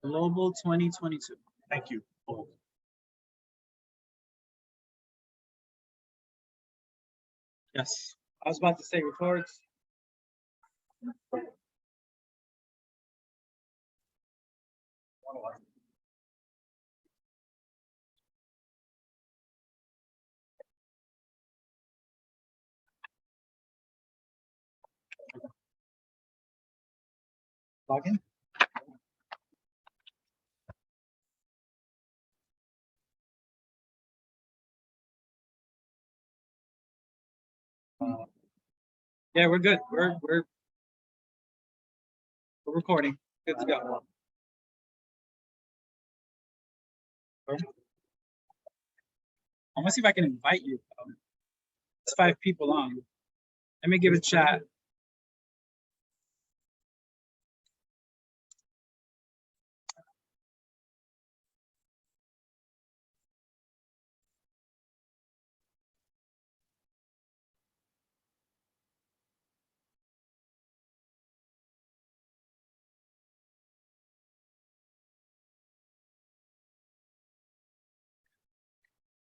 Global 2022. Thank you. Yes. I was about to say reports. Log in. Yeah, we're good. We're recording. Good to go. I'm gonna see if I can invite you. It's 5 people on. Let me give it a shot.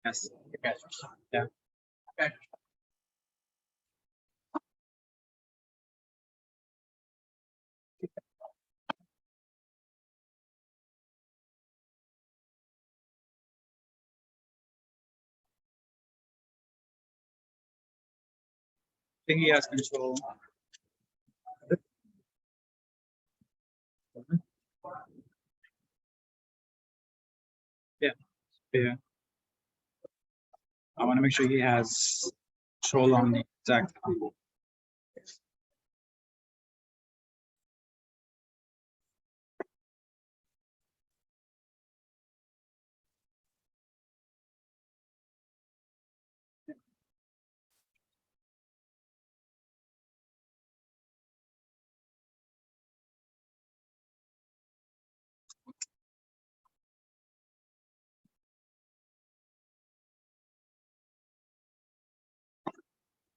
Yes. Yeah. Okay. I think he has control. Yeah. Yeah. I want to make sure he has control on the exact.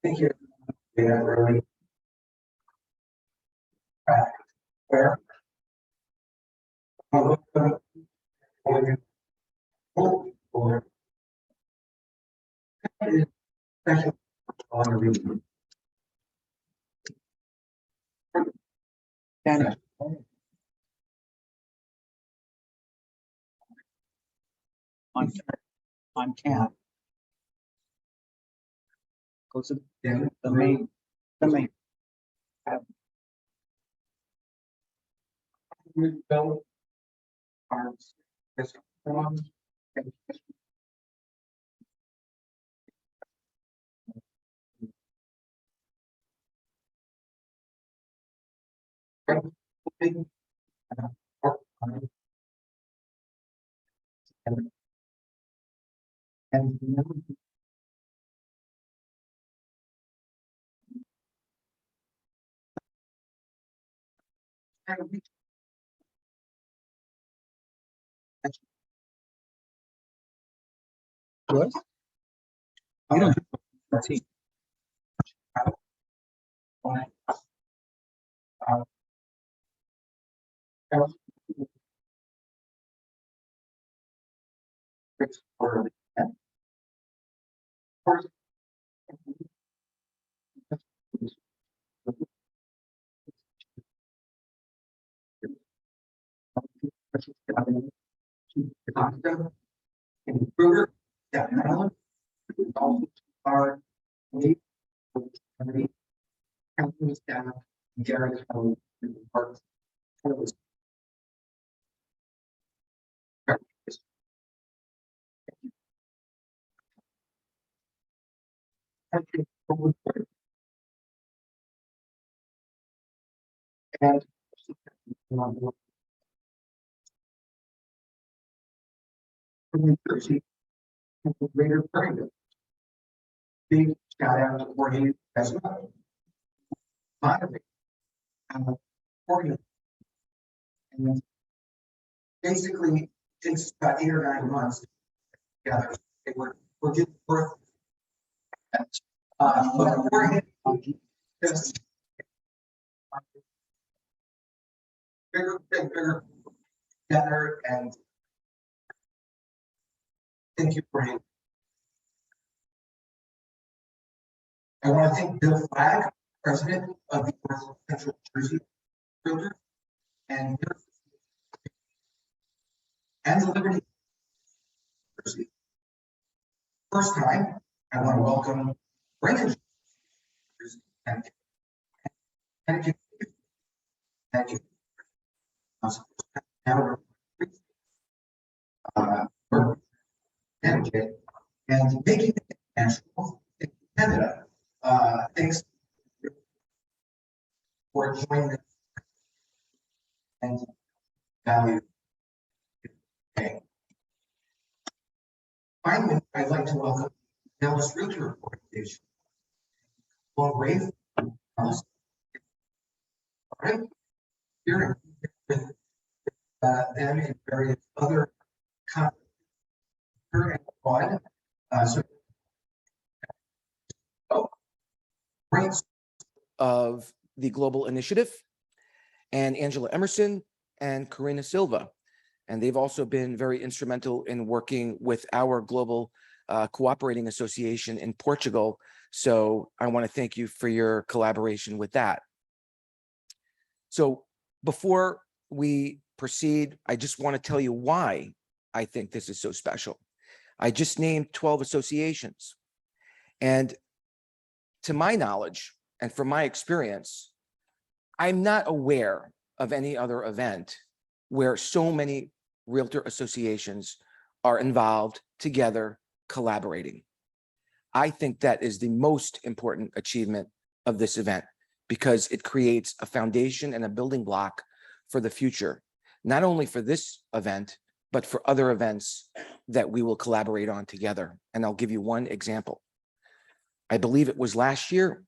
Thank you. Yeah, really. Where? On camp. Go to the main. What? I don't know. Improver, yeah, Maryland, are company staff, Gary County, parts. And New Jersey, greater Prairie. Big shout out to Cornell as well. Cornell. And then basically, it takes about 8 or 9 months together. We're giving birth. But we're just bigger, better, and thank you for it. I want to thank Bill Flagg, president of the North Central Jersey Realtors, and the Liberty Jersey. First time, I want to welcome Rankin and thank you. Thank you. And making it national in Canada. Thanks for joining us and value. Okay. Finally, I'd like to welcome Dallas Realtor Association. Well, Rafe, Dallas. All right, here with them and various other conferences here and abroad. Of the Global Initiative, and Angela Emerson and Karina Silva. And they've also been very instrumental in working with our Global Cooperating Association in Portugal. So I want to thank you for your collaboration with that. So before we proceed, I just want to tell you why I think this is so special. I just named 12 associations. And to my knowledge, and from my experience, I'm not aware of any other event where so many realtor associations are involved together collaborating. I think that is the most important achievement of this event because it creates a foundation and a building block for the future, not only for this event, but for other events that we will collaborate on together. And I'll give you one example. I believe it was last year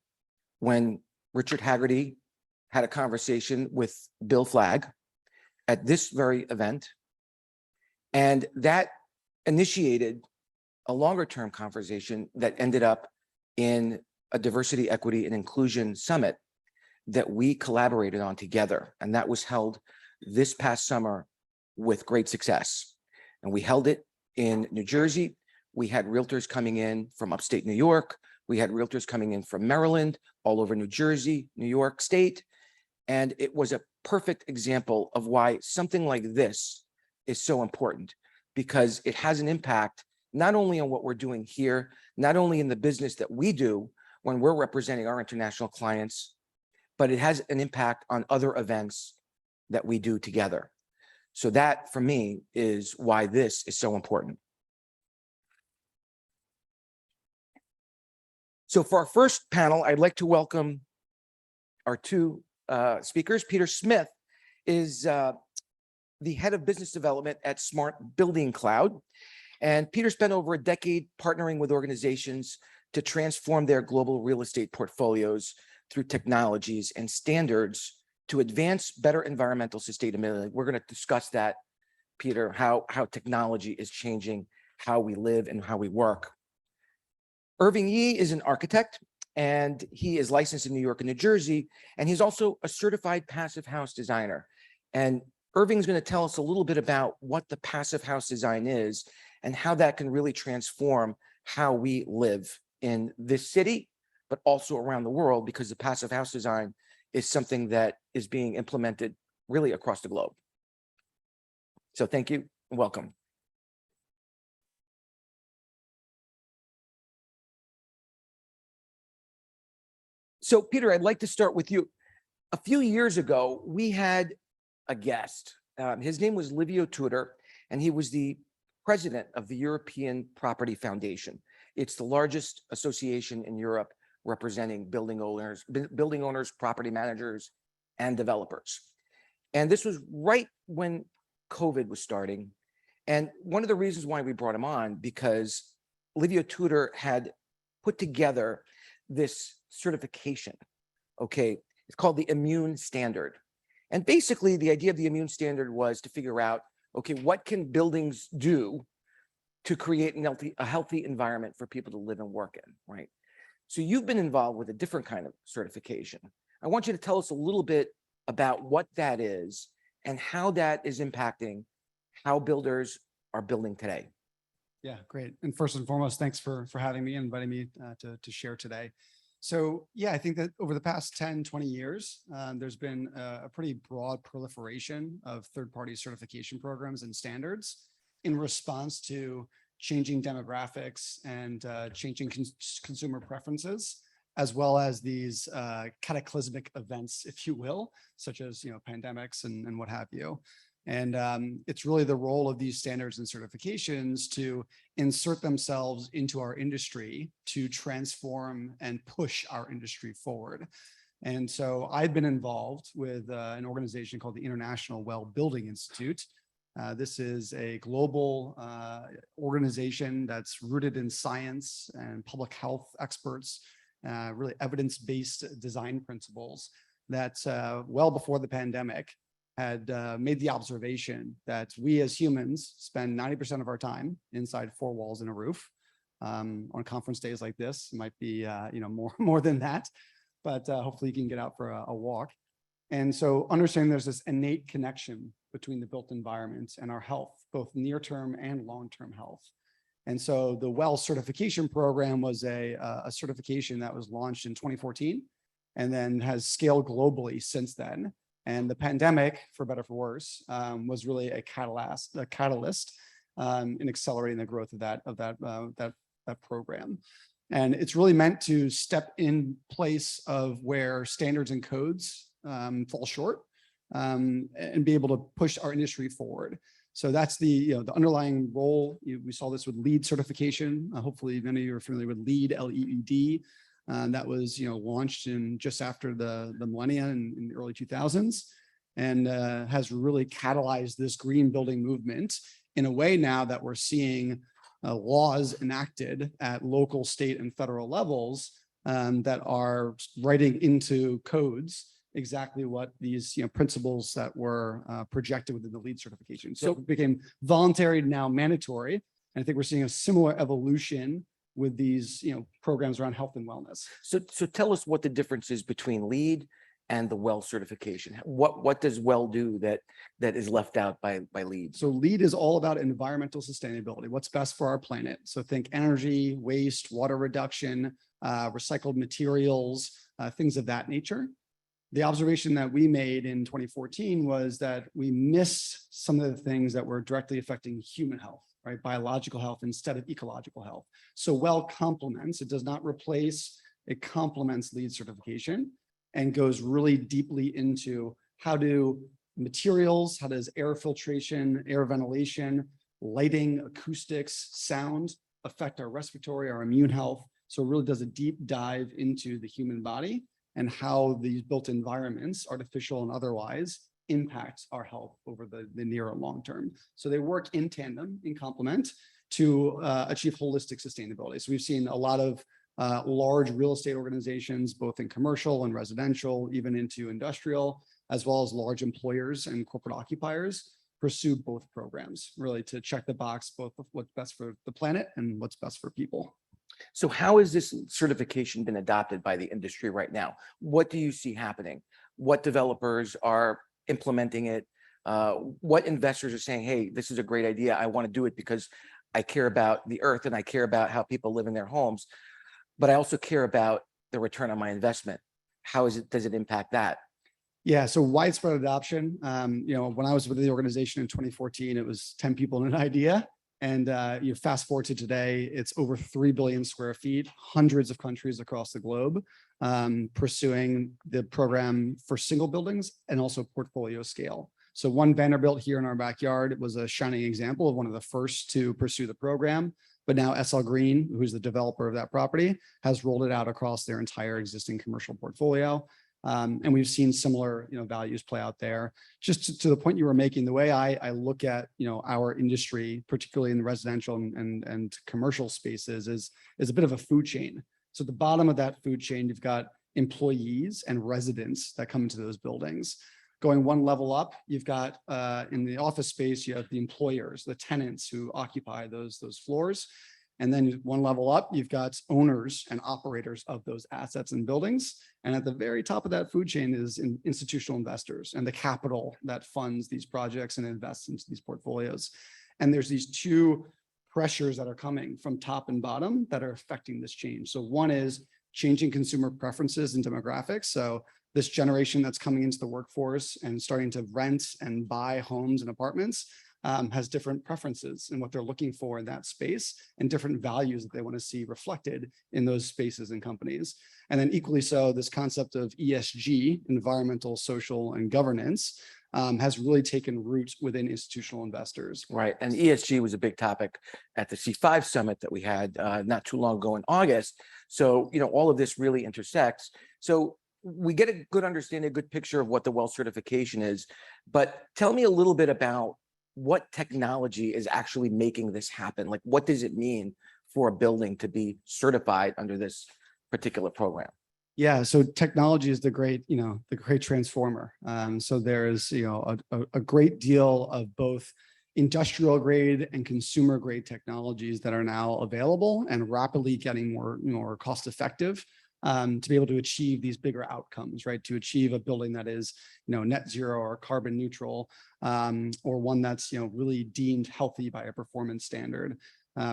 when Richard Haggerty had a conversation with Bill Flagg at this very event. And that initiated a longer term conversation that ended up in a diversity, equity, and inclusion summit that we collaborated on together. And that was held this past summer with great success. And we held it in New Jersey. We had realtors coming in from upstate New York. We had realtors coming in from Maryland, all over New Jersey, New York State. And it was a perfect example of why something like this is so important, because it has an impact not only on what we're doing here, not only in the business that we do when we're representing our international clients, but it has an impact on other events that we do together. So that, for me, is why this is so important. So for our first panel, I'd like to welcome our two speakers. Peter Smith is the head of business development at Smart Building Cloud. And Peter spent over a decade partnering with organizations to transform their global real estate portfolios through technologies and standards to advance better environmental sustainability. We're going to discuss that, Peter, how technology is changing how we live and how we work. Irving Yee is an architect, and he is licensed in New York and New Jersey, and he's also a certified passive house designer. And Irving's going to tell us a little bit about what the passive house design is and how that can really transform how we live in this city, but also around the world, because the passive house design is something that is being implemented really across the globe. So thank you and welcome. So Peter, I'd like to start with you. A few years ago, we had a guest. His name was Livio Tudor, and he was the president of the European Property Foundation. It's the largest association in Europe representing building owners, property managers, and developers. And this was right when COVID was starting. And one of the reasons why we brought him on, because Livio Tudor had put together this certification. Okay, it's called the Immune Standard. And basically the idea of the Immune Standard was to figure out, okay, what can buildings do to create a healthy environment for people to live and work in, right? So you've been involved with a different kind of certification. I want you to tell us a little bit about what that is and how that is impacting how builders are building today. Yeah, great. And first and foremost, thanks for having me and inviting me to share today. So yeah, I think that over the past 10, 20 years, there's been a pretty broad proliferation of third-party certification programs and standards in response to changing demographics and changing consumer preferences, as well as these cataclysmic events, if you will, such as pandemics and what have you. And it's really the role of these standards and certifications to insert themselves into our industry to transform and push our industry forward. And so I've been involved with an organization called the International Well Building Institute. This is a global organization that's rooted in science and public health experts, really evidence-based design principles that well before the pandemic had made the observation that we as humans spend 90% of our time inside four walls and a roof. On conference days like this, it might be more than that, but hopefully you can get out for a walk. And so understanding there's this innate connection between the built environment and our health, both near-term and long-term health. And so the WELL certification program was a certification that was launched in 2014 and then has scaled globally since then. And the pandemic, for better or for worse, was really a catalyst in accelerating the growth of that program. And it's really meant to step in place of where standards and codes fall short and be able to push our industry forward. So that's the underlying role. We saw this with LEED certification. Hopefully many of you are familiar with LEED, L-E-E-D. That was launched in just after the millennia in the early 2000s, and has really catalyzed this green building movement in a way now that we're seeing laws enacted at local, state, and federal levels that are writing into codes exactly what these principles that were projected within the LEED certification. So it became voluntary, now mandatory. And I think we're seeing a similar evolution with these programs around health and wellness. So tell us what the difference is between LEED and the WELL certification. What does WELL do that is left out by LEED? So LEED is all about environmental sustainability, what's best for our planet. So think energy, waste, water reduction, recycled materials, things of that nature. The observation that we made in 2014 was that we missed some of the things that were directly affecting human health, right? Biological health instead of ecological health. So WELL complements, it does not replace, it complements LEED certification and goes really deeply into how do materials, how does air filtration, air ventilation, lighting, acoustics, sound affect our respiratory, our immune health. So it really does a deep dive into the human body and how these built environments, artificial and otherwise, impact our health over the near and long term. So they work in tandem, in complement to achieve holistic sustainability. So we've seen a lot of large real estate organizations, both in commercial and residential, even into industrial, as well as large employers and corporate occupiers, pursue both programs, really to check the box, both of what's best for the planet and what's best for people. So how has this certification been adopted by the industry right now? What do you see happening? What developers are implementing it? What investors are saying, hey, this is a great idea. I want to do it because I care about the earth and I care about how people live in their homes, but I also care about the return on my investment. How does it impact that? Yeah, so widespread adoption. When I was with the organization in 2014, it was 10 people and an idea. And you fast forward to today, it's over 3 billion square feet, hundreds of countries across the globe, pursuing the program for single buildings and also portfolio scale. So One Vanderbilt here in our backyard was a shining example of one of the first to pursue the program. But now SL Green, who's the developer of that property, has rolled it out across their entire existing commercial portfolio. And we've seen similar values play out there. Just to the point you were making, the way I look at our industry, particularly in the residential and commercial spaces, is a bit of a food chain. So at the bottom of that food chain, you've got employees and residents that come into those buildings. Going one level up, you've got in the office space, you have the employers, the tenants who occupy those floors. And then one level up, you've got owners and operators of those assets and buildings. And at the very top of that food chain is institutional investors and the capital that funds these projects and invests into these portfolios. And there's these two pressures that are coming from top and bottom that are affecting this change. So one is changing consumer preferences and demographics. So this generation that's coming into the workforce and starting to rent and buy homes and apartments has different preferences in what they're looking for in that space and different values that they want to see reflected in those spaces and companies. And then equally so, this concept of ESG, environmental, social, and governance, has really taken root within institutional investors. Right. And ESG was a big topic at the C5 summit that we had not too long ago in August. So, all of this really intersects. So we get a good understanding, a good picture of what the WELL certification is, but tell me a little bit about what technology is actually making this happen. Like, what does it mean for a building to be certified under this particular program? Yeah, so technology is the great transformer. So there's, a great deal of both industrial grade and consumer grade technologies that are now available and rapidly getting more cost effective to be able to achieve these bigger outcomes, right? To achieve a building that is, net zero or carbon neutral, or one that's, really deemed healthy by a performance standard.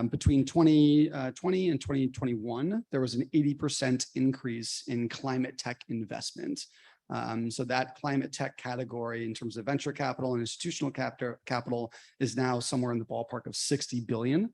Between 2020 and 2021, there was an 80% increase in climate tech investment. So that climate tech category in terms of venture capital and institutional capital is now somewhere in the ballpark of 60 billion.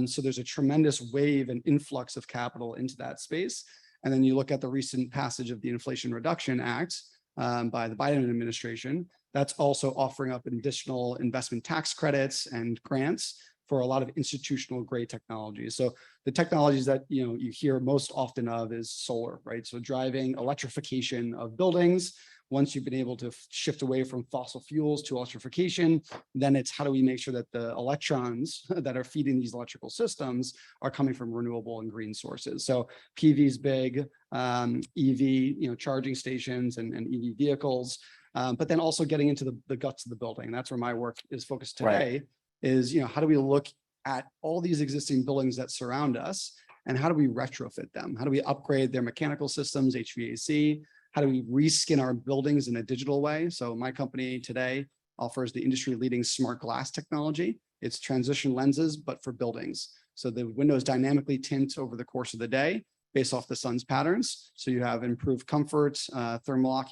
So there's a tremendous wave and influx of capital into that space. And then you look at the recent passage of the Inflation Reduction Act by the Biden administration, that's also offering up additional investment tax credits and grants for a lot of institutional grade technologies. So the technologies that you hear most often of is solar, right? So driving electrification of buildings. Once you've been able to shift away from fossil fuels to electrification, then it's how do we make sure that the electrons that are feeding these electrical systems are coming from renewable and green sources. So PV is big, EV, charging stations and EV vehicles, but then also getting into the guts of the building. And that's where my work is focused today. Right. Is, how do we look at all these existing buildings that surround us and how do we retrofit them? How do we upgrade their mechanical systems, HVAC? How do we reskin our buildings in a digital way? So my company today offers the industry leading smart glass technology. It's transition lenses, but for buildings. So the windows dynamically tint over the course of the day based off the sun's patterns. So you have improved comfort, thermal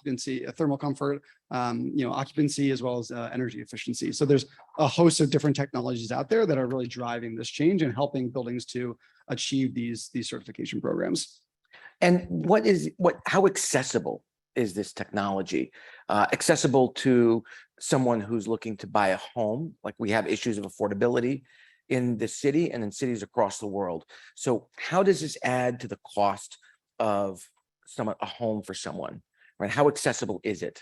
comfort, occupancy, as well as energy efficiency. So there's a host of different technologies out there that are really driving this change and helping buildings to achieve these certification programs. And how accessible is this technology? Accessible to someone who's looking to buy a home, like we have issues of affordability in the city and in cities across the world. So how does this add to the cost of a home for someone, right? How accessible is it?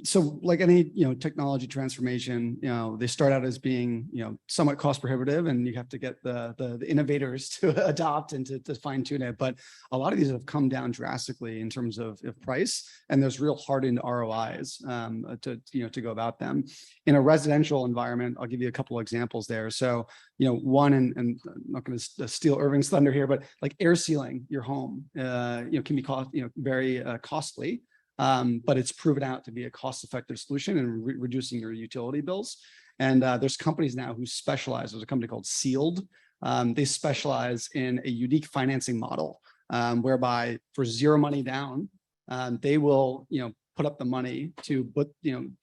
So like any, technology transformation, they start out as being, somewhat cost prohibitive and you have to get the innovators to adopt and to fine tune it. But a lot of these have come down drastically in terms of price, and there's real hardened ROIs to go about them. In a residential environment, I'll give you a couple of examples there. So, one, and I'm not going to steal Irving's thunder here, but like air sealing your home, can be very costly. But it's proven out to be a cost-effective solution in reducing your utility bills. And there's companies now who specialize. There's a company called Sealed. They specialize in a unique financing model whereby for zero money down, they will put up the money to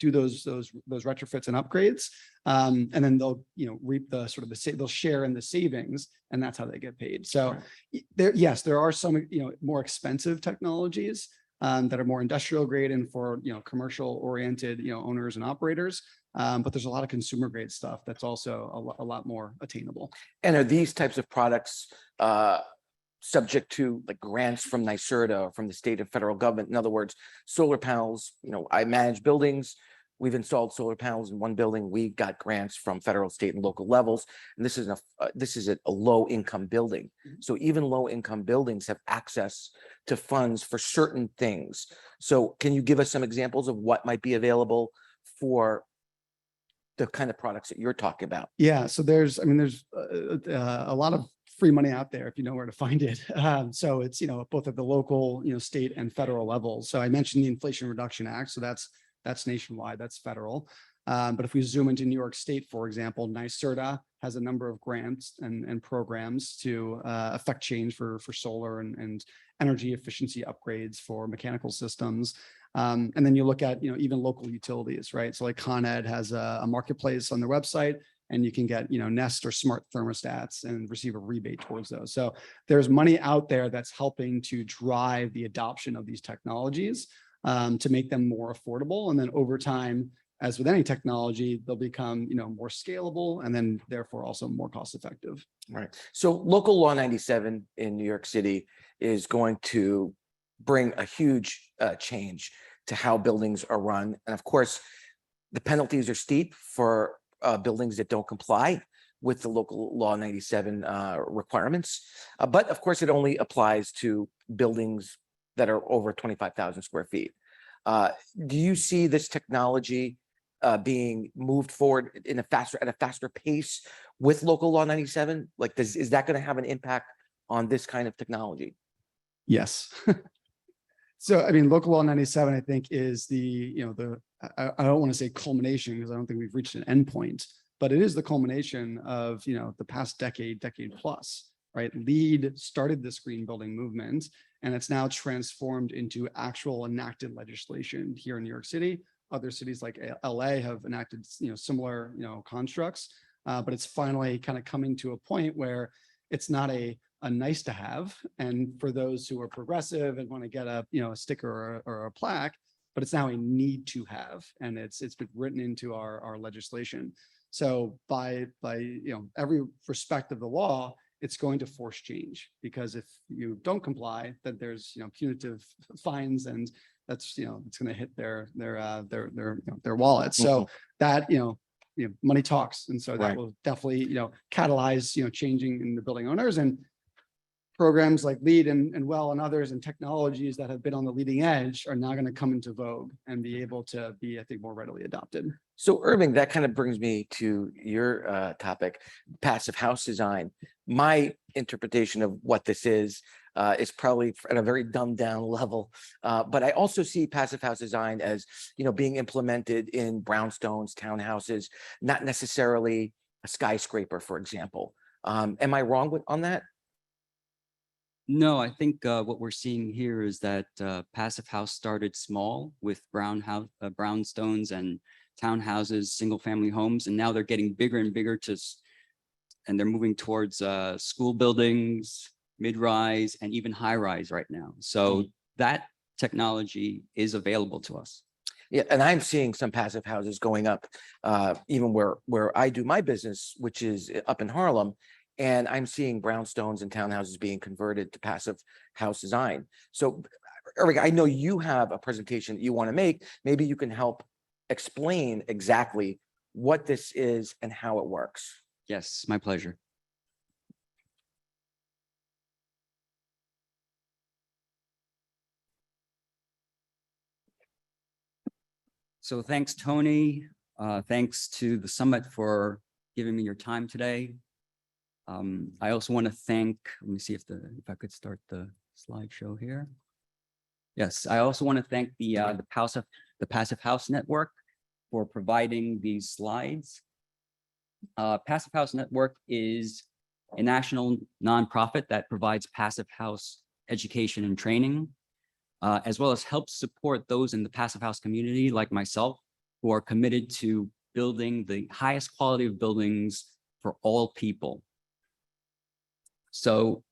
do those retrofits and upgrades, and then they'll reap they'll share in the savings, and that's how they get paid. So there are some more expensive technologies that are more industrial grade and for commercial oriented owners and operators, but there's a lot of consumer grade stuff that's also a lot more attainable. And are these types of products subject to like grants from NYSERDA or from the state and federal government? In other words, solar panels, I manage buildings. We've installed solar panels in one building. We got grants from federal, state, and local levels. And this is a low income building. So even low income buildings have access to funds for certain things. So can you give us some examples of what might be available for the kind of products that you're talking about? Yeah, so there's a lot of free money out there if you know where to find it. So it's, both at the local, state and federal levels. So I mentioned the Inflation Reduction Act. So that's nationwide, that's federal. But if we zoom into New York State, for example, NYSERDA has a number of grants and programs to affect change for solar and energy efficiency upgrades for mechanical systems. And then you look at, even local utilities, right? So like Con Ed has a marketplace on their website, and you can get, Nest or smart thermostats and receive a rebate towards those. So there's money out there that's helping to drive the adoption of these technologies to make them more affordable. And then over time, as with any technology, they'll become, more scalable and then therefore also more cost effective. Right. So local law 97 in New York City is going to bring a huge change to how buildings are run. And of course, the penalties are steep for buildings that don't comply with the local law 97 requirements. But of course, it only applies to buildings that are over 25,000 square feet. Do you see this technology being moved forward at a faster pace with local law 97? Like, is that going to have an impact on this kind of technology? Yes. So, local law 97, I think, is I don't want to say culmination because I don't think we've reached an endpoint, but it is the culmination of, the past decade plus, right? LEED started this green building movement, and it's now transformed into actual enacted legislation here in New York City. Other cities like LA have enacted, similar, constructs, but it's finally kind of coming to a point where it's not a nice to have. And for those who are progressive and want to get a, a sticker or a plaque, but it's now a need to have, and it's been written into our legislation. So by every respect of the law, it's going to force change, because if you don't comply, then there's punitive fines, and that's it's going to hit their wallet. So that money talks, and so that will definitely catalyze changing in the building owners. And programs like LEED and Well and others, and technologies that have been on the leading edge are now going to come into vogue and be able to be, I think, more readily adopted. So Irving, that kind of brings me to your topic, passive house design. My interpretation of what this is probably at a very dumbed down level. But I also see passive house design as, being implemented in brownstones, townhouses, not necessarily a skyscraper, for example. Am I wrong on that? No, I think what we're seeing here is that passive house started small with brownstones and townhouses, single family homes, and now they're getting bigger and bigger and they're moving towards school buildings, mid-rise, and even high-rise right now. So that technology is available to us. Yeah, and I'm seeing some passive houses going up, even where I do my business, which is up in Harlem. And I'm seeing brownstones and townhouses being converted to passive house design. So, Eric, I know you have a presentation that you want to make. Maybe you can help explain exactly what this is and how it works. Yes, my pleasure. So thanks, Tony. Thanks to the summit for giving me your time today. I also want to thank, let me see if I could start the slideshow here. Yes, I also want to thank the Passive House Network for providing these slides. Passive House Network is a national nonprofit that provides passive house education and training, as well as helps support those in the passive house community like myself, who are committed to building the highest quality of buildings for all people. So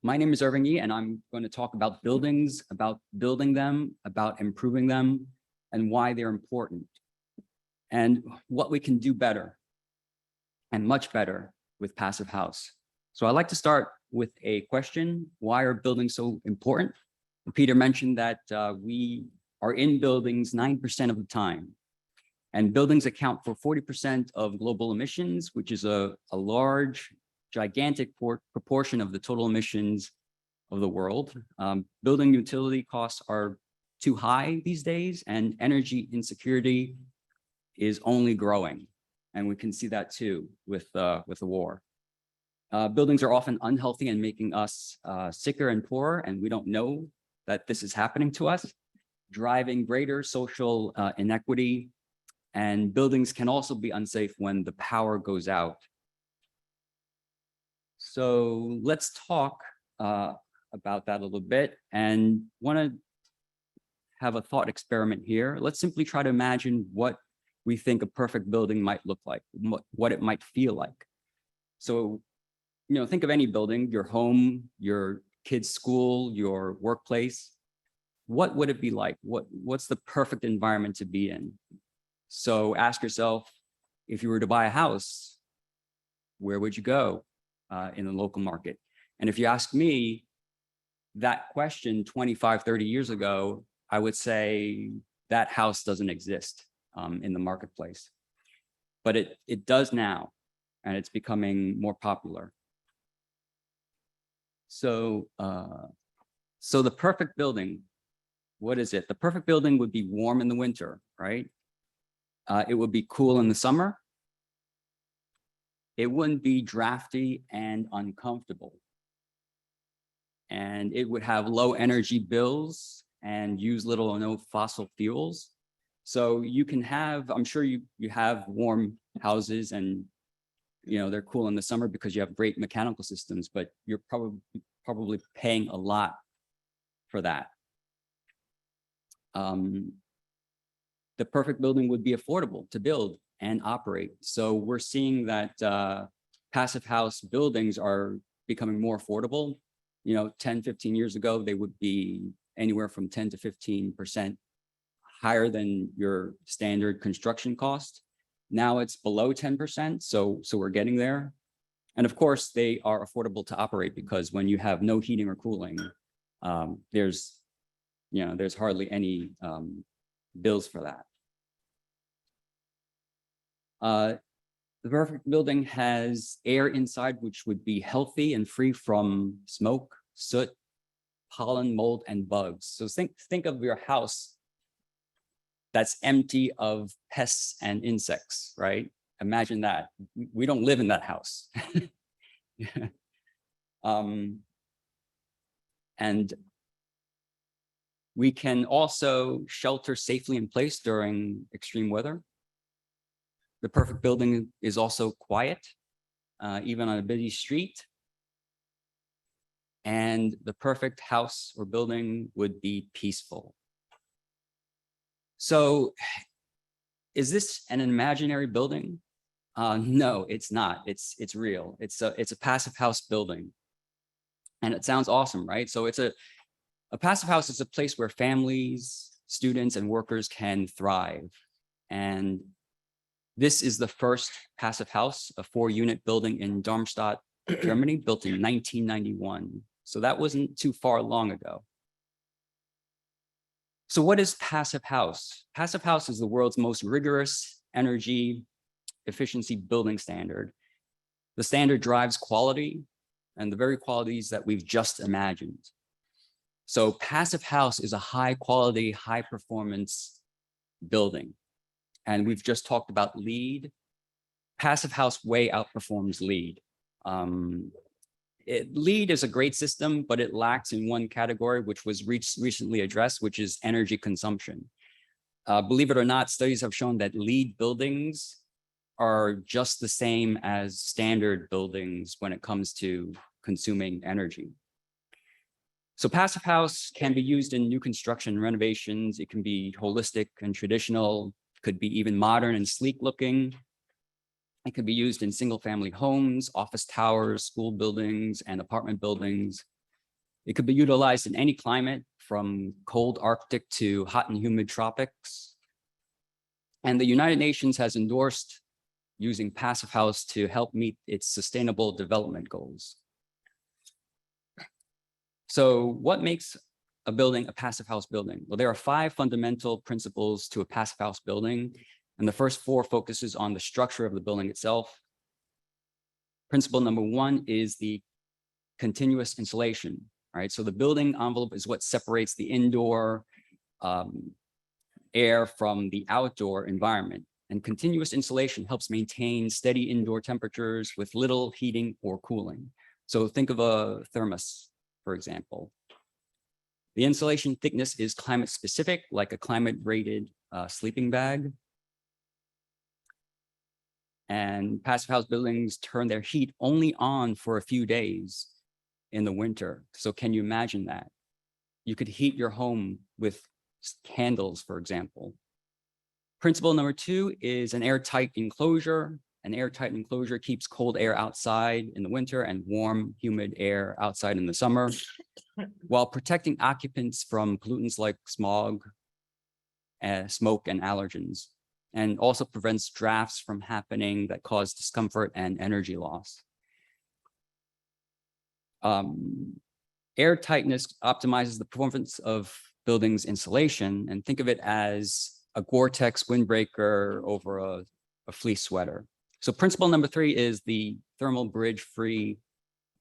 my name is Irving Yee, and I'm going to talk about buildings, about building them, about improving them, and why they're important, and what we can do better and much better with passive house. So I'd like to start with a question: why are buildings so important? Peter mentioned that we are in buildings 9% of the time, and buildings account for 40% of global emissions, which is a large, gigantic proportion of the total emissions of the world. Building utility costs are too high these days, and energy insecurity is only growing. And we can see that too with the war. Buildings are often unhealthy and making us sicker and poorer, and we don't know that this is happening to us, driving greater social inequity. And buildings can also be unsafe when the power goes out. So let's talk about that a little bit, and want to have a thought experiment here. Let's simply try to imagine what we think a perfect building might look like, what it might feel like. So, think of any building, your home, your kid's school, your workplace. What would it be like? What's the perfect environment to be in? So ask yourself, if you were to buy a house, where would you go in the local market? And if you ask me that question 25, 30 years ago, I would say that house doesn't exist in the marketplace. But it does now, and it's becoming more popular. So, so the perfect building, what is it? The perfect building would be warm in the winter, right? It would be cool in the summer. It wouldn't be drafty and uncomfortable. And it would have low energy bills and use little or no fossil fuels. So you can have, I'm sure you have warm houses, and they're cool in the summer because you have great mechanical systems, but you're probably paying a lot for that. The perfect building would be affordable to build and operate. So we're seeing that passive house buildings are becoming more affordable. 10, 15 years ago, they would be anywhere from 10 to 15% higher than your standard construction cost. Now it's below 10%, so we're getting there. And of course, they are affordable to operate because when you have no heating or cooling, there's hardly any bills for that. The perfect building has air inside, which would be healthy and free from smoke, soot, pollen, mold, and bugs. So think of your house that's empty of pests and insects, right? Imagine that. We don't live in that house. And we can also shelter safely in place during extreme weather. The perfect building is also quiet, even on a busy street. And the perfect house or building would be peaceful. So is this an imaginary building? No, it's not. It's real. It's a passive house building. And it sounds awesome, right? So it's a passive house is a place where families, students, and workers can thrive. And this is the first passive house, a 4-unit building in Darmstadt, Germany, built in 1991. So that wasn't too far long ago. So what is passive house? Passive house is the world's most rigorous energy efficiency building standard. The standard drives quality and the very qualities that we've just imagined. So passive house is a high quality, high performance building. And we've just talked about LEED. Passive house way outperforms LEED. LEED is a great system, but it lacks in one category, which was recently addressed, which is energy consumption. Believe it or not, studies have shown that LEED buildings are just the same as standard buildings when it comes to consuming energy. So passive house can be used in new construction renovations. It can be holistic and traditional, could be even modern and sleek looking. It could be used in single family homes, office towers, school buildings, and apartment buildings. It could be utilized in any climate, from cold Arctic to hot and humid tropics. And the United Nations has endorsed using passive house to help meet its sustainable development goals. So what makes a building a passive house building? Well, there are 5 fundamental principles to a passive house building. And the first 4 focuses on the structure of the building itself. Principle number 1 is the continuous insulation, right? So the building envelope is what separates the indoor air from the outdoor environment. And continuous insulation helps maintain steady indoor temperatures with little heating or cooling. So think of a thermos, for example. The insulation thickness is climate specific, like a climate rated sleeping bag. And passive house buildings turn their heat only on for a few days in the winter. So can you imagine that? You could heat your home with candles, for example. Principle number 2 is an airtight enclosure. An airtight enclosure keeps cold air outside in the winter and warm, humid air outside in the summer, while protecting occupants from pollutants like smog, smoke, and allergens, and also prevents drafts from happening that cause discomfort and energy loss. Air tightness optimizes the performance of buildings insulation, and think of it as a Gore-Tex windbreaker over a fleece sweater. So principle number 3 is the thermal bridge-free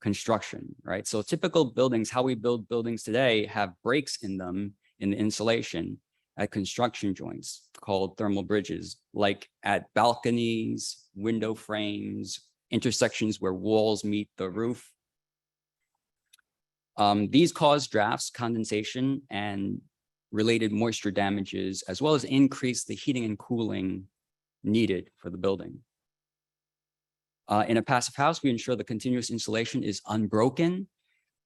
construction, right? So typical buildings, how we build buildings today, have breaks in them in the insulation at construction joints called thermal bridges, like at balconies, window frames, intersections where walls meet the roof. These cause drafts, condensation, and related moisture damages, as well as increase the heating and cooling needed for the building. In a passive house, we ensure the continuous insulation is unbroken,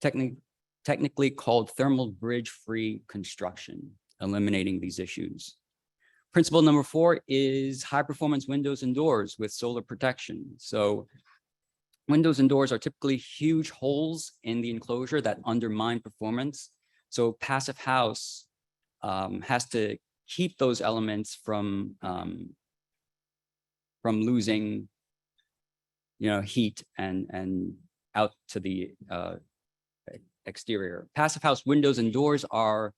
technically called thermal bridge-free construction, eliminating these issues. Principle number 4 is high-performance windows and doors with solar protection. So windows and doors are typically huge holes in the enclosure that undermine performance. So passive house has to keep those elements from losing, heat and out to the exterior. Passive house windows and doors are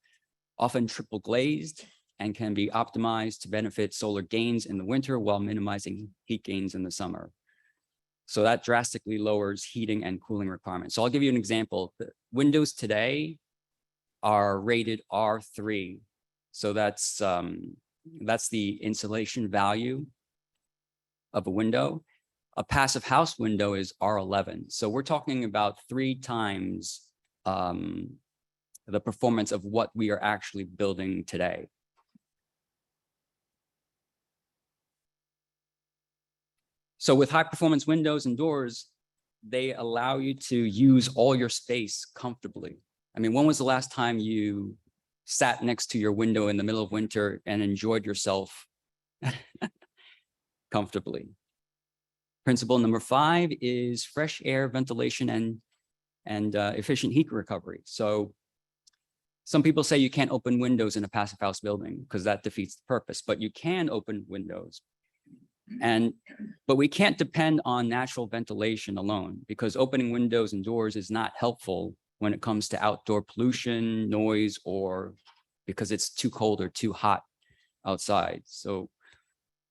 often triple glazed and can be optimized to benefit solar gains in the winter while minimizing heat gains in the summer. So that drastically lowers heating and cooling requirements. So I'll give you an example. The windows today are rated R3. So that's the insulation value of a window. A passive house window is R11. So we're talking about 3 times the performance of what we are actually building today. So with high performance windows and doors, they allow you to use all your space comfortably. I mean, when was the last time you sat next to your window in the middle of winter and enjoyed yourself comfortably? Principle number 5 is fresh air, ventilation, and efficient heat recovery. So some people say you can't open windows in a passive house building because that defeats the purpose, but you can open windows. But we can't depend on natural ventilation alone, because opening windows and doors is not helpful when it comes to outdoor pollution, noise, or because it's too cold or too hot outside. So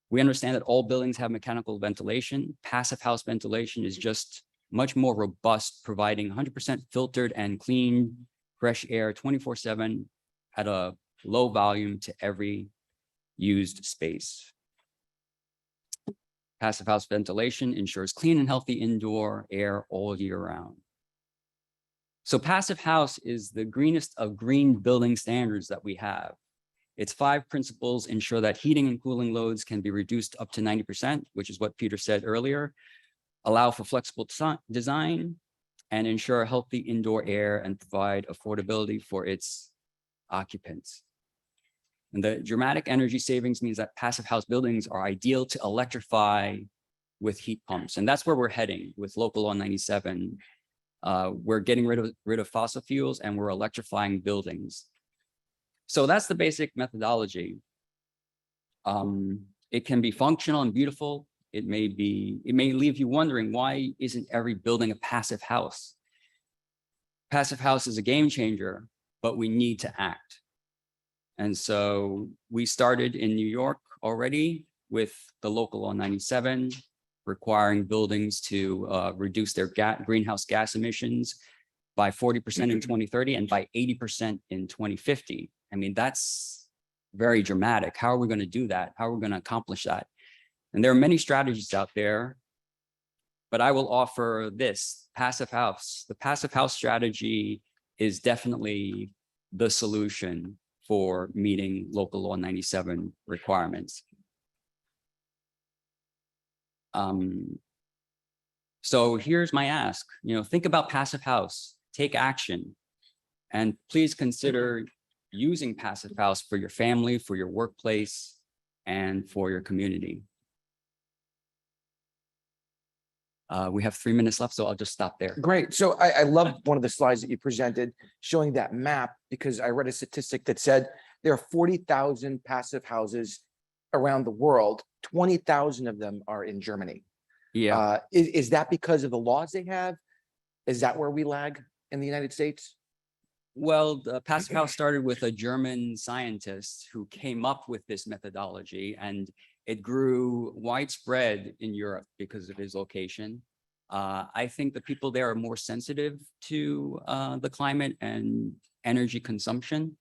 we understand that all buildings have mechanical ventilation. Passive house ventilation is just much more robust, providing 100% filtered and clean fresh air 24/7 at a low volume to every used space. Passive house ventilation ensures clean and healthy indoor air all year round. So passive house is the greenest of green building standards that we have. Its 5 principles ensure that heating and cooling loads can be reduced up to 90%, which is what Peter said earlier, allow for flexible design, and ensure healthy indoor air and provide affordability for its occupants. And the dramatic energy savings means that passive house buildings are ideal to electrify with heat pumps. And that's where we're heading with Local Law 97. We're getting rid of fossil fuels and we're electrifying buildings. So that's the basic methodology. It can be functional and beautiful. It may leave you wondering, why isn't every building a passive house? Passive house is a game changer, but we need to act. And so we started in New York already with the Local Law 97, requiring buildings to reduce their greenhouse gas emissions by 40% in 2030 and by 80% in 2050. I mean, that's very dramatic. How are we going to do that? How are we going to accomplish that? And there are many strategies out there, but I will offer this passive house. The passive house strategy is definitely the solution for meeting local law 97 requirements. So here's my ask, think about passive house, take action, and please consider using passive house for your family, for your workplace, and for your community. We have 3 minutes left, so I'll just stop there. Great. So I love one of the slides that you presented showing that map, because I read a statistic that said there are 40,000 passive houses around the world. 20,000 of them are in Germany. Yeah. Is that because of the laws they have? Is that where we lag in the United States? Well, the passive house started with a German scientist who came up with this methodology, and it grew widespread in Europe because of his location. I think the people there are more sensitive to the climate and energy consumption,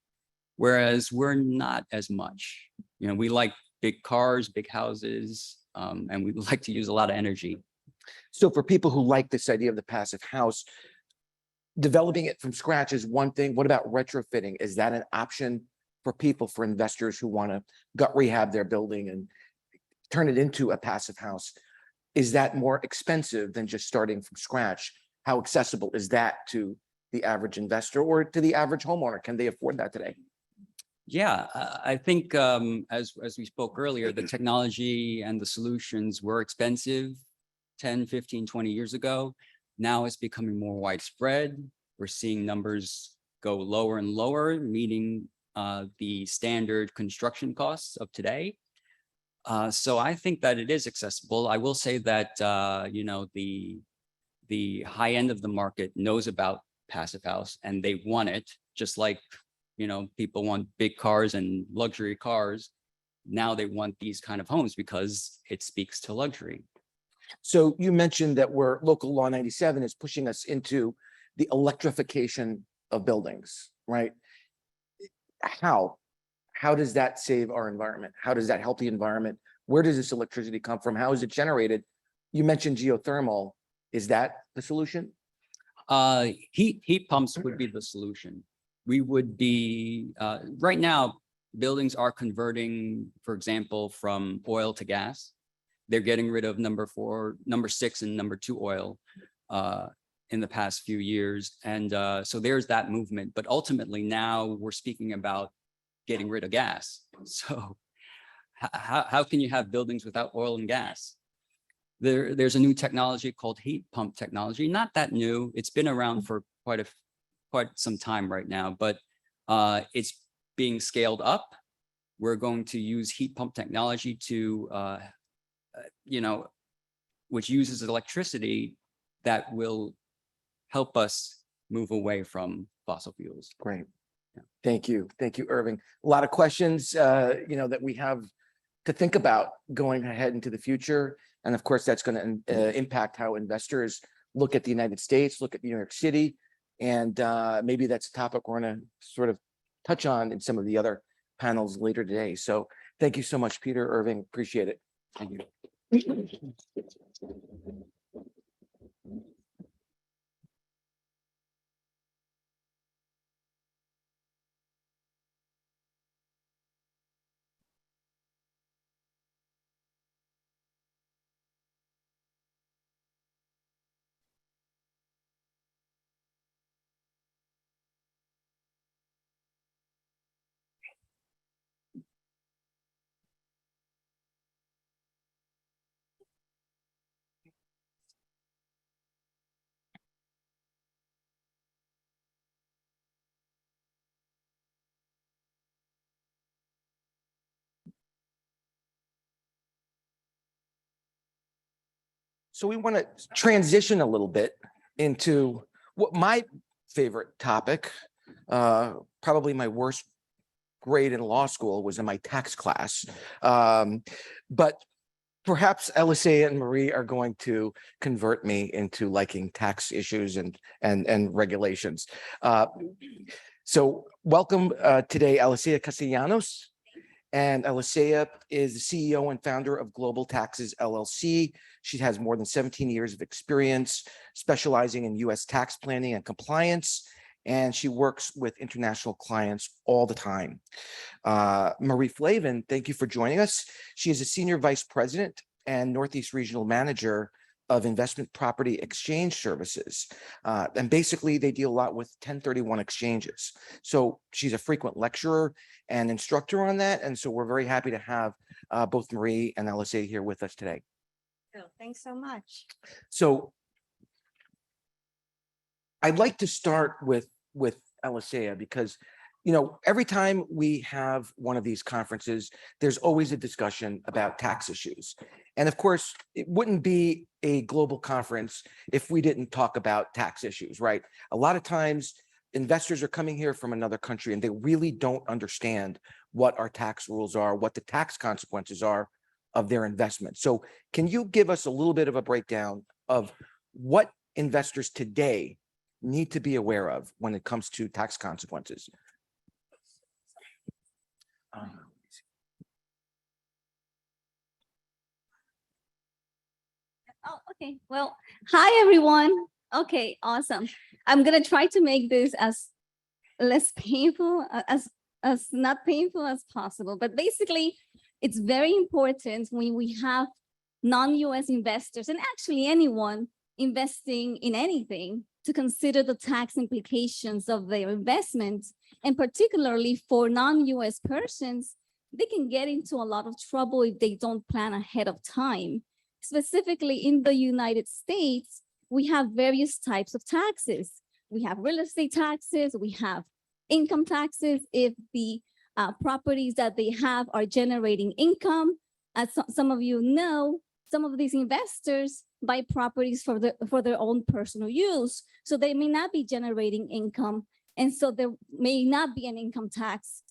whereas we're not as much. We like big cars, big houses, and we like to use a lot of energy. So for people who like this idea of the passive house, developing it from scratch is one thing. What about retrofitting? Is that an option for people, for investors who want to gut rehab their building and turn it into a passive house? Is that more expensive than just starting from scratch? How accessible is that to the average investor or to the average homeowner? Can they afford that today? Yeah, I think as we spoke earlier, the technology and the solutions were expensive 10, 15, 20 years ago. Now it's becoming more widespread. We're seeing numbers go lower and lower, meeting the standard construction costs of today. So I think that it is accessible. I will say that, the high end of the market knows about passive house and they want it, just like, people want big cars and luxury cars. Now they want these kind of homes because it speaks to luxury. So you mentioned that local law 97 is pushing us into the electrification of buildings, right? How does that save our environment? How does that help the environment? Where does this electricity come from? How is it generated? You mentioned geothermal. Is that the solution? Heat pumps would be the solution. We would be, right now, buildings are converting, for example, from oil to gas. They're getting rid of number 6 and number 2 oil in the past few years. And so there's that movement. But ultimately now we're speaking about getting rid of gas. So how can you have buildings without oil and gas? There's a new technology called heat pump technology. Not that new. It's been around for quite some time right now, but it's being scaled up. We're going to use heat pump technology to which uses electricity that will help us move away from fossil fuels. Great. Yeah. Thank you. Thank you, Irving. A lot of questions, that we have to think about going ahead into the future. And of course, that's going to impact how investors look at the United States, look at New York City. And maybe that's a topic we're going to sort of touch on in some of the other panels later today. So thank you so much, Peter, Irving. Appreciate it. Thank you. So we want to transition a little bit into what my favorite topic, probably my worst grade in law school was in my tax class. But perhaps Elisea and Marie are going to convert me into liking tax issues and regulations. So welcome today, Elisea Castellanos And Alicia is the CEO and founder of Global Taxes LLC. She has more than 17 years of experience specializing in U.S. tax planning and compliance, and she works with international clients all the time. Marie Flavin, thank you for joining us. She is a senior vice president and Northeast Regional Manager of Investment Property Exchange Services. And basically they deal a lot with 1031 exchanges. So she's a frequent lecturer and instructor on that. And so we're very happy to have both Marie and Alicia here with us today. Oh, thanks so much. So I'd like to start with Alicia because, you know, every time we have one of these conferences, there's always a discussion about tax issues. And of course, it wouldn't be a global conference if we didn't talk about tax issues, right? A lot of times investors are coming here from another country and they really don't understand what our tax rules are, what the tax consequences are of their investment. So can you give us a little bit of a breakdown of what investors today need to be aware of when it comes to tax consequences? Oh, okay. Well, hi, everyone. Okay, awesome. I'm going to try to make this as less painful, as not painful as possible. But basically, it's very important when we have non-US investors and actually anyone investing in anything to consider the tax implications of their investments. And particularly for non-US persons, they can get into a lot of trouble if they don't plan ahead of time. Specifically in the United States, we have various types of taxes. We have real estate taxes, we have income taxes if the properties that they have are generating income. As some of you know, some of these investors buy properties for their own personal use. So they may not be generating income. And so there may not be an income tax.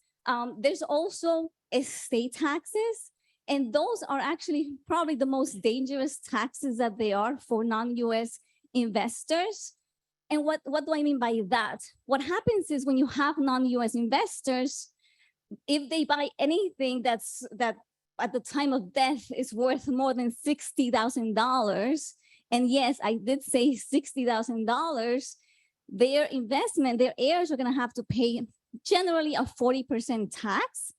There's also estate taxes. And those are actually probably the most dangerous taxes that they are for non-US investors. And what do I mean by that? What happens is when you have non-US investors, if they buy anything that at the time of death is worth more than $60,000, and yes, I did say $60,000, their investment, their heirs are going to have to pay generally a 40% tax.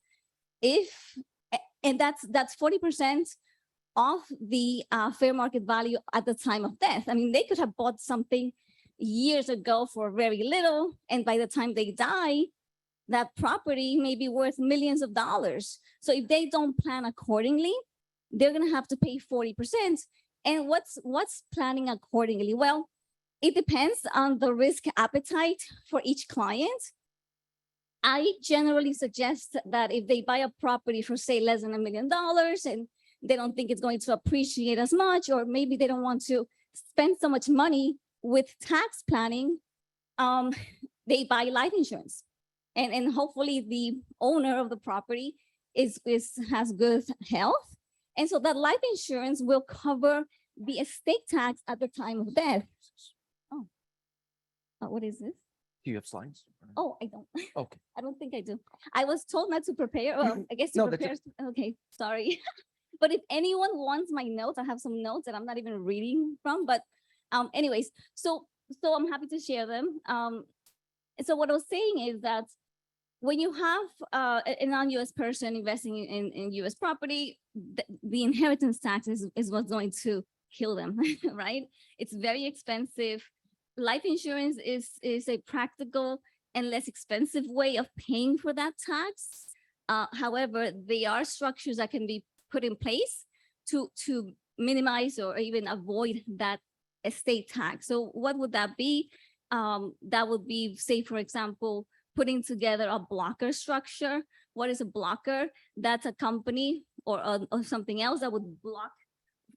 And that's 40% of the fair market value at the time of death. I mean, they could have bought something years ago for very little, and by the time they die, that property may be worth millions of dollars. So if they don't plan accordingly, they're going to have to pay 40%. And what's planning accordingly? Well, it depends on the risk appetite for each client. I generally suggest that if they buy a property for, say, less than $1 million and they don't think it's going to appreciate as much, or maybe they don't want to spend so much money with tax planning, they buy life insurance. And hopefully the owner of the property has good health. And so that life insurance will cover the estate tax at the time of death. Oh, what is this? Do you have slides? Oh, I don't. Okay. I don't think I do. I was told not to prepare. Well, I guess to No, that's prepare. Okay, sorry. But if anyone wants my notes, I have some notes that I'm not even reading from. But anyways, so I'm happy to share them. So what I was saying is that when you have a non-US person investing in US property, the inheritance tax is what's going to kill them, right? It's very expensive. Life insurance is a practical and less expensive way of paying for that tax. However, there are structures that can be put in place to minimize or even avoid that estate tax. So what would that be? That would be, say, for example, putting together a blocker structure. What is a blocker? That's a company or something else that would block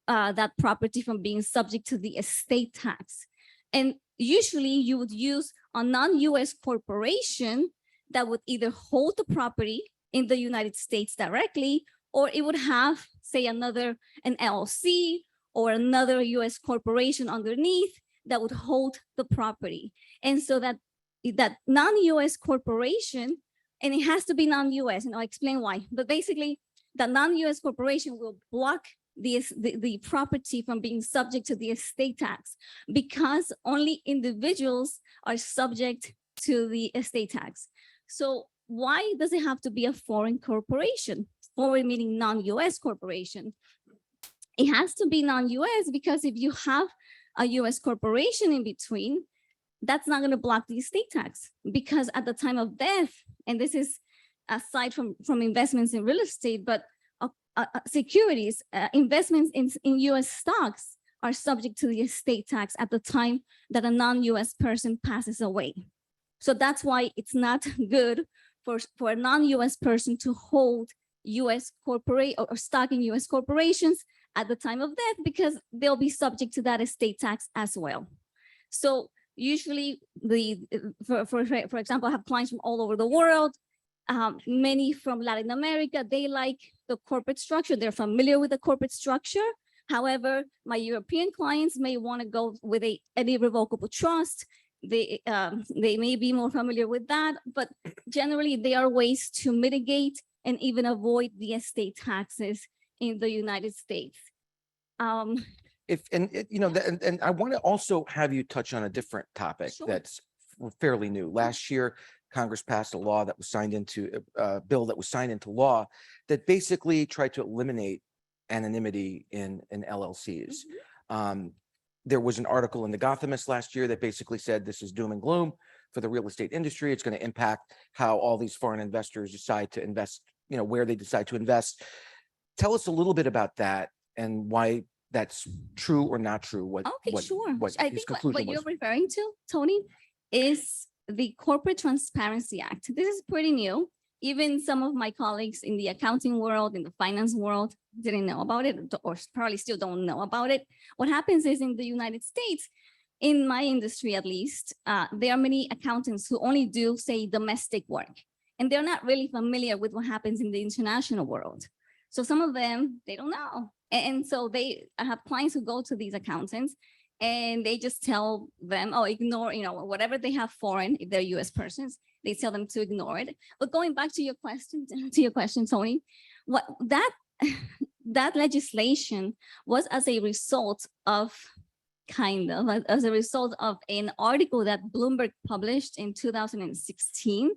that property from being subject to the estate tax. And usually you would use a non-US corporation that would either hold the property in the United States directly, or it would have, say, an LLC or another US corporation underneath that would hold the property. And so that non-US corporation and it has to be non-US, and I'll explain why. But basically, the non-US corporation will block the property from being subject to the estate tax because only individuals are subject to the estate tax. So why does it have to be a foreign corporation? Foreign meaning non-US corporation. It has to be non-US because if you have a US corporation in between, that's not going to block the estate tax, because at the time of death, and this is aside from investments in real estate, but securities, investments in US stocks are subject to the estate tax at the time that a non-US person passes away. So that's why it's not good for a non-US person to hold US corporate or stock in US corporations at the time of death, because they'll be subject to that estate tax as well. So usually for example, I have clients from all over the world, many from Latin America. They like the corporate structure. They're familiar with the corporate structure. However, my European clients may want to go with an irrevocable trust. They may be more familiar with that, but generally there are ways to mitigate and even avoid the estate taxes in the United States. And I want to also have you touch on a different topic Sure. that's fairly new. Last year, Congress passed a law that was signed into bill that was signed into law that basically tried to eliminate anonymity in LLCs. There was an article in the Gothamist last year that basically said this is doom and gloom for the real estate industry. It's going to impact how all these foreign investors decide to invest, where they decide to invest. Tell us a little bit about that and why that's true or not true. Sure. What I his think conclusion what was. you're referring to, Tony, is the Corporate Transparency Act. This is pretty new. Even some of my colleagues in the accounting world, in the finance world, didn't know about it, or probably still don't know about it. What happens is in the United States, in my industry at least, there are many accountants who only do, say, domestic work, and they're not really familiar with what happens in the international world. So some of them, they don't know. And so I have clients who go to these accountants and they just tell them, oh, ignore, whatever they have foreign, if they're US persons, they tell them to ignore it. But going back to your question, Tony, what that legislation was as a result of as a result of an article that Bloomberg published in 2016,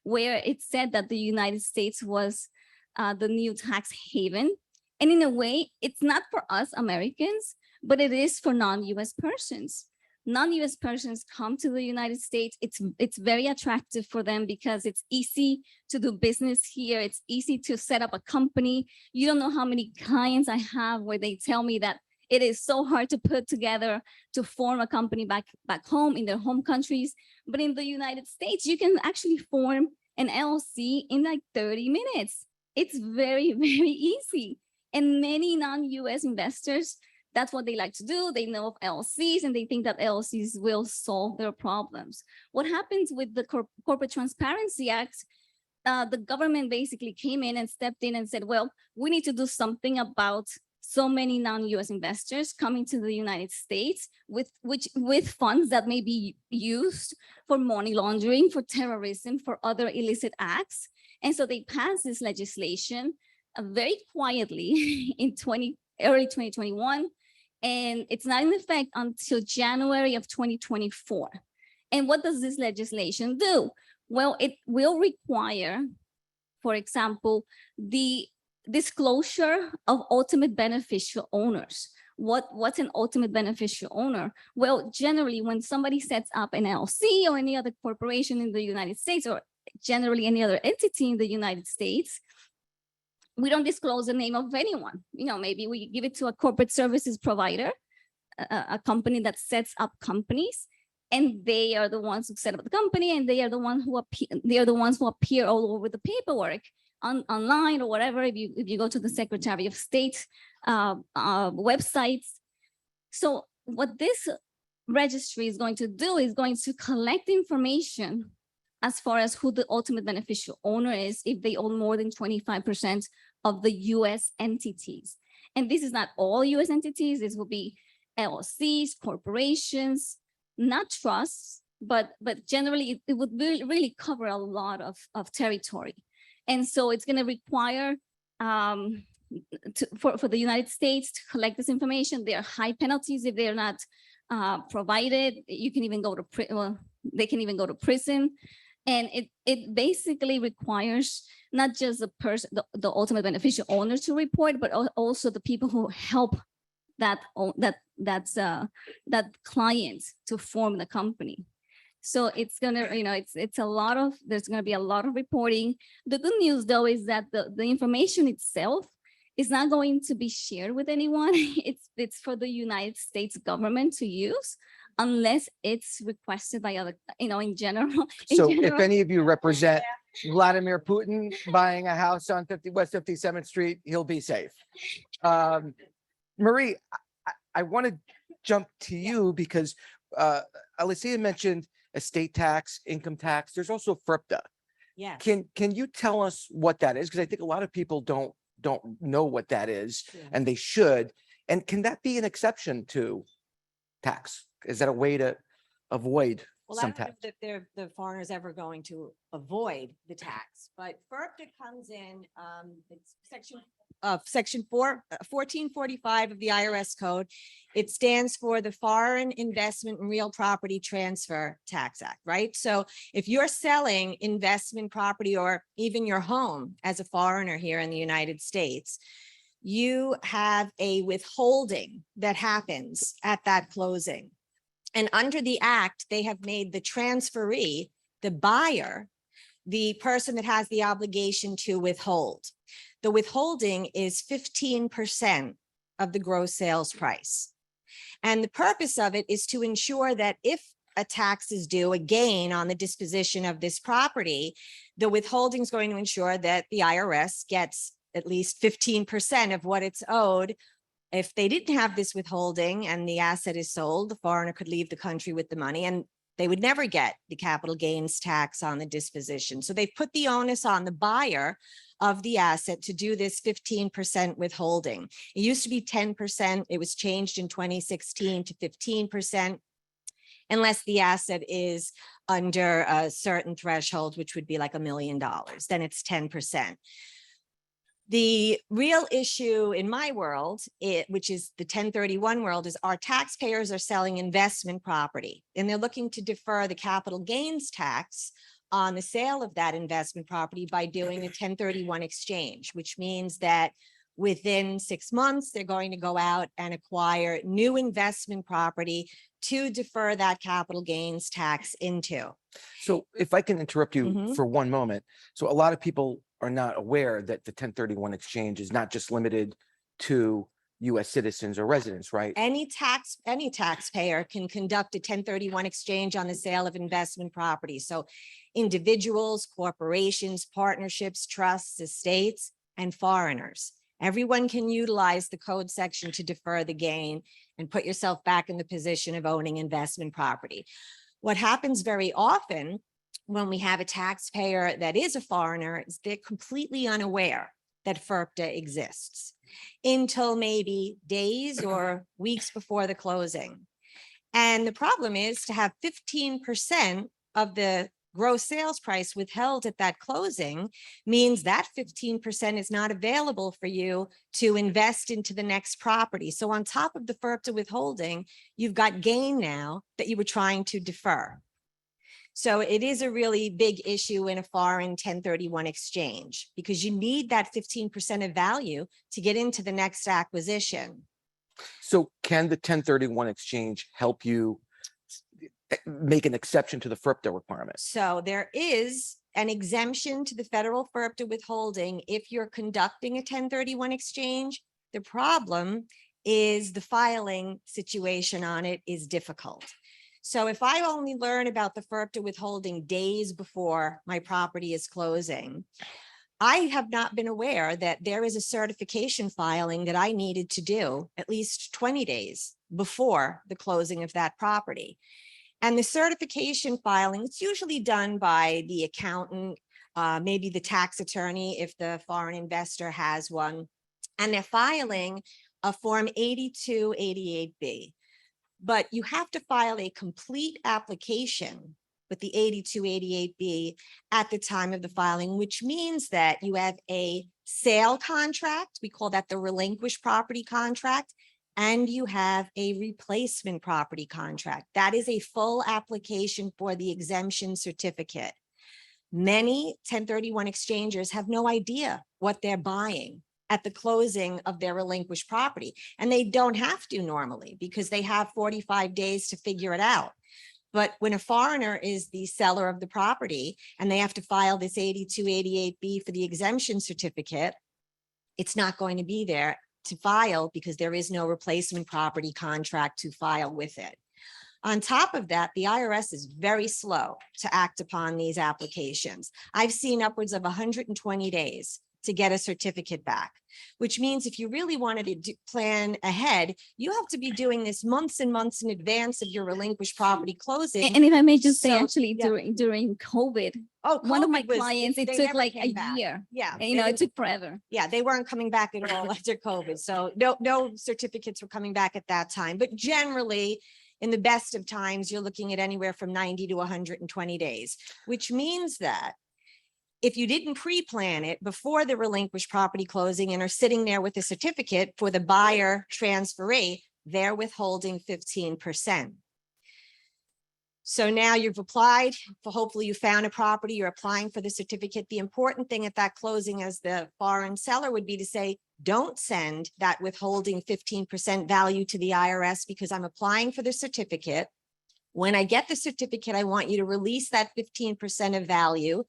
where it said that the United States was the new tax haven. And in a way, it's not for us Americans, but it is for non-US persons. Non-US persons come to the United States. It's very attractive for them because it's easy to do business here. It's easy to set up a company. You don't know how many clients I have where they tell me that it is so hard to put together to form a company back home in their home countries. But in the United States, you can actually form an LLC in like 30 minutes. It's very, very easy. And many non-US investors, that's what they like to do. They know of LLCs and they think that LLCs will solve their problems. What happens with the Corporate Transparency Act, the government basically came in and stepped in and said, well, we need to do something about so many non-US investors coming to the United States with funds that may be used for money laundering, for terrorism, for other illicit acts. And so they passed this legislation very quietly in early 2021, and it's not in effect until January of 2024. And what does this legislation do? Well, it will require, for example, the disclosure of ultimate beneficial owners. What's an ultimate beneficial owner? Well, generally, when somebody sets up an LLC or any other corporation in the United States, or generally any other entity in the United States, we don't disclose the name of anyone. Maybe we give it to a corporate services provider, a company that sets up companies, and they are the ones who set up the company, and they are the ones who appear all over the paperwork online or whatever. If you go to the Secretary of State websites. So what this registry is going to do is going to collect information as far as who the ultimate beneficial owner is, if they own more than 25% of the US entities. And this is not all US entities. This will be LLCs, corporations, not trusts, but generally it would really cover a lot of territory. And so it's going to require for the United States to collect this information. There are high penalties if they're not provided. You can even go to they can even go to prison. And it basically requires not just the person, the ultimate beneficial owner to report, but also the people who help that client to form the company. So it's gonna, it's a lot of, there's gonna be a lot of reporting. The good news though is that the information itself is not going to be shared with anyone. It's for the United States government to use, unless it's requested by other, in general. So if any of you represent Vladimir Putin buying a house on West 57th Street, he'll be safe. Marie, I want to jump to you because Alicia mentioned estate tax, income tax. There's also FERPTA. Yes. Can you tell us what that is? Because I think a lot of people don't know what that is, Yeah. and they should. And can that be an exception to tax? Is that a way to avoid Well, I some don't know tax? if the foreigner's ever going to avoid the tax, but FERPTA comes in, it's section 1445 of the IRS code. It stands for the Foreign Investment and Real Property Transfer Tax Act, right? So if you're selling investment property or even your home as a foreigner here in the United States, you have a withholding that happens at that closing. And under the act, they have made the transferee, the buyer, the person that has the obligation to withhold. The withholding is 15% of the gross sales price. And the purpose of it is to ensure that if a tax is due, a gain on the disposition of this property, the withholding is going to ensure that the IRS gets at least 15% of what it's owed. If they didn't have this withholding and the asset is sold, the foreigner could leave the country with the money and they would never get the capital gains tax on the disposition. So they've put the onus on the buyer of the asset to do this 15% withholding. It used to be 10%. It was changed in 2016 to 15%, unless the asset is under a certain threshold, which would be like $1 million, then it's 10%. The real issue in my world, which is the 1031 world, is our taxpayers are selling investment property and they're looking to defer the capital gains tax on the sale of that investment property by doing a 1031 exchange, which means that within 6 months, they're going to go out and acquire new investment property to defer that capital gains tax into. So if I can interrupt you Mhm. for one moment. So a lot of people are not aware that the 1031 exchange is not just limited to US citizens or residents, right? Any taxpayer can conduct a 1031 exchange on the sale of investment property. So individuals, corporations, partnerships, trusts, estates, and foreigners. Everyone can utilize the code section to defer the gain and put yourself back in the position of owning investment property. What happens very often when we have a taxpayer that is a foreigner is they're completely unaware that FERPTA exists until maybe days or weeks before the closing. And the problem is to have 15% of the gross sales price withheld at that closing means that 15% is not available for you to invest into the next property. So on top of the FERPTA withholding, you've got gain now that you were trying to defer. So it is a really big issue in a foreign 1031 exchange because you need that 15% of value to get into the next acquisition. So can the 1031 exchange help you make an exception to the FERPTA requirement? So there is an exemption to the federal FERPTA withholding if you're conducting a 1031 exchange. The problem is the filing situation on it is difficult. So if I only learn about the FERPTA withholding days before my property is closing, I have not been aware that there is a certification filing that I needed to do at least 20 days before the closing of that property. And the certification filing, it's usually done by the accountant, maybe the tax attorney if the foreign investor has one, and they're filing a form 8288B. but you have to file a complete application with the 8288B at the time of the filing, which means that you have a sale contract. We call that the relinquished property contract. And you have a replacement property contract. That is a full application for the exemption certificate. Many 1031 exchangers have no idea what they're buying at the closing of their relinquished property. And they don't have to normally because they have 45 days to figure it out. But when a foreigner is the seller of the property and they have to file this 8288B for the exemption certificate, it's not going to be there to file because there is no replacement property contract to file with it. On top of that, the IRS is very slow to act upon these applications. I've seen upwards of 120 days to get a certificate back, which means if you really wanted to plan ahead, you have to be doing this months and months in advance of your relinquished property closing. And if I may just say, So, actually, yeah. during COVID, Oh, one of my COVID was- clients, it they took never like came a back. year. Yeah. And, you know, it took forever. Yeah, they weren't coming back at all after COVID. So no certificates were coming back at that time. But generally, in the best of times, you're looking at anywhere from 90 to 120 days, which means that if you didn't pre-plan it before the relinquished property closing and are sitting there with a certificate for the buyer transferee, they're withholding 15%. So now you've applied for, hopefully you found a property, you're applying for the certificate. The important thing at that closing as the foreign seller would be to say, don't send that withholding 15% value to the IRS because I'm applying for the certificate. When I get the certificate, I want you to release that 15% of value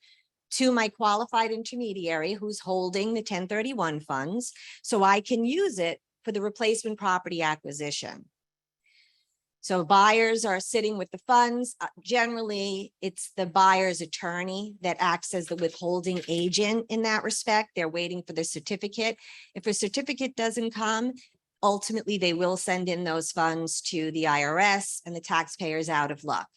to my qualified intermediary who's holding the 1031 funds, so I can use it for the replacement property acquisition. So buyers are sitting with the funds. Generally, it's the buyer's attorney that acts as the withholding agent in that respect. They're waiting for the certificate. If a certificate doesn't come, ultimately they will send in those funds to the IRS and the taxpayer's out of luck.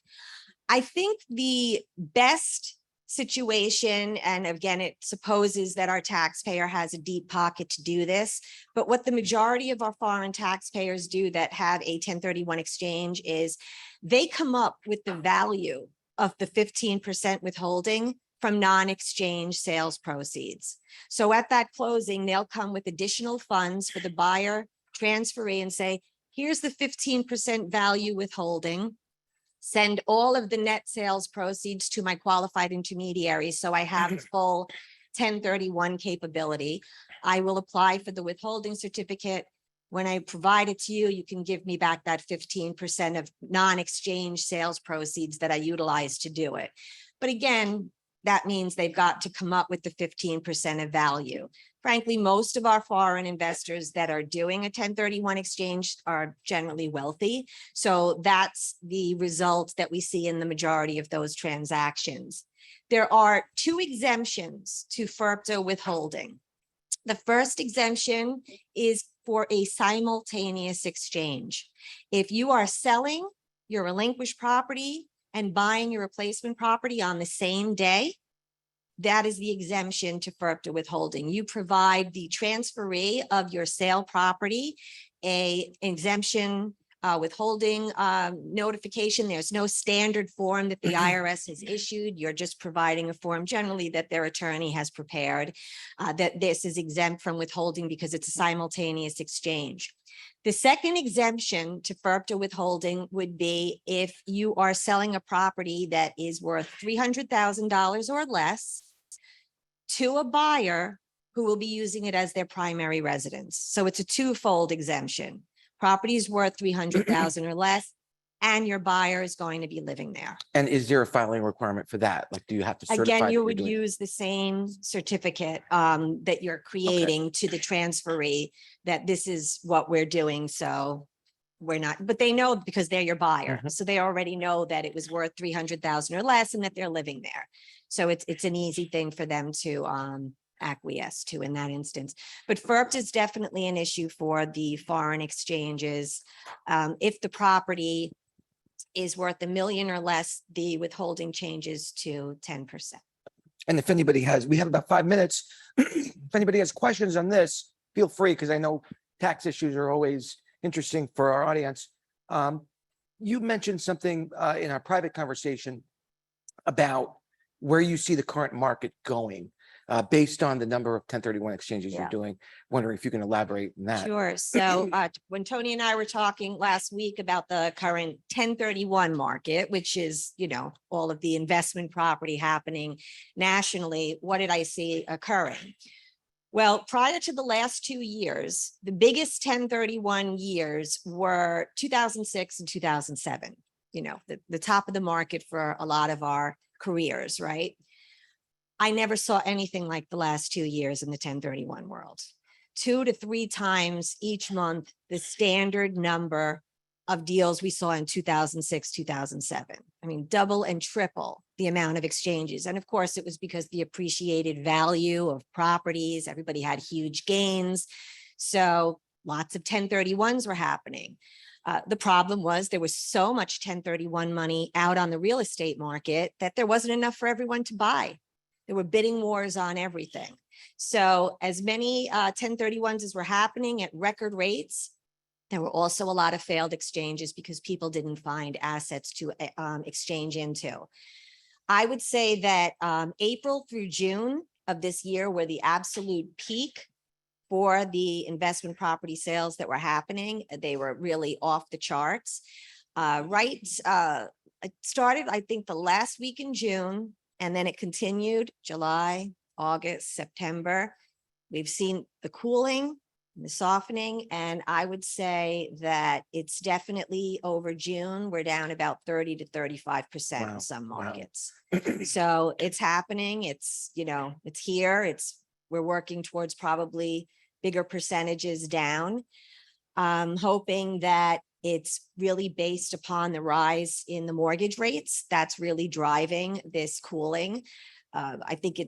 I think the best situation, and again, it supposes that our taxpayer has a deep pocket to do this, but what the majority of our foreign taxpayers do that have a 1031 exchange is they come up with the value of the 15% withholding from non-exchange sales proceeds. So at that closing, they'll come with additional funds for the buyer transferee and say, here's the 15% value withholding. Send all of the net sales proceeds to my qualified intermediary. So I have full 1031 capability. I will apply for the withholding certificate. When I provide it to you, you can give me back that 15% of non-exchange sales proceeds that I utilize to do it. But again, that means they've got to come up with the 15% of value. Frankly, most of our foreign investors that are doing a 1031 exchange are generally wealthy. So that's the result that we see in the majority of those transactions. There are two exemptions to FIRPTA withholding. The first exemption is for a simultaneous exchange. If you are selling your relinquished property and buying your replacement property on the same day, that is the exemption to FIRPTA withholding. You provide the transferee of your sale property an exemption withholding notification. There's no standard form that the IRS has issued. You're just providing a form generally that their attorney has prepared that this is exempt from withholding because it's a simultaneous exchange. The second exemption to FIRPTA withholding would be if you are selling a property that is worth $300,000 or less to a buyer who will be using it as their primary residence. So it's a twofold exemption. Property is worth $300,000 or less, and your buyer is going to be living there. And is there a filing requirement for that? Like, do you have to certify? Again, that you you're would doing- use the same certificate that you're creating to the transferee that this is what we're doing. So we're not, but they know because they're your buyer. So they already know that it was worth $300,000 or less and that they're living there. So it's an easy thing for them to acquiesce to in that instance. But FIRPTA is definitely an issue for the foreign exchanges. If the property is worth $1 million or less, the withholding changes to 10%. And if anybody has, we have about 5 minutes. If anybody has questions on this, feel free, because I know tax issues are always interesting for our audience. you mentioned something in our private conversation about where you see the current market going based on the number of 1031 exchanges Yeah. you're doing. Wondering if you can elaborate on that. Sure. So when Tony and I were talking last week about the current 1031 market, which is, you know, all of the investment property happening nationally, what did I see occurring? Well, prior to the last 2 years, the biggest 1031 years were 2006 and 2007, you know, the top of the market for a lot of our careers, right? I never saw anything like the last 2 years in the 1031 world. 2 to 3 times each month, the standard number of deals we saw in 2006, 2007. I mean, double and triple the amount of exchanges. And of course, it was because the appreciated value of properties, everybody had huge gains. So lots of 1031s were happening. The problem was there was so much 1031 money out on the real estate market that there wasn't enough for everyone to buy. There were bidding wars on everything. So as many 1031s as were happening at record rates, there were also a lot of failed exchanges because people didn't find assets to exchange into. I would say that April through June of this year were the absolute peak for the investment property sales that were happening. They were really off the charts. It started, I think, the last week in June, and then it continued July, August, September. We've seen the cooling, the softening, and I would say that it's definitely over June. We're down about 30 to 35% Wow, in some wow. markets. So it's happening. It's, you know, it's here. We're working towards probably bigger percentages down. Hoping that it's really based upon the rise in the mortgage rates. That's really driving this cooling. I think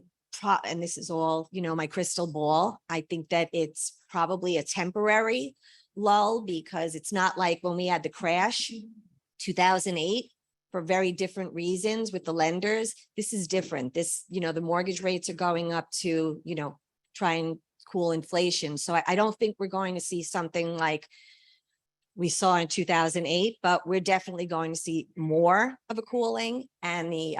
and this is all, you know, my crystal ball. I think that it's probably a temporary lull because it's not like when we had the crash 2008 for very different reasons with the lenders. This is different. This, you know, the mortgage rates are going up to, you know, try and cool inflation. So I don't think we're going to see something like we saw in 2008, but we're definitely going to see more of a cooling, and the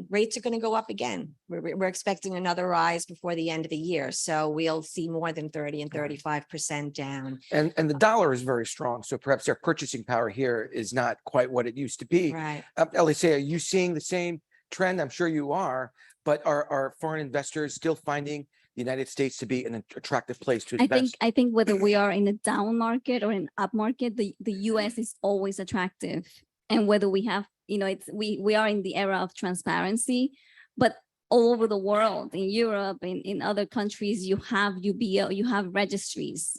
rates are going to go up again. We're expecting another rise before the end of the year. So we'll see more than 30 and 35% down. And the dollar is very strong. So perhaps their purchasing power here is not quite what it used to be. Right. Elise, are you seeing the same trend? I'm sure you are, but are foreign investors still finding the United States to be an attractive place to invest? I think whether we are in a down market or an up market, the US is always attractive. And whether we have, you know, we are in the era of transparency, but all over the world, in Europe, in other countries, you have UBO, you have registries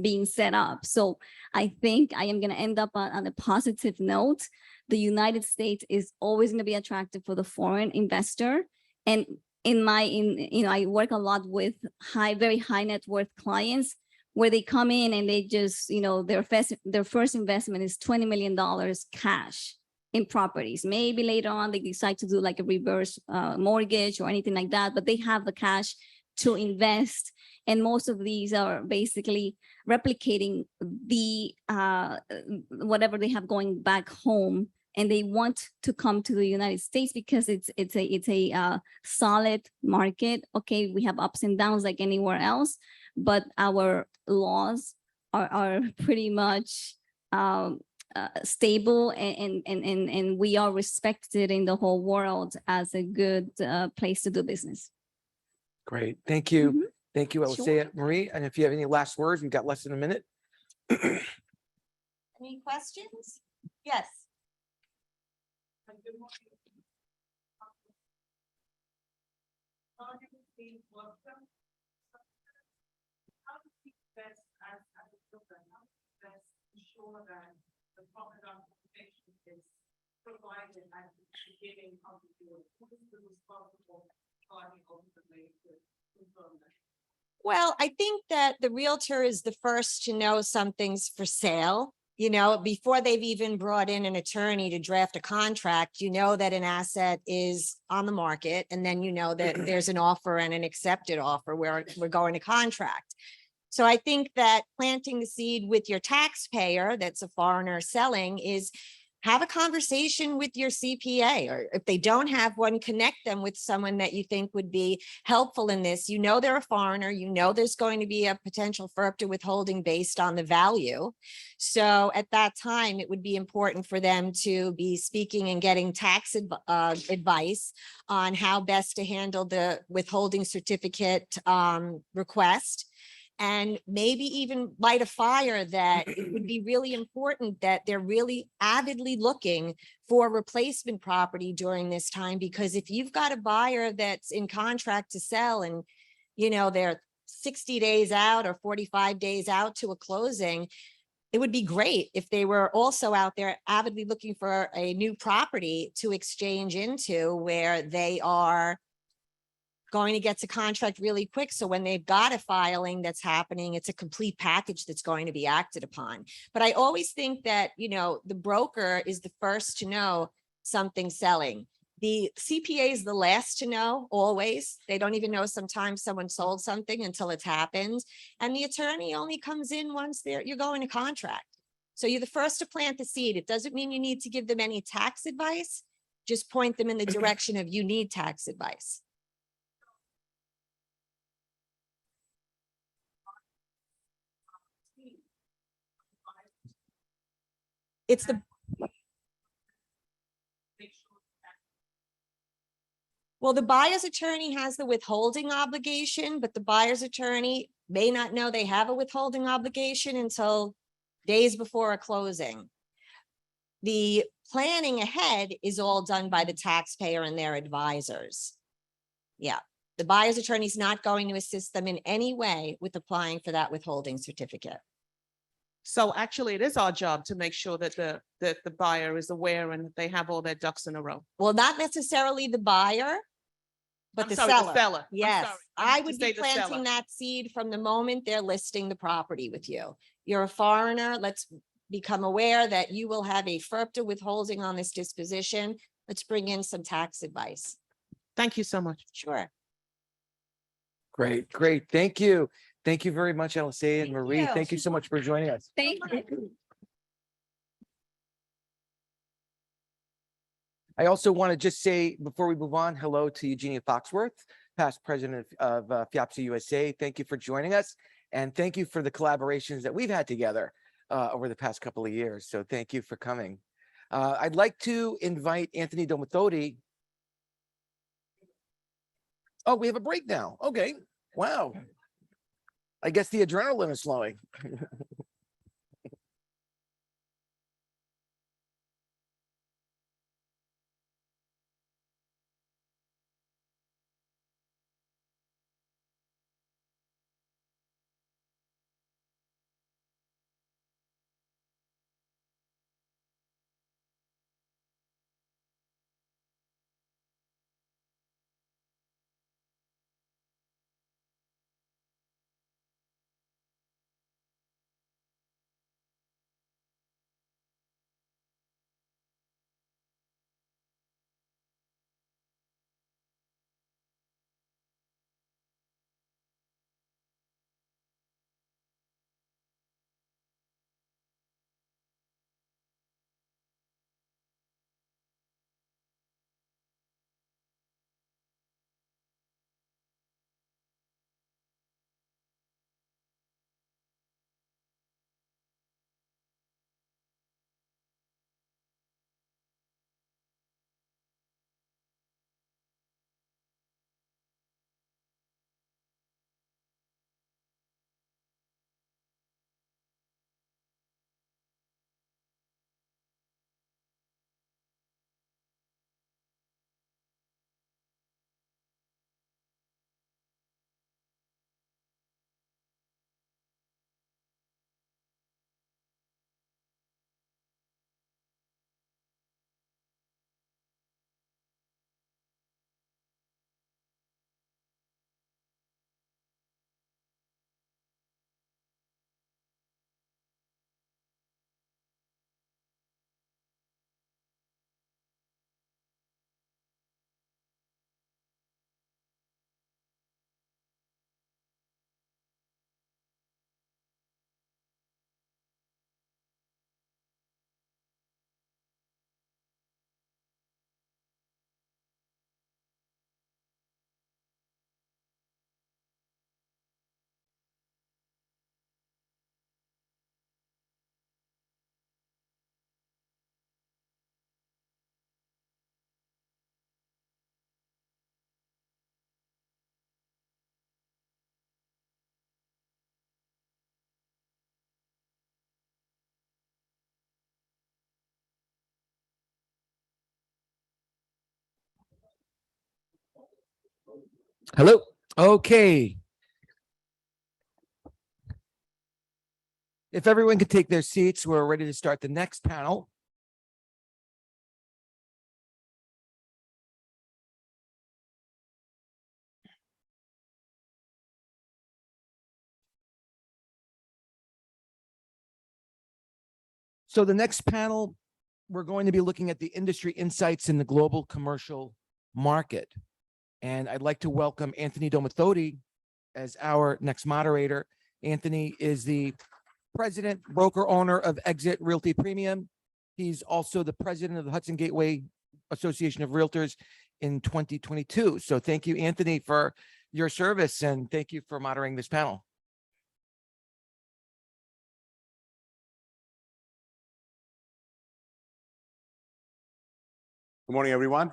being set up. So I think I am going to end up on a positive note. The United States is always going to be attractive for the foreign investor. And I work a lot with very high net worth clients where they come in and they just, you know, their first investment is $20 million cash in properties. Maybe later on they decide to do like a reverse mortgage or anything like that, but they have the cash to invest. And most of these are basically replicating the whatever they have going back home. And they want to come to the United States because it's a solid market. Okay, we have ups and downs like anywhere else, but our laws are pretty much stable, and we are respected in the whole world as a good place to do business. Great, thank you. Mhm. Thank you, Alicia. Marie, and if you have any last words, we've got less than a minute. Any questions? Yes. Well, I think that the realtor is the first to know something's for sale. You know, before they've even brought in an attorney to draft a contract, you know that an asset is on the market, and then you know that there's an offer and an accepted offer where we're going to contract. So I think that planting the seed with your taxpayer that's a foreigner selling is have a conversation with your CPA, or if they don't have one, connect them with someone that you think would be helpful in this. You know, they're a foreigner, you know, there's going to be a potential FERPTA withholding based on the value. So at that time, it would be important for them to be speaking and getting tax advice on how best to handle the withholding certificate request. And maybe even light a fire that it would be really important that they're really avidly looking for replacement property during this time, because if you've got a buyer that's in contract to sell and, you know, they're 60 days out or 45 days out to a closing, it would be great if they were also out there avidly looking for a new property to exchange into, where they are going to get to contract really quick. So when they've got a filing that's happening, it's a complete package that's going to be acted upon. But I always think that, you know, the broker is the first to know something's selling. The CPA is the last to know, always. They don't even know sometimes someone sold something until it's happened. And the attorney only comes in once you're going to contract. So you're the first to plant the seed. It doesn't mean you need to give them any tax advice. Just point them in the direction of you need tax advice. It's the Well, the buyer's attorney has the withholding obligation, but the buyer's attorney may not know they have a withholding obligation until days before a closing. The planning ahead is all done by the taxpayer and their advisors. Yeah, the buyer's attorney is not going to assist them in any way with applying for that withholding certificate. So actually, it is our job to make sure that the buyer is aware and that they have all their ducks in a row. Well, not necessarily the buyer, but I'm the sorry, seller. the seller. I'm Yes, sorry. I meant to would say be the seller. planting that seed from the moment they're listing the property with you. You're a foreigner. Let's become aware that you will have a FERPTA withholding on this disposition. Let's bring in some tax advice. Thank you so much. Sure. Great, great. Thank you. Thank you very much, Alicia and Thank Marie. you. Thank you so much for joining us. Thank you. I also want to just say, before we move on, hello to Eugenia Foxworth, past president of FIAPSA USA. Thank you for joining us. And thank you for the collaborations that we've had together over the past couple of years. So thank you for coming. I'd like to invite Anthony Domathodi. Oh, we have a break now. Okay. Wow. I guess the adrenaline is flowing. Hello. Okay. If everyone could take their seats, we're ready to start the next panel. So the next panel, we're going to be looking at the industry insights in the global commercial market. And I'd like to welcome Anthony Domathodi as our next moderator. Anthony is the president, broker owner of Exit Realty Premium. He's also the president of the Hudson Gateway Association of Realtors in 2022. So thank you, Anthony, for your service, and thank you for moderating this panel. Good morning, everyone.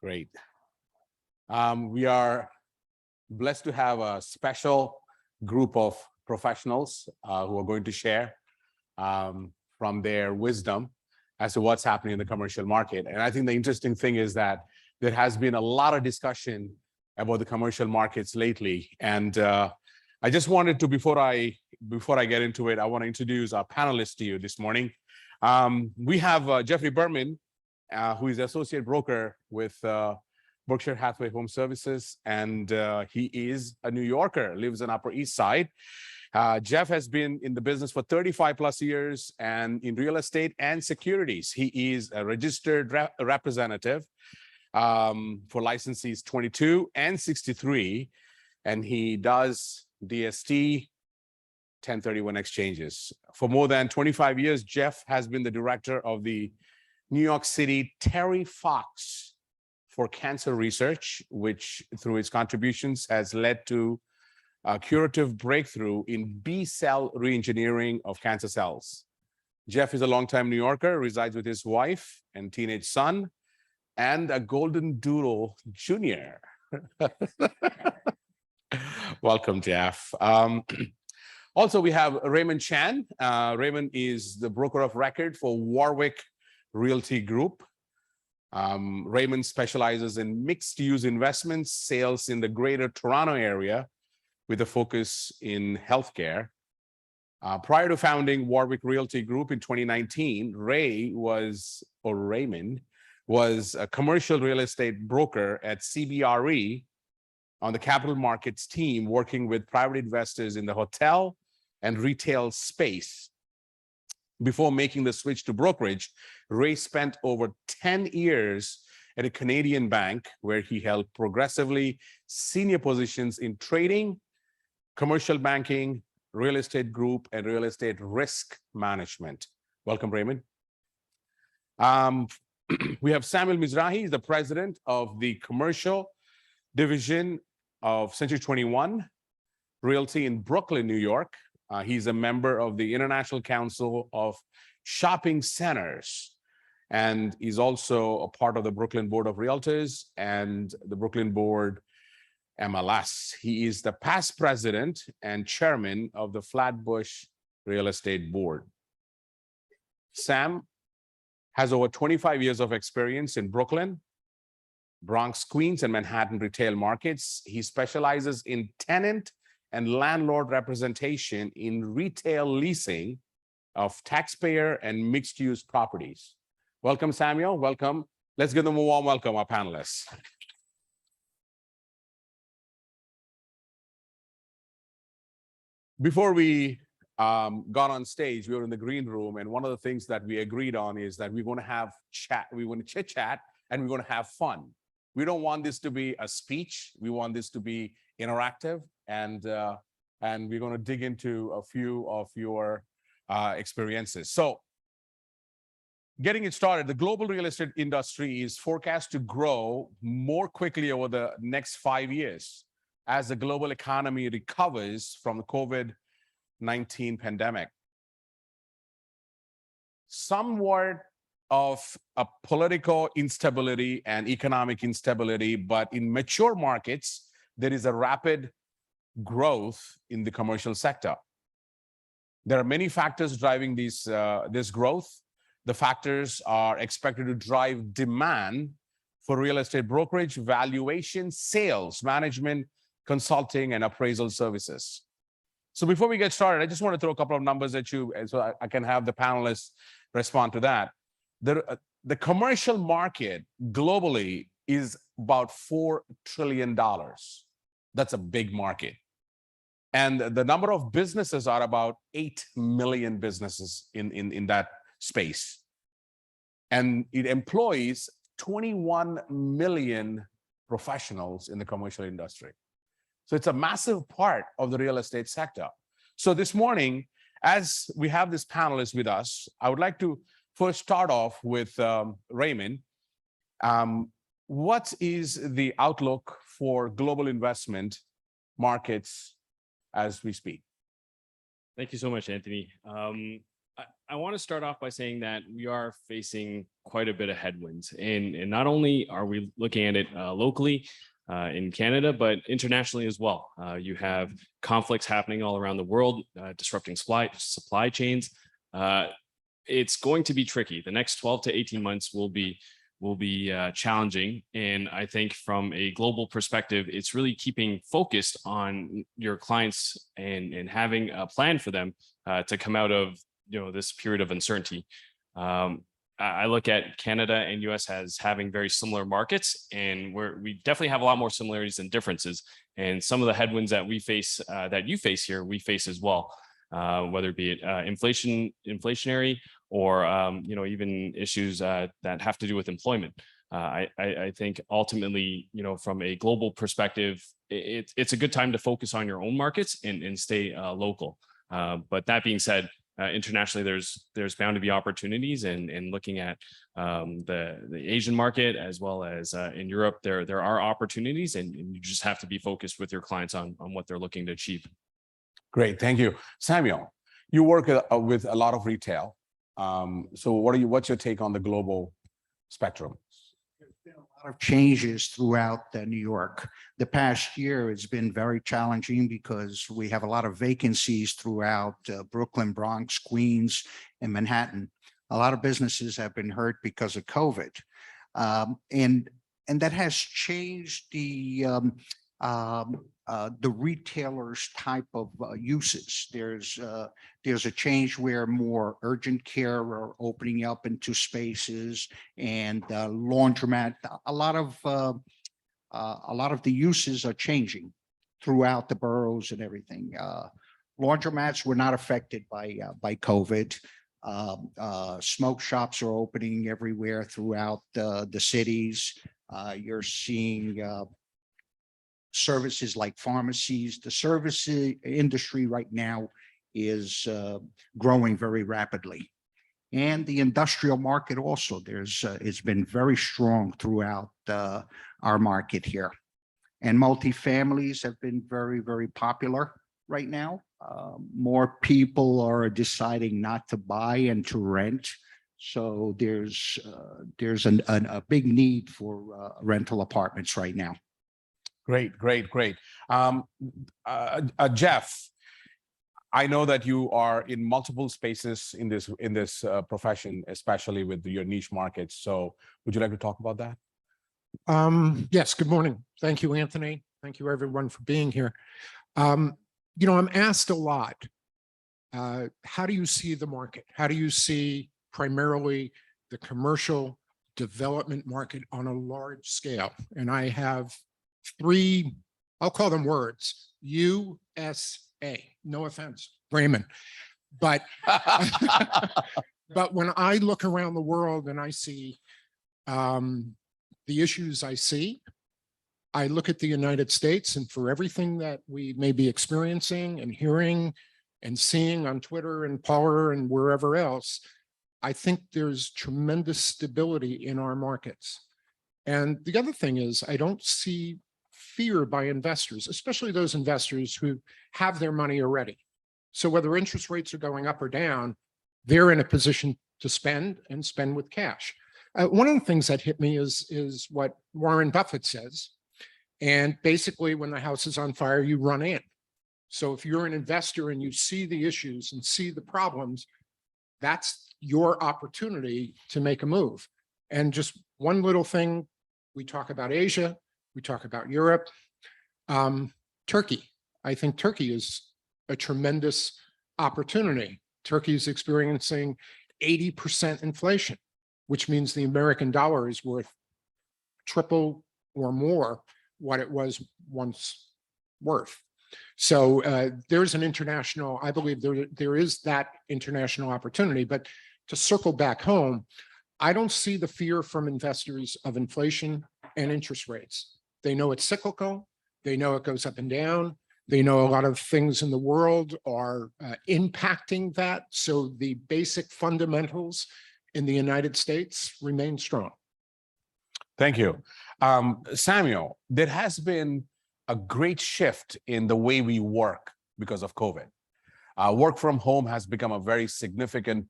Great. We are blessed to have a special group of professionals who are going to share from their wisdom as to what's happening in the commercial market. And I think the interesting thing is that there has been a lot of discussion about the commercial markets lately. And I just wanted to, before I get into it, I want to introduce our panelists to you this morning. We have Jeffrey Berman, who is associate broker with Berkshire Hathaway Home Services, and he is a New Yorker, lives on Upper East Side. Jeff has been in the business for 35 plus years and in real estate and securities. He is a registered representative for licensees 22 and 63, and he does DST 1031 exchanges. For more than 25 years, Jeff has been the director of the New York City Terry Fox for Cancer Research, which through its contributions has led to a curative breakthrough in B-cell reengineering of cancer cells. Jeff is a longtime New Yorker, resides with his wife and teenage son, and a golden doodle junior. Welcome, Jeff. Also, we have Raymond Chan. Raymond is the broker of record for Warwick Realty Group. Raymond specializes in mixed-use investments, sales in the greater Toronto area with a focus in healthcare. Prior to founding Warwick Realty Group in 2019, Raymond was a commercial real estate broker at CBRE on the capital markets team, working with private investors in the hotel and retail space. Before making the switch to brokerage, Ray spent over 10 years at a Canadian bank where he held progressively senior positions in trading, commercial banking, real estate group, and real estate risk management. Welcome, Raymond. We have Samuel Mizrahi, he's the president of the commercial division of Century 21 Realty in Brooklyn, New York. He's a member of the International Council of Shopping Centers, and he's also a part of the Brooklyn Board of Realtors and the Brooklyn Board MLS. He is the past president and chairman of the Flatbush Real Estate Board. Sam has over 25 years of experience in Brooklyn, Bronx, Queens, and Manhattan retail markets. He specializes in tenant and landlord representation in retail leasing of taxpayer and mixed-use properties. Welcome, Samuel. Welcome. Let's give them a warm welcome, our panelists. Before we got on stage, we were in the green room, and one of the things that we agreed on is that we're going to have chat, we want to chit chat, and we're going to have fun. We don't want this to be a speech. We want this to be interactive, and we're going to dig into a few of your experiences. So getting it started, the global real estate industry is forecast to grow more quickly over the next 5 years as the global economy recovers from the COVID-19 pandemic. Somewhat of a political instability and economic instability, but in mature markets, there is a rapid growth in the commercial sector. There are many factors driving this growth. The factors are expected to drive demand for real estate brokerage, valuation, sales, management, consulting, and appraisal services. So before we get started, I just want to throw a couple of numbers at you so I can have the panelists respond to that. The commercial market globally is about $4 trillion. That's a big market. And the number of businesses are about 8 million businesses in that space. And it employs 21 million professionals in the commercial industry. So it's a massive part of the real estate sector. So this morning, as we have this panelist with us, I would like to first start off with Raymond. What is the outlook for global investment markets as we speak? Thank you so much, Anthony. I want to start off by saying that we are facing quite a bit of headwinds, and not only are we looking at it locally in Canada, but internationally as well. You have conflicts happening all around the world, disrupting supply chains. It's going to be tricky. The next 12 to 18 months will be challenging. And I think from a global perspective, it's really keeping focused on your clients and having a plan for them to come out of this period of uncertainty. I look at Canada and US as having very similar markets, and we definitely have a lot more similarities than differences. And some of the headwinds that we face, that you face here, we face as well, whether it be inflationary or even issues that have to do with employment. I think ultimately, from a global perspective, it's a good time to focus on your own markets and stay local. But that being said, internationally, there's bound to be opportunities, and looking at the Asian market as well as in Europe, there are opportunities, and you just have to be focused with your clients on what they're looking to achieve. Great, thank you. Samuel, you work with a lot of retail. So what's your take on the global spectrum? There's been a lot of changes throughout New York. The past year has been very challenging because we have a lot of vacancies throughout Brooklyn, Bronx, Queens, and Manhattan. A lot of businesses have been hurt because of COVID. And that has changed the retailers' type of uses. There's a change where more urgent care are opening up into spaces, and laundromat. A lot of the uses are changing throughout the boroughs and everything. Laundromats were not affected by COVID. Smoke shops are opening everywhere throughout the cities. You're seeing services like pharmacies. The service industry right now is growing very rapidly. And the industrial market also, it's been very strong throughout our market here. And multifamilies have been very, very popular right now. More people are deciding not to buy and to rent. So there's a big need for rental apartments right now. Great. Jeff, I know that you are in multiple spaces in this profession, especially with your niche markets. So would you like to talk about that? Yes, good morning. Thank you, Anthony. Thank you, everyone, for being here. I'm asked a lot, how do you see the market? How do you see primarily the commercial development market on a large scale? And I have three, I'll call them words: USA. No offense, Raymond. But but when I look around the world and I see the issues I see, I look at the United States, and for everything that we may be experiencing and hearing and seeing on Twitter and Parler and wherever else, I think there's tremendous stability in our markets. And the other thing is, I don't see fear by investors, especially those investors who have their money already. So whether interest rates are going up or down, they're in a position to spend and spend with cash. One of the things that hit me is what Warren Buffett says. And basically, when the house is on fire, you run in. So if you're an investor and you see the issues and see the problems, that's your opportunity to make a move. And just one little thing, we talk about Asia, we talk about Europe, Turkey. I think Turkey is a tremendous opportunity. Turkey is experiencing 80% inflation, which means the American dollar is worth triple or more what it was once worth. So there's an international, I believe there is that international opportunity. But to circle back home, I don't see the fear from investors of inflation and interest rates. They know it's cyclical. They know it goes up and down. They know a lot of things in the world are impacting that. So the basic fundamentals in the United States remain strong. Thank you. Samuel, there has been a great shift in the way we work because of COVID. Work from home has become a very significant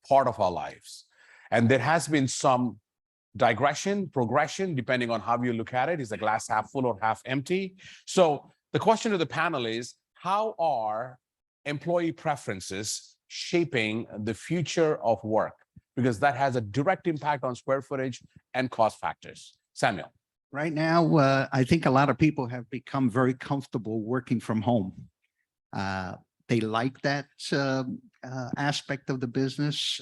part of our lives. And there has been some digression, progression, depending on how you look at it. Is the glass half full or half empty? So the question to the panel is, how are employee preferences shaping the future of work? Because that has a direct impact on square footage and cost factors. Samuel. Right now, I think a lot of people have become very comfortable working from home. They like that aspect of the business.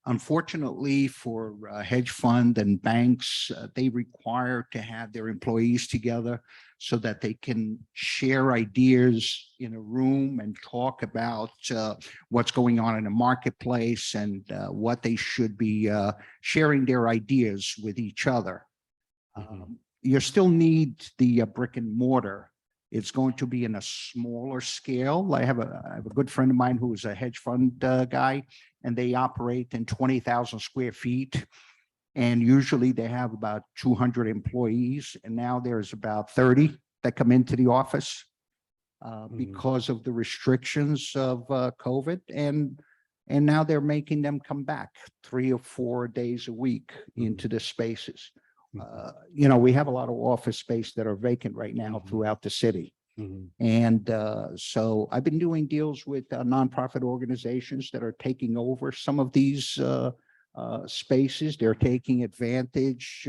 Unfortunately, for hedge fund and banks, they require to have their employees together so that they can share ideas in a room and talk about what's going on in the marketplace and what they should be sharing their ideas with each other. You still need the brick and mortar. It's going to be in a smaller scale. I have a good friend of mine who is a hedge fund guy, and they operate in 20,000 square feet. And usually they have about 200 employees. And now there's about 30 that come into the office because of the restrictions of COVID. And now they're making them come back 3 or 4 days a week into the spaces. You know, we have a lot of office space that are vacant right now throughout the city. And so I've been doing deals with nonprofit organizations that are taking over some of these spaces. They're taking advantage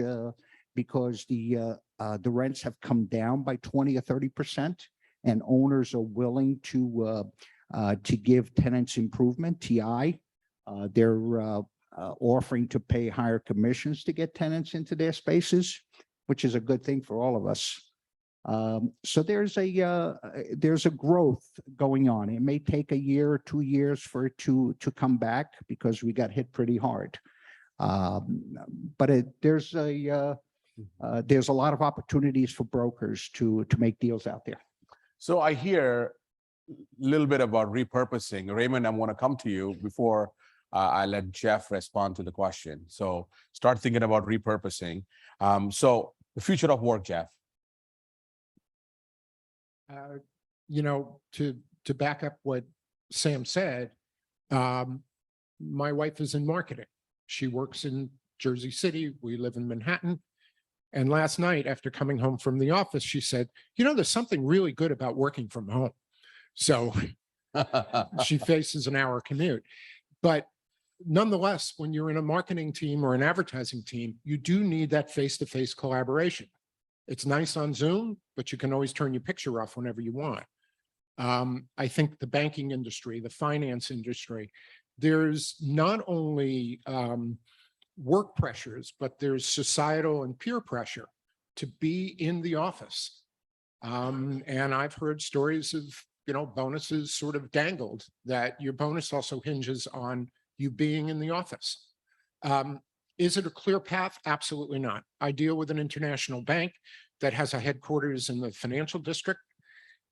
because the rents have come down by 20 or 30%, and owners are willing to give tenants improvement, TI. They're offering to pay higher commissions to get tenants into their spaces, which is a good thing for all of us. So there's a growth going on. It may take a year or 2 years for it to come back because we got hit pretty hard. But there's a lot of opportunities for brokers to make deals out there. So I hear a little bit about repurposing. Raymond, I'm going to come to you before I let Jeff respond to the question. So start thinking about repurposing. So the future of work, Jeff. You know, to back up what Sam said, my wife is in marketing. She works in Jersey City. We live in Manhattan. And last night, after coming home from the office, she said, you know, there's something really good about working from home. So she faces an hour commute. But nonetheless, when you're in a marketing team or an advertising team, you do need that face-to-face collaboration. It's nice on Zoom, but you can always turn your picture off whenever you want. I think the banking industry, the finance industry, there's not only work pressures, but there's societal and peer pressure to be in the office. And I've heard stories of, you know, bonuses sort of dangled, that your bonus also hinges on you being in the office. Is it a clear path? Absolutely not. I deal with an international bank that has a headquarters in the financial district.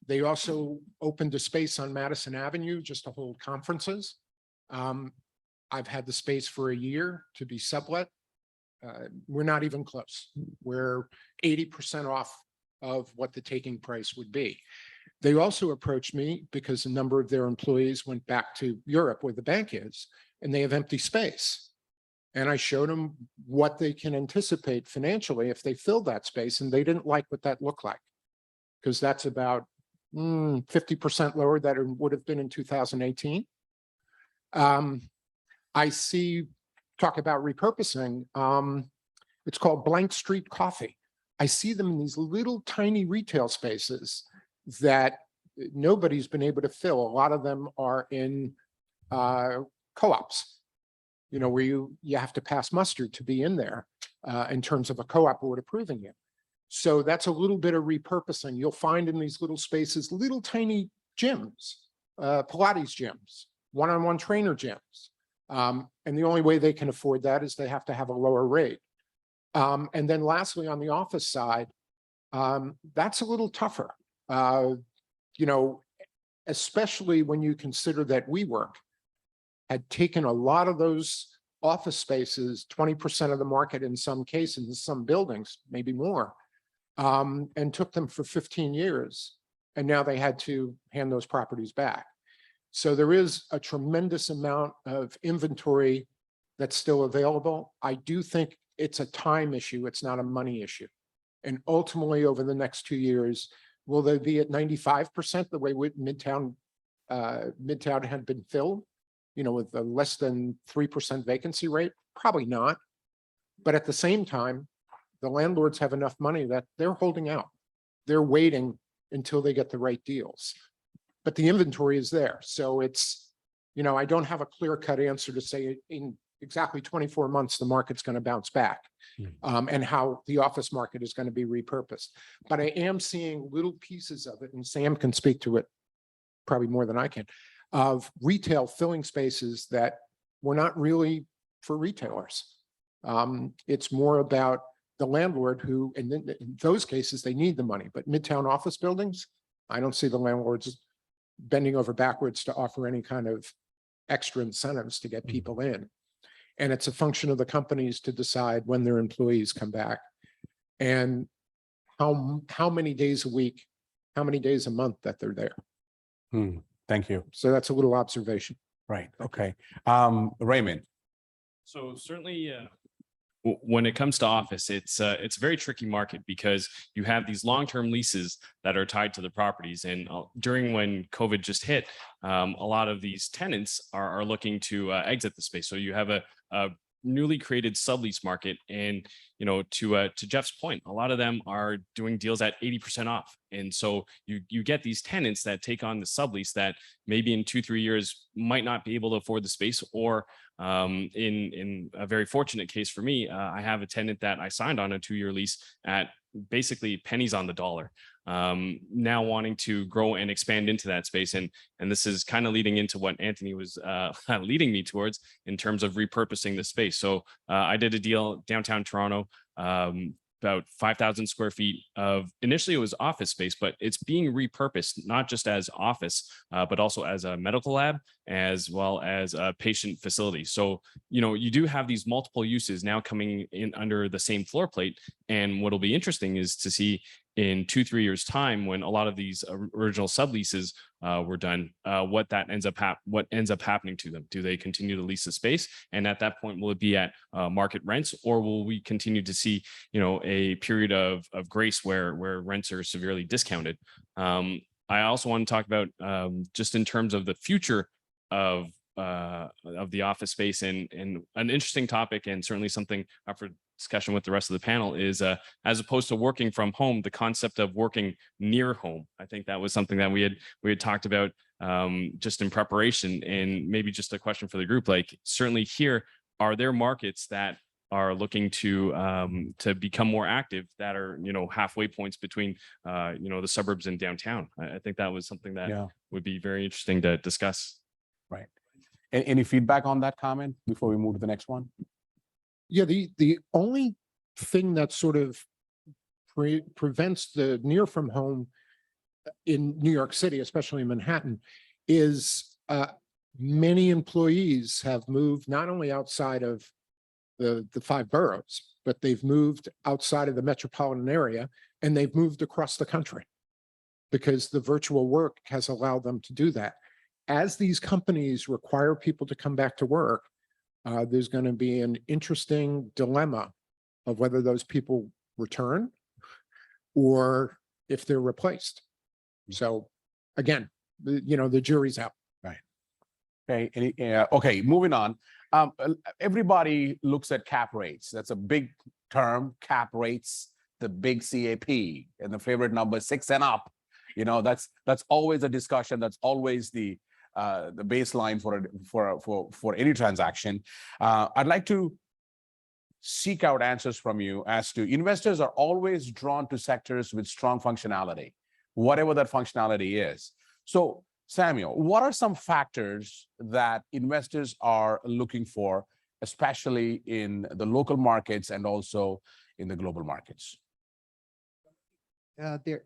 They also opened a space on Madison Avenue just to hold conferences. I've had the space for a year to be sublet. We're not even close. We're 80% off of what the taking price would be. They also approached me because a number of their employees went back to Europe, where the bank is, and they have empty space. And I showed them what they can anticipate financially if they filled that space, and they didn't like what that looked like. Because that's about 50% lower than it would have been in 2018. I see, talk about repurposing. It's called Blank Street Coffee. I see them in these little tiny retail spaces that nobody's been able to fill. A lot of them are in co-ops, you know, where you have to pass muster to be in there in terms of a co-op board approving you. So that's a little bit of repurposing. You'll find in these little spaces, little tiny gyms, Pilates gyms, one-on-one trainer gyms. And the only way they can afford that is they have to have a lower rate. And then lastly, on the office side, that's a little tougher. You know, especially when you consider that WeWork had taken a lot of those office spaces, 20% of the market in some cases, in some buildings, maybe more, and took them for 15 years. And now they had to hand those properties back. So there is a tremendous amount of inventory that's still available. I do think it's a time issue. It's not a money issue. And ultimately, over the next 2 years, will they be at 95% the way Midtown had been filled, you know, with a less than 3% vacancy rate? Probably not. But at the same time, the landlords have enough money that they're holding out. They're waiting until they get the right deals. But the inventory is there. So it's, you know, I don't have a clear-cut answer to say in exactly 24 months, the market's going to bounce back and how the office market is going to be repurposed. But I am seeing little pieces of it, and Sam can speak to it probably more than I can, of retail filling spaces that were not really for retailers. It's more about the landlord who, and then in those cases, they need the money. But Midtown office buildings, I don't see the landlords bending over backwards to offer any kind of extra incentives to get people in. And it's a function of the companies to decide when their employees come back and how many days a week, how many days a month that they're there. Thank you. So that's a little observation. Right. Okay. Raymond. So certainly, when it comes to office, it's a very tricky market because you have these long-term leases that are tied to the properties. And during when COVID just hit, a lot of these tenants are looking to exit the space. So you have a newly created sublease market. And, you know, to Jeff's point, a lot of them are doing deals at 80% off. And so you get these tenants that take on the sublease that maybe in 2-3 years might not be able to afford the space, or in a very fortunate case for me, I have a tenant that I signed on a 2-year lease at basically pennies on the dollar, now wanting to grow and expand into that space. And this is kind of leading into what Anthony was leading me towards in terms of repurposing the space. So I did a deal downtown Toronto, about 5,000 square feet of, initially it was office space, but it's being repurposed, not just as office, but also as a medical lab, as well as a patient facility. So, you know, you do have these multiple uses now coming in under the same floor plate. And what'll be interesting is to see in 2-3 years time, when a lot of these original subleases were done, what ends up happening to them. Do they continue to lease the space? And at that point, will it be at market rents, or will we continue to see, you know, a period of grace where rents are severely discounted? I also want to talk about just in terms of the future of the office space, and an interesting topic, and certainly something up for discussion with the rest of the panel, is as opposed to working from home, the concept of working near home. I think that was something that we had talked about just in preparation, and maybe just a question for the group. Like, certainly here, are there markets that are looking to become more active, that are, you know, halfway points between you know, the suburbs and downtown? I think that was something that would be very interesting to discuss. Right. Any feedback on that comment before we move to the next one? Yeah, the only thing that sort of prevents the near from home in New York City, especially in Manhattan, is many employees have moved not only outside of the 5 boroughs, but they've moved outside of the metropolitan area, and they've moved across the country because the virtual work has allowed them to do that. As these companies require people to come back to work, there's going to be an interesting dilemma of whether those people return or if they're replaced. So again, the jury's out. Okay, okay, moving on. Everybody looks at cap rates. That's a big term, cap rates, the big CAP, and the favorite number 6 and up. That's always a discussion. That's always the baseline for any transaction. I'd like to seek out answers from you as to investors are always drawn to sectors with strong functionality, whatever that functionality is. So Samuel, what are some factors that investors are looking for, especially in the local markets and also in the global markets? They're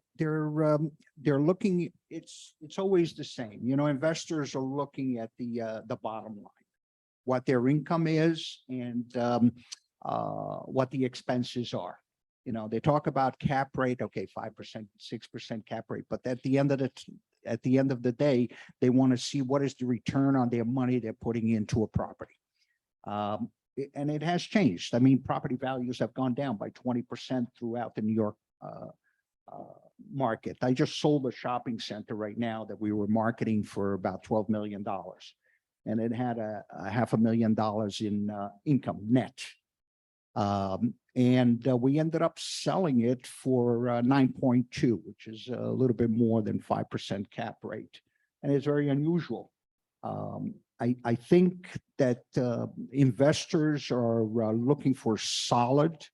looking. It's always the same. Investors are looking at the bottom line, what their income is, and what the expenses are. They talk about cap rate, okay, 5%, 6% cap rate, but at the end of the day, they want to see what is the return on their money they're putting into a property. And it has changed. I mean, property values have gone down by 20% throughout the New York market. I just sold a shopping center right now that we were marketing for about $12 million. And it had a $500,000 in income net. And we ended up selling it for 9.2, which is a little bit more than 5% cap rate. And it's very unusual. I think that investors are looking for solid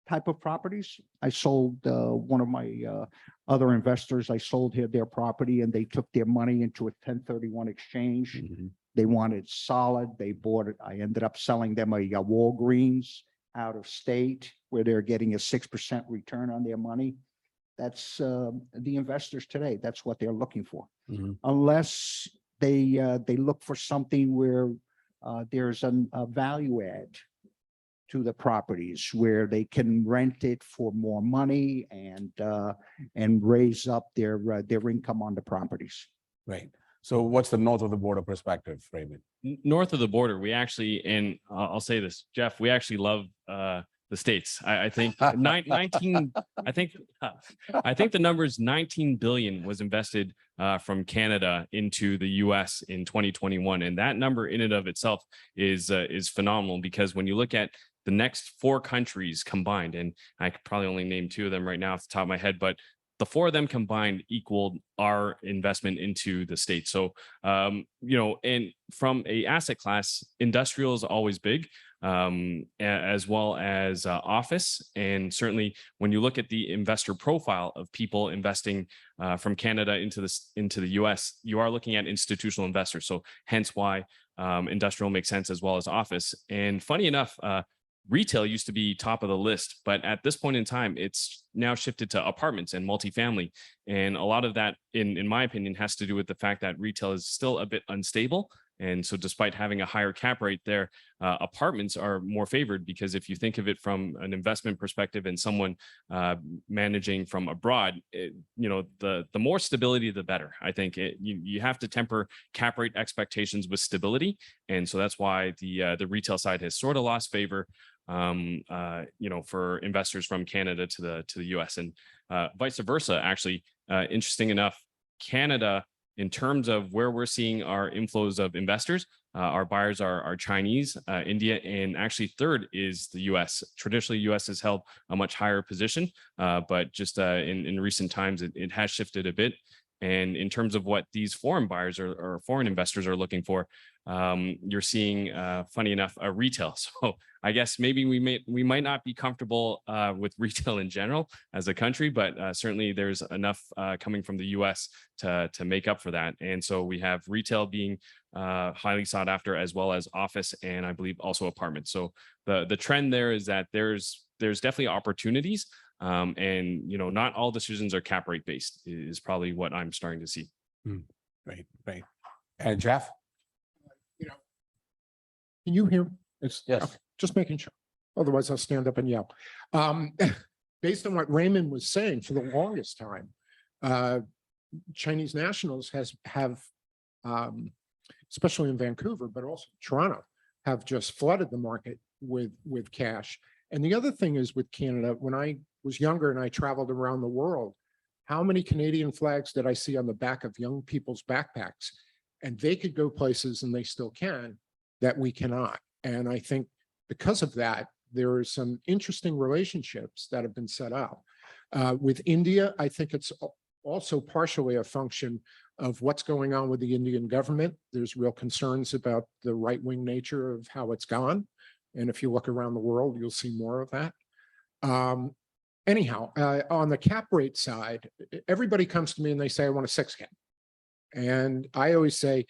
type of properties. I sold one of my other investors, I sold their property and they took their money into a 1031 exchange. Mm-hmm. They wanted solid, they bought it. I ended up selling them a Walgreens out of state where they're getting a 6% return on their money. That's the investors today. That's what they're looking for. Mm-hmm. Unless they look for something where there's a value add to the properties where they can rent it for more money and raise up their income on the properties. Right. So what's the north of the border perspective, Raymond? North of the border, we actually, and I'll say this, Jeff, we actually love the States. I think 19, I think the number is 19 billion was invested from Canada into the US in 2021. And that number in and of itself is phenomenal, because when you look at the next 4 countries combined, and I could probably only name 2 of them right now off the top of my head, but the 4 of them combined equaled our investment into the state. So, and from a asset class, industrial is always big, as well as office. And certainly when you look at the investor profile of people investing from Canada into the US, you are looking at institutional investors. So hence why industrial makes sense as well as office. And funny enough, retail used to be top of the list, but at this point in time, it's now shifted to apartments and multifamily. And a lot of that, in my opinion, has to do with the fact that retail is still a bit unstable. And so despite having a higher cap rate there, apartments are more favored, because if you think of it from an investment perspective and someone managing from abroad, the more stability, the better. I think you have to temper cap rate expectations with stability. And so that's why the retail side has sort of lost favor, for investors from Canada to the US, and vice versa. Actually, interesting enough, Canada, in terms of where we're seeing our inflows of investors, our buyers are Chinese, India, and actually third is the US. Traditionally, US has held a much higher position, but just in recent times, it has shifted a bit. And in terms of what these foreign buyers or foreign investors are looking for, you're seeing, funny enough, retail. So I guess maybe we might not be comfortable with retail in general as a country, but certainly there's enough coming from the US to make up for that. And so we have retail being highly sought after, as well as office, and I believe also apartments. So the trend there is that there's definitely opportunities. And not all decisions are cap rate based is probably what I'm starting to see. Right. And Jeff? Can you hear? It's yes. Okay, just making sure. Otherwise, I'll stand up and yell. Based on what Raymond was saying, for the longest time, Chinese nationals have, especially in Vancouver, but also Toronto, have just flooded the market with cash. And the other thing is with Canada, when I was younger and I traveled around the world, how many Canadian flags did I see on the back of young people's backpacks? And they could go places, and they still can, that we cannot. And I think because of that, there are some interesting relationships that have been set up. With India, I think it's also partially a function of what's going on with the Indian government. There's real concerns about the right-wing nature of how it's gone. And if you look around the world, you'll see more of that. Anyhow, on the cap rate side, everybody comes to me and they say, I want a 6 cap. And I always say,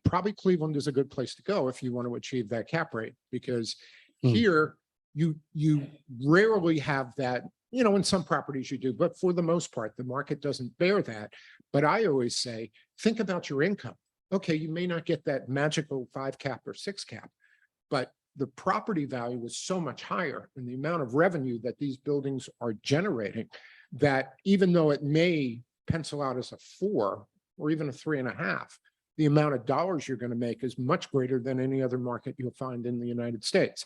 probably Cleveland is a good place to go if you want to achieve that cap rate, because here you rarely have that. You know, in some properties you do, but for the most part, the market doesn't bear that. But I always say, think about your income. Okay, you may not get that magical 5 cap or 6 cap, but the property value is so much higher, and the amount of revenue that these buildings are generating, that even though it may pencil out as a 4 or even a 3.5, the amount of dollars you're going to make is much greater than any other market you'll find in the United States.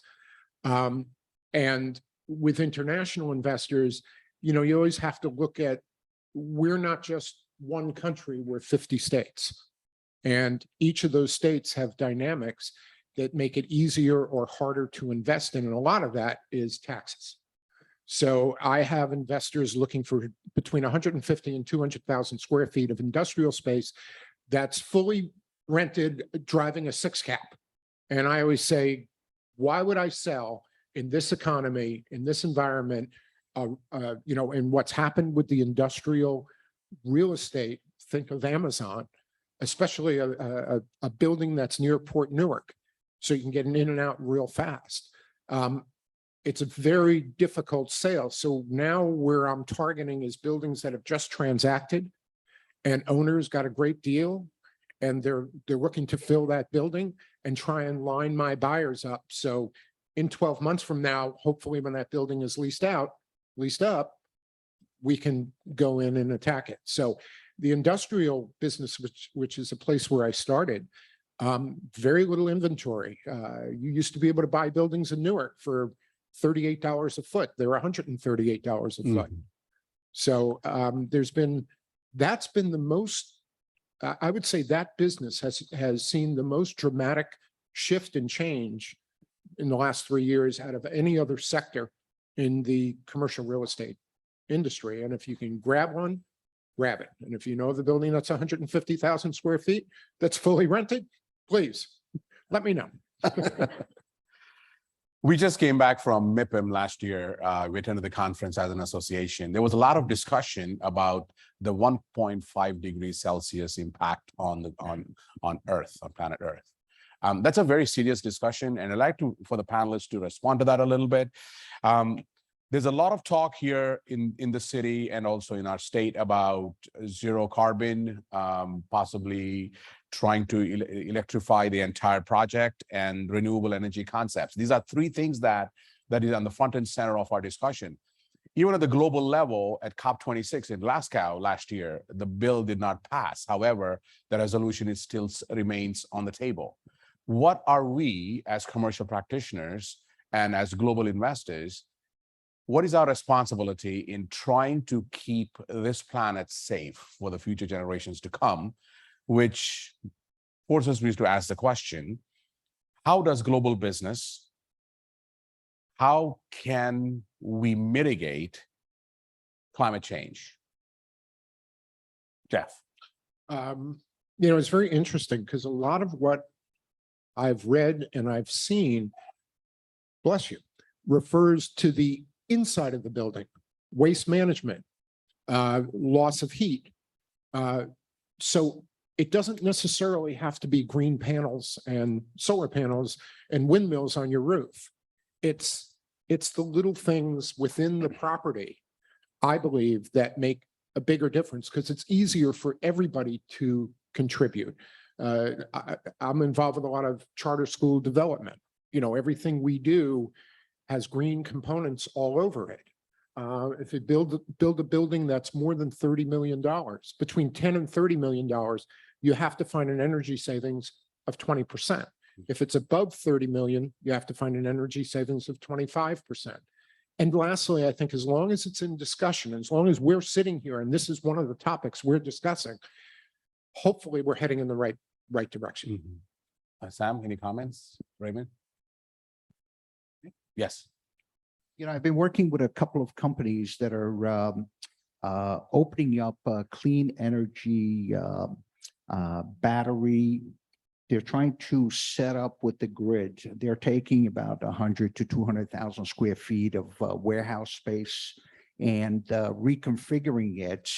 And with international investors, you know, you always have to look at, we're not just one country, we're 50 states. And each of those states have dynamics that make it easier or harder to invest in. And a lot of that is taxes. So I have investors looking for between 150 and 200,000 square feet of industrial space that's fully rented, driving a 6 cap. And I always say, why would I sell in this economy, in this environment, you know, and what's happened with the industrial real estate? Think of Amazon, especially a building that's near Port Newark, so you can get in and out real fast. It's a very difficult sale. So now where I'm targeting is buildings that have just transacted, and owners got a great deal, and they're looking to fill that building and try and line my buyers up. So in 12 months from now, hopefully when that building is leased up, we can go in and attack it. So the industrial business, which is a place where I started, very little inventory. You used to be able to buy buildings in Newark for $38 a foot. They're $138 a foot. So that's been the most, I would say that business has seen the most dramatic shift and change in the last 3 years out of any other sector in the commercial real estate industry. And if you can grab one, grab it. And if you know the building that's 150,000 square feet that's fully rented, please let me know. We just came back from MIPIM last year. We attended the conference as an association. There was a lot of discussion about the 1.5 degrees Celsius impact on Earth, on planet Earth. That's a very serious discussion, and I'd like for the panelists to respond to that a little bit. There's a lot of talk here in the city and also in our state about zero carbon, possibly trying to electrify the entire project, and renewable energy concepts. These are 3 things that is on the front and center of our discussion. Even at the global level, at COP26 in Glasgow last year, the bill did not pass. However, the resolution still remains on the table. What are we as commercial practitioners and as global investors, what is our responsibility in trying to keep this planet safe for the future generations to come, which forces me to ask the question, how does global business, how can we mitigate climate change? Jeff. You know, it's very interesting because a lot of what I've read and I've seen, bless you, refers to the inside of the building, waste management, loss of heat. So it doesn't necessarily have to be green panels and solar panels and windmills on your roof. It's the little things within the property, I believe, that make a bigger difference because it's easier for everybody to contribute. I'm involved with a lot of charter school development. You know, everything we do has green components all over it. If you build a building that's more than $30 million, between $10 and $30 million, you have to find an energy savings of 20%. If it's above 30 million, you have to find an energy savings of 25%. And lastly, I think as long as it's in discussion, as long as we're sitting here and this is one of the topics we're discussing, hopefully we're heading in the right direction. Sam, any comments? Raymond? Yes. You know, I've been working with a couple of companies that are opening up clean energy battery. They're trying to set up with the grid. They're taking about 100 to 200,000 square feet of warehouse space and reconfiguring it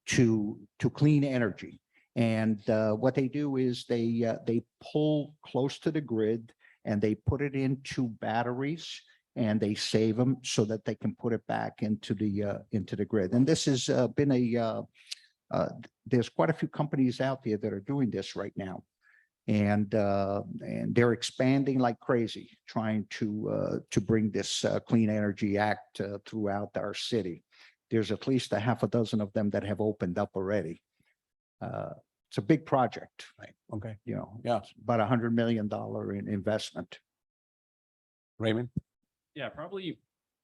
to clean energy. And what they do is they pull close to the grid and they put it into batteries and they save them so that they can put it back into the grid. And this has been there's quite a few companies out there that are doing this right now. And they're expanding like crazy, trying to bring this Clean Energy Act throughout our city. There's at least a half a dozen of them that have opened up already. It's a big project, Right. Okay. you know. Yeah. It's about $100 million in investment. Raymond? Yeah, probably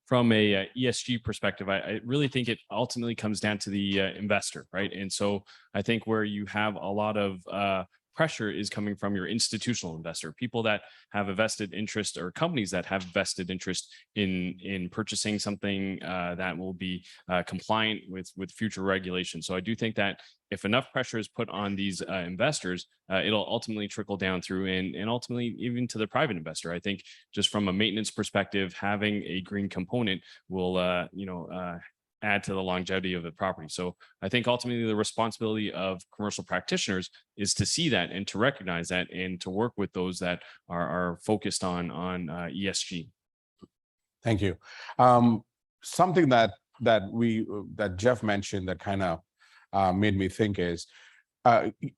from a ESG perspective, I really think it ultimately comes down to the investor, right? And so I think where you have a lot of pressure is coming from your institutional investor, people that have a vested interest or companies that have vested interest in purchasing something that will be compliant with future regulations. So I do think that if enough pressure is put on these investors, it'll ultimately trickle down through and ultimately even to the private investor. I think just from a maintenance perspective, having a green component will, add to the longevity of the property. So I think ultimately the responsibility of commercial practitioners is to see that and to recognize that and to work with those that are focused on ESG. Thank you. Something that Jeff mentioned that kind of made me think is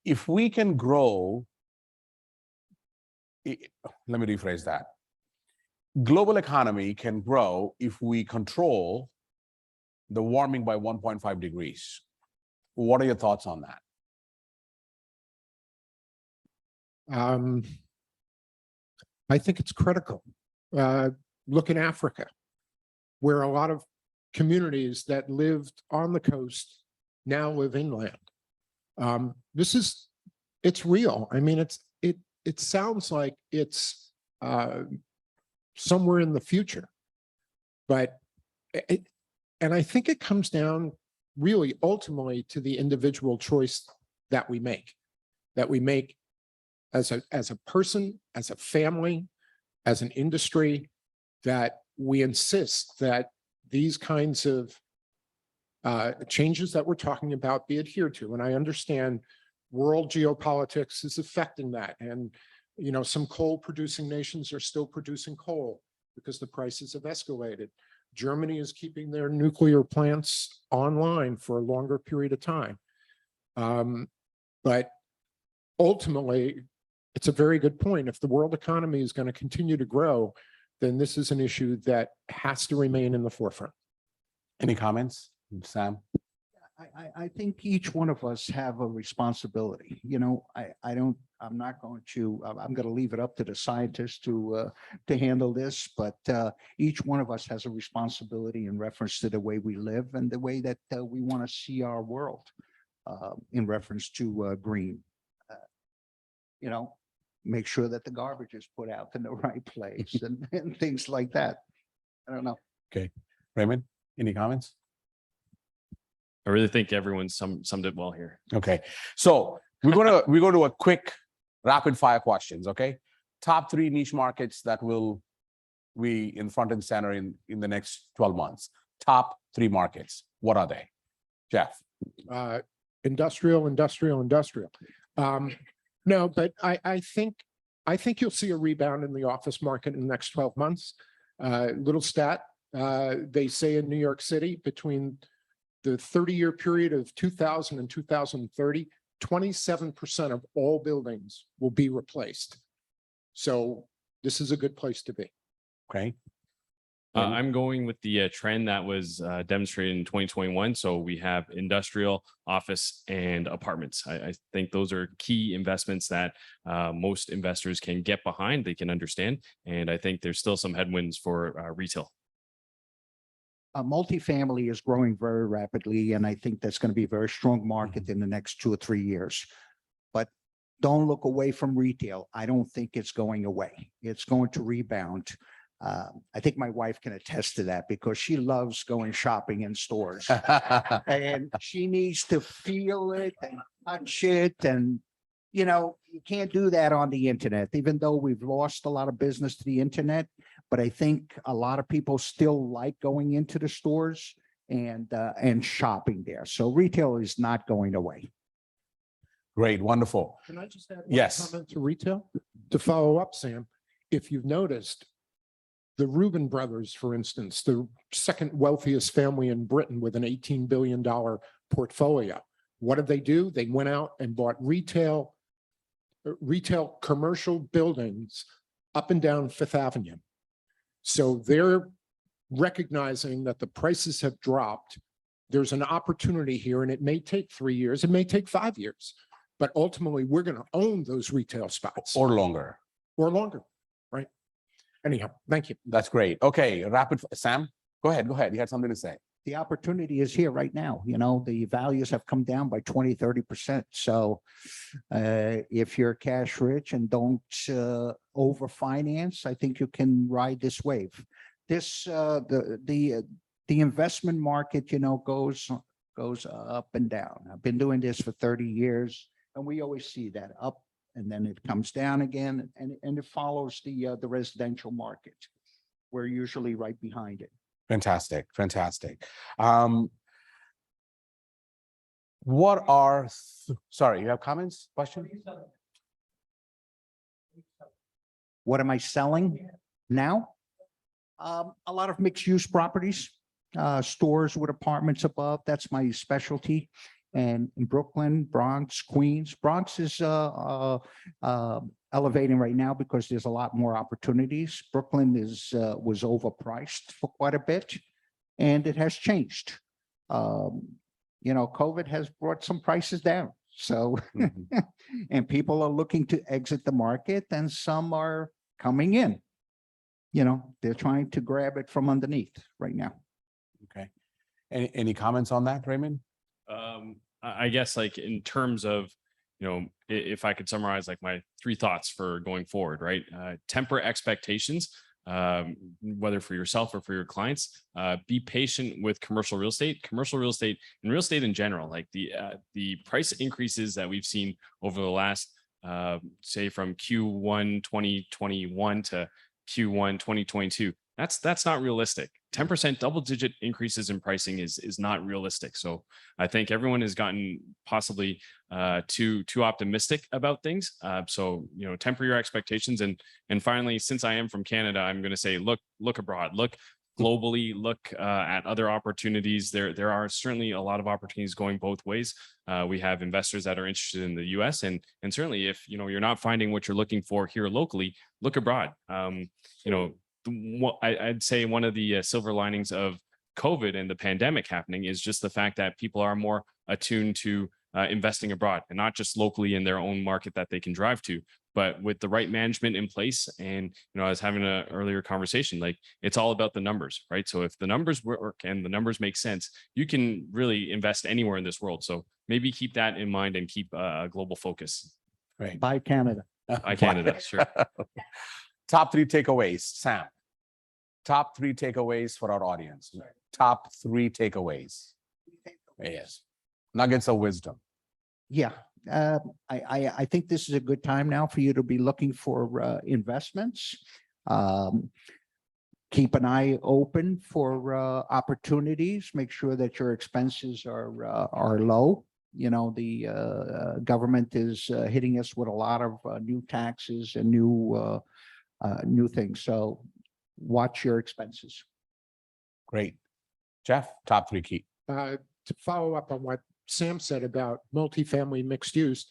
if we can grow, let me rephrase that. Global economy can grow if we control the warming by 1.5 degrees. What are your thoughts on that? I think it's critical. Look in Africa, where a lot of communities that lived on the coast now live inland. It's real. I mean, it sounds like it's somewhere in the future, but and I think it comes down really ultimately to the individual choice that we make as a person, as a family, as an industry, that we insist that these kinds of changes that we're talking about be adhered to. And I understand world geopolitics is affecting that. And, some coal producing nations are still producing coal because the prices have escalated. Germany is keeping their nuclear plants online for a longer period of time. But ultimately, it's a very good point. If the world economy is going to continue to grow, then this is an issue that has to remain in the forefront. Any comments, Sam? I think each one of us have a responsibility. I'm going to leave it up to the scientists to handle this, but each one of us has a responsibility in reference to the way we live and the way that we want to see our world in reference to green. Make sure that the garbage is put out in the right place and things like that. I don't know. Okay. Raymond, any comments? I really think everyone summed it well here. Okay. So we're going to a quick rapid fire questions. Okay. Top 3 niche markets that will be in front and center in the next 12 months. Top 3 markets. What are they? Jeff? Industrial. No, but I think you'll see a rebound in the office market in the next 12 months. Little stat, they say in New York City, between the 30-year period of 2000 and 2030, 27% of all buildings will be replaced. So this is a good place to be. Okay. I'm going with the trend that was demonstrated in 2021. So we have industrial, office, and apartments. I think those are key investments that most investors can get behind, they can understand. And I think there's still some headwinds for retail. Multifamily is growing very rapidly, and I think that's going to be a very strong market in the next 2 or 3 years. But don't look away from retail. I don't think it's going away. It's going to rebound. I think my wife can attest to that because she loves going shopping in stores. And she needs to feel it and touch it. And, you know, you can't do that on the internet, even though we've lost a lot of business to the internet. But I think a lot of people still like going into the stores and shopping there. So retail is not going away. Great, wonderful. Can I just add one Yes. comment to retail? To follow up, Sam, if you've noticed, the Reuben brothers, for instance, the second wealthiest family in Britain with an $18 billion portfolio. What did they do? They went out and bought retail commercial buildings up and down Fifth Avenue. So they're recognizing that the prices have dropped. There's an opportunity here, and it may take 3 years, it may take 5 years, but ultimately we're going to own those retail spots. Or longer. Or longer, right? Anyhow, thank you. That's great. Okay, Sam, go ahead. You had something to say. The opportunity is here right now. You know, the values have come down by 20, 30%. So if you're cash rich and don't overfinance, I think you can ride this wave. This the investment market, you know, goes up and down. I've been doing this for 30 years, and we always see that up and then it comes down again, and it follows the residential market. We're usually right behind it. Fantastic. What are, sorry, you have comments, question? What am I selling now? A lot of mixed use properties, stores with apartments above. That's my specialty. And in Brooklyn, Bronx, Queens. Bronx is elevating right now because there's a lot more opportunities. Brooklyn was overpriced for quite a bit, and it has changed. You know, COVID has brought some prices down. So, and people are looking to exit the market, and some are coming in. You know, they're trying to grab it from underneath right now. Okay. Any comments on that, Raymond? I guess like in terms of, you know, if I could summarize like my 3 thoughts for going forward, right? Temper expectations, whether for yourself or for your clients. Be patient with commercial real estate and real estate in general. Like the price increases that we've seen over the last, say from Q1 2021 to Q1 2022. That's not realistic. 10% double-digit increases in pricing is not realistic. So I think everyone has gotten possibly too optimistic about things. So, you know, temper your expectations. And finally, since I am from Canada, I'm going to say, look abroad, look globally, look at other opportunities. There are certainly a lot of opportunities going both ways. We have investors that are interested in the US, and certainly if, you know, you're not finding what you're looking for here locally, look abroad. You know, I'd say one of the silver linings of COVID and the pandemic happening is just the fact that people are more attuned to investing abroad, and not just locally in their own market that they can drive to, but with the right management in place. And, you know, I was having an earlier conversation, like it's all about the numbers, right? So if the numbers work and the numbers make sense, you can really invest anywhere in this world. So maybe keep that in mind and keep a global focus. Right. Buy Canada. By Canada, sure. Top 3 takeaways, Sam. Top 3 takeaways for our audience. Top 3 takeaways. Yes. Nuggets of wisdom. Yeah, I think this is a good time now for you to be looking for investments. Keep an eye open for opportunities. Make sure that your expenses are low. You know, the government is hitting us with a lot of new taxes and new things. So watch your expenses. Great. Jeff, top 3 key. To follow up on what Sam said about multifamily mixed use,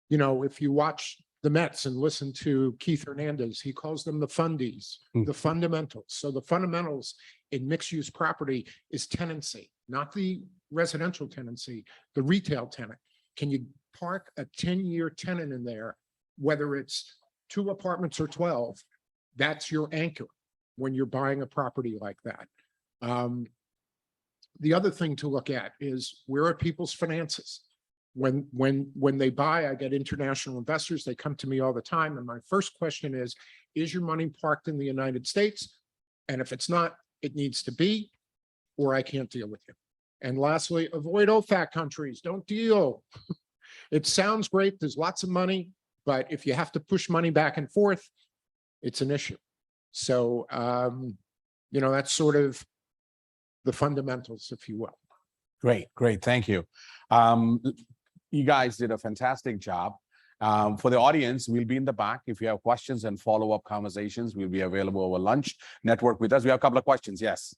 you know, if you watch the Mets and listen to Keith Hernandez. He calls them the fundies, the fundamentals. So the fundamentals in mixed-use property is tenancy, not the residential tenancy, the retail tenant. Can you park a 10-year tenant in there, whether it's 2 apartments or 12? That's your anchor when you're buying a property like that. The other thing to look at is, where are people's finances? When they buy, I get international investors, they come to me all the time. And my first question is your money parked in the United States? And if it's not, it needs to be, or I can't deal with you. And lastly, avoid OFAC countries. Don't deal. It sounds great. There's lots of money, but if you have to push money back and forth, it's an issue. So, that's sort of the fundamentals, if you will. Great. Thank you. You guys did a fantastic job. For the audience, we'll be in the back. If you have questions and follow-up conversations, we'll be available over lunch. Network with us. We have a couple of questions. Yes.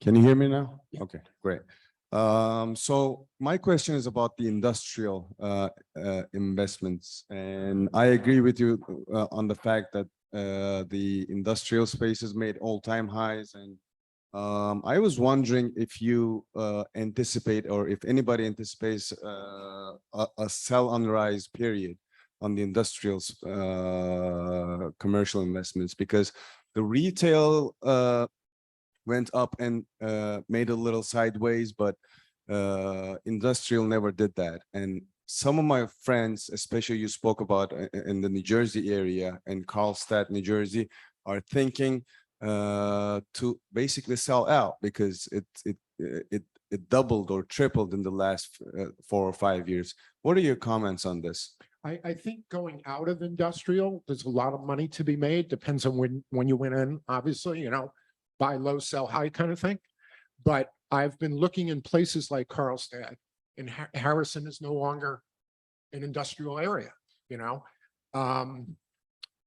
Can you hear me now? Okay, great. So my question is about the industrial investments, and I agree with you on the fact that the industrial spaces made all-time highs, and I was wondering if you anticipate, or if anybody anticipates a sell on rise period on the industrial commercial investments, because the retail went up and made a little sideways, but industrial never did that. And some of my friends, especially you spoke about in the New Jersey area and Carlstadt, New Jersey, are thinking to basically sell out because it doubled or tripled in the last 4 or 5 years. What are your comments on this? I think going out of industrial, there's a lot of money to be made. Depends on when you went in, obviously, buy low, sell high kind of thing. But I've been looking in places like Carlstadt, and Harrison is no longer an industrial area,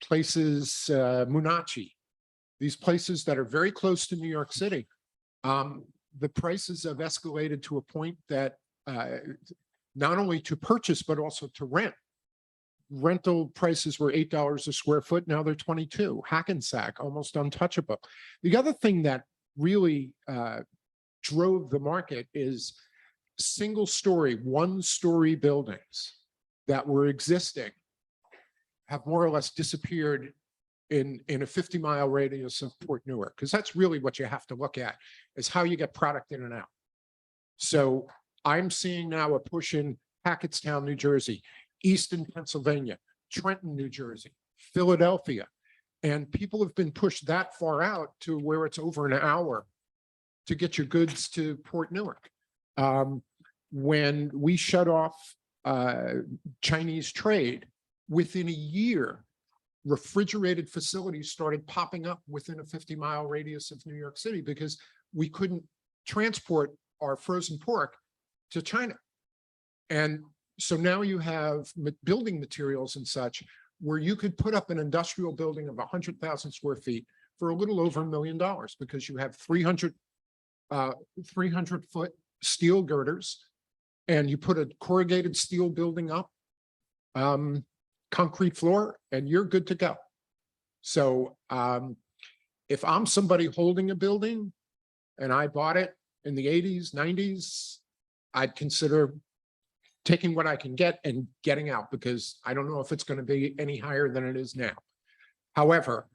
places, Munachie, these places that are very close to New York City. The prices have escalated to a point that not only to purchase, but also to rent. Rental prices were $8 a square foot. Now they're 22. Hackensack, almost untouchable. The other thing that really drove the market is single story, 1-story buildings that were existing have more or less disappeared in a 50-mile radius of Port Newark, because that's really what you have to look at, is how you get product in and out. So I'm seeing now a push in Hackettstown, New Jersey, Easton, Pennsylvania, Trenton, New Jersey, Philadelphia. And people have been pushed that far out to where it's over an hour to get your goods to Port Newark. When we shut off Chinese trade, within a year, refrigerated facilities started popping up within a 50-mile radius of New York City because we couldn't transport our frozen pork to China. And so now you have building materials and such where you could put up an industrial building of 100,000 square feet for a little over $1 million because you have 300-foot steel girders, and you put a corrugated steel building up, concrete floor, and you're good to go. So if I'm somebody holding a building and I bought it in the 80s, 90s, I'd consider taking what I can get and getting out, because I don't know if it's going to be any higher than it is now. However,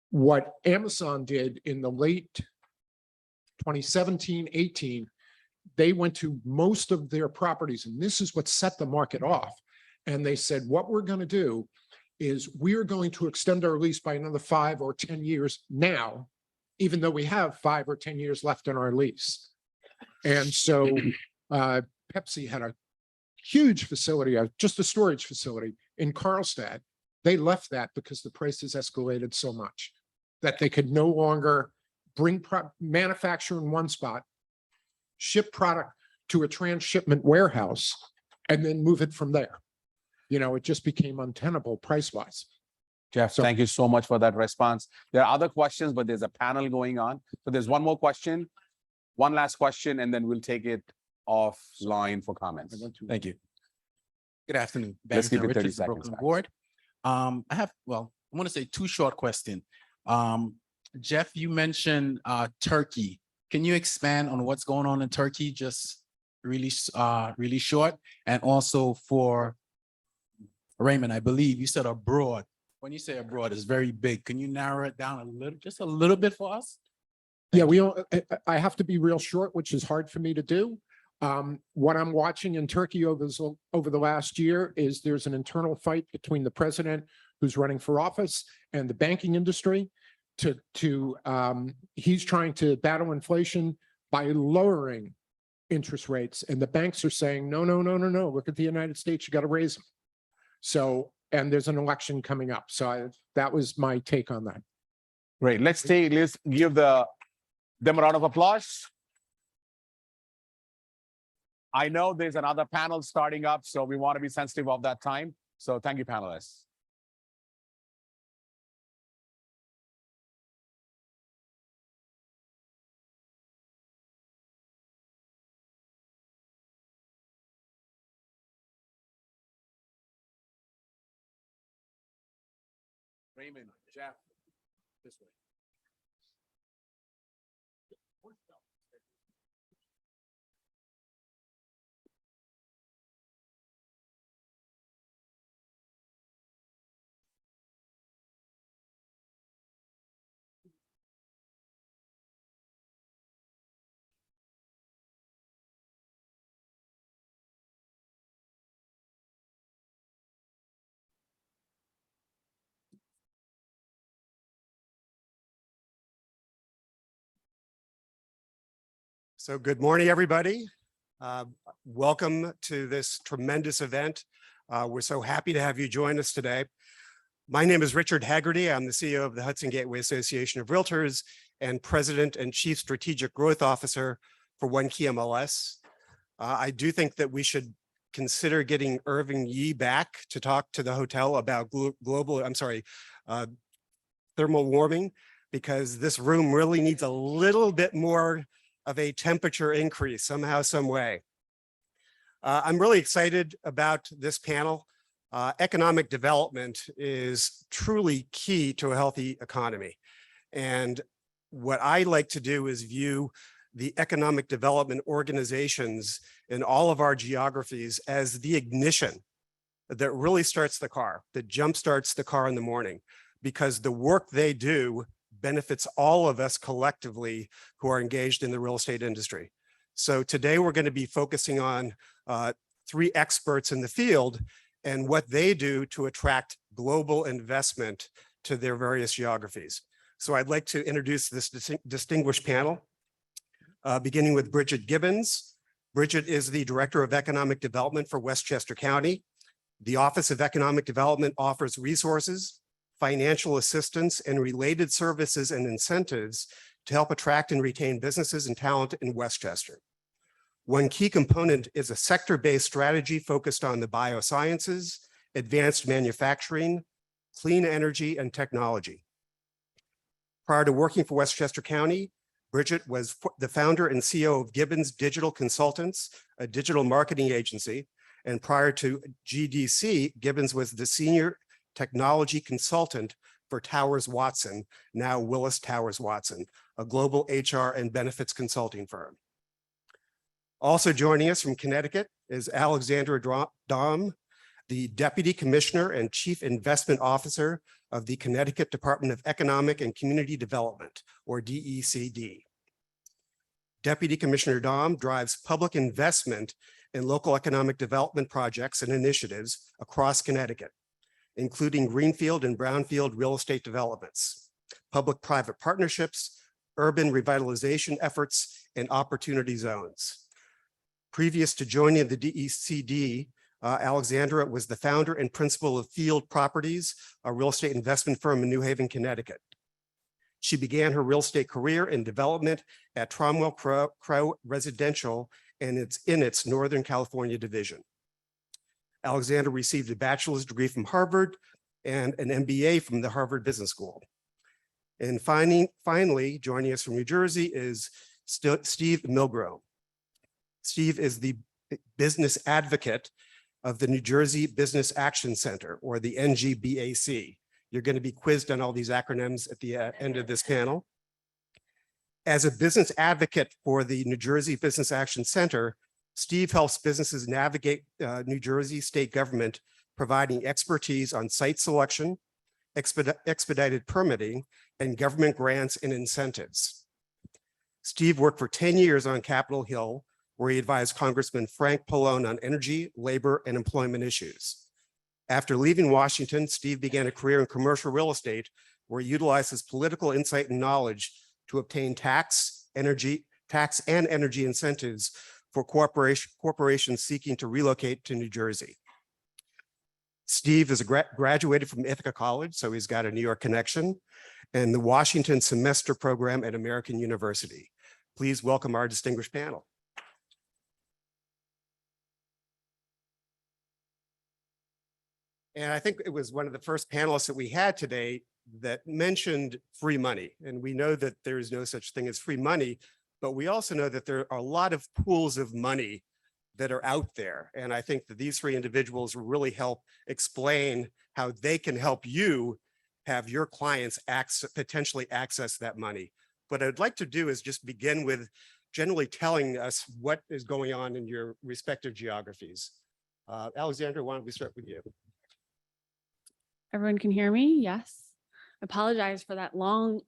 what Amazon did in the late 2017, 18, they went to most of their properties, and this is what set the market off. And they said, what we're going to do is we are going to extend our lease by another 5 or 10 years now, even though we have 5 or 10 years left in our lease. And so Pepsi had a huge facility, just a storage facility in Carlstadt. They left that because the prices escalated so much that they could no longer manufacture in one spot, ship product to a transshipment warehouse and then move it from there. You know, it just became untenable price-wise. Jeff, thank you so much for that response. There are other questions, but there's a panel going on. So there's one more question, one last question, and then we'll take it offline for comments. Thank you. Good afternoon. Let's keep it 30 Richards, seconds, Brooklyn Max. Board. I have, well, I want to say two short questions. Jeff, you mentioned Turkey. Can you expand on what's going on in Turkey? Just really short. And also for Raymond, I believe you said abroad. When you say abroad, it's very big. Can you narrow it down a little, just a little bit for us? Yeah, I have to be real short, which is hard for me to do. What I'm watching in Turkey over the last year is there's an internal fight between the president who's running for office and the banking industry he's trying to battle inflation by lowering interest rates. And the banks are saying, no, look at the United States, you got to raise them. So, and there's an election coming up. So that was my take on that. Great. Let's give them a round of applause. I know there's another panel starting up, so we want to be sensitive of that time. So thank you, panelists. Raymond, Jeff, this way. So good morning, everybody. Welcome to this tremendous event. We're so happy to have you join us today. My name is Richard Haggerty. I'm the CEO of the Hudson Gateway Association of Realtors and President and Chief Strategic Growth Officer for One Key MLS. I do think that we should consider getting Irving Yee back to talk to the hotel about thermal warming, because this room really needs a little bit more of a temperature increase somehow, some way. I'm really excited about this panel. Economic development is truly key to a healthy economy. And what I like to do is view the economic development organizations in all of our geographies as the ignition that really starts the car, that jumpstarts the car in the morning, because the work they do benefits all of us collectively who are engaged in the real estate industry. So today we're going to be focusing on three experts in the field and what they do to attract global investment to their various geographies. So I'd like to introduce this distinguished panel, beginning with Bridget Gibbons. Bridget is the Director of Economic Development for Westchester County. The Office of Economic Development offers resources, financial assistance, and related services and incentives to help attract and retain businesses and talent in Westchester. One key component is a sector-based strategy focused on the biosciences, advanced manufacturing, clean energy, and technology. Prior to working for Westchester County, Bridget was the founder and CEO of Gibbons Digital Consultants, a digital marketing agency. And prior to GDC, Gibbons was the senior technology consultant for Towers Watson, now Willis Towers Watson, a global HR and benefits consulting firm. Also joining us from Connecticut is Alexandra Dahm, the Deputy Commissioner and Chief Investment Officer of the Connecticut Department of Economic and Community Development, or DECD. Deputy Commissioner Dahm drives public investment in local economic development projects and initiatives across Connecticut, including greenfield and brownfield real estate developments, public-private partnerships, urban revitalization efforts, and opportunity zones. Previous to joining the DECD, Alexandra was the founder and principal of Field Properties, a real estate investment firm in New Haven, Connecticut. She began her real estate career in development at Tromwell Crow Residential and it's in its Northern California division. Alexandra received a bachelor's degree from Harvard and an MBA from the Harvard Business School. And finally, joining us from New Jersey is Steve Milgrom. Steve is the business advocate of the New Jersey Business Action Center, or the NGBAC. You're going to be quizzed on all these acronyms at the end of this panel. As a business advocate for the New Jersey Business Action Center, Steve helps businesses navigate New Jersey state government, providing expertise on site selection, expedited permitting, and government grants and incentives. Steve worked for 10 years on Capitol Hill, where he advised Congressman Frank Pallone on energy, labor, and employment issues. After leaving Washington, Steve began a career in commercial real estate, where he utilized his political insight and knowledge to obtain tax and energy incentives for corporations seeking to relocate to New Jersey. Steve is graduated from Ithaca College, so he's got a New York connection, and the Washington Semester Program at American University. Please welcome our distinguished panel. And I think it was one of the first panelists that we had today that mentioned free money. And we know that there is no such thing as free money, but we also know that there are a lot of pools of money that are out there. And I think that these three individuals will really help explain how they can help you have your clients potentially access that money. What I'd like to do is just begin with generally telling us what is going on in your respective geographies. Alexandra, why don't we start with you? Everyone can hear me? Yes. Apologize for that long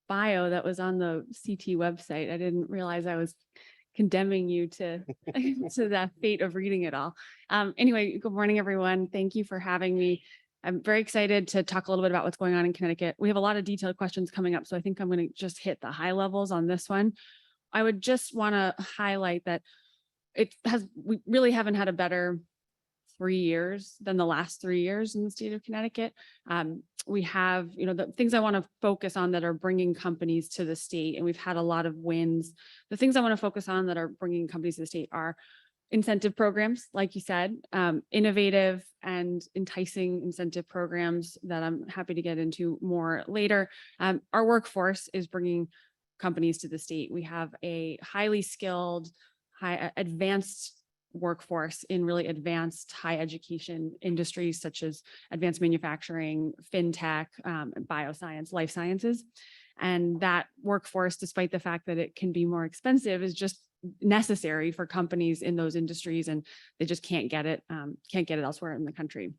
bio that was on the CT website. I didn't realize I was condemning you to, to the fate of reading it all. Anyway, good morning, everyone. Thank you for having me. I'm very excited to talk a little bit about what's going on in Connecticut. We have a lot of detailed questions coming up, so I think I'm going to just hit the high levels on this one. I would just want to highlight that we really haven't had a better 3 years than the last 3 years in the state of Connecticut. We have, the things I want to focus on that are bringing companies to the state, and we've had a lot of wins. The things I want to focus on that are bringing companies to the state are incentive programs, like you said, innovative and enticing incentive programs that I'm happy to get into more later. Our workforce is bringing companies to the state. We have a highly skilled, advanced workforce in really advanced high education industries such as advanced manufacturing, fintech, bioscience, life sciences. And that workforce, despite the fact that it can be more expensive, is just necessary for companies in those industries, and they just can't get it elsewhere in the country.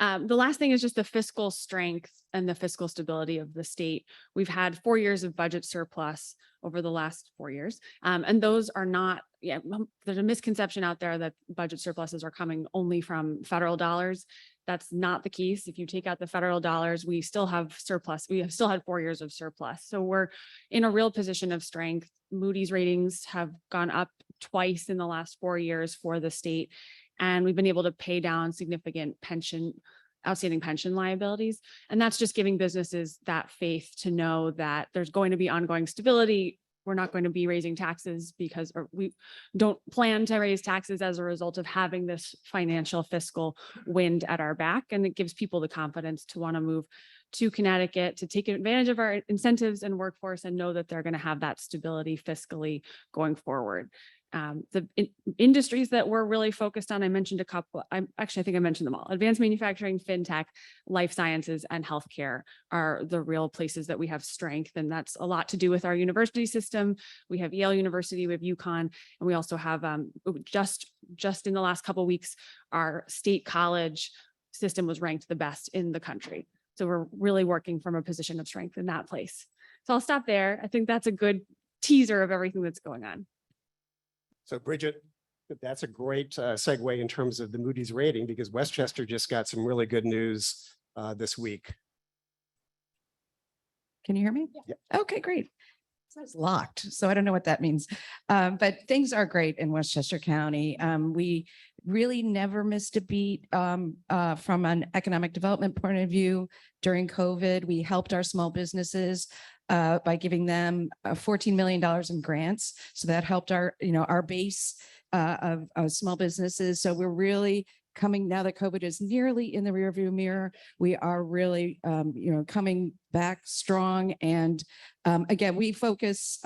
The last thing is just the fiscal strength and the fiscal stability of the state. We've had 4 years of budget surplus over the last 4 years. And those are not, there's a misconception out there that budget surpluses are coming only from federal dollars. That's not the case. If you take out the federal dollars, we still have surplus. We have still had 4 years of surplus. So we're in a real position of strength. Moody's ratings have gone up twice in the last 4 years for the state. And we've been able to pay down significant outstanding pension liabilities. And that's just giving businesses that faith to know that there's going to be ongoing stability. We're not going to be raising taxes because we don't plan to raise taxes as a result of having this financial fiscal wind at our back. And it gives people the confidence to want to move to Connecticut, to take advantage of our incentives and workforce and know that they're going to have that stability fiscally going forward. The industries that we're really focused on, I mentioned a couple, I think I mentioned them all. Advanced manufacturing, fintech, life sciences, and healthcare are the real places that we have strength. And that's a lot to do with our university system. We have Yale University, we have UConn, and we also have just in the last couple of weeks, our state college system was ranked the best in the country. So we're really working from a position of strength in that place. So I'll stop there. I think that's a good teaser of everything that's going on. So Bridget, that's a great segue in terms of the Moody's rating, because Westchester just got some really good news this week. Can you hear me? Yeah. Okay, great. says locked, so I don't know what that means. But things are great in Westchester County. We really never missed a beat from an economic development point of view. During COVID, we helped our small businesses by giving them $14 million in grants. So that helped our, our base of small businesses. So we're really coming, now that COVID is nearly in the rearview mirror, we are really, coming back strong. And again, we focus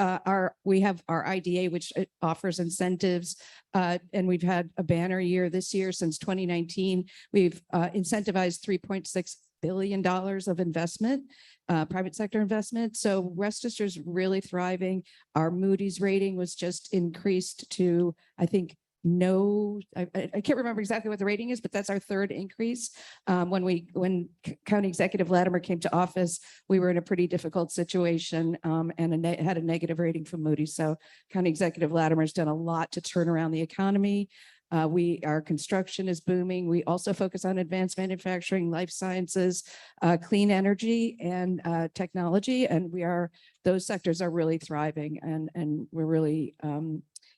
we have our IDA, which offers incentives, and we've had a banner year this year. Since 2019, we've incentivized $3.6 billion of investment, private sector investment. So Westchester's really thriving. Our Moody's rating was just increased to, I think, I can't remember exactly what the rating is, but that's our third increase. When County Executive Latimer came to office, we were in a pretty difficult situation and had a negative rating from Moody's. So County Executive Latimer's done a lot to turn around the economy. Our construction is booming. We also focus on advanced manufacturing, life sciences, clean energy, and technology. And those sectors are really thriving, and we're really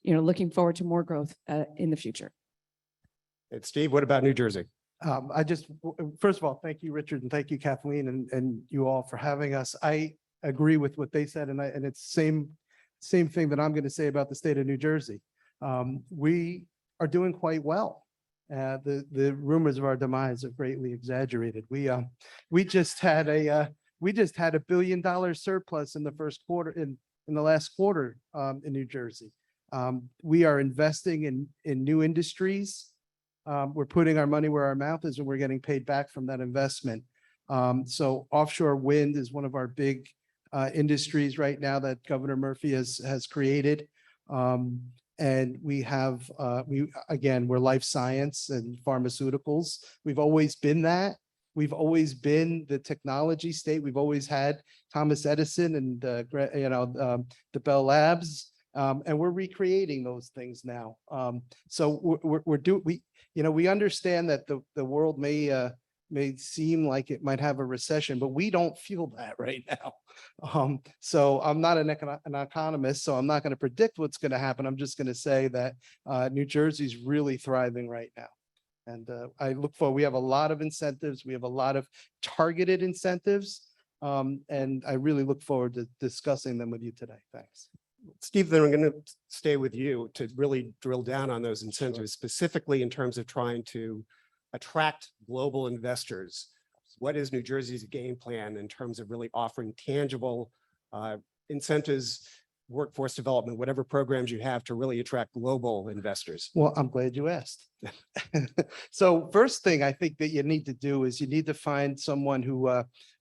looking forward to more growth in the future. And Steve, what about New Jersey? First of all, thank you, Richard, and thank you, Kathleen, and you all for having us. I agree with what they said, and it's same thing that I'm going to say about the state of New Jersey. We are doing quite well. The rumors of our demise are greatly exaggerated. We just had a $1 billion surplus in the first quarter, in the last quarter in New Jersey. We are investing in new industries. We're putting our money where our mouth is, and we're getting paid back from that investment. So offshore wind is one of our big industries right now that Governor Murphy has created. And we have, we're life science and pharmaceuticals. We've always been that. We've always been the technology state. We've always had Thomas Edison and the Bell Labs. And we're recreating those things now. So we understand that the world may seem like it might have a recession, but we don't feel that right now. So I'm not an economist, so I'm not going to predict what's going to happen. I'm just going to say that New Jersey's really thriving right now. And I look forward, we have a lot of incentives. We have a lot of targeted incentives. And I really look forward to discussing them with you today. Thanks. Steve, then I'm going to stay with you to really drill down on those incentives, specifically in terms of trying to attract global investors. What is New Jersey's game plan in terms of really offering tangible incentives, workforce development, whatever programs you have to really attract global investors? Well, I'm glad you asked. So first thing I think that you need to do is you need to find someone who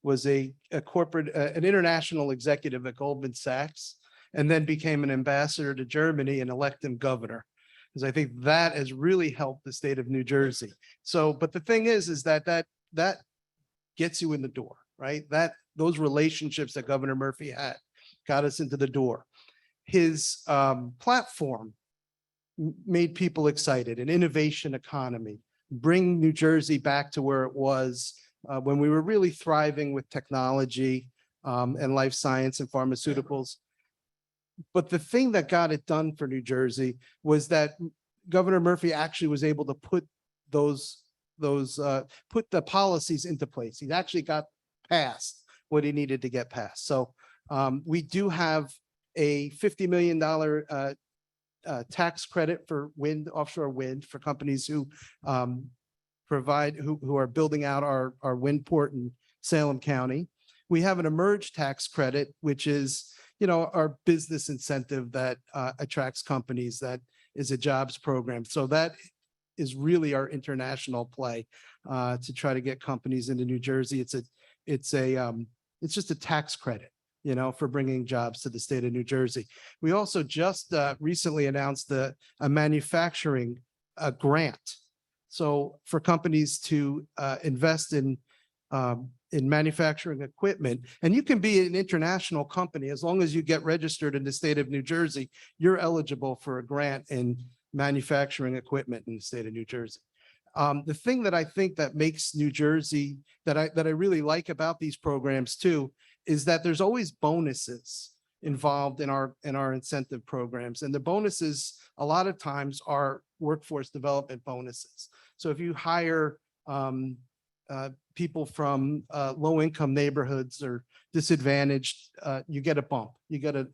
was an international executive at Goldman Sachs, and then became an ambassador to Germany and elect him governor. Because I think that has really helped the state of New Jersey. So, but the thing is that gets you in the door, right? Those relationships that Governor Murphy had got us into the door. His platform made people excited, an innovation economy, bring New Jersey back to where it was when we were really thriving with technology and life science and pharmaceuticals. But the thing that got it done for New Jersey was that Governor Murphy actually was able to put put the policies into place. He actually got past what he needed to get past. So we do have a $50 million tax credit for offshore wind for companies who who are building out our wind port in Salem County. We have an emerge tax credit, which is our business incentive that attracts companies, that is a jobs program. So that is really our international play to try to get companies into New Jersey. It's just a tax credit, for bringing jobs to the state of New Jersey. We also just recently announced a manufacturing grant. So for companies to invest in manufacturing equipment, and you can be an international company as long as you get registered in the state of New Jersey, you're eligible for a grant in manufacturing equipment in the state of New Jersey. The thing that I think that makes New Jersey, that I really like about these programs too, is that there's always bonuses involved in our incentive programs. And the bonuses, a lot of times, are workforce development bonuses. So if you hire people from low-income neighborhoods or disadvantaged, you get a bump. You get a,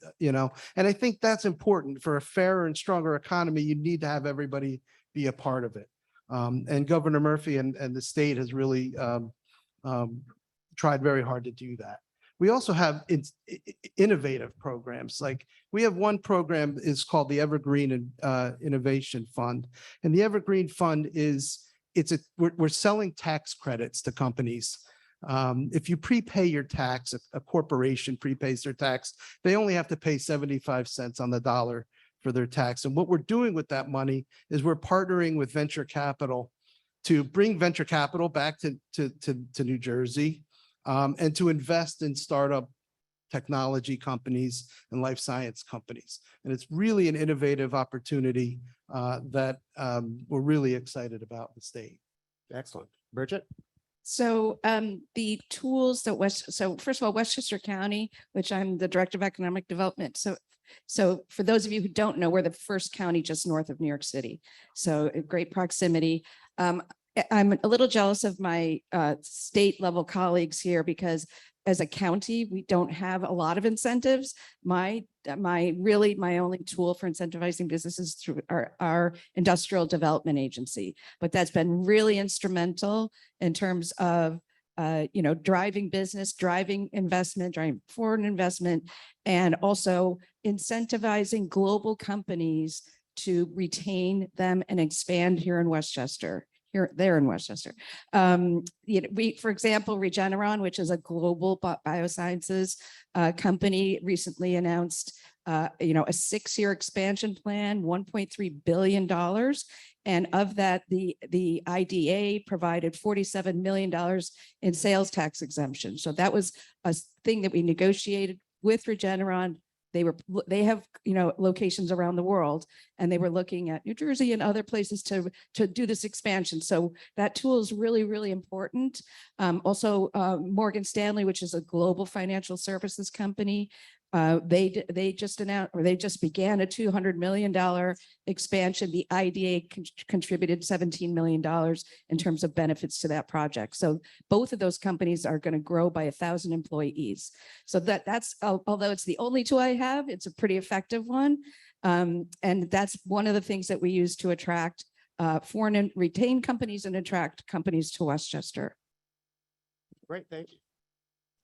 and I think that's important. For a fairer and stronger economy, you need to have everybody be a part of it. And Governor Murphy and the state has really tried very hard to do that. We also have innovative programs. Like we have one program is called the Evergreen Innovation Fund. And the Evergreen Fund is, we're selling tax credits to companies. If you prepay your tax, a corporation prepays their tax, they only have to pay 75 cents on the dollar for their tax. And what we're doing with that money is we're partnering with venture capital to bring venture capital back to New Jersey, and to invest in startup technology companies and life science companies. And it's really an innovative opportunity that we're really excited about in the state. Excellent. Bridget? So the tools that first of all, Westchester County, which I'm the Director of Economic Development. So for those of you who don't know, we're the first county just north of New York City. So great proximity. I'm a little jealous of my state level colleagues here because as a county, we don't have a lot of incentives. My only tool for incentivizing businesses through our industrial development agency, but that's been really instrumental in terms of driving business, driving investment, driving foreign investment, and also incentivizing global companies to retain them and expand here in Westchester. There in Westchester. For example, Regeneron, which is a global biosciences company, recently announced a 6-year expansion plan, $1.3 billion. And of that, the IDA provided $47 million in sales tax exemption. So that was a thing that we negotiated with Regeneron. They have locations around the world, and they were looking at New Jersey and other places to do this expansion. So that tool is really, really important. Also, Morgan Stanley, which is a global financial services company, they just announced, or they just began a $200 million expansion. The IDA contributed $17 million in terms of benefits to that project. So both of those companies are going to grow by 1,000 employees. So that's although it's the only tool I have, it's a pretty effective one. And that's one of the things that we use to attract foreign and retain companies and attract companies to Westchester. Great, thank you.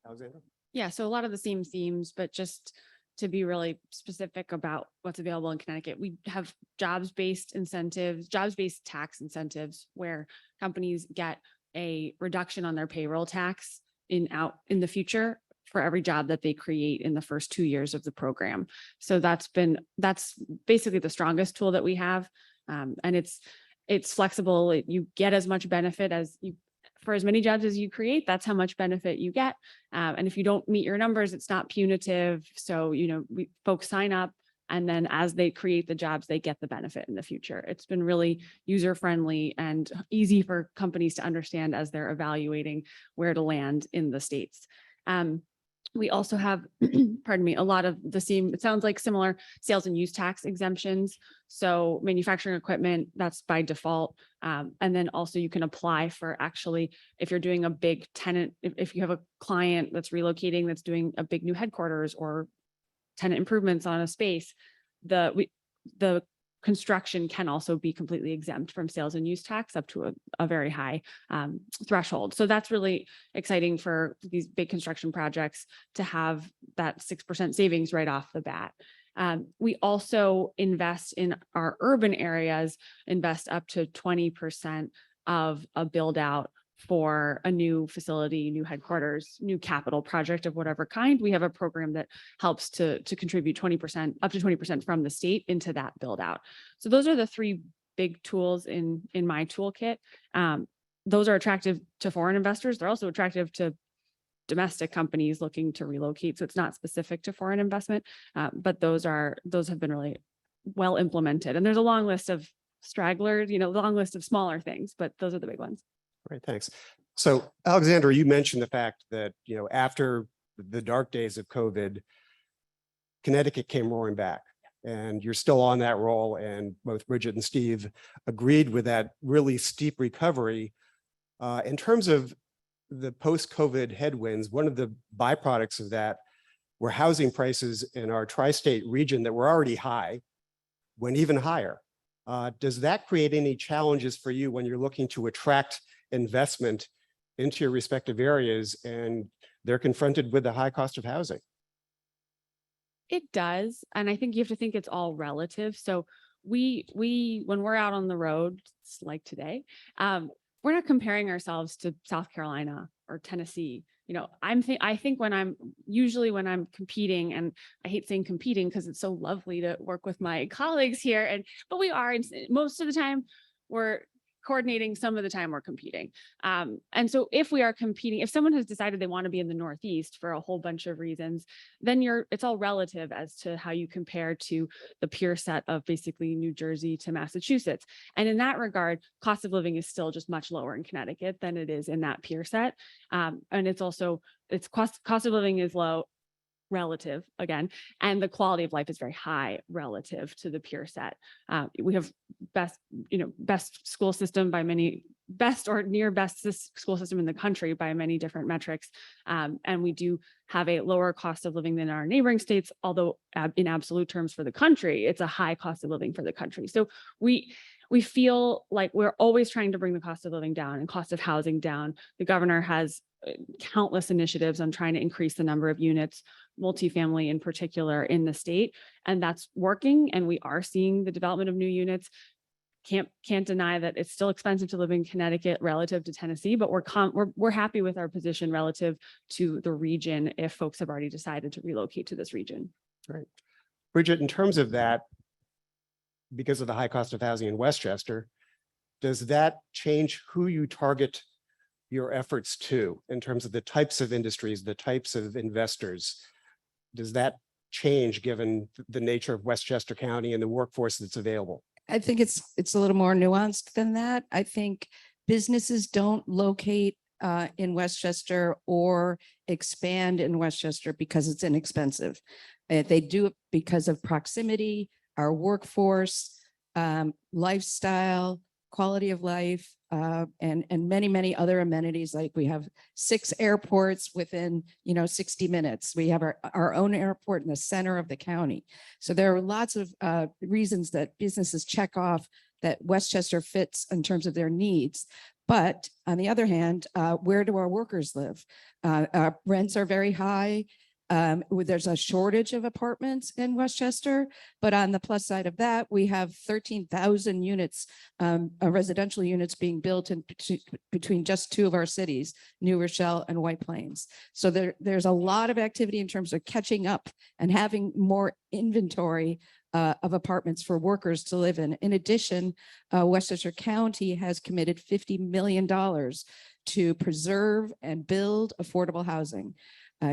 Alexandra? Yeah, so a lot of the same themes, but just to be really specific about what's available in Connecticut, we have jobs-based incentives, jobs-based tax incentives, where companies get a reduction on their payroll tax in the future for every job that they create in the first 2 years of the program. So that's basically the strongest tool that we have. And it's flexible. You get as much benefit for as many jobs as you create, that's how much benefit you get. And if you don't meet your numbers, it's not punitive. So, folks sign up, and then as they create the jobs, they get the benefit in the future. It's been really user-friendly and easy for companies to understand as they're evaluating where to land in the states. We also have, pardon me, a lot of the same, it sounds like similar sales and use tax exemptions. So manufacturing equipment, that's by default. And then also you can apply for actually, if you're doing a big tenant, if you have a client that's relocating, that's doing a big new headquarters or tenant improvements on a space, the construction can also be completely exempt from sales and use tax up to a very high threshold. So that's really exciting for these big construction projects to have that 6% savings right off the bat. We also invest in our urban areas, invest up to 20% of a build out for a new facility, new headquarters, new capital project of whatever kind. We have a program that helps to contribute 20%, up to 20% from the state into that build out. So those are the three big tools in my toolkit. Those are attractive to foreign investors. They're also attractive to domestic companies looking to relocate. So it's not specific to foreign investment, but those have been really well implemented. And there's a long list of stragglers, long list of smaller things, but those are the big ones. Great, thanks. So Alexandra, you mentioned the fact that, after the dark days of COVID, Connecticut came roaring back. And you're still on that roll. And both Bridget and Steve agreed with that really steep recovery. In terms of the post-COVID headwinds, one of the byproducts of that were housing prices in our tri-state region that were already high, went even higher. Does that create any challenges for you when you're looking to attract investment into your respective areas and they're confronted with the high cost of housing? It does. And I think you have to think it's all relative. So we when we're out on the road, it's like today, we're not comparing ourselves to South Carolina or Tennessee. You know, I think when I'm competing, and I hate saying competing because it's so lovely to work with my colleagues here, but we are, and most of the time we're coordinating, some of the time we're competing. And so if we are competing, if someone has decided they want to be in the Northeast for a whole bunch of reasons, then it's all relative as to how you compare to the peer set of basically New Jersey to Massachusetts. And in that regard, cost of living is still just much lower in Connecticut than it is in that peer set. And it's also, cost of living is low relative again, and the quality of life is very high relative to the peer set. We have best school system by many, best or near best school system in the country by many different metrics. And we do have a lower cost of living than our neighboring states, although in absolute terms for the country, it's a high cost of living for the country. So we feel like we're always trying to bring the cost of living down and cost of housing down. The governor has countless initiatives on trying to increase the number of units, multifamily in particular, in the state, and that's working. And we are seeing the development of new units. Can't deny that it's still expensive to live in Connecticut relative to Tennessee, but we're happy with our position relative to the region if folks have already decided to relocate to this region. Right. Bridget, in terms of that, because of the high cost of housing in Westchester, does that change who you target your efforts to in terms of the types of industries, the types of investors? Does that change given the nature of Westchester County and the workforce that's available? I think it's a little more nuanced than that. I think businesses don't locate in Westchester or expand in Westchester because it's inexpensive. They do it because of proximity, our workforce, lifestyle, quality of life, and many other amenities. Like we have 6 airports within 60 minutes. We have our own airport in the center of the county. So there are lots of reasons that businesses check off that Westchester fits in terms of their needs. But on the other hand, where do our workers live? Our rents are very high. There's a shortage of apartments in Westchester, but on the plus side of that, we have 13,000 units, residential units being built in between just 2 of our cities, New Rochelle and White Plains. So there's a lot of activity in terms of catching up and having more inventory of apartments for workers to live in. In addition, Westchester County has committed $50 million to preserve and build affordable housing.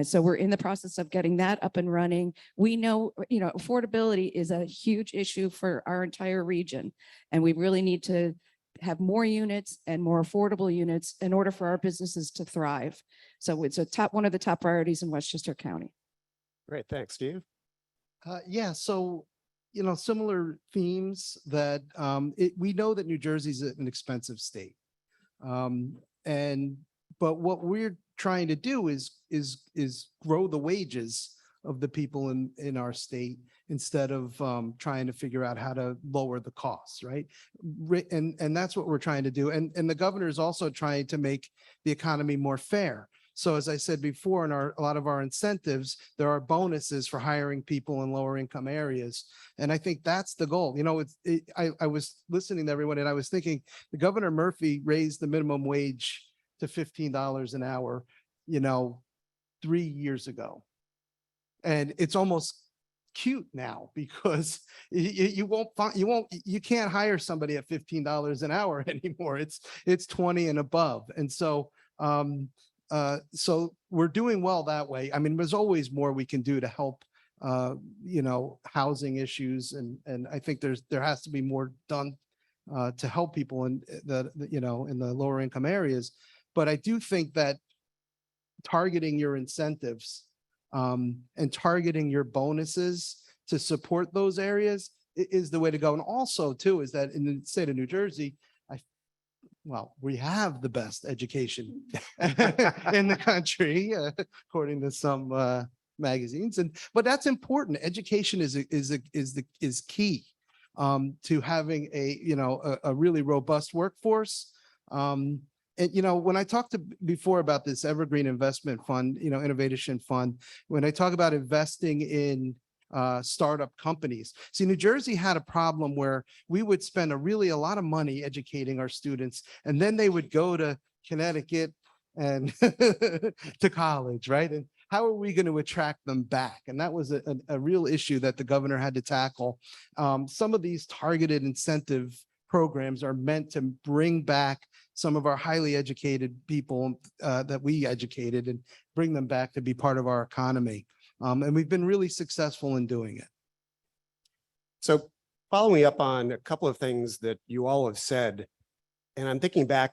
So we're in the process of getting that up and running. We know, affordability is a huge issue for our entire region, and we really need to have more units and more affordable units in order for our businesses to thrive. So it's one of the top priorities in Westchester County. Great, thanks, Steve. Yeah, so, similar themes that we know that New Jersey's an expensive state. But what we're trying to do is grow the wages of the people in our state instead of trying to figure out how to lower the costs, right? And that's what we're trying to do. And the governor is also trying to make the economy more fair. So as I said before, in a lot of our incentives, there are bonuses for hiring people in lower income areas. And I think that's the goal. I was listening to everyone and I was thinking the Governor Murphy raised the minimum wage to $15 an hour, 3 years ago. And it's almost cute now because you can't hire somebody at $15 an hour anymore. It's 20 and above. And so, so we're doing well that way. I mean, there's always more we can do to help, housing issues. And I think there has to be more done to help people in the lower income areas. But I do think that targeting your incentives and targeting your bonuses to support those areas is the way to go. And also too, is that in the state of New Jersey, well, we have the best education in the country, according to some magazines. But that's important. Education is key to having a really robust workforce. And when I talked before about this Evergreen Investment Fund, Innovation Fund, when I talk about investing in startup companies. See, New Jersey had a problem where we would spend a lot of money educating our students, and then they would go to Connecticut and to college, right? And how are we going to attract them back? And that was a real issue that the governor had to tackle. Some of these targeted incentive programs are meant to bring back some of our highly educated people that we educated and bring them back to be part of our economy. And we've been really successful in doing it. So following up on a couple of things that you all have said, and I'm thinking back,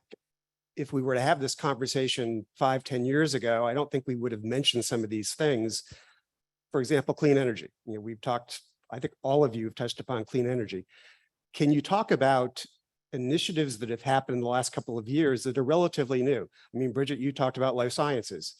if we were to have this conversation 5-10 years ago, I don't think we would have mentioned some of these things. For example, clean energy. We've talked, I think all of you have touched upon clean energy. Can you talk about initiatives that have happened in the last couple of years that are relatively new? I mean, Bridget, you talked about life sciences.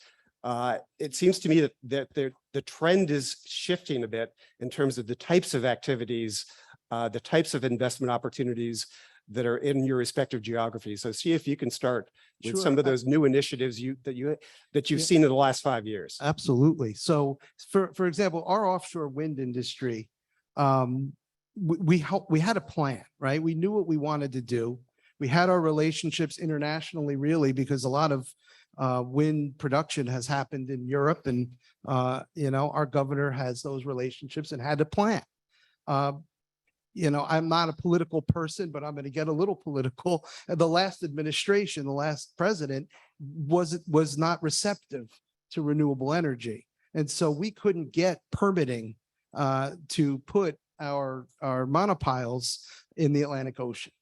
It seems to me that the trend is shifting a bit in terms of the types of activities, the types of investment opportunities that are in your respective geographies. So see if you can start with some of those new initiatives that you've seen in the last 5 years. Absolutely. So for example, our offshore wind industry, we had a plan, right? We knew what we wanted to do. We had our relationships internationally, really, because a lot of wind production has happened in Europe, and our governor has those relationships and had a plan. I'm not a political person, but I'm going to get a little political. The last administration, the last president was not receptive to renewable energy. And so we couldn't get permitting to put our monopiles in the Atlantic Ocean.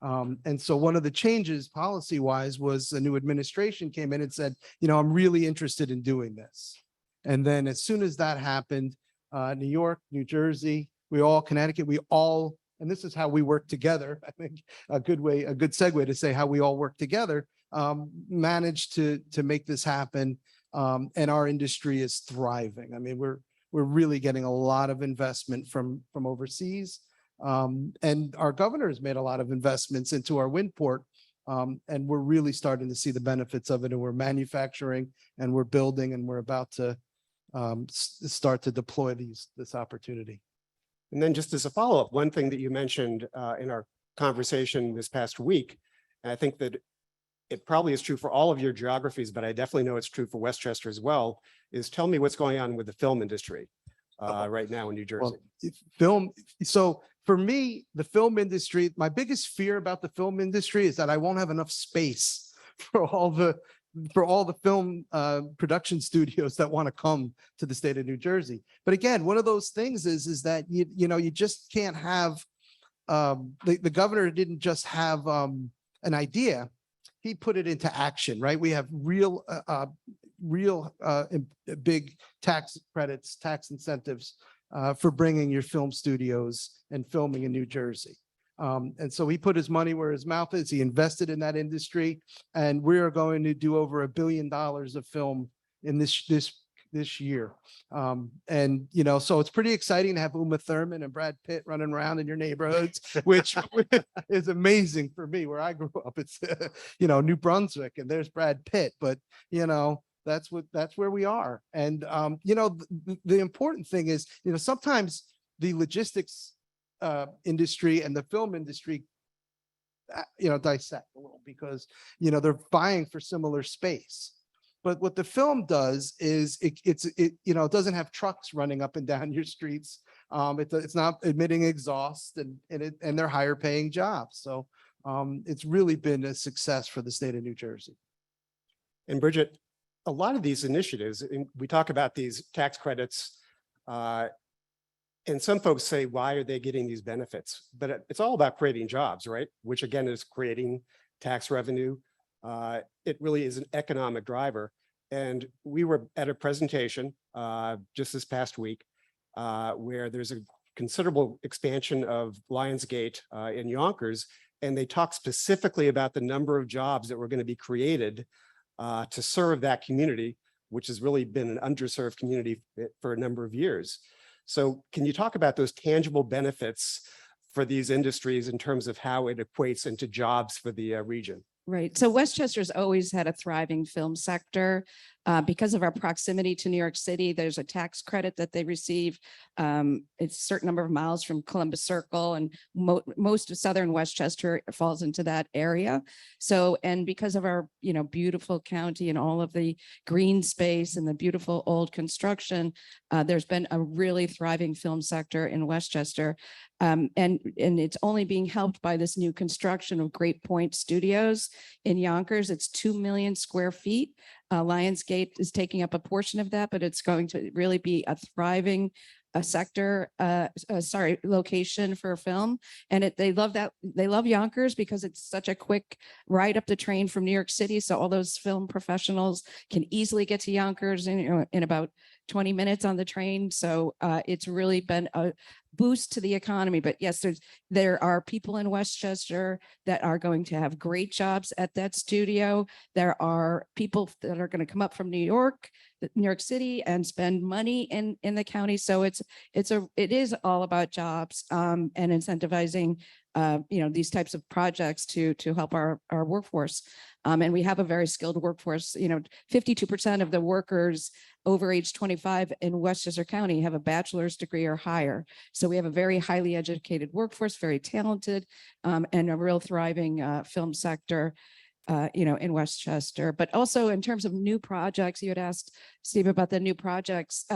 And so one of the changes policy wise was a new administration came in and said, I'm really interested in doing this. And then as soon as that happened, New York, New Jersey, Connecticut, and this is how we work together. I think a good segue to say how we all work together, managed to make this happen. And our industry is thriving. I mean, we're really getting a lot of investment from overseas. And our governor has made a lot of investments into our wind port. And we're really starting to see the benefits of it. And we're manufacturing and we're building and we're about to start to deploy this opportunity. And then just as a follow-up, one thing that you mentioned in our conversation this past week, and I think that it probably is true for all of your geographies, but I definitely know it's true for Westchester as well, is tell me what's going on with the film industry right now in New Jersey. Well, so for me, the film industry, my biggest fear about the film industry is that I won't have enough space for all the film production studios that want to come to the state of New Jersey. But again, one of those things is that you just can't have the governor didn't just have an idea, he put it into action, right? We have real big tax credits, tax incentives for bringing your film studios and filming in New Jersey. And so he put his money where his mouth is. He invested in that industry, and we are going to do over $1 billion of film in this year. And so it's pretty exciting to have Uma Thurman and Brad Pitt running around in your neighborhoods, which is amazing for me. Where I grew up, it's New Brunswick, and there's Brad Pitt, but that's where we are. And the important thing is, sometimes the logistics industry and the film industry dissect a little, because they're vying for similar space. But what the film does is it doesn't have trucks running up and down your streets. It's not emitting exhaust, and they're higher paying jobs. So it's really been a success for the state of New Jersey. And Bridget, a lot of these initiatives, and we talk about these tax credits, and some folks say, why are they getting these benefits? But it's all about creating jobs, right? Which again is creating tax revenue. It really is an economic driver. And we were at a presentation just this past week where there's a considerable expansion of Lionsgate in Yonkers. And they talk specifically about the number of jobs that were going to be created to serve that community, which has really been an underserved community for a number of years. So can you talk about those tangible benefits for these industries in terms of how it equates into jobs for the region? Right. So Westchester's always had a thriving film sector. Because of our proximity to New York City, there's a tax credit that they receive. It's a certain number of miles from Columbus Circle, and most of southern Westchester falls into that area. So, and because of our, beautiful county and all of the green space and the beautiful old construction, there's been a really thriving film sector in Westchester. And it's only being helped by this new construction of Great Point Studios in Yonkers. It's 2 million square feet. Lionsgate is taking up a portion of that, but it's going to really be a thriving location for film. And they love that. They love Yonkers because it's such a quick ride up the train from New York City. So all those film professionals can easily get to Yonkers in about 20 minutes on the train. So it's really been a boost to the economy. But yes, there are people in Westchester that are going to have great jobs at that studio. There are people that are going to come up from New York City and spend money in the county. So it is all about jobs and incentivizing these types of projects to help our workforce. And we have a very skilled workforce. 52% of the workers over age 25 in Westchester County have a bachelor's degree or higher. So we have a very highly educated workforce, very talented, and a real thriving film sector. In Westchester, but also in terms of new projects, you had asked Steve about the new projects.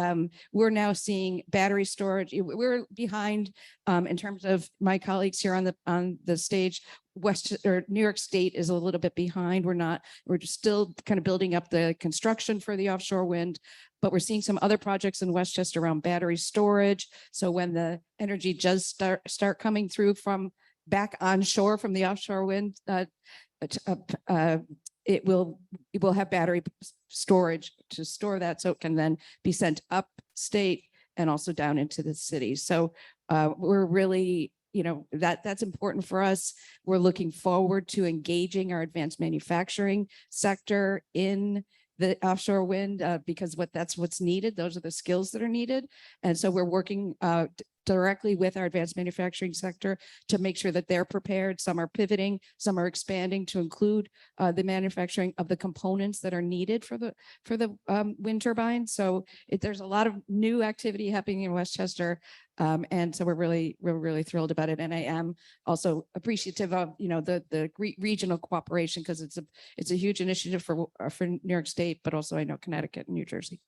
We're now seeing battery storage. We're behind in terms of my colleagues here on the stage. New York State is a little bit behind. We're just still kind of building up the construction for the offshore wind, but we're seeing some other projects in Westchester around battery storage. So when the energy does start coming through from back onshore from the offshore wind, it will have battery storage to store that, so it can then be sent upstate and also down into the city. So we're really, that's important for us. We're looking forward to engaging our advanced manufacturing sector in the offshore wind because that's what's needed. Those are the skills that are needed. And so we're working directly with our advanced manufacturing sector to make sure that they're prepared. Some are pivoting, some are expanding to include the manufacturing of the components that are needed for the wind turbines. So there's a lot of new activity happening in Westchester. And so we're really thrilled about it. And I am also appreciative of, the regional cooperation because it's a huge initiative for New York State, but also I know Connecticut and New Jersey.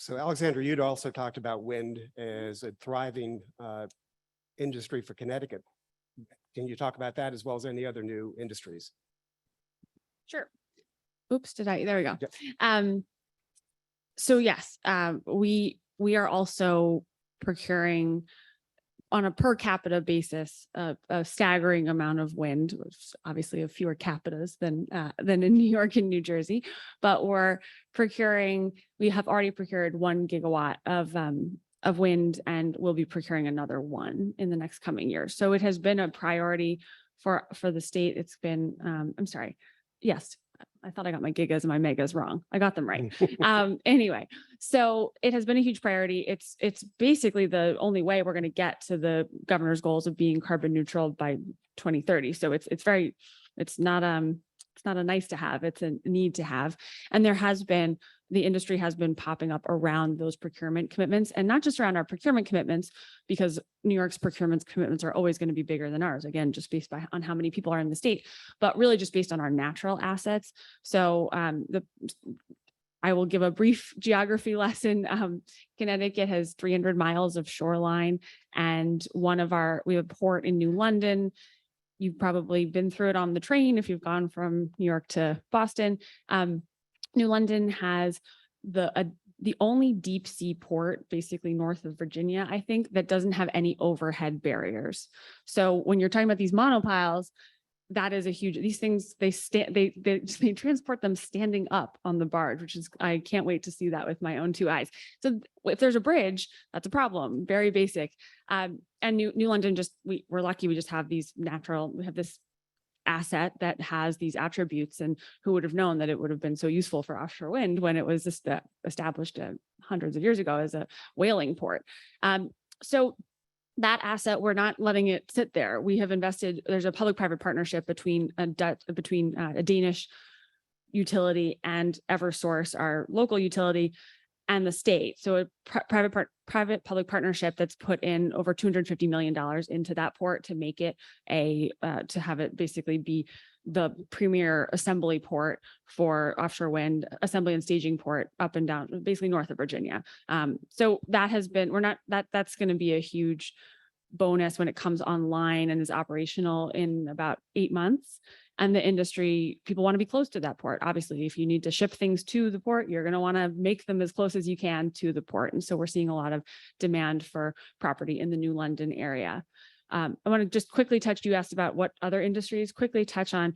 So Alexandra, you'd also talked about wind as a thriving industry for Connecticut. Can you talk about that as well as any other new industries? Sure. Oops, there we go. Yep. So yes, we are also procuring on a per capita basis, a staggering amount of wind, which is obviously have fewer capitas than in New York and New Jersey, but we have already procured 1 gigawatt of wind and we'll be procuring another 1 in the next coming years. So it has been a priority for the state. It's been, I'm sorry. Yes. I thought I got my gigas and my megas wrong. I got them right. Anyway, so it has been a huge priority. It's basically the only way we're going to get to the governor's goals of being carbon neutral by 2030. So it's not a nice to have, it's a need to have. And the industry has been popping up around those procurement commitments, and not just around our procurement commitments, because New York's procurement commitments are always going to be bigger than ours, again, just based on how many people are in the state, but really just based on our natural assets. So I will give a brief geography lesson. Connecticut has 300 miles of shoreline, and we have a port in New London. You've probably been through it on the train if you've gone from New York to Boston. New London has the only deep sea port, basically north of Virginia, I think, that doesn't have any overhead barriers. So when you're talking about these monopiles, that is a huge, these things, they transport them standing up on the barge, which is, I can't wait to see that with my own two eyes. So if there's a bridge, that's a problem, very basic. And New London, we're lucky, we just have we have this asset that has these attributes, and who would have known that it would have been so useful for offshore wind when it was just established hundreds of years ago as a whaling port. So that asset, we're not letting it sit there. We have invested, there's a public-private partnership between a Danish utility and Eversource, our local utility, and the state. So a private-public partnership that's put in over $250 million into that port to make it to have it basically be the premier assembly port for offshore wind, assembly and staging port up and down, basically north of Virginia. So that has been, that's going to be a huge bonus when it comes online and is operational in about 8 months. And the industry, people want to be close to that port. Obviously, if you need to ship things to the port, you're going to want to make them as close as you can to the port. And so we're seeing a lot of demand for property in the New London area. I want to just quickly touch, you asked about what other industries, quickly touch on,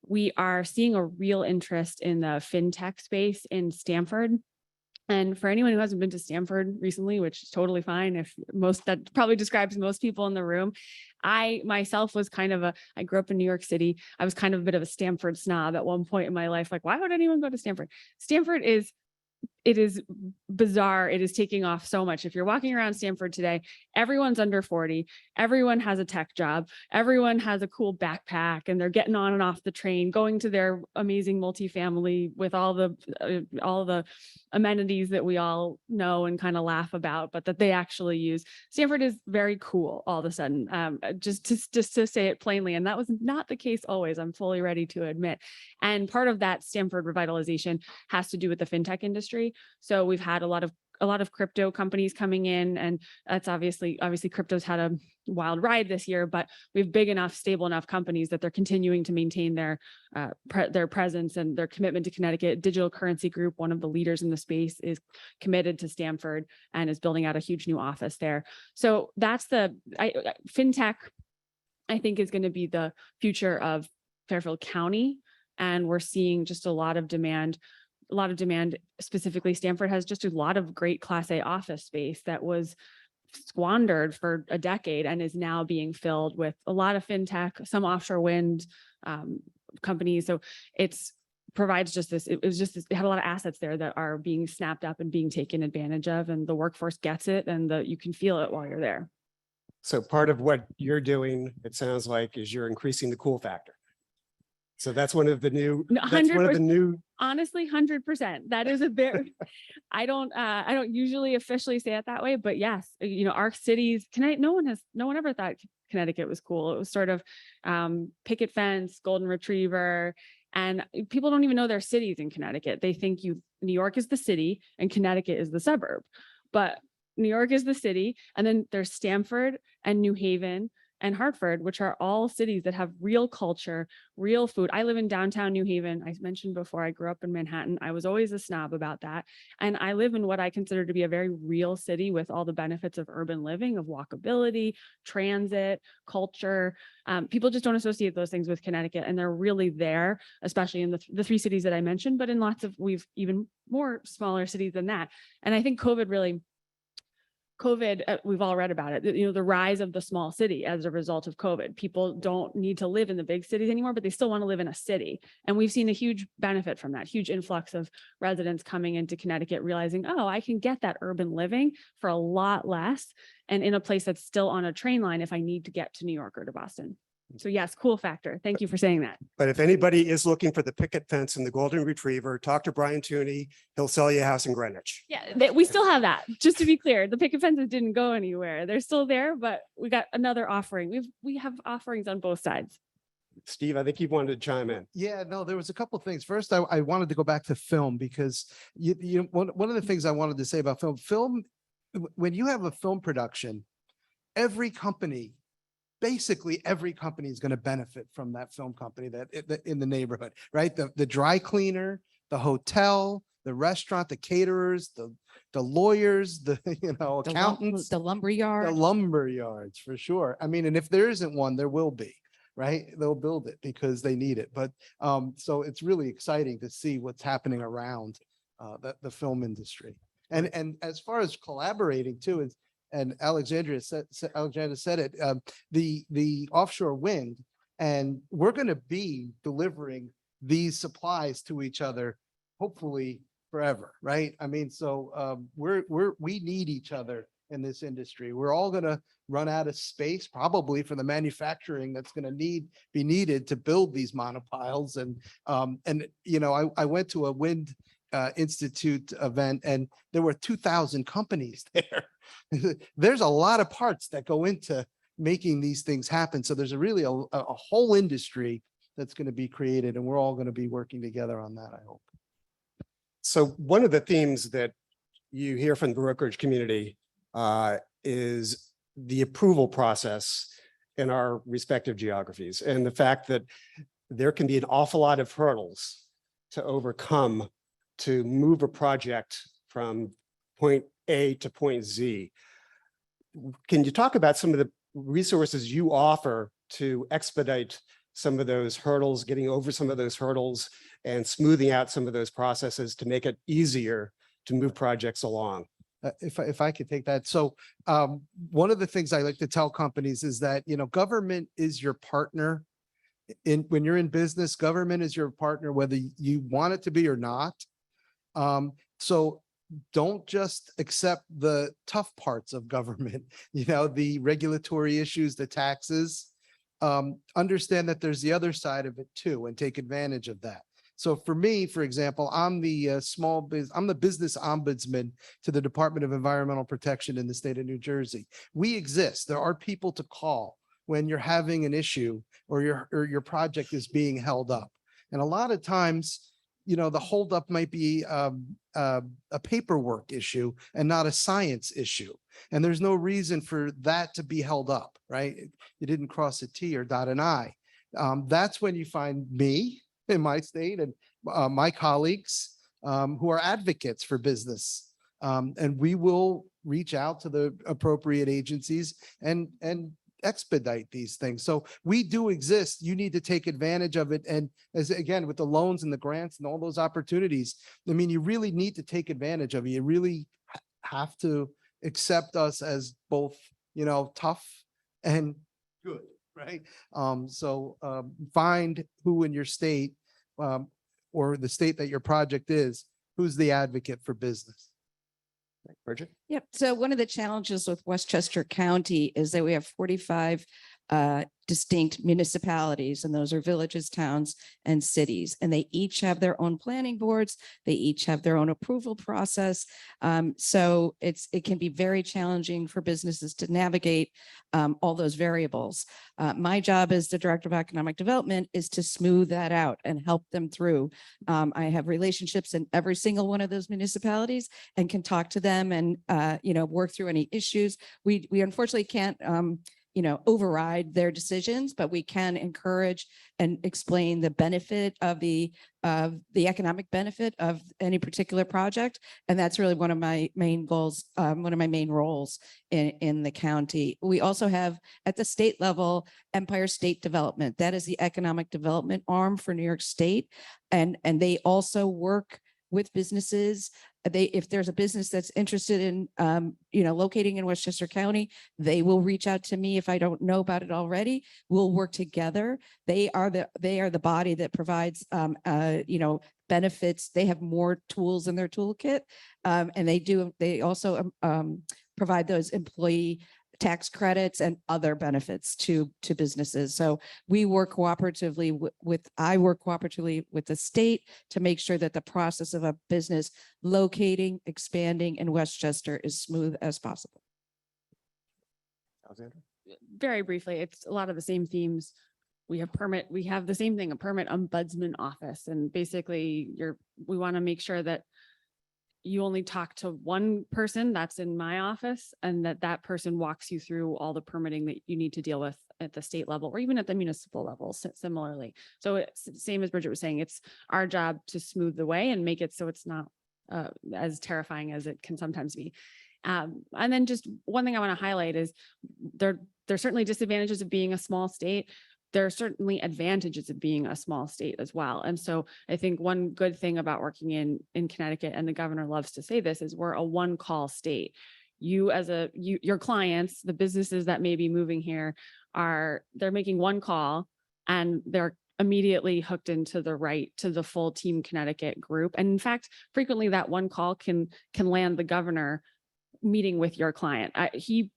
we are seeing a real interest in the fintech space in Stanford. And for anyone who hasn't been to Stanford recently, which is totally fine, that probably describes most people in the room. I myself was I grew up in New York City. I was kind of a bit of a Stanford snob at one point in my life. Like, why would anyone go to Stanford? Stanford is bizarre. It is taking off so much. If you're walking around Stanford today, everyone's under 40. Everyone has a tech job. Everyone has a cool backpack, and they're getting on and off the train, going to their amazing multifamily with all the amenities that we all know and kind of laugh about, but that they actually use. Stanford is very cool all of a sudden, just to say it plainly. And that was not the case always, I'm fully ready to admit. And part of that Stanford revitalization has to do with the fintech industry. So we've had a lot of crypto companies coming in, and that's obviously crypto's had a wild ride this year, but we have big enough, stable enough companies that they're continuing to maintain their presence and their commitment to Connecticut. Digital Currency Group, one of the leaders in the space, is committed to Stanford and is building out a huge new office there. So that's fintech, I think, is going to be the future of Fairfield County. And we're seeing just a lot of demand. Specifically, Stanford has just a lot of great Class A office space that was squandered for a decade and is now being filled with a lot of fintech, some offshore wind companies. So it had a lot of assets there that are being snapped up and being taken advantage of, and the workforce gets it, and you can feel it while you're there. So part of what you're doing, it sounds like, is you're increasing the cool factor. So that's one of the new, honestly, 100%. That is a very, I don't usually officially say it that way, but yes, our cities, no one ever thought Connecticut was cool. It was sort of picket fence, golden retriever, and people don't even know their cities in Connecticut. They think New York is the city and Connecticut is the suburb, but New York is the city. And then there's Stamford and New Haven and Hartford, which are all cities that have real culture, real food. I live in downtown New Haven. I mentioned before, I grew up in Manhattan. I was always a snob about that. And I live in what I consider to be a very real city with all the benefits of urban living, of walkability, transit, culture. People just don't associate those things with Connecticut, and they're really there, especially in the three cities that I mentioned, but in we've even more smaller cities than that. And I think COVID, we've all read about it, the rise of the small city as a result of COVID. People don't need to live in the big cities anymore, but they still want to live in a city. And we've seen a huge benefit from that, huge influx of residents coming into Connecticut, realizing, oh, I can get that urban living for a lot less and in a place that's still on a train line if I need to get to New York or to Boston. So yes, cool factor. Thank you for saying that. But if anybody is looking for the picket fence and the golden retriever, talk to Brian Tooney. He'll sell you a house in Greenwich. Yeah, we still have that. Just to be clear, the picket fences didn't go anywhere. They're still there, but we got another offering. We have offerings on both sides. Steve, I think you wanted to chime in. Yeah, no, there was a couple of things. First, I wanted to go back to film because one of the things I wanted to say about film, when you have a film production, basically every company is going to benefit from that film company that in the neighborhood, right? The dry cleaner, the hotel, the restaurant, the caterers, the lawyers, the accountants, the lumber yard, the lumber yards, for sure. I mean, and if there isn't one, there will be. right? They'll build it because they need it. But so it's really exciting to see what's happening around the film industry. And as far as collaborating too, is and Alexandra said it, the offshore wind, and we're going to be delivering these supplies to each other, hopefully forever, right? I mean, so we need each other in this industry. We're all going to run out of space probably for the manufacturing that's going to be needed to build these monopiles. And you know, I went to a wind institute event and there were 2,000 companies there. There's a lot of parts that go into making these things happen. So there's really a whole industry that's going to be created, and we're all going to be working together on that, I hope. So one of the themes that you hear from the brokerage community is the approval process in our respective geographies, and the fact that there can be an awful lot of hurdles to overcome to move a project from point A to point Z. Can you talk about some of the resources you offer to expedite some of those hurdles, getting over some of those hurdles, and smoothing out some of those processes to make it easier to move projects along? If I could take that. So one of the things I like to tell companies is that, you know, government is your partner. When you're in business, government is your partner, whether you want it to be or not. So don't just accept the tough parts of government, you know, the regulatory issues, the taxes. Understand that there's the other side of it too, and take advantage of that. So for me, for example, I'm the I'm the business ombudsman to the Department of Environmental Protection in the state of New Jersey. We exist. There are people to call when you're having an issue or your project is being held up. And a lot of times, you know, the holdup might be a paperwork issue and not a science issue. And there's no reason for that to be held up, right? You didn't cross a T or dot an I. That's when you find me in my state and my colleagues who are advocates for business. And we will reach out to the appropriate agencies and expedite these things. So we do exist. You need to take advantage of it. And as again, with the loans and the grants and all those opportunities, I mean, you really need to take advantage of it. You really have to accept us as both, you know, tough and good, right? Find who in your state or the state that your project is, who's the advocate for business. Bridget? Yep. So one of the challenges with Westchester County is that we have 45 distinct municipalities, and those are villages, towns, and cities. And they each have their own planning boards. They each have their own approval process. So it can be very challenging for businesses to navigate all those variables. My job as the Director of Economic Development is to smooth that out and help them through. I have relationships in every single one of those municipalities and can talk to them and you know, work through any issues. We unfortunately can't you know, override their decisions, but we can encourage and explain the benefit of the economic benefit of any particular project. And that's really one of my main goals, one of my main roles in the county. We also have at the state level, Empire State Development. That is the economic development arm for New York State. And they also work with businesses. If there's a business that's interested in, you know, locating in Westchester County, they will reach out to me if I don't know about it already. We'll work together. They are the body that provides, you know, benefits. They have more tools in their toolkit, and they also provide those employee tax credits and other benefits to businesses. So we work cooperatively I work cooperatively with the state to make sure that the process of a business locating, expanding in Westchester is smooth as possible. Alexandra? Very briefly, it's a lot of the same themes. We have the same thing, a permit ombudsman office. And basically we want to make sure that you only talk to one person that's in my office, and that person walks you through all the permitting that you need to deal with at the state level or even at the municipal level similarly. So it's the same as Bridget was saying, it's our job to smooth the way and make it so it's not as terrifying as it can sometimes be. And then just one thing I want to highlight is there's certainly disadvantages of being a small state. there are certainly advantages of being a small state as well. And so I think one good thing about working in Connecticut, and the governor loves to say this, is we're a one-call state. You as your clients, the businesses that may be moving here, they're making one call and they're immediately hooked into the full Team Connecticut group. And in fact, frequently that one call can land the governor meeting with your client. We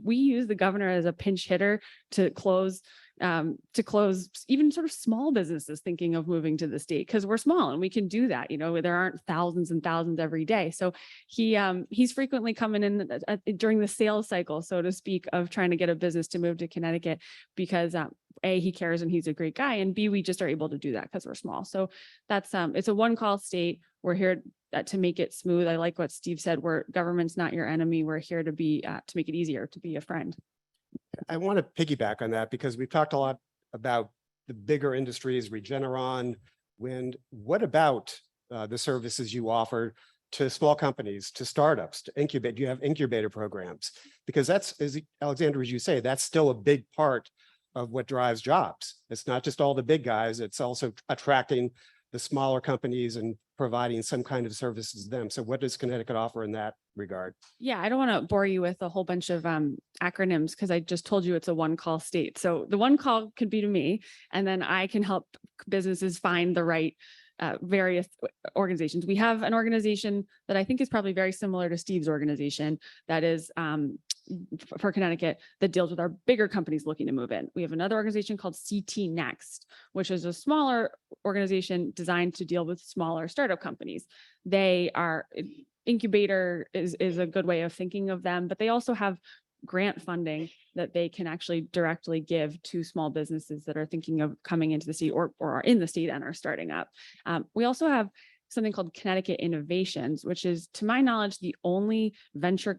use the governor as a pinch hitter to close even sort of small businesses thinking of moving to the state, because we're small and we can do that. You know, there aren't thousands and thousands every day. So he's frequently coming in during the sales cycle, so to speak, of trying to get a business to move to Connecticut, because A, he cares and he's a great guy, and B, we just are able to do that because we're small. So that's it's a one call state. We're here to make it smooth. I like what Steve said. Government's not your enemy. We're here to be to make it easier to be a friend. I want to piggyback on that because we've talked a lot about the bigger industries, Regeneron, wind. What about the services you offer to small companies, to startups, to incubate? Do you have incubator programs? Because that's, as Alexander, as you say, that's still a big part of what drives jobs. It's not just all the big guys, it's also attracting the smaller companies and providing some kind of services to them. So what does Connecticut offer in that regard? Yeah, I don't want to bore you with a whole bunch of acronyms, because I just told you it's a one call state. So the one call could be to me, and then I can help businesses find the right various organizations. We have an organization that I think is probably very similar to Steve's organization, that is for Connecticut, that deals with our bigger companies looking to move in. We have another organization called CT Next, which is a smaller organization designed to deal with smaller startup companies. They are incubator is a good way of thinking of them, but they also have grant funding that they can actually directly give to small businesses that are thinking of coming into the state or are in the state and are starting up. We also have something called Connecticut Innovations, which is, to my knowledge, the only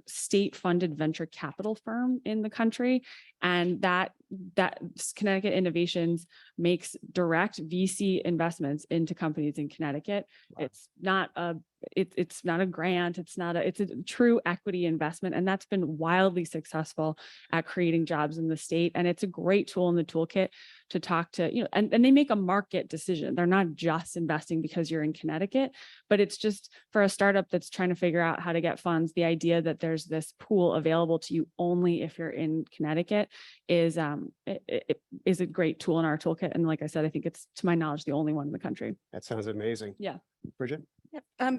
state-funded venture capital firm in the country. And that Connecticut Innovations makes direct VC investments into companies in Connecticut. Wow. It's not a grant. It's a true equity investment. And that's been wildly successful at creating jobs in the state. And it's a great tool in the toolkit to talk to, and they make a market decision. They're not just investing because you're in Connecticut, but it's just for a startup that's trying to figure out how to get funds. The idea that there's this pool available to you only if you're in Connecticut is a great tool in our toolkit. And like I said, I think it's, to my knowledge, the only one in the country. That sounds amazing. Yeah. Bridget?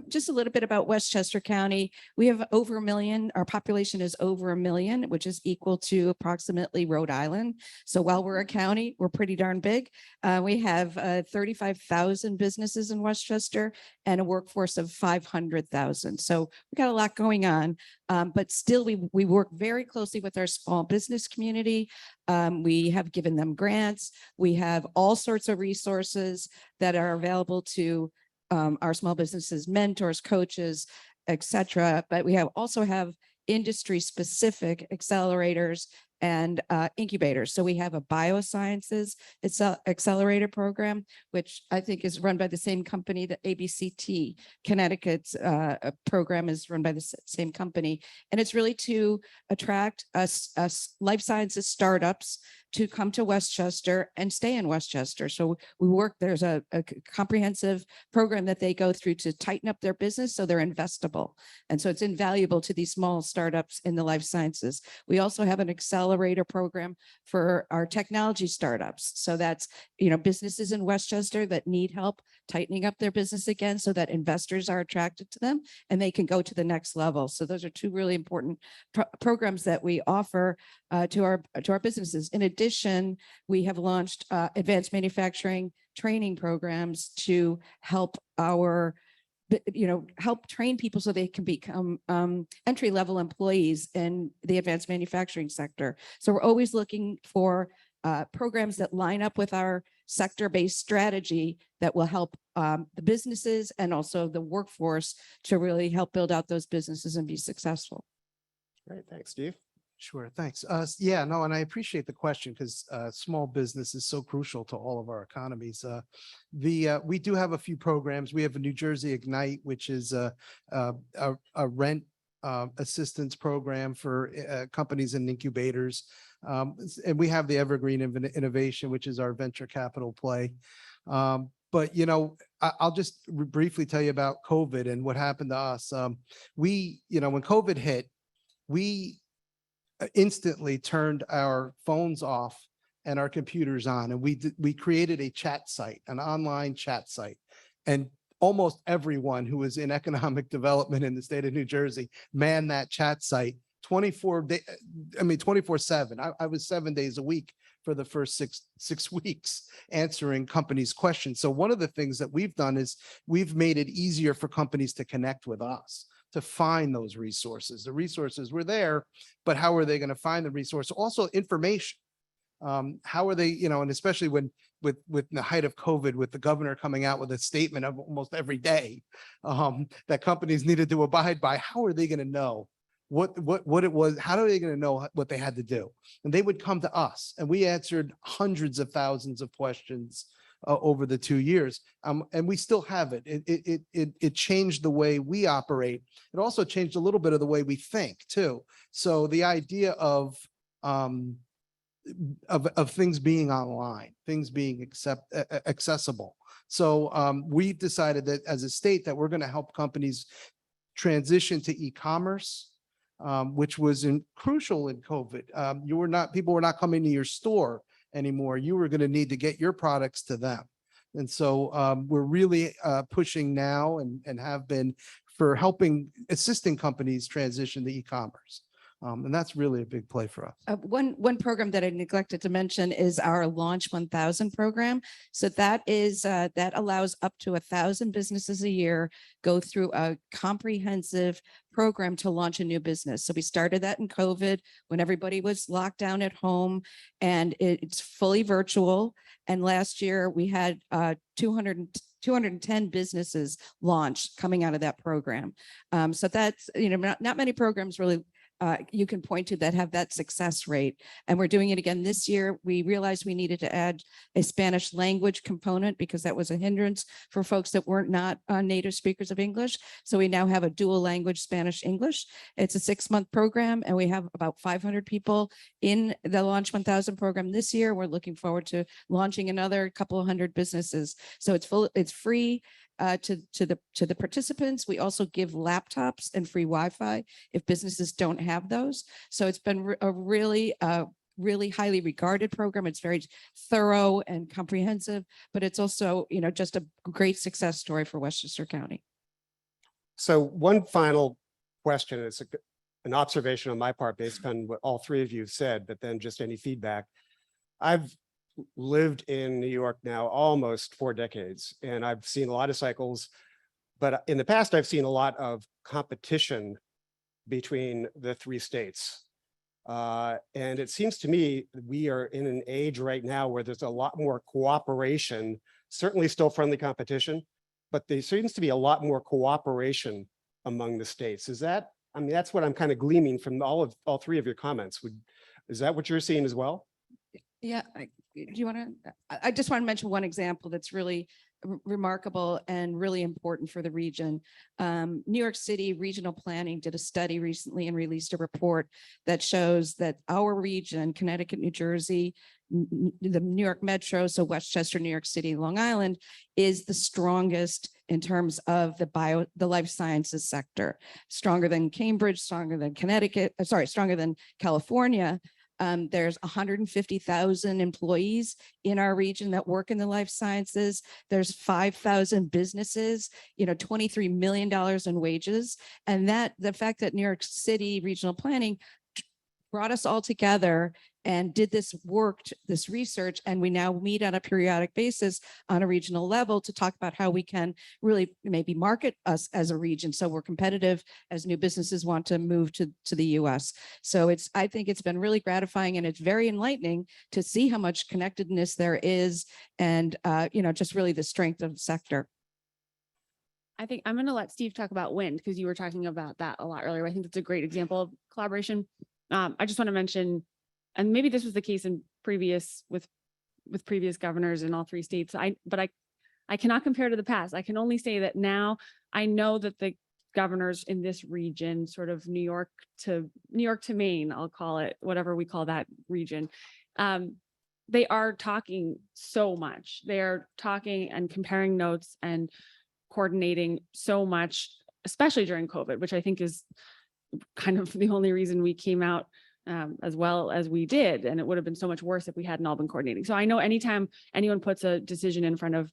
Just a little bit about Westchester County. We have over 1 million. Our population is over 1 million, which is equal to approximately Rhode Island. So while we're a county, we're pretty darn big. We have 35,000 businesses in Westchester and a workforce of 500,000. So we got a lot going on, but still we work very closely with our small business community. We have given them grants. We have all sorts of resources that are available to our small businesses, mentors, coaches, etc. But we also have industry specific accelerators and incubators. So we have a biosciences accelerator program, which I think is run by the same company that ABCT. Connecticut's program is run by the same company. And it's really to attract us life sciences startups to come to Westchester and stay in Westchester. So there's a comprehensive program that they go through to tighten up their business so they're investable. And so it's invaluable to these small startups in the life sciences. We also have an accelerator program for our technology startups. So that's, businesses in Westchester that need help tightening up their business again so that investors are attracted to them and they can go to the next level. So those are two really important programs that we offer to our businesses. In addition, we have launched advanced manufacturing training programs to help help train people so they can become entry-level employees in the advanced manufacturing sector. So we're always looking for programs that line up with our sector-based strategy that will help the businesses and also the workforce to really help build out those businesses and be successful. Great, thanks, Steve. Sure, thanks. And I appreciate the question because small business is so crucial to all of our economies. We do have a few programs. We have a New Jersey Ignite, which is a rent assistance program for companies and incubators. And we have the Evergreen Innovation, which is our venture capital play. But, you know, I'll just briefly tell you about COVID and what happened to us. When COVID hit, we instantly turned our phones off and our computers on, and we created a chat site, an online chat site. And almost everyone who was in economic development in the state of New Jersey manned that chat site 24/7. I was 7 days a week for the first six weeks answering companies' questions. So one of the things that we've done is we've made it easier for companies to connect with us, to find those resources. The resources were there, but how are they going to find the resource? Also information. How are they, you know, and especially when with the height of COVID, with the governor coming out with a statement of almost every day that companies needed to abide by, how are they going to know what it was? How are they going to know what they had to do? And they would come to us, and we answered hundreds of thousands of questions over the 2 years. And we still have it. It changed the way we operate. It also changed a little bit of the way we think too. So the idea of things being online, things being accessible. So we've decided that as a state that we're going to help companies transition to e-commerce, which was crucial in COVID. People were not coming to your store anymore. You were going to need to get your products to them. And so we're really pushing now and have been for assisting companies transition to e-commerce. And that's really a big play for us. One program that I neglected to mention is our Launch 1000 program. So that allows up to 1,000 businesses a year go through a comprehensive program to launch a new business. So we started that in COVID when everybody was locked down at home, and it's fully virtual. And last year we had 210 businesses launched coming out of that program. So that's, not many programs really you can point to that have that success rate. And we're doing it again this year. We realized we needed to add a Spanish language component because that was a hindrance for folks that weren't not native speakers of English. So we now have a dual language Spanish-English. It's a 6-month program, and we have about 500 people in the Launch 1000 program this year. We're looking forward to launching another couple of hundred businesses. So it's free to the participants. We also give laptops and free Wi-Fi if businesses don't have those. So it's been a really highly regarded program. It's very thorough and comprehensive, but it's also, just a great success story for Westchester County. So one final question, it's an observation on my part based on what all three of you have said, but then just any feedback. I've lived in New York now almost 4 decades, and I've seen a lot of cycles, but in the past, I've seen a lot of competition between the 3 states. And it seems to me that we are in an age right now where there's a lot more cooperation, certainly still friendly competition, but there seems to be a lot more cooperation among the states. Is that, that's what I'm kind of gleaming from all 3 of your comments. Is that what you're seeing as well? Yeah, I just want to mention one example that's really remarkable and really important for the region. New York City Regional Planning did a study recently and released a report that shows that our region, Connecticut, New Jersey, the New York Metro, so Westchester, New York City, Long Island, is the strongest in terms of the life sciences sector, stronger than Cambridge, stronger than Connecticut, stronger than California. There's 150,000 employees in our region that work in the life sciences. There's 5,000 businesses, $23 million in wages. And the fact that New York City Regional Planning brought us all together and did this research, and we now meet on a periodic basis on a regional level to talk about how we can really maybe market us as a region so we're competitive as new businesses want to move to the US. So I think it's been really gratifying, and it's very enlightening to see how much connectedness there is, and just really the strength of the sector. I think I'm going to let Steve talk about wind, because you were talking about that a lot earlier. I think that's a great example of collaboration. I just want to mention, and maybe this was the case in with previous governors in all 3 states. But I cannot compare to the past. I can only say that now I know that the governors in this region, sort of New York to Maine, I'll call it, whatever we call that region. They are talking so much. They are talking and comparing notes and coordinating so much, especially during COVID, which I think is kind of the only reason we came out as well as we did. And it would have been so much worse if we hadn't all been coordinating. So I know anytime anyone puts a decision in front of,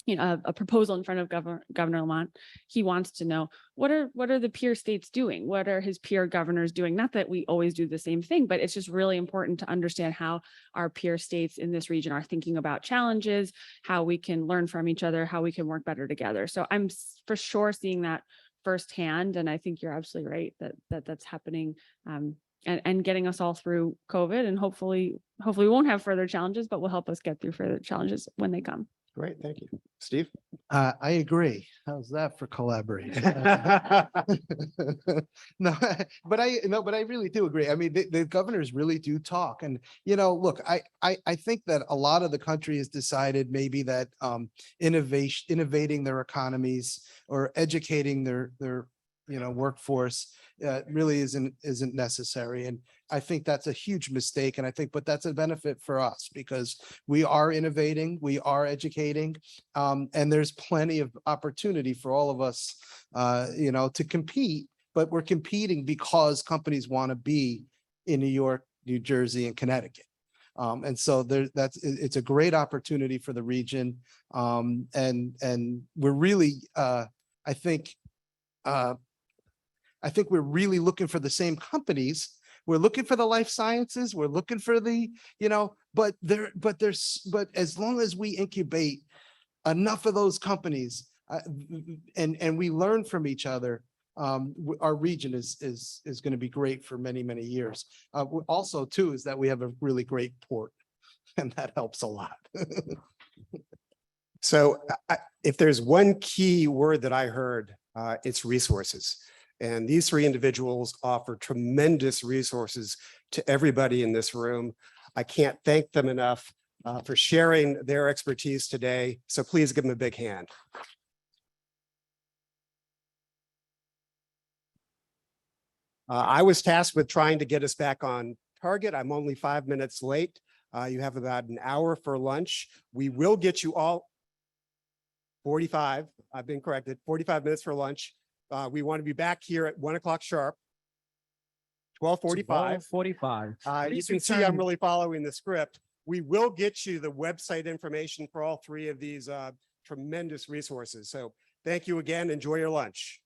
a proposal in front of Governor Lamont, he wants to know what are the peer states doing? What are his peer governors doing? Not that we always do the same thing, but it's just really important to understand how our peer states in this region are thinking about challenges, how we can learn from each other, how we can work better together. So I'm for sure seeing that firsthand. And I think you're absolutely right that's happening and getting us all through COVID, and hopefully we won't have further challenges, but will help us get through further challenges when they come. Great, thank you. Steve? I agree. How's that for collaboration? No, but I really do agree. I mean, the governors really do talk. And, look, I think that a lot of the country has decided maybe that innovating their economies or educating their workforce really isn't necessary. And I think that's a huge mistake. And but that's a benefit for us because we are innovating, we are educating, and there's plenty of opportunity for all of us, to compete, but we're competing because companies want to be in New York, New Jersey, and Connecticut. And so it's a great opportunity for the region. And we're really, I think we're really looking for the same companies. We're looking for the life sciences. We're looking for the, but as long as we incubate enough of those companies and we learn from each other, our region is going to be great for many, many years. Also, too, is that we have a really great port, and that helps a lot. So if there's one key word that I heard, it's resources. And these three individuals offer tremendous resources to everybody in this room. I can't thank them enough for sharing their expertise today. So please give them a big hand. I was tasked with trying to get us back on target. I'm only 5 minutes late. You have about an hour for lunch. We will get you all 45. I've been corrected. 45 minutes for lunch. We want to be back here at 1 o'clock sharp. 12:45. 12:45. You can see I'm really following the script. We will get you the website information for all three of these tremendous resources. So thank you again. Enjoy your lunch.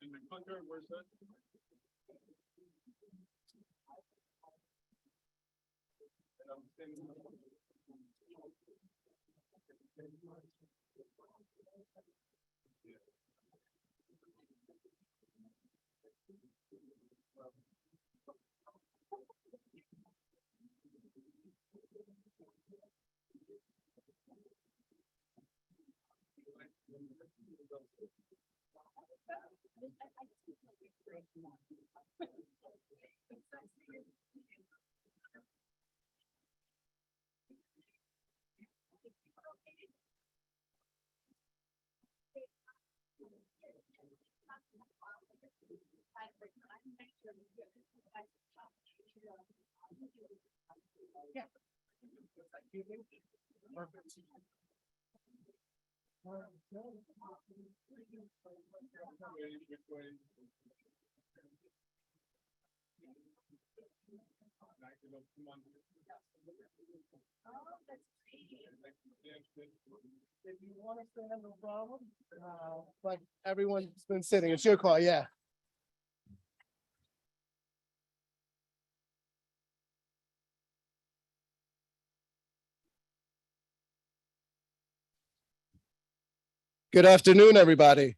And my clicker, where's that? And I'm standing. Yeah. Perfect. If you want to stand, no problem. But everyone's been sitting. It's your call, yeah. Good afternoon, everybody.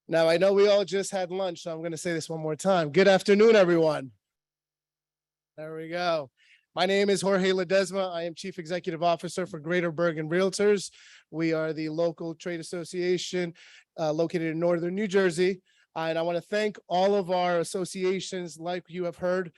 Now, I know we all just had lunch, so I'm going to say this one more time. Good afternoon, everyone. There we go. My name is Jorge Ledesma. I am Chief Executive Officer for Greater Bergen Realtors. We are the local trade association located in northern New Jersey. And I want to thank all of our associations, like you have heard.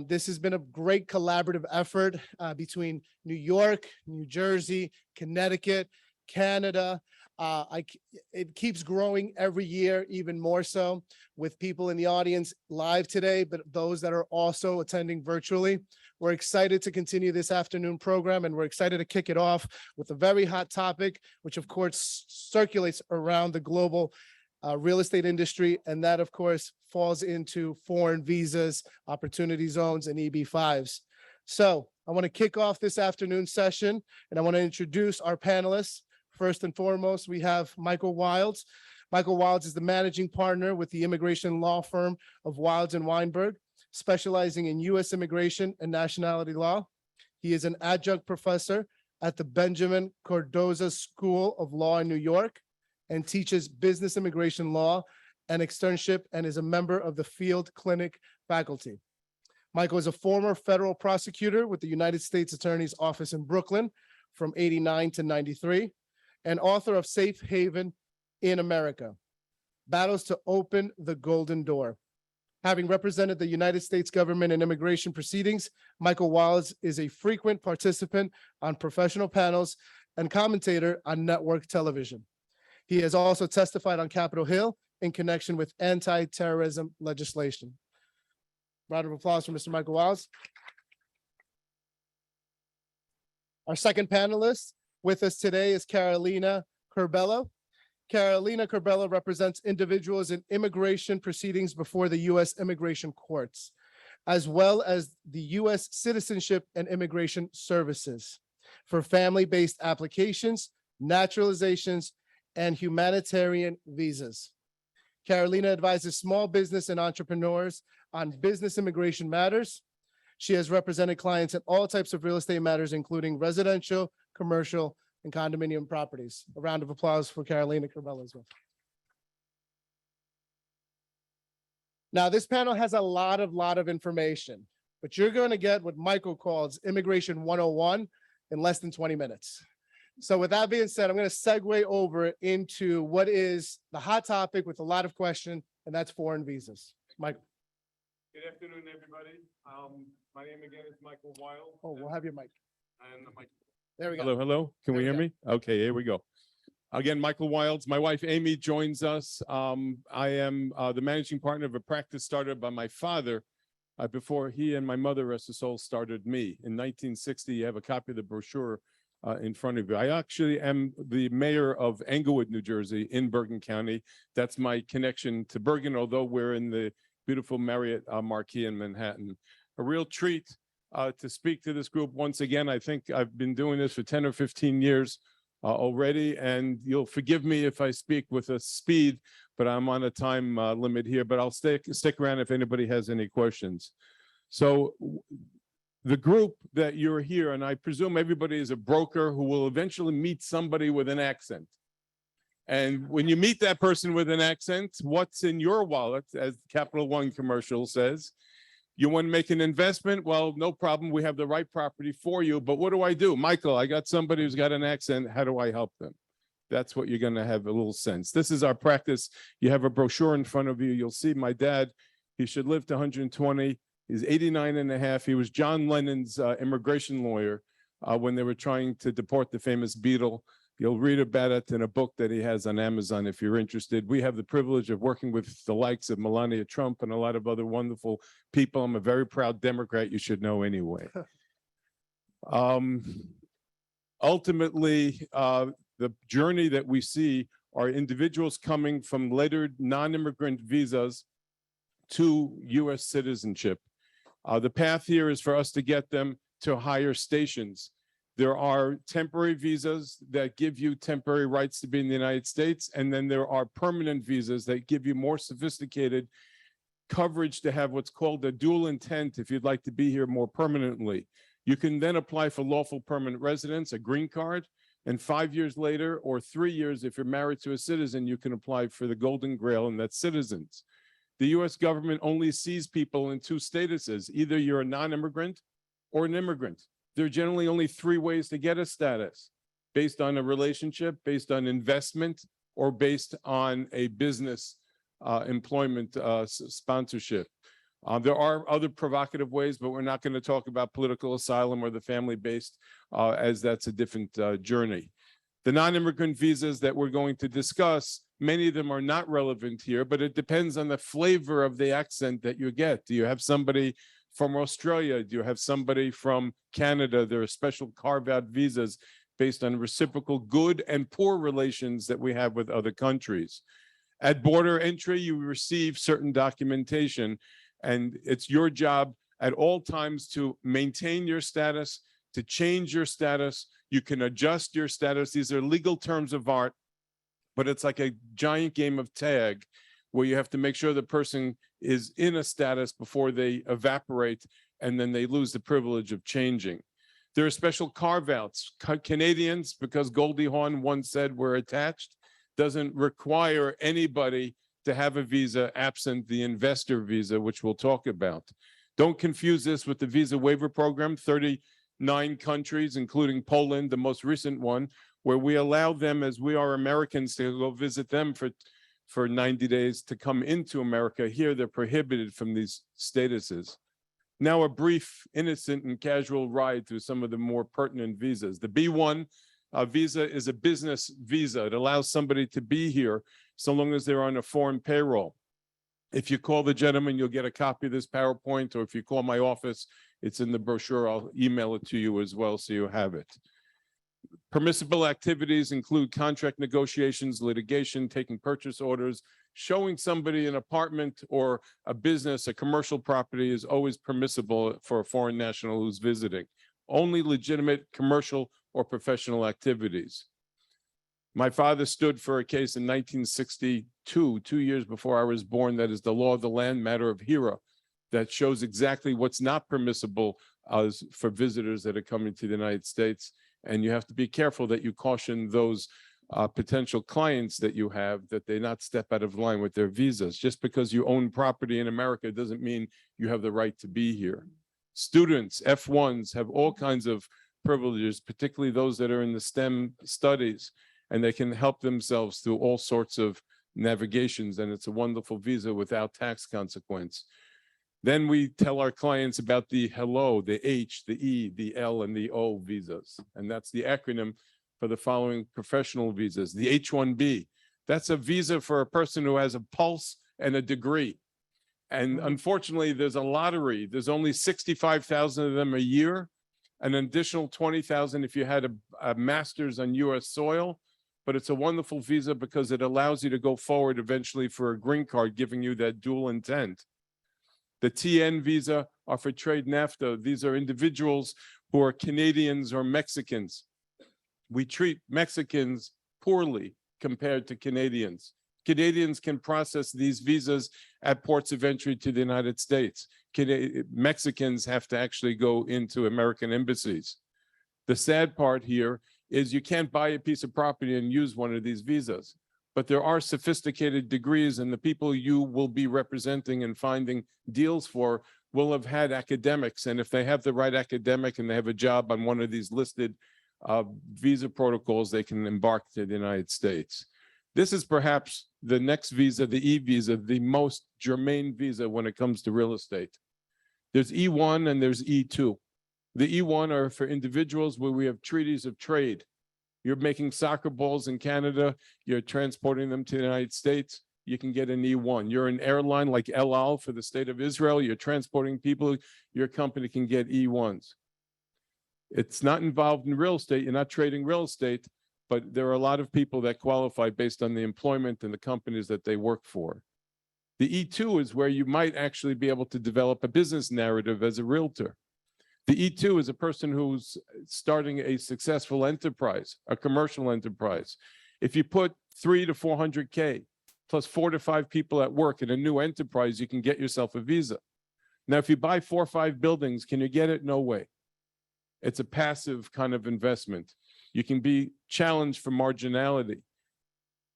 This has been a great collaborative effort between New York, New Jersey, Connecticut, Canada, It keeps growing every year, even more so with people in the audience live today, but those that are also attending virtually. We're excited to continue this afternoon program, and we're excited to kick it off with a very hot topic, which of course circulates around the global real estate industry. And that of course falls into foreign visas, opportunity zones, and EB-5s. So I want to kick off this afternoon session, and I want to introduce our panelists. First and foremost, we have Michael Wilds. Michael Wilds is the managing partner with the immigration law firm of Wilds and Weinberg, specializing in U.S. immigration and nationality law. He is an adjunct professor at the Benjamin Cardozo School of Law in New York and teaches business immigration law and externship, and is a member of the Field Clinic faculty. Michael is a former federal prosecutor with the United States Attorney's Office in Brooklyn from '89 to '93. And author of Safe Haven in America, Battles to Open the Golden Door. Having represented the United States government in immigration proceedings, Michael Wilds is a frequent participant on professional panels and commentator on network television. He has also testified on Capitol Hill in connection with anti-terrorism legislation. Round of applause for Mr. Michael Wilds. Our second panelist with us today is Carolina Curbelo. Carolina Curbelo represents individuals in immigration proceedings before the U.S. immigration courts, as well as the U.S. Citizenship and Immigration Services for family-based applications, naturalizations, and humanitarian visas. Carolina advises small business and entrepreneurs on business immigration matters. She has represented clients in all types of real estate matters, including residential, commercial, and condominium properties. A round of applause for Carolina Curbelo as well. Now, this panel has a lot of information, but you're going to get what Michael calls Immigration 101 in less than 20 minutes. So with that being said, I'm going to segue over into what is the hot topic with a lot of questions, and that's foreign visas. Michael. Good afternoon, everybody. My name again is Michael Wilds. Oh, we'll have your mic. And the mic. There we go. Hello, hello. Can we hear me? Okay, here we go. Again, Michael Wilds. My wife, Amy, joins us. I am the managing partner of a practice started by my father before he and my mother, rest her soul, started me. In 1960, you have a copy of the brochure in front of you. I actually am the mayor of Englewood, New Jersey, in Bergen County. That's my connection to Bergen, although we're in the beautiful Marriott Marquis in Manhattan. A real treat to speak to this group once again. I think I've been doing this for 10 or 15 years already, and you'll forgive me if I speak with a speed, but I'm on a time limit here, but I'll stick around if anybody has any questions. So the group that you're here, and I presume everybody is a broker who will eventually meet somebody with an accent. And when you meet that person with an accent, what's in your wallet, as Capital One commercial says? You want to make an investment? Well, no problem. We have the right property for you. But what do I do? Michael, I got somebody who's got an accent. How do I help them? That's what you're going to have a little sense. This is our practice. You have a brochure in front of you. You'll see my dad. He should live to 120. He's 89 and a half. He was John Lennon's immigration lawyer when they were trying to deport the famous Beatle. You'll read about it in a book that he has on Amazon if you're interested. We have the privilege of working with the likes of Melania Trump and a lot of other wonderful people. I'm a very proud Democrat, you should know anyway. Ultimately, the journey that we see are individuals coming from lettered non-immigrant visas to U.S. citizenship. The path here is for us to get them to higher stations. There are temporary visas that give you temporary rights to be in the United States, and then there are permanent visas that give you more sophisticated coverage to have what's called a dual intent if you'd like to be here more permanently. You can then apply for lawful permanent residence, a green card, and 5 years later, or 3 years, if you're married to a citizen, you can apply for the Golden Grail, and that's citizens. The U.S. government only sees people in two statuses. Either you're a non-immigrant or an immigrant. There are generally only three ways to get a status: based on a relationship, based on investment, or based on a business employment sponsorship. There are other provocative ways, but we're not going to talk about political asylum or the family-based, as that's a different journey. The non-immigrant visas that we're going to discuss, many of them are not relevant here, but it depends on the flavor of the accent that you get. Do you have somebody from Australia? Do you have somebody from Canada? There are special carve-out visas based on reciprocal good and poor relations that we have with other countries. At border entry, you receive certain documentation, and it's your job at all times to maintain your status, to change your status. You can adjust your status. These are legal terms of art, but it's like a giant game of tag where you have to make sure the person is in a status before they evaporate and then they lose the privilege of changing. There are special carve-outs. Canadians, because Goldie Hawn once said we're attached, doesn't require anybody to have a visa absent the investor visa, which we'll talk about. Don't confuse this with the visa waiver program. 39 countries, including Poland, the most recent one, where we allow them, as we are Americans, to go visit them for 90 days to come into America. Here, they're prohibited from these statuses. Now, a brief, innocent, and casual ride through some of the more pertinent visas. The B1 visa is a business visa. It allows somebody to be here so long as they're on a foreign payroll. If you call the gentleman, you'll get a copy of this PowerPoint, or if you call my office, it's in the brochure. I'll email it to you as well so you have it. Permissible activities include contract negotiations, litigation, taking purchase orders. Showing somebody an apartment or a business, a commercial property is always permissible for a foreign national who's visiting. Only legitimate commercial or professional activities. My father stood for a case in 1962, 2 years before I was born, that is the law of the land, matter of Hira, that shows exactly what's not permissible as for visitors that are coming to the United States. And you have to be careful that you caution those potential clients that you have that they not step out of line with their visas. Just because you own property in America doesn't mean you have the right to be here. Students, F1s, have all kinds of privileges, particularly those that are in the STEM studies, and they can help themselves through all sorts of navigations, and it's a wonderful visa without tax consequence. Then we tell our clients about the hello, the H, the E, the L, and the O visas, and that's the acronym for the following professional visas. The H-1B, that's a visa for a person who has a pulse and a degree. And unfortunately, there's a lottery. There's only 65,000 of them a year, an additional 20,000 if you had a master's on US soil. But it's a wonderful visa because it allows you to go forward eventually for a green card, giving you that dual intent. The TN visa are for trade NAFTA. These are individuals who are Canadians or Mexicans. We treat Mexicans poorly compared to Canadians. Canadians can process these visas at ports of entry to the United States. Mexicans have to actually go into American embassies. The sad part here is you can't buy a piece of property and use one of these visas, but there are sophisticated degrees, and the people you will be representing and finding deals for will have had academics. And if they have the right academic and they have a job on one of these listed visa protocols, they can embark to the United States. This is perhaps the next visa, the E visa, the most germane visa when it comes to real estate. There's E1 and there's E2. The E1 are for individuals where we have treaties of trade. You're making soccer balls in Canada, you're transporting them to the United States, you can get an E1. You're an airline like El Al for the state of Israel, you're transporting people, your company can get E1s. It's not involved in real estate, you're not trading real estate, but there are a lot of people that qualify based on the employment and the companies that they work for. The E2 is where you might actually be able to develop a business narrative as a realtor. The E2 is a person who's starting a successful enterprise, a commercial enterprise. If you put 300 to 400K plus 4 to 5 people at work in a new enterprise, you can get yourself a visa. Now, if you buy 4 or 5 buildings, can you get it? No way. It's a passive kind of investment. You can be challenged for marginality.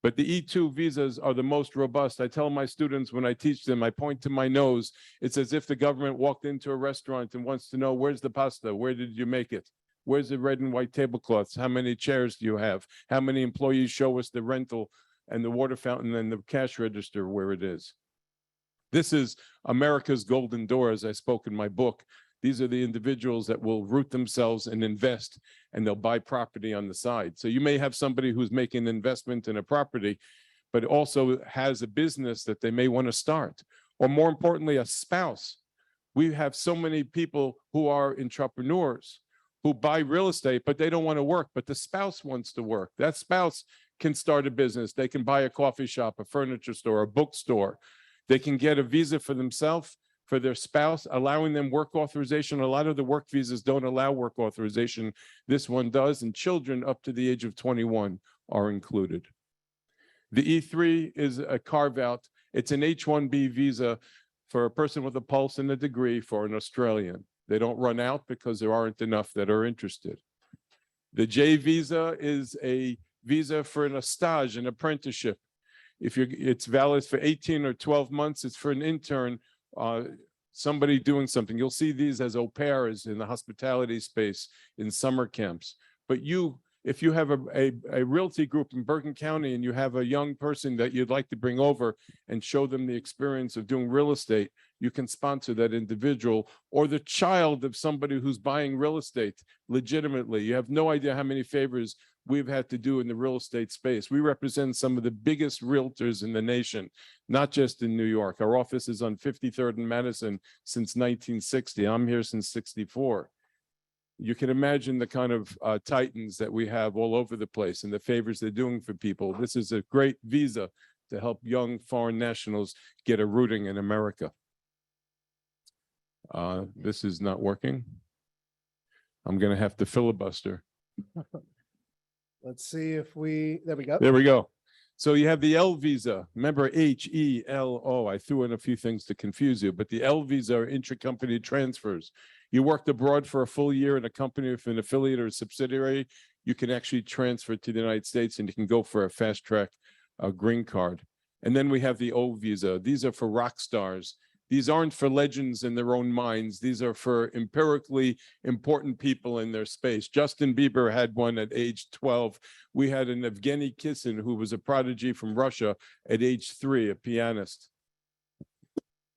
But the E2 visas are the most robust. I tell my students when I teach them, I point to my nose. It's as if the government walked into a restaurant and wants to know, where's the pasta? Where did you make it? Where's the red and white tablecloths? How many chairs do you have? How many employees? Show us the rental and the water fountain and the cash register where it is. This is America's golden door, as I spoke in my book. These are the individuals that will root themselves and invest, and they'll buy property on the side. So you may have somebody who's making an investment in a property, but also has a business that they may want to start, or more importantly, a spouse. We have so many people who are entrepreneurs who buy real estate, but they don't want to work, but the spouse wants to work. That spouse can start a business. They can buy a coffee shop, a furniture store, a bookstore. They can get a visa for themselves, for their spouse, allowing them work authorization. A lot of the work visas don't allow work authorization. This one does, and children up to the age of 21 are included. The E3 is a carve out. It's an H-1B visa for a person with a pulse and a degree for an Australian. They don't run out because there aren't enough that are interested. The J visa is a visa for a stage, an apprenticeship. It's valid for 18 or 12 months. It's for an intern, somebody doing something. You'll see these as au pairs in the hospitality space, in summer camps. But if you have a realty group in Bergen County and you have a young person that you'd like to bring over and show them the experience of doing real estate, you can sponsor that individual, or the child of somebody who's buying real estate legitimately. You have no idea how many favors we've had to do in the real estate space. We represent some of the biggest realtors in the nation, not just in New York. Our office is on 53rd and Madison since 1960. I'm here since 64. You can imagine the kind of titans that we have all over the place and the favors they're doing for people. This is a great visa to help young foreign nationals get a rooting in America. This is not working. I'm going to have to filibuster. Let's see if there we go. There we go. So you have the L visa. Remember H-E-L-O. I threw in a few things to confuse you, but the L visa are intracompany transfers. You worked abroad for a full year in a company with an affiliate or a subsidiary, you can actually transfer to the United States and you can go for a fast track green card. And then we have the O visa. These are for rock stars. These aren't for legends in their own minds. These are for empirically important people in their space. Justin Bieber had one at age 12. We had an Evgeny Kissin, who was a prodigy from Russia at age 3, a pianist.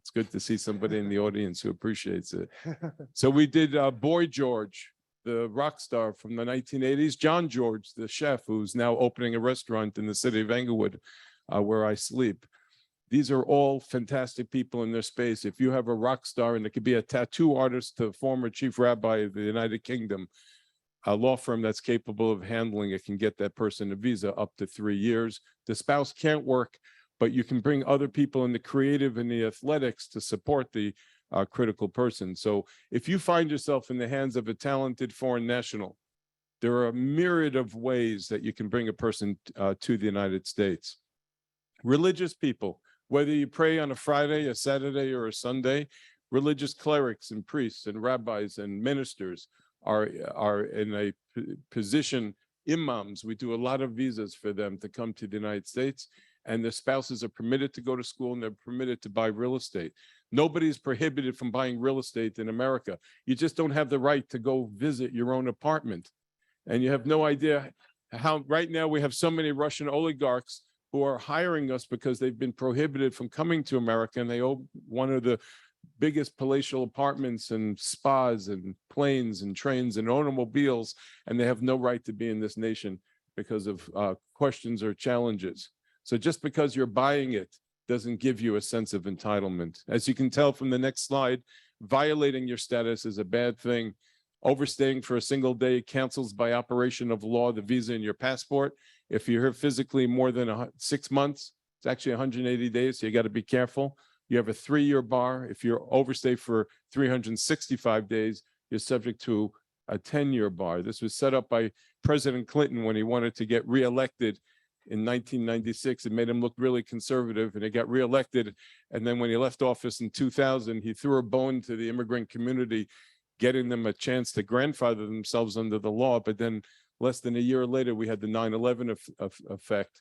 It's good to see somebody in the audience who appreciates it. So we did Boy George, the rock star from the 1980s, John George, the chef, who's now opening a restaurant in the city of Englewood, where I sleep. These are all fantastic people in their space. If you have a rock star, and it could be a tattoo artist to former chief rabbi of the United Kingdom, a law firm that's capable of handling it can get that person a visa up to 3 years. The spouse can't work, but you can bring other people in the creative and the athletics to support the critical person. So if you find yourself in the hands of a talented foreign national, there are a myriad of ways that you can bring a person to the United States. Religious people, whether you pray on a Friday, a Saturday, or a Sunday, religious clerics and priests and rabbis and ministers are in a position, imams, we do a lot of visas for them to come to the United States, and their spouses are permitted to go to school and they're permitted to buy real estate. Nobody's prohibited from buying real estate in America. You just don't have the right to go visit your own apartment. And you have no idea how right now we have so many Russian oligarchs who are hiring us because they've been prohibited from coming to America, and they own one of the biggest palatial apartments and spas and planes and trains and automobiles, and they have no right to be in this nation because of questions or challenges. So just because you're buying it doesn't give you a sense of entitlement. As you can tell from the next slide, violating your status is a bad thing. Overstaying for a single day cancels by operation of law the visa in your passport. If you're here physically more than 6 months, it's actually 180 days, so you got to be careful. You have a 3-year bar. If you're overstay for 365 days, you're subject to a 10-year bar. This was set up by President Clinton when he wanted to get reelected in 1996. It made him look really conservative, and he got reelected. And then when he left office in 2000, he threw a bone to the immigrant community, getting them a chance to grandfather themselves under the law. But then less than a year later, we had the 9/11 effect.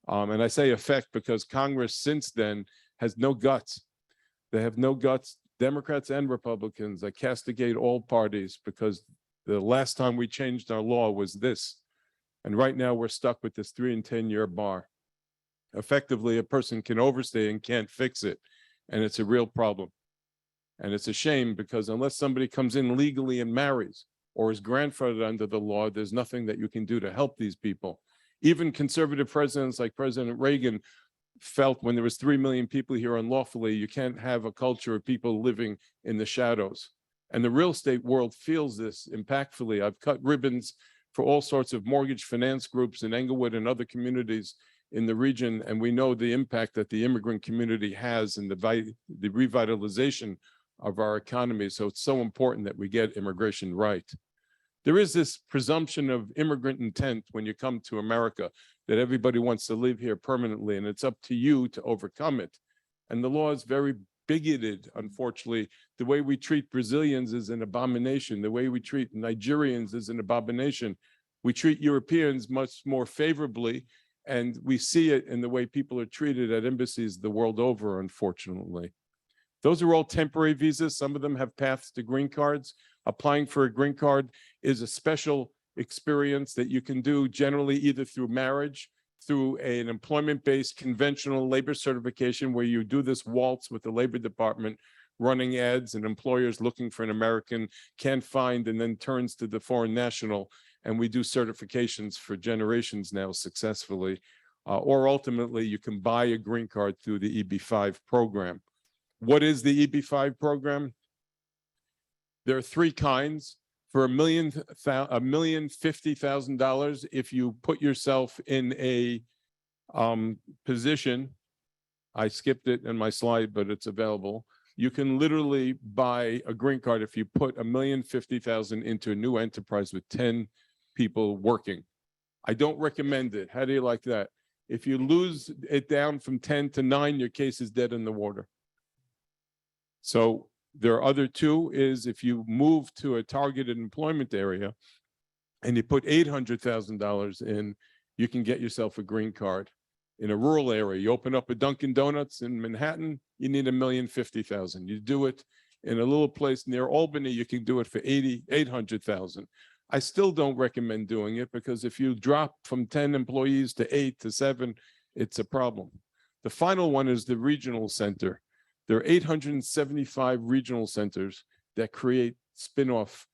And I say effect because Congress since then has no guts. They have no guts, Democrats and Republicans, that castigate all parties, because the last time we changed our law was this. And right now we're stuck with this 3 and 10-year bar. Effectively, a person can overstay and can't fix it. And it's a real problem. And it's a shame because unless somebody comes in legally and marries or is grandfathered under the law, there's nothing that you can do to help these people. Even conservative presidents like President Reagan felt when there was 3 million people here unlawfully, you can't have a culture of people living in the shadows. And the real estate world feels this impactfully. I've cut ribbons for all sorts of mortgage finance groups in Englewood and other communities in the region, and we know the impact that the immigrant community has in the revitalization of our economy. So it's so important that we get immigration right. There is this presumption of immigrant intent when you come to America, that everybody wants to live here permanently, and it's up to you to overcome it. And the law is very bigoted, unfortunately. The way we treat Brazilians is an abomination. The way we treat Nigerians is an abomination. We treat Europeans much more favorably, and we see it in the way people are treated at embassies the world over, unfortunately. Those are all temporary visas. Some of them have paths to green cards. Applying for a green card is a special experience that you can do generally either through marriage, through an employment-based conventional labor certification where you do this waltz with the Labor Department, running ads, and employers looking for an American can't find and then turns to the foreign national. And we do certifications for generations now successfully. Or ultimately, you can buy a green card through the EB-5 program. What is the EB-5 program? There are three kinds. For $1,050,000, if you put yourself in a position, I skipped it in my slide, but it's available. You can literally buy a green card if you put $1,050,000 into a new enterprise with 10 people working. I don't recommend it. How do you like that? If you lose it down from 10 to 9, your case is dead in the water. So there are other two is if you move to a targeted employment area and you put $800,000 in, you can get yourself a green card. In a rural area, you open up a Dunkin' Donuts in Manhattan, you need $1,050,000. You do it in a little place near Albany, you can do it for $800,000. I still don't recommend doing it because if you drop from 10 employees to 8 to 7, it's a problem. The final one is the regional center. There are 875 regional centers that create spin-off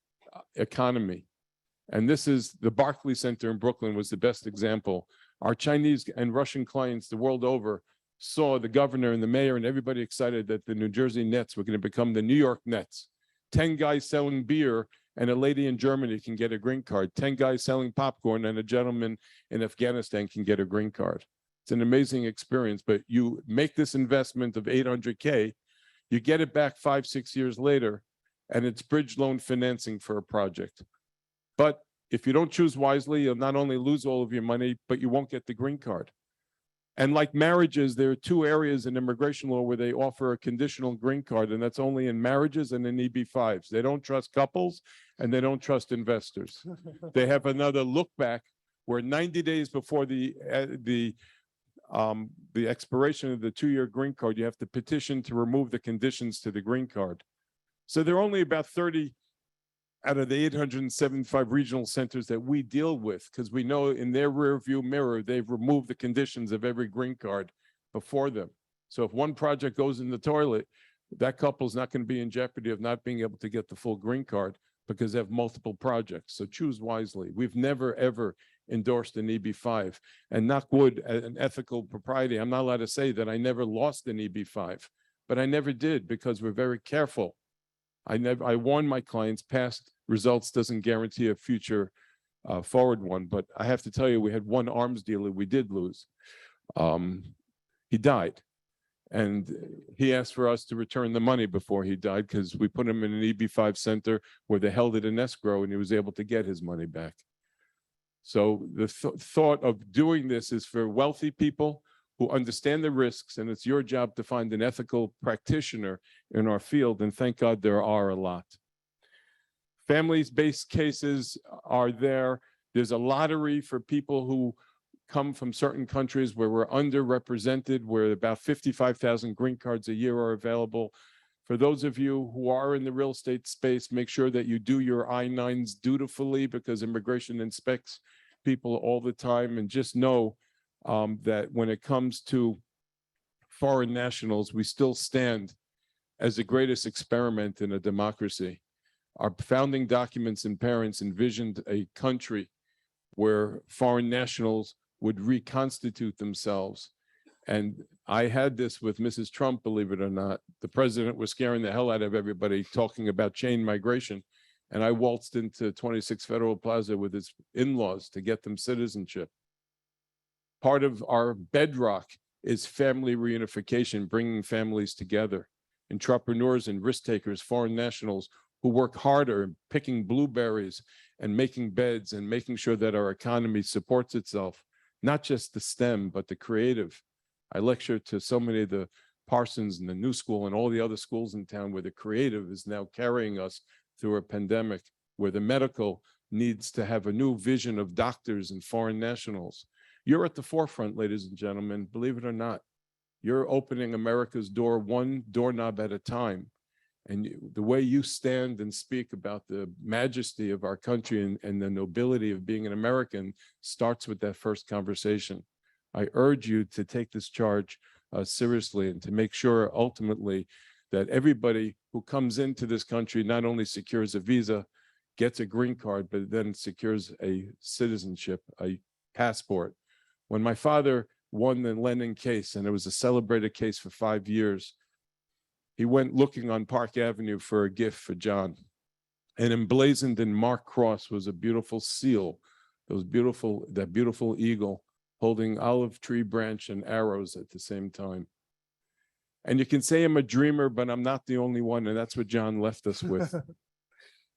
economy. And this is the Barclays Center in Brooklyn was the best example. Our Chinese and Russian clients the world over saw the governor and the mayor and everybody excited that the New Jersey Nets were going to become the New York Nets. 10 guys selling beer and a lady in Germany can get a green card. 10 guys selling popcorn and a gentleman in Afghanistan can get a green card. It's an amazing experience, but you make this investment of $800K, you get it back 5-6 years later, and it's bridge loan financing for a project. But if you don't choose wisely, you'll not only lose all of your money, but you won't get the green card. And like marriages, there are two areas in immigration law where they offer a conditional green card, and that's only in marriages and in EB-5s. They don't trust couples and they don't trust investors. They have another look back where 90 days before the expiration of the 2-year green card, you have to petition to remove the conditions to the green card. So there are only about 30 out of the 875 regional centers that we deal with, because we know in their rear view mirror, they've removed the conditions of every green card before them. So if one project goes in the toilet, that couple's not going to be in jeopardy of not being able to get the full green card because they have multiple projects. So choose wisely. We've never, ever endorsed an EB-5. And knock wood, an ethical propriety, I'm not allowed to say that I never lost an EB-5, but I never did because we're very careful. I warn my clients, past results doesn't guarantee a future forward one, but I have to tell you, we had one arms dealer we did lose. He died. And he asked for us to return the money before he died because we put him in an EB-5 center where they held it in escrow and he was able to get his money back. So the thought of doing this is for wealthy people who understand the risks, and it's your job to find an ethical practitioner in our field, and thank God there are a lot. Families-based cases are there. There's a lottery for people who come from certain countries where we're underrepresented, where about 55,000 green cards a year are available. For those of you who are in the real estate space, make sure that you do your I-9s dutifully because immigration inspects people all the time, and just know that when it comes to foreign nationals, we still stand as the greatest experiment in a democracy. Our founding documents and parents envisioned a country where foreign nationals would reconstitute themselves. And I had this with Mrs. Trump, believe it or not. The president was scaring the hell out of everybody talking about chain migration. And I waltzed into 26 Federal Plaza with his in-laws to get them citizenship. Part of our bedrock is family reunification, bringing families together. Entrepreneurs and risk takers, foreign nationals who work harder, picking blueberries and making beds and making sure that our economy supports itself, not just the STEM, but the creative. I lecture to so many of the Parsons and the New School and all the other schools in town where the creative is now carrying us through a pandemic, where the medical needs to have a new vision of doctors and foreign nationals. You're at the forefront, ladies and gentlemen, believe it or not. You're opening America's door one doorknob at a time. And the way you stand and speak about the majesty of our country and the nobility of being an American starts with that first conversation. I urge you to take this charge seriously and to make sure ultimately that everybody who comes into this country not only secures a visa, gets a green card, but then secures a citizenship, a passport. When my father won the Lennon case, and it was a celebrated case for 5 years, he went looking on Park Avenue for a gift for John. And emblazoned in Mark Cross was a beautiful seal, that beautiful eagle holding olive tree branch and arrows at the same time. And you can say I'm a dreamer, but I'm not the only one, and that's what John left us with.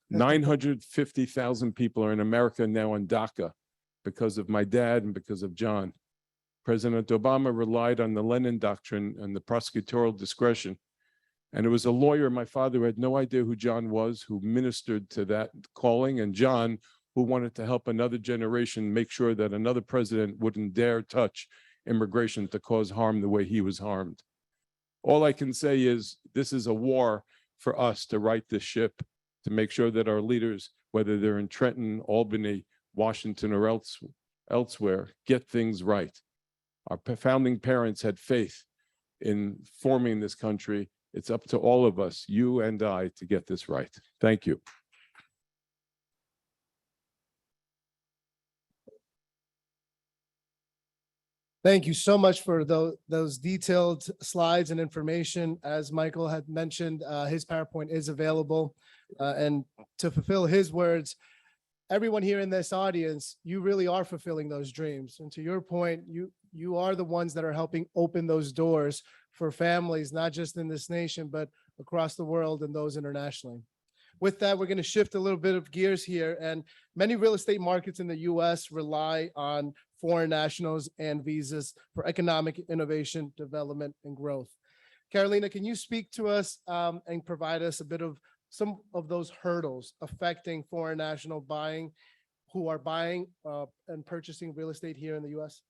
950,000 people are in America now on DACA because of my dad and because of John. President Obama relied on the Lennon doctrine and the prosecutorial discretion. And it was a lawyer, my father had no idea who John was, who ministered to that calling, and John, who wanted to help another generation make sure that another president wouldn't dare touch immigration to cause harm the way he was harmed. All I can say is this is a war for us to right this ship, to make sure that our leaders, whether they're in Trenton, Albany, Washington, or elsewhere, get things right. Our founding parents had faith in forming this country. It's up to all of us, you and I, to get this right. Thank you. Thank you so much for those detailed slides and information. As Michael had mentioned, his PowerPoint is available. And to fulfill his words, everyone here in this audience, you really are fulfilling those dreams. And to your point, you are the ones that are helping open those doors for families, not just in this nation, but across the world and those internationally. With that, we're going to shift a little bit of gears here. And many real estate markets in the US rely on foreign nationals and visas for economic innovation, development, and growth. Carolina, can you speak to us and provide us a bit of some of those hurdles affecting foreign national who are buying and purchasing real estate here in the US?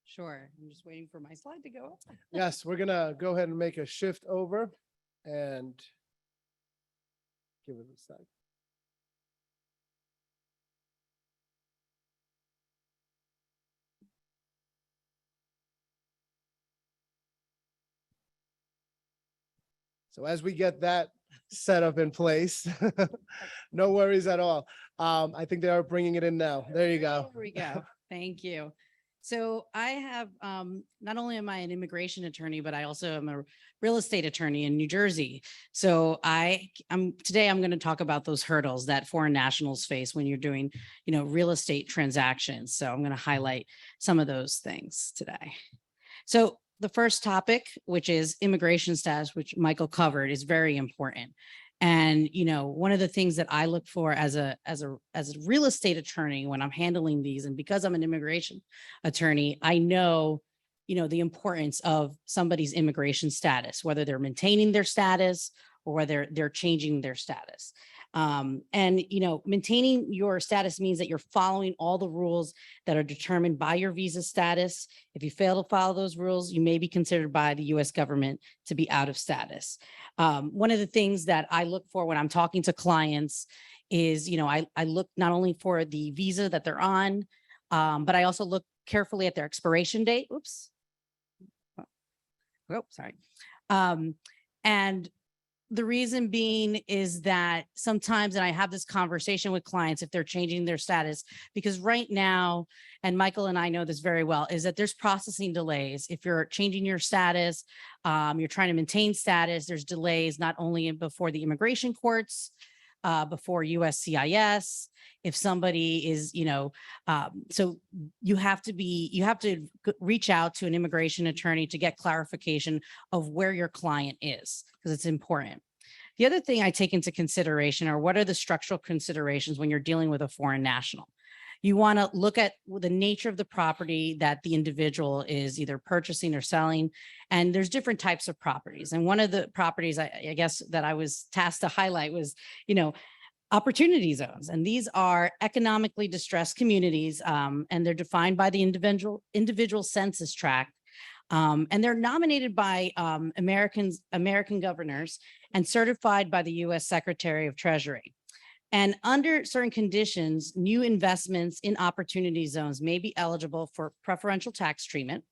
Sure. I'm just waiting for my slide to go up. Yes, we're gonna go ahead and make a shift over and give it a sec. So as we get that set up in place, no worries at all. I think they are bringing it in now. There you go. There we go. Thank you. So I have, not only am I an immigration attorney, but I also am a real estate attorney in New Jersey. So today I'm going to talk about those hurdles that foreign nationals face when you're doing, real estate transactions. So I'm going to highlight some of those things today. So the first topic, which is immigration status, which Michael covered, is very important. And, one of the things that I look for as a real estate attorney when I'm handling these, and because I'm an immigration attorney, I know, the importance of somebody's immigration status, whether they're maintaining their status or whether they're changing their status. Maintaining your status means that you're following all the rules that are determined by your visa status. If you fail to follow those rules, you may be considered by the US government to be out of status. One of the things that I look for when I'm talking to clients is, I look not only for the visa that they're on, but I also look carefully at their expiration date. Oops. Oh, sorry. And the reason being is that sometimes, and I have this conversation with clients if they're changing their status, because right now, and Michael and I know this very well, is that there's processing delays. If you're changing your status, you're trying to maintain status, there's delays not only before the immigration courts, before USCIS, if somebody is, so you have to reach out to an immigration attorney to get clarification of where your client is, because it's important. The other thing I take into consideration are what are the structural considerations when you're dealing with a foreign national. You want to look at the nature of the property that the individual is either purchasing or selling. And there's different types of properties. And one of the properties I guess that I was tasked to highlight was, opportunity zones. And these are economically distressed communities, and they're defined by the individual census tract. And they're nominated by American governors and certified by the U.S. Secretary of Treasury. And under certain conditions, new investments in opportunity zones may be eligible for preferential tax treatment.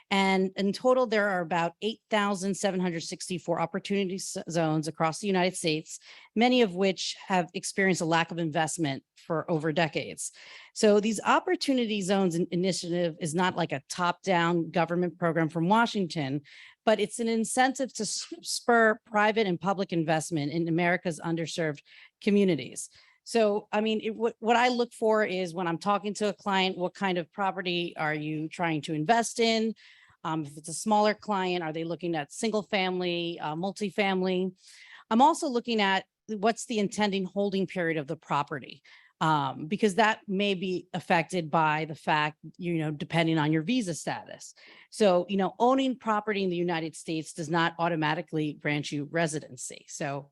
And in total, there are about 8,764 opportunity zones across the United States, many of which have experienced a lack of investment for over decades. So these opportunity zones initiative is not like a top-down government program from Washington, but it's an incentive to spur private and public investment in America's underserved communities. So, I mean, what I look for is when I'm talking to a client, what kind of property are you trying to invest in? If it's a smaller client, are they looking at single family, multifamily? I'm also looking at what's the intending holding period of the property, because that may be affected by the fact, depending on your visa status. So, owning property in the United States does not automatically grant you residency. So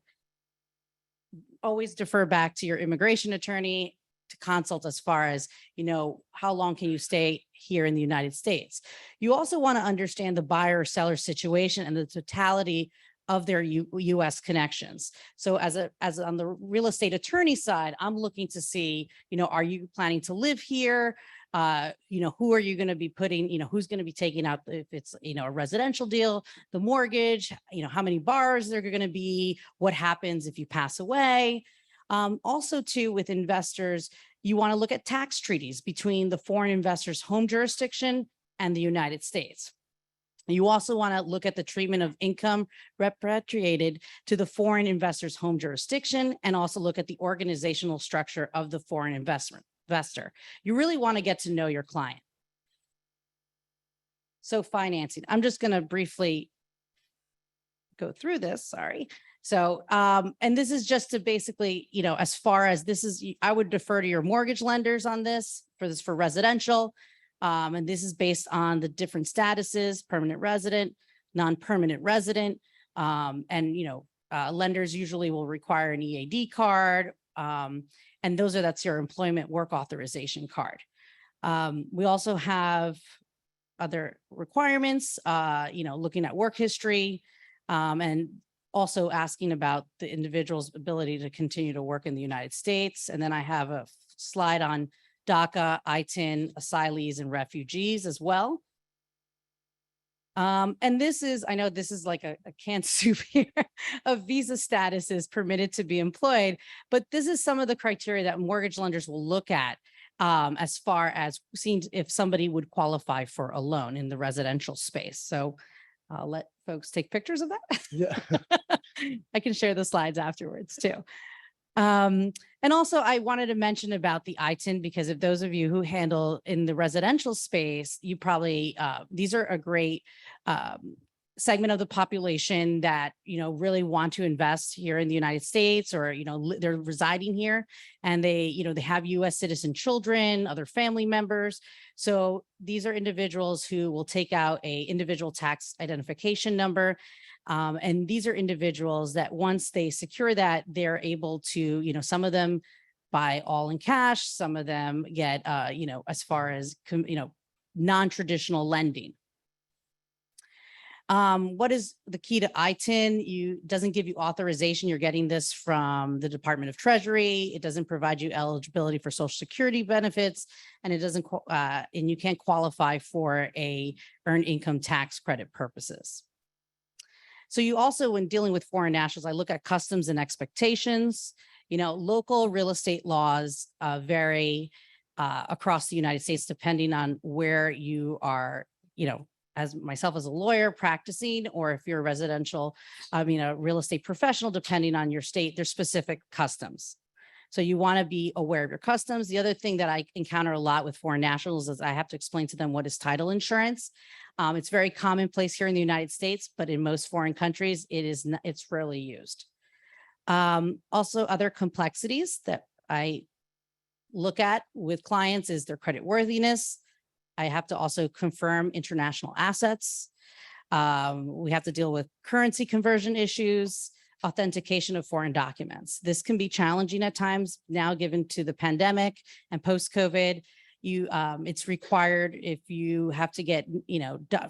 always defer back to your immigration attorney to consult as far as, how long can you stay here in the United States? You also want to understand the buyer or seller situation and the totality of their U.S. connections. So as on the real estate attorney side, I'm looking to see, are you planning to live here? Who are you going to be putting, who's going to be taking out, if it's, a residential deal, the mortgage, how many bars there are going to be, what happens if you pass away. Also too, with investors, you want to look at tax treaties between the foreign investor's home jurisdiction and the United States. You also want to look at the treatment of income repatriated to the foreign investor's home jurisdiction, and also look at the organizational structure of the foreign investor. You really want to get to know your client. So financing, I'm just going to briefly go through this, sorry. So, and this is just to basically, as far as this is, I would defer to your mortgage lenders on this for residential. And this is based on the different statuses, permanent resident, non-permanent resident. Lenders usually will require an EAD card. And that's your employment work authorization card. We also have other requirements, looking at work history, and also asking about the individual's ability to continue to work in the United States. And then I have a slide on DACA, ITIN, asylees, and refugees as well. And this is, I know this is like a canned soup here of visa status is permitted to be employed, but this is some of the criteria that mortgage lenders will look at as far as seeing if somebody would qualify for a loan in the residential space. So I'll let folks take pictures of that. Yeah. I can share the slides afterwards too. And also I wanted to mention about the ITIN, because if those of you who handle in the residential space, you probably, these are a great segment of the population that, really want to invest here in the United States, or, they're residing here and they have US citizen children, other family members. So these are individuals who will take out a individual tax identification number. And these are individuals that once they secure that, they're able to, some of them buy all in cash, some of them get, as far as, non-traditional lending. What is the key to ITIN? Doesn't give you authorization. You're getting this from the Department of Treasury. It doesn't provide you eligibility for Social Security benefits, and it doesn't, and you can't qualify for a earned income tax credit purposes. So you also, when dealing with foreign nationals, I look at customs and expectations. Local real estate laws vary across the United States, depending on where you are, as myself as a lawyer practicing, or if you're a real estate professional, depending on your state, there's specific customs. So you want to be aware of your customs. The other thing that I encounter a lot with foreign nationals is I have to explain to them what is title insurance. It's very commonplace here in the United States, but in most foreign countries, it's rarely used. Also, other complexities that I look at with clients is their credit worthiness. I have to also confirm international assets. We have to deal with currency conversion issues, authentication of foreign documents. This can be challenging at times now, given to the pandemic and post-COVID. It's required if you have to get,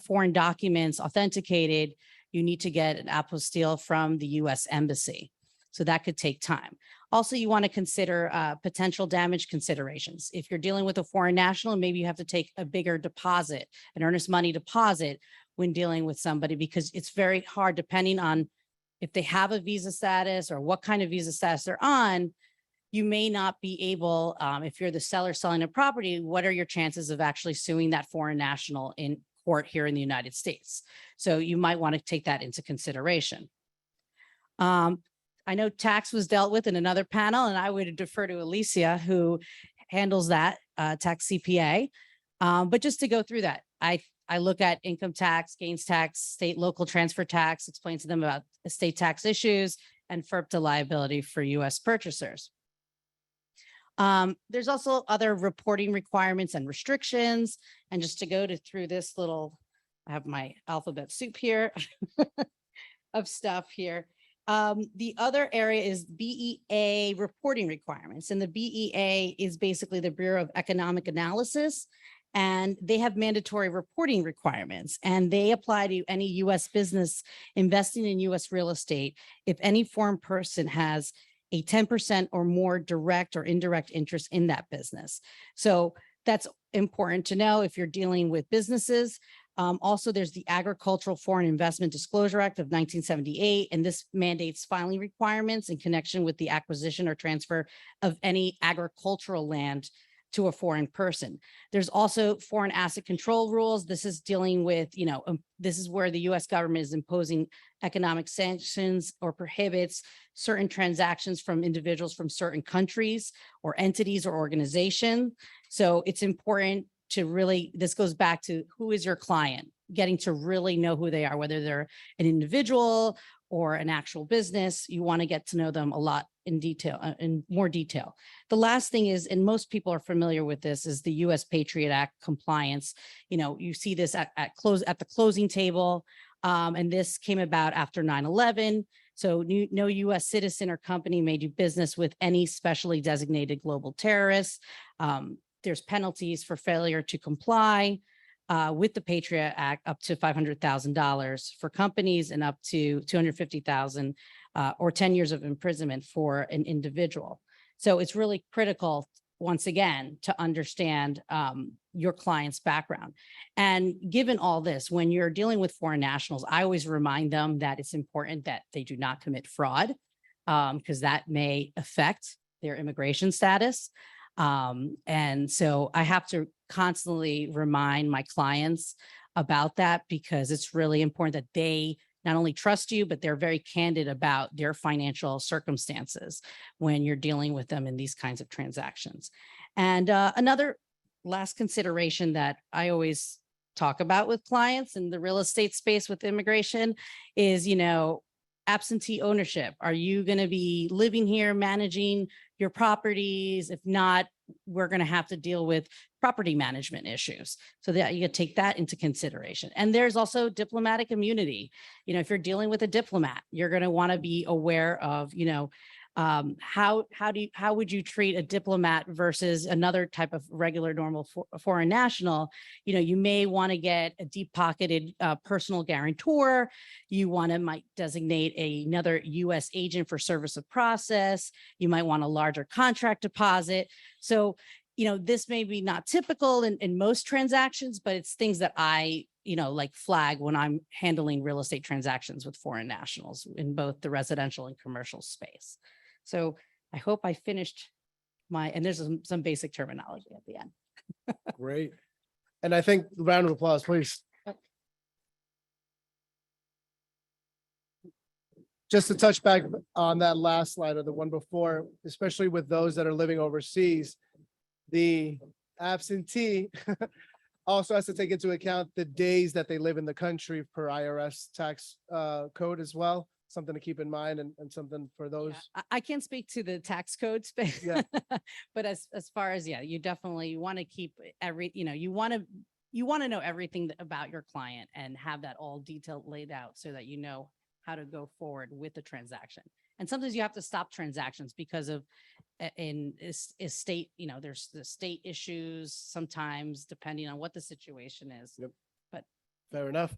foreign documents authenticated, you need to get an apostille from the US Embassy. So that could take time. Also, you want to consider potential damage considerations. If you're dealing with a foreign national, maybe you have to take a bigger deposit, an earnest money deposit when dealing with somebody, because it's very hard depending on if they have a visa status or what kind of visa status they're on. You may not be able, if you're the seller selling a property, what are your chances of actually suing that foreign national in court here in the United States? So you might want to take that into consideration. I know tax was dealt with in another panel, and I would defer to Alicia, who handles that, tax CPA. But just to go through that, I look at income tax, gains tax, state local transfer tax, explain to them about estate tax issues, and FERPTA liability for US purchasers. There's also other reporting requirements and restrictions. And just to go through this little, I have my alphabet soup here of stuff here. The other area is BEA reporting requirements. And the BEA is basically the Bureau of Economic Analysis. And they have mandatory reporting requirements, and they apply to any US business investing in US real estate if any foreign person has a 10% or more direct or indirect interest in that business. So that's important to know if you're dealing with businesses. Also, there's the Agricultural Foreign Investment Disclosure Act of 1978, and this mandates filing requirements in connection with the acquisition or transfer of any agricultural land to a foreign person. There's also foreign asset control rules. This is dealing with, this is where the US government is imposing economic sanctions or prohibits certain transactions from individuals from certain countries or entities or organizations. So it's important to really, this goes back to who is your client, getting to really know who they are, whether they're an individual or an actual business. You want to get to know them a lot in detail, in more detail. The last thing is, and most people are familiar with this, is the US Patriot Act compliance. You see this at the closing table, and this came about after 9/11. So no US citizen or company may do business with any specially designated global terrorists. There's penalties for failure to comply with the Patriot Act, up to $500,000 for companies and up to $250,000 or 10 years of imprisonment for an individual. So it's really critical, once again, to understand your client's background. And given all this, when you're dealing with foreign nationals, I always remind them that it's important that they do not commit fraud, because that may affect their immigration status. And so I have to constantly remind my clients about that, because it's really important that they not only trust you, but they're very candid about their financial circumstances when you're dealing with them in these kinds of transactions. And another last consideration that I always talk about with clients in the real estate space with immigration is, absentee ownership. Are you going to be living here, managing your properties? If not, we're going to have to deal with property management issues. So that you take that into consideration. And there's also diplomatic immunity. If you're dealing with a diplomat, you're going to want to be aware of, how would you treat a diplomat versus another type of regular normal foreign national? You may want to get a deep-pocketed personal guarantor. You might designate another US agent for service of process. You might want a larger contract deposit. So, this may be not typical in most transactions, but it's things that I like flag when I'm handling real estate transactions with foreign nationals in both the residential and commercial space. So I hope I finished and there's some basic terminology at the end. Great. And I think round of applause, please. Just to touch back on that last slide or the one before, especially with those that are living overseas, the absentee also has to take into account the days that they live in the country per IRS tax code as well. Something to keep in mind and something for those. I can't speak to the tax code space, Yeah. but as far as, you definitely want to keep you want to know everything about your client and have that all detailed laid out so that you know how to go forward with the transaction. And sometimes you have to stop transactions because of estate, there's the state issues sometimes depending on what the situation is. Yep. But fair enough.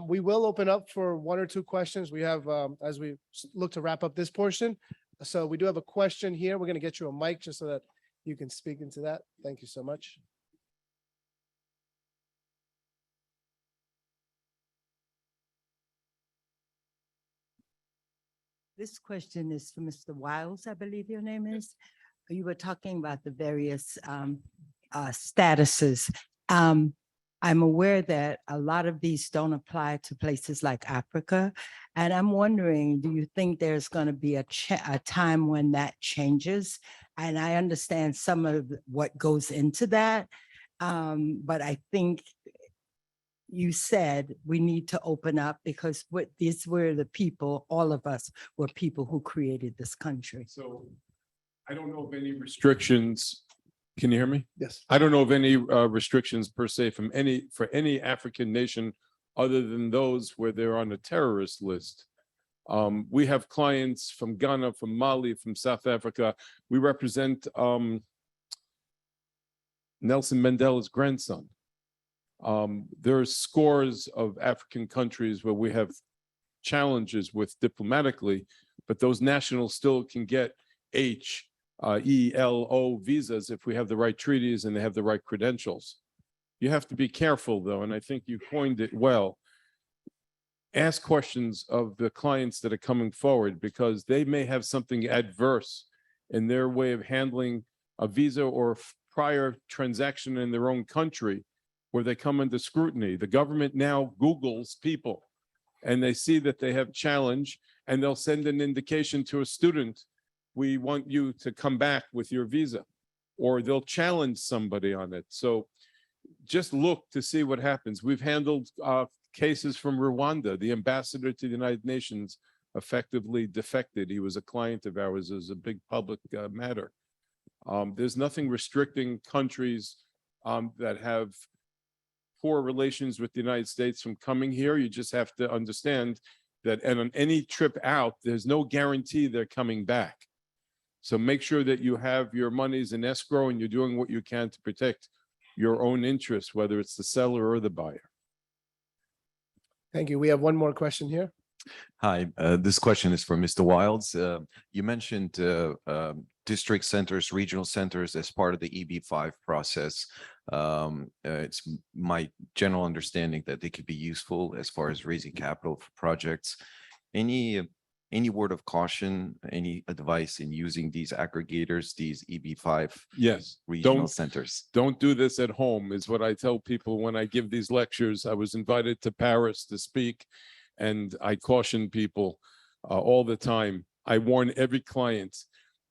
We will open up for one or two questions. We have, as we look to wrap up this portion. So we do have a question here. We're going to get you a mic just so that you can speak into that. Thank you so much. This question is for Mr. Wiles, I believe your name is. You were talking about the various statuses. I'm aware that a lot of these don't apply to places like Africa. And I'm wondering, do you think there's going to be a time when that changes? And I understand some of what goes into that. But I think you said we need to open up because these were the people, all of us were people who created this country. So I don't know of any restrictions. Can you hear me? Yes. I don't know of any restrictions per se for any African nation other than those where they're on a terrorist list. We have clients from Ghana, from Mali, from South Africa. We represent Nelson Mandela's grandson. There are scores of African countries where we have challenges with diplomatically, but those nationals still can get ELO visas if we have the right treaties and they have the right credentials. You have to be careful though, and I think you coined it well. Ask questions of the clients that are coming forward because they may have something adverse in their way of handling a visa or prior transaction in their own country where they come under scrutiny. The government now Googles people and they see that they have challenge and they'll send an indication to a student, we want you to come back with your visa, or they'll challenge somebody on it. So just look to see what happens. We've handled cases from Rwanda. The ambassador to the United Nations effectively defected. He was a client of ours. It was a big public matter. There's nothing restricting countries that have poor relations with the United States from coming here. You just have to understand that and on any trip out, there's no guarantee they're coming back. So make sure that you have your monies in escrow and you're doing what you can to protect your own interests, whether it's the seller or the buyer. Thank you. We have one more question here. Hi, this question is for Mr. Wilds. You mentioned district centers, regional centers as part of the EB5 process. It's my general understanding that they could be useful as far as raising capital for projects. Any word of caution, any advice in using these aggregators, these EB5 regional centers? Don't do this at home is what I tell people when I give these lectures. I was invited to Paris to speak and I caution people all the time. I warn every client,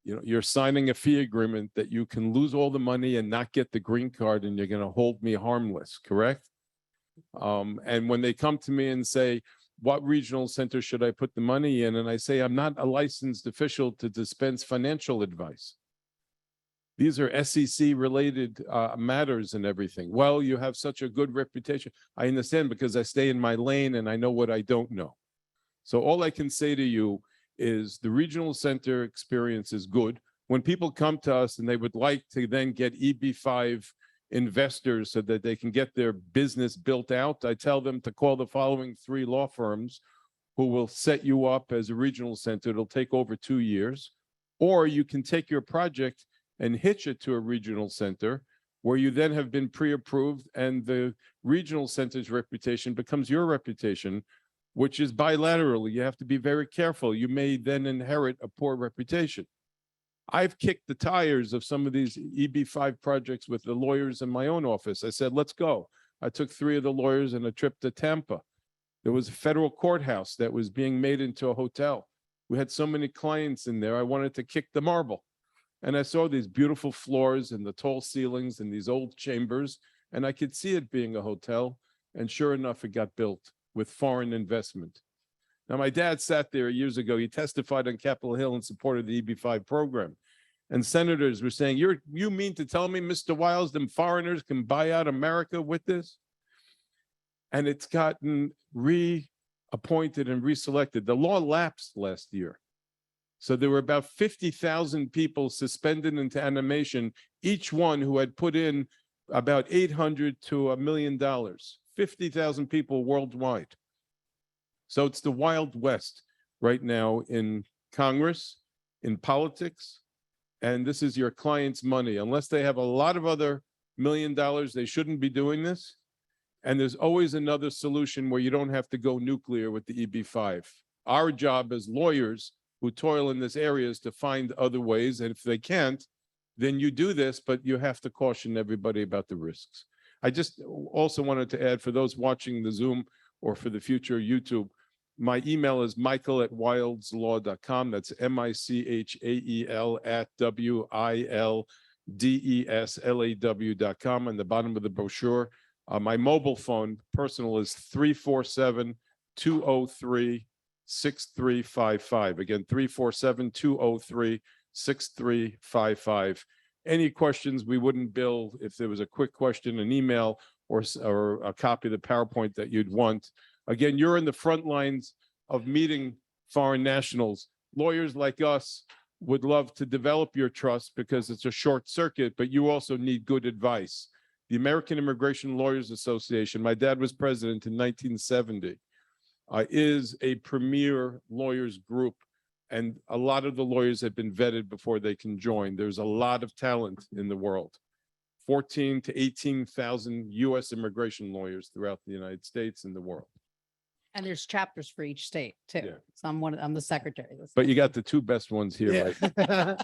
you're signing a fee agreement that you can lose all the money and not get the green card and you're going to hold me harmless, correct? And when they come to me and say, what regional center should I put the money in? And I say, I'm not a licensed official to dispense financial advice. These are SEC related matters and everything. Well, you have such a good reputation. I understand because I stay in my lane and I know what I don't know. So all I can say to you is the regional center experience is good. When people come to us and they would like to then get EB5 investors so that they can get their business built out, I tell them to call the following 3 law firms who will set you up as a regional center. It'll take over 2 years. Or you can take your project and hitch it to a regional center where you then have been pre-approved and the regional center's reputation becomes your reputation, which is bilateral. You have to be very careful. You may then inherit a poor reputation. I've kicked the tires of some of these EB5 projects with the lawyers in my own office. I said, let's go. I took 3 of the lawyers on a trip to Tampa. There was a federal courthouse that was being made into a hotel. We had so many clients in there, I wanted to kick the marble. And I saw these beautiful floors and the tall ceilings and these old chambers, and I could see it being a hotel. And sure enough, it got built with foreign investment. Now, my dad sat there years ago. He testified on Capitol Hill in support of the EB5 program. And senators were saying, you mean to tell me, Mr. Wiles, them foreigners can buy out America with this? And it's gotten reappointed and reselected. The law lapsed last year. So there were about 50,000 people suspended into animation, each one who had put in about $800 to $1 million, 50,000 people worldwide. So it's the Wild West right now in Congress, in politics, and this is your client's money. Unless they have a lot of other $1 million, they shouldn't be doing this. And there's always another solution where you don't have to go nuclear with the EB5. Our job as lawyers who toil in this area is to find other ways. And if they can't, then you do this, but you have to caution everybody about the risks. I just also wanted to add, for those watching the Zoom or for the future YouTube, my email is michael@wildslaw.com. That's michael@wildeslaw.com. On the bottom of the brochure, my mobile phone, personal, is 347-203-6355. Again, 347-203-6355. Any questions we wouldn't bill, if there was a quick question, an email or a copy of the PowerPoint that you'd want. Again, you're in the front lines of meeting foreign nationals. Lawyers like us would love to develop your trust because it's a short circuit, but you also need good advice. The American Immigration Lawyers Association, my dad was president in 1970, is a premier lawyers group, and a lot of the lawyers have been vetted before they can join. There's a lot of talent in the world. 14 to 18,000 US immigration lawyers throughout the United States and the world. And there's chapters for each state too. Yeah. So I'm the secretary. But you got the 2 best ones here, Yeah. right?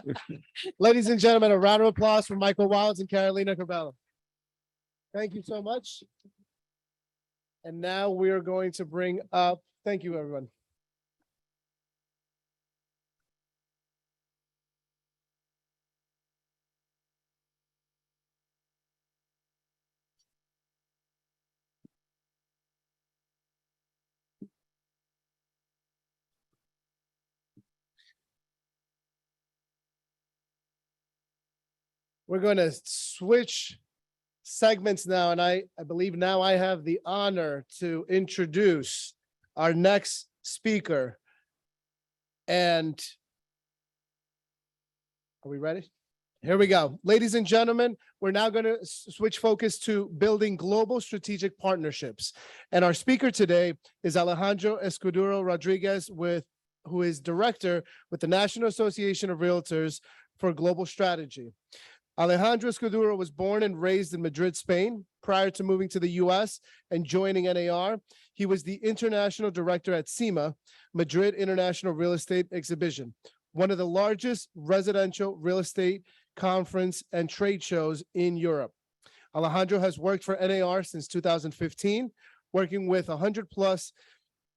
Ladies and gentlemen, a round of applause for Michael Wiles and Carolina Cabello. Thank you so much. And now we are going to bring up, thank you, everyone. We're going to switch segments now, and I believe now I have the honor to introduce our next speaker. And are we ready? Here we go. Ladies and gentlemen, we're now going to switch focus to building global strategic partnerships. And our speaker today is Alejandro Escudero Rodriguez, who is director with the National Association of Realtors for Global Strategy. Alejandro Escudero was born and raised in Madrid, Spain. Prior to moving to the US and joining NAR, he was the international director at CIMA, Madrid International Real Estate Exhibition, one of the largest residential real estate conference and trade shows in Europe. Alejandro has worked for NAR since 2015, working with 100+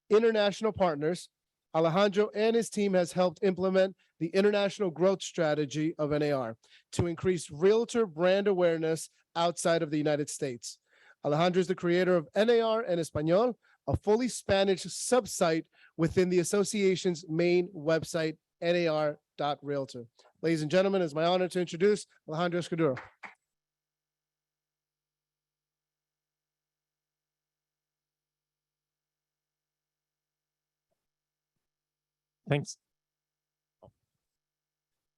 international partners. Alejandro and his team has helped implement the international growth strategy of NAR to increase realtor brand awareness outside of the United States. Alejandro is the creator of NAR en Español, a fully Spanish sub-site within the association's main website, nar.realtor. Ladies and gentlemen, it's my honor to introduce Alejandro Escudero. Thanks.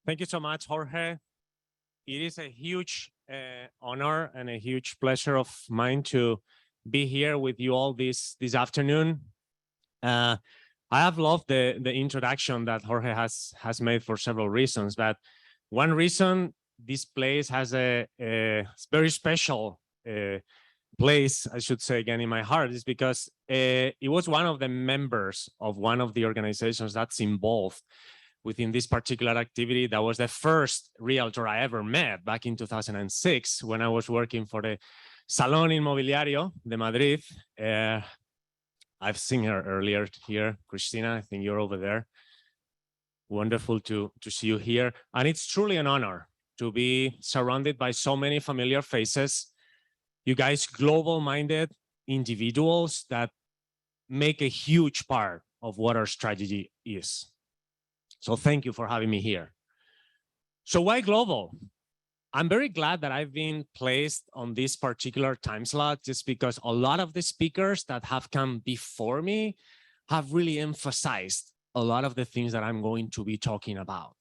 Thank you so much, Jorge. It is a huge honor and a huge pleasure of mine to be here with you all this afternoon. I have loved the introduction that Jorge has made for several reasons, but one reason this place has a very special place, I should say again, in my heart, is because it was one of the members of one of the organizations that's involved within this particular activity. That was the first realtor I ever met back in 2006 when I was working for the Salón Inmobiliario de Madrid. I've seen her earlier here, Christina, I think you're over there. Wonderful to see you here. And it's truly an honor to be surrounded by so many familiar faces. You guys, global-minded individuals that make a huge part of what our strategy is. So thank you for having me here. So why global? I'm very glad that I've been placed on this particular time slot, just because a lot of the speakers that have come before me have really emphasized a lot of the things that I'm going to be talking about,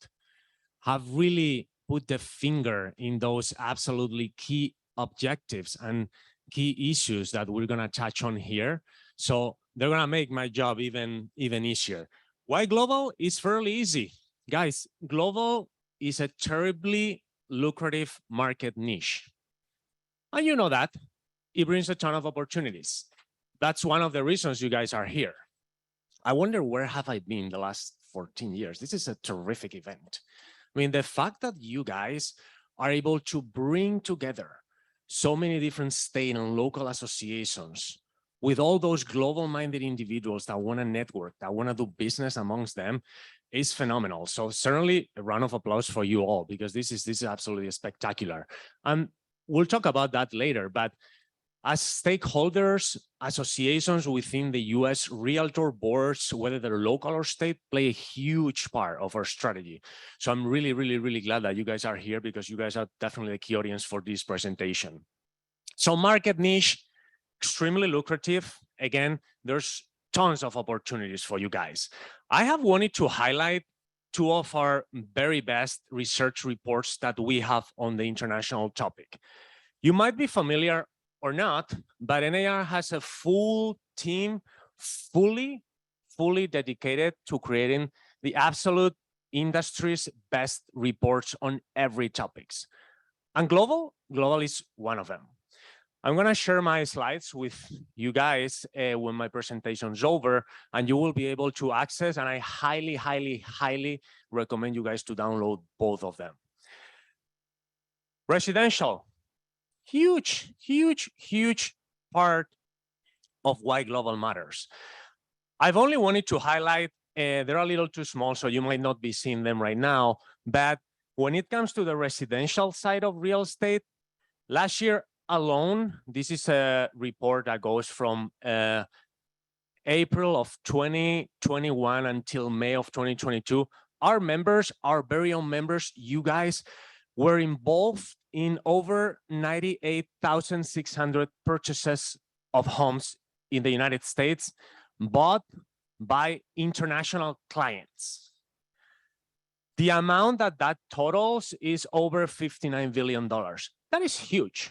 have really put the finger in those absolutely key objectives and key issues that we're going to touch on here. So they're going to make my job even easier. Why global? It's fairly easy. Guys, global is a terribly lucrative market niche. And you know that. It brings a ton of opportunities. That's one of the reasons you guys are here. I wonder, where have I been the last 14 years? This is a terrific event. I mean, the fact that you guys are able to bring together so many different state and local associations with all those global-minded individuals that want to network, that want to do business amongst them, is phenomenal. So certainly a round of applause for you all, because this is absolutely spectacular. And we'll talk about that later, but as stakeholders, associations within the US, realtor boards, whether they're local or state, play a huge part of our strategy. So I'm really, really, really glad that you guys are here, because you guys are definitely the key audience for this presentation. So market niche, extremely lucrative. Again, there's tons of opportunities for you guys. I have wanted to highlight two of our very best research reports that we have on the international topic. You might be familiar or not, but NAR has a full team, fully dedicated to creating the absolute industry's best reports on every topics. And global is one of them. I'm going to share my slides with you guys when my presentation is over, and you will be able to access, and I highly recommend you guys to download both of them. Residential, huge part of why global matters. I've only wanted to highlight, they're a little too small, so you might not be seeing them right now, but when it comes to the residential side of real estate, last year alone, this is a report that goes from April of 2021 until May of 2022. Our members, our very own members, you guys, were involved in over 98,600 purchases of homes in the United States, bought by international clients. The amount that totals is over $59 billion. That is huge.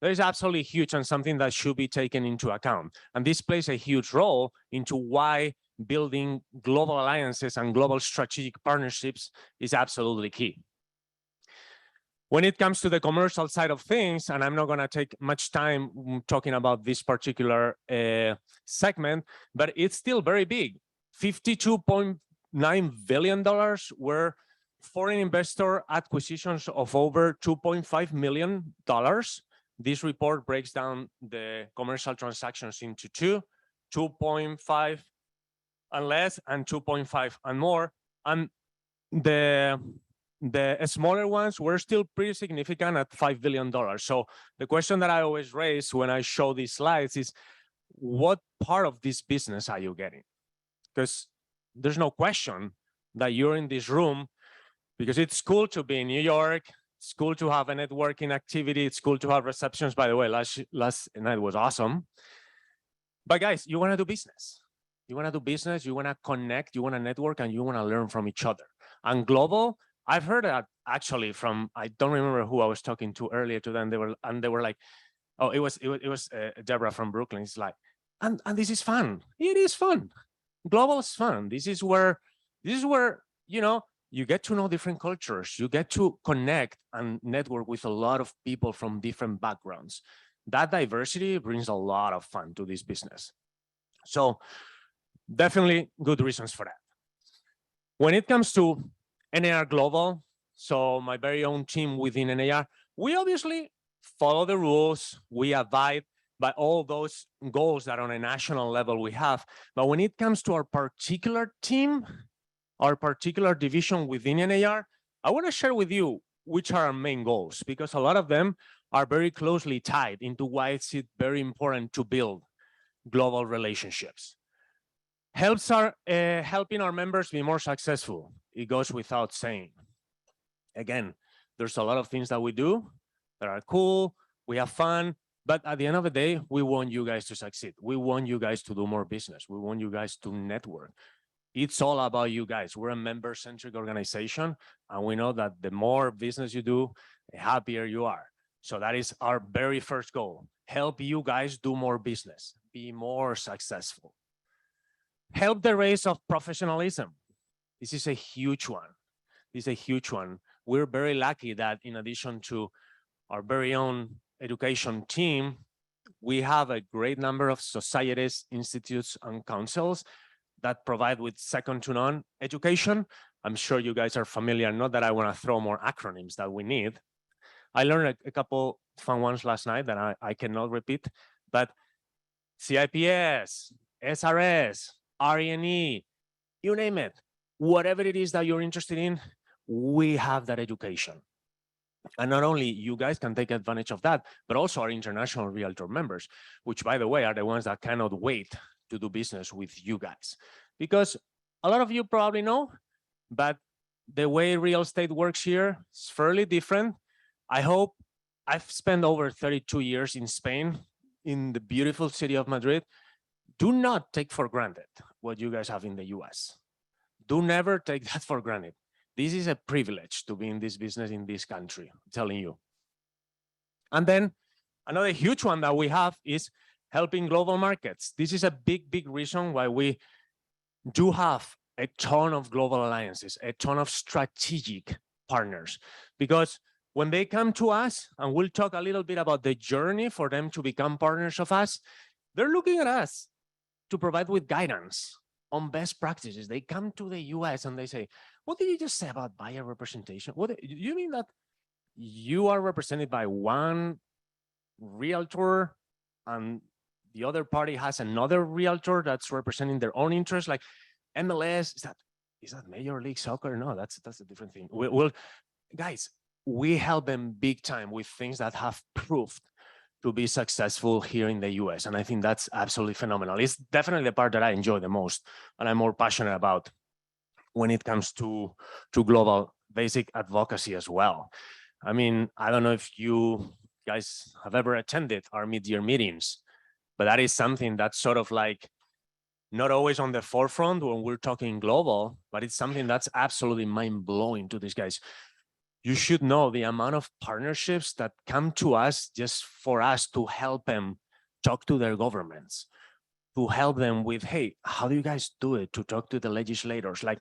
That is absolutely huge, and something that should be taken into account. And this plays a huge role into why building global alliances and global strategic partnerships is absolutely key. When it comes to the commercial side of things, and I'm not going to take much time talking about this particular segment, but it's still very big. $52.9 billion were foreign investor acquisitions of over $2.5 million. This report breaks down the commercial transactions into 2.5 and less, and 2.5 and more. And the smaller ones were still pretty significant at $5 billion. So the question that I always raise when I show these slides is, what part of this business are you getting? Because there's no question that you're in this room because it's cool to be in New York. It's cool to have a networking activity. It's cool to have receptions. By the way, last night was awesome. But guys, you want to do business. You want to do business. You want to connect. You want to network, and you want to learn from each other. And global, I've heard that actually from, I don't remember who I was talking to earlier to them. They were like, oh, it was Deborah from Brooklyn. It's like, and this is fun. It is fun. Global is fun. This is where you know, you get to know different cultures. You get to connect and network with a lot of people from different backgrounds. That diversity brings a lot of fun to this business. So definitely good reasons for that. When it comes to NAR Global, so my very own team within NAR, we obviously follow the rules. We abide by all those goals that on a national level we have. But when it comes to our particular team, our particular division within NAR, I want to share with you which are our main goals, because a lot of them are very closely tied into why it's very important to build global relationships. Helping our members be more successful. It goes without saying. Again, there's a lot of things that we do that are cool, we have fun, but at the end of the day, we want you guys to succeed. We want you guys to do more business. We want you guys to network. It's all about you guys. We're a member-centric organization, and we know that the more business you do, the happier you are. So that is our very first goal. Help you guys do more business, be more successful. Help the race of professionalism. This is a huge one. This is a huge one. We're very lucky that in addition to our very own education team, we have a great number of societies, institutes, and councils that provide with second to none education. I'm sure you guys are familiar, not that I want to throw more acronyms that we need. I learned a couple fun ones last night that I cannot repeat, but CIPS, SRS, RENE, you name it, whatever it is that you're interested in, we have that education. And not only you guys can take advantage of that, but also our international realtor members, which by the way, are the ones that cannot wait to do business with you guys. Because a lot of you probably know, but the way real estate works here is fairly different. I hope I've spent over 32 years in Spain, in the beautiful city of Madrid. Do not take for granted what you guys have in the US. Do never take that for granted. This is a privilege to be in this business in this country, I'm telling you. And then another huge one that we have is helping global markets. This is a big, big reason why we do have a ton of global alliances, a ton of strategic partners, because when they come to us, and we'll talk a little bit about the journey for them to become partners of us, they're looking at us to provide with guidance on best practices. They come to the US and they say, what did you just say about buyer representation? What you mean that you are represented by one realtor and the other party has another realtor that's representing their own interest? Like MLS, is that Major League Soccer? No, that's a different thing. Guys, we help them big time with things that have proved to be successful here in the US. And I think that's absolutely phenomenal. It's definitely the part that I enjoy the most and I'm more passionate about when it comes to global basic advocacy as well. I mean, I don't know if you guys have ever attended our mid-year meetings, but that is something that's sort of like not always on the forefront when we're talking global, but it's something that's absolutely mind-blowing to these guys. You should know the amount of partnerships that come to us just for us to help them talk to their governments, to help them with, hey, how do you guys do it? To talk to the legislators, like,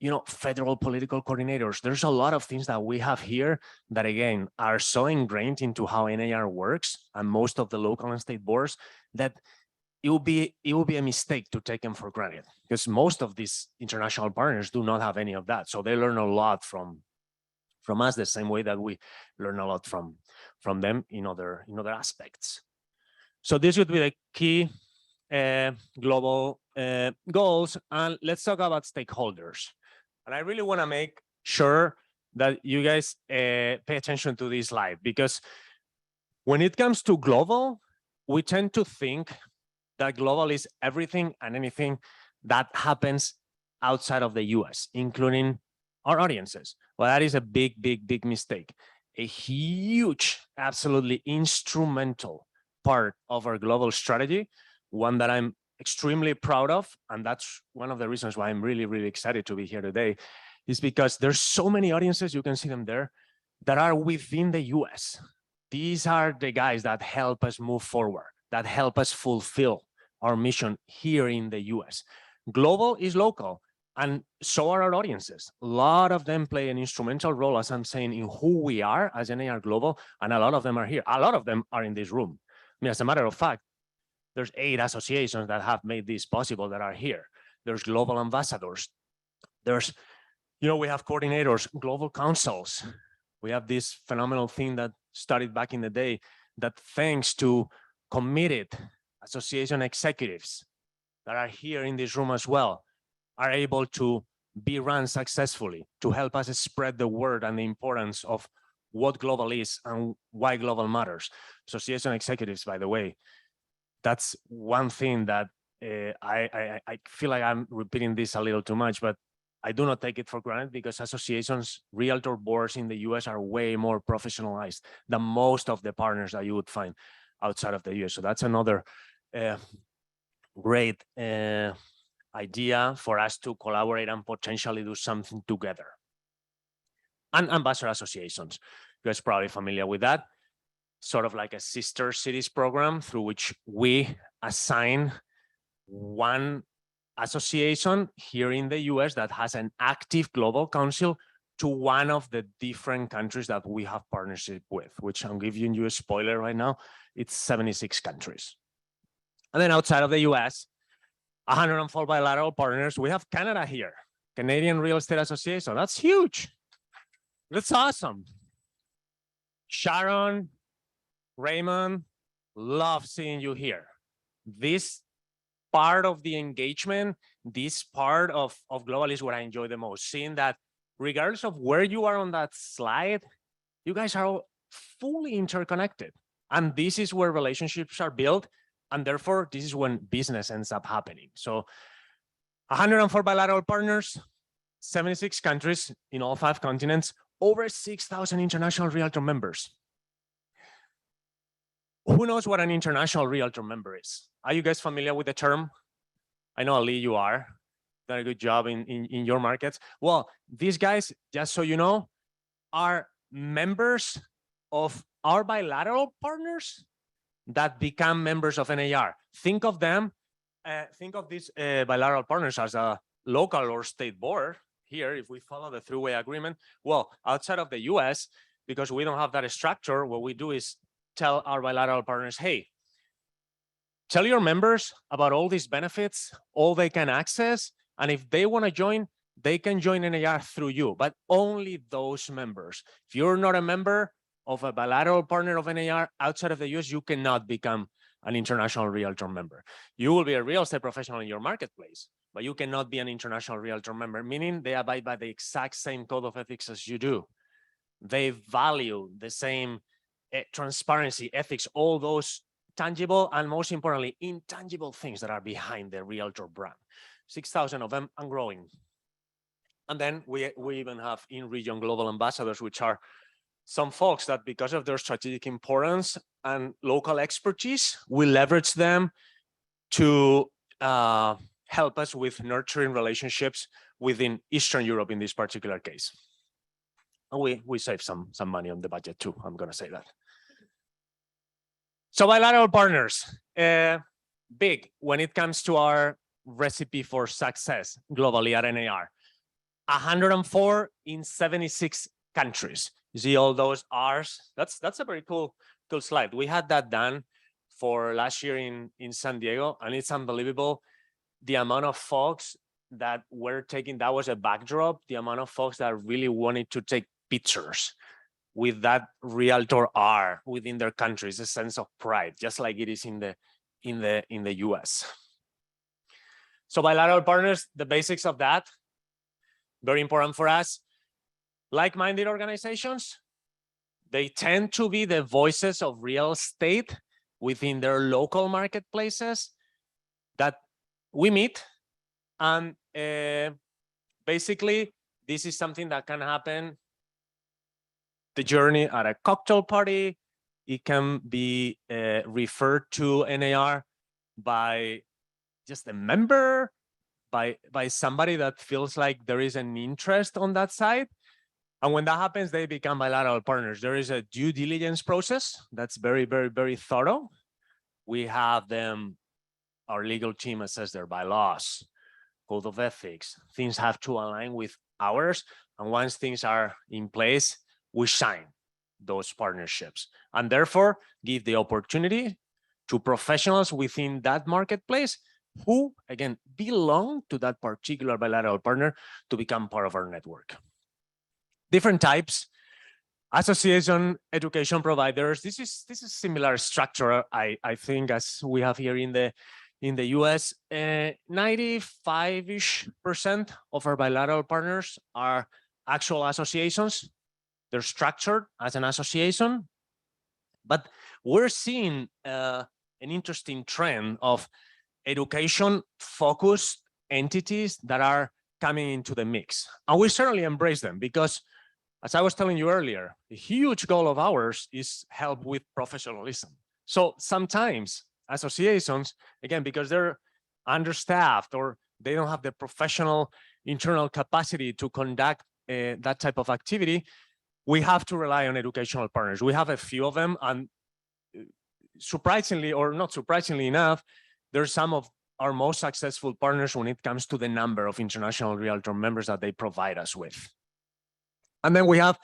you know, federal political coordinators. There's a lot of things that we have here that, again, are so ingrained into how NAR works and most of the local and state boards that it will be a mistake to take them for granted, because most of these international partners do not have any of that. So they learn a lot from us the same way that we learn a lot from them in other aspects. So this would be the key global goals. And let's talk about stakeholders. And I really want to make sure that you guys pay attention to this slide, because when it comes to global, we tend to think that global is everything and anything that happens outside of the US, including our audiences. Well, that is a big, big, big mistake. A huge, absolutely instrumental part of our global strategy, one that I'm extremely proud of, and that's one of the reasons why I'm really, really excited to be here today, is because there's so many audiences, you can see them there, that are within the US. These are the guys that help us move forward, that help us fulfill our mission here in the US. Global is local, And so are our audiences. A lot of them play an instrumental role, as I'm saying, in who we are as NAR Global, and a lot of them are here. A lot of them are in this room. I mean, as a matter of fact, there's 8 associations that have made this possible that are here. There's global ambassadors. There's, we have coordinators, global councils. We have this phenomenal thing that started back in the day that thanks to committed association executives that are here in this room as well, are able to be run successfully, to help us spread the word and the importance of what global is and why global matters. Association executives, by the way, that's one thing that I feel like I'm repeating this a little too much, but I do not take it for granted because associations, realtor boards in the US are way more professionalized than most of the partners that you would find outside of the US. So that's another great idea for us to collaborate and potentially do something together. And ambassador associations, you guys are probably familiar with that. Sort of like a sister cities program through which we assign one association here in the US that has an active global council to one of the different countries that we have partnership with, which I'm giving you a spoiler right now, it's 76 countries. And then outside of the US, 104 bilateral partners. We have Canada here, Canadian Real Estate Association. That's huge. That's awesome. Sharon, Raymond, love seeing you here. This part of the engagement, this part of Global is what I enjoy the most, seeing that regardless of where you are on that slide, you guys are all fully interconnected. And this is where relationships are built. And therefore, this is when business ends up happening. So 104 bilateral partners, 76 countries in all 5 continents, over 6,000 international realtor members. Who knows what an international realtor member is? Are you guys familiar with the term? I know, Ali, you are. Done a good job in your markets. Well, these guys, just so you know, are members of our bilateral partners that become members of NAR. Think of them, think of these bilateral partners as a local or state board here, if we follow the three-way agreement. Well, outside of the US, because we don't have that structure, what we do is tell our bilateral partners, hey, tell your members about all these benefits, all they can access, and if they want to join, they can join NAR through you, but only those members. If you're not a member of a bilateral partner of NAR outside of the US, you cannot become an international realtor member. You will be a real estate professional in your marketplace, but you cannot be an international realtor member, meaning they abide by the exact same code of ethics as you do. They value the same transparency, ethics, all those tangible and most importantly, intangible things that are behind the realtor brand. 6,000 of them and growing. And then we even have in-region global ambassadors, which are some folks that because of their strategic importance and local expertise, we leverage them to help us with nurturing relationships within Eastern Europe in this particular case. And we save some money on the budget too, I'm gonna say that. So bilateral partners, big when it comes to our recipe for success globally at NAR. 104 in 76 countries. You see all those R's? That's a very cool slide. We had that done for last year in San Diego, and it's unbelievable the amount of folks that were taking, that was a backdrop, the amount of folks that really wanted to take pictures with that Realtor R within their countries, a sense of pride, just like it is in the US. So bilateral partners, the basics of that, very important for us. Like-minded organizations, they tend to be the voices of real estate within their local marketplaces that we meet. And basically, this is something that can happen, the journey at a cocktail party. It can be referred to NAR by just a member, by somebody that feels like there is an interest on that side. And when that happens, they become bilateral partners. There is a due diligence process that's very, very, very thorough. We have them, our legal team assess their bylaws. code of ethics. Things have to align with ours. And once things are in place, we sign those partnerships and therefore give the opportunity to professionals within that marketplace who, again, belong to that particular bilateral partner to become part of our network. Different types. Association, education providers. This is similar structure, I think, as we have here in the US. 95-ish% of our bilateral partners are actual associations. They're structured as an association, but we're seeing an interesting trend of education-focused entities that are coming into the mix, and we certainly embrace them because, as I was telling you earlier, a huge goal of ours is help with professionalism. So sometimes associations, again, because they're understaffed or they don't have the professional internal capacity to conduct that type of activity, we have to rely on educational partners. We have a few of them, and surprisingly, or not surprisingly enough, they're some of our most successful partners when it comes to the number of international Realtor members that they provide us with. And then we have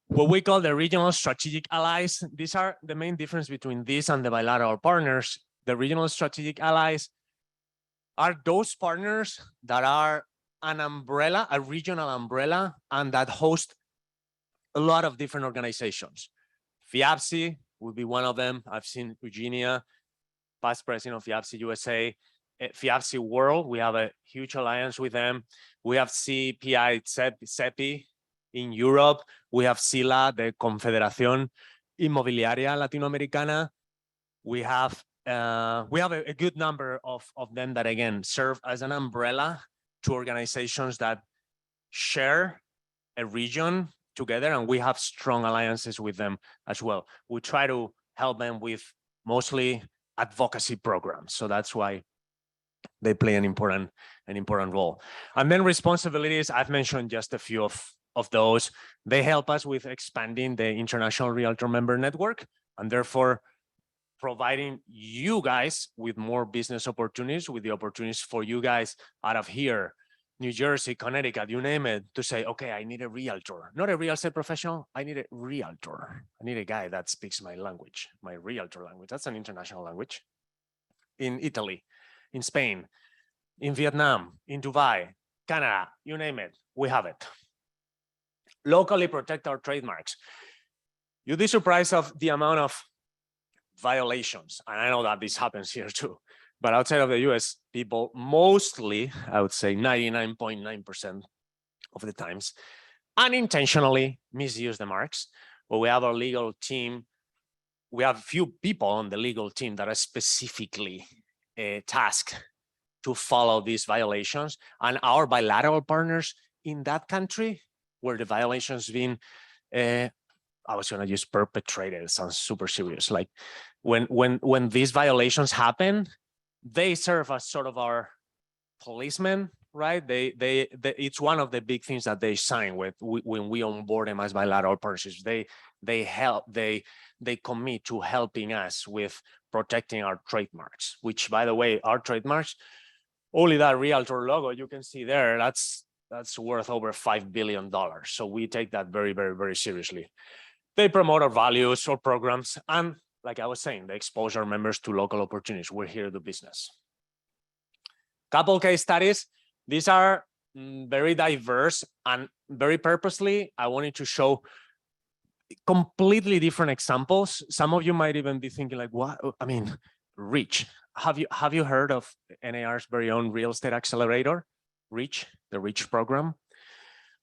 what we call the regional strategic allies. These are the main difference between this and the bilateral partners. The regional strategic allies are those partners that are an umbrella, a regional umbrella, and that host a lot of different organizations. FIAPSI would be one of them. I've seen Eugenia, past president of FIAPSI USA. FIAPSI World, we have a huge alliance with them. We have CPI, CEPI in Europe. We have CILA, the Confederación Inmobiliaria Latinoamericana. We have a good number of them that, again, serve as an umbrella to organizations that share a region together, and we have strong alliances with them as well. We try to help them with mostly advocacy programs, so that's why they play an important role. And then responsibilities, I've mentioned just a few of those. They help us with expanding the international Realtor member network, and therefore providing you guys with more business opportunities, with the opportunities for you guys out of here, New Jersey, Connecticut, you name it, to say, okay, I need a Realtor, not a real estate professional, I need a Realtor. I need a guy that speaks my language, my Realtor language. That's an international language. In Italy, in Spain, in Vietnam, in Dubai, Canada, you name it, we have it. Locally protect our trademarks. You'd be surprised of the amount of violations, and I know that this happens here too, but outside of the US, people mostly, I would say 99.9% of the times, unintentionally misuse the marks. But we have our legal team. We have a few people on the legal team that are specifically tasked to follow these violations. And our bilateral partners in that country, where the violations been, I was going to use perpetrated, it sounds super serious. Like when these violations happen, they serve as sort of our policemen, right? It's one of the big things that they sign with when we onboard them as bilateral partnerships. They help, they commit to helping us with protecting our trademarks, which, by the way, our trademarks, only that Realtor logo you can see there, that's worth over $5 billion. So we take that very, very, very seriously. They promote our values or programs, and like I was saying, they expose our members to local opportunities. We're here to do business. Couple case studies. These are very diverse, and very purposely, I wanted to show completely different examples. Some of you might even be thinking like, what? I mean, REACH. Have you heard of NAR's very own real estate accelerator, REACH, the REACH program?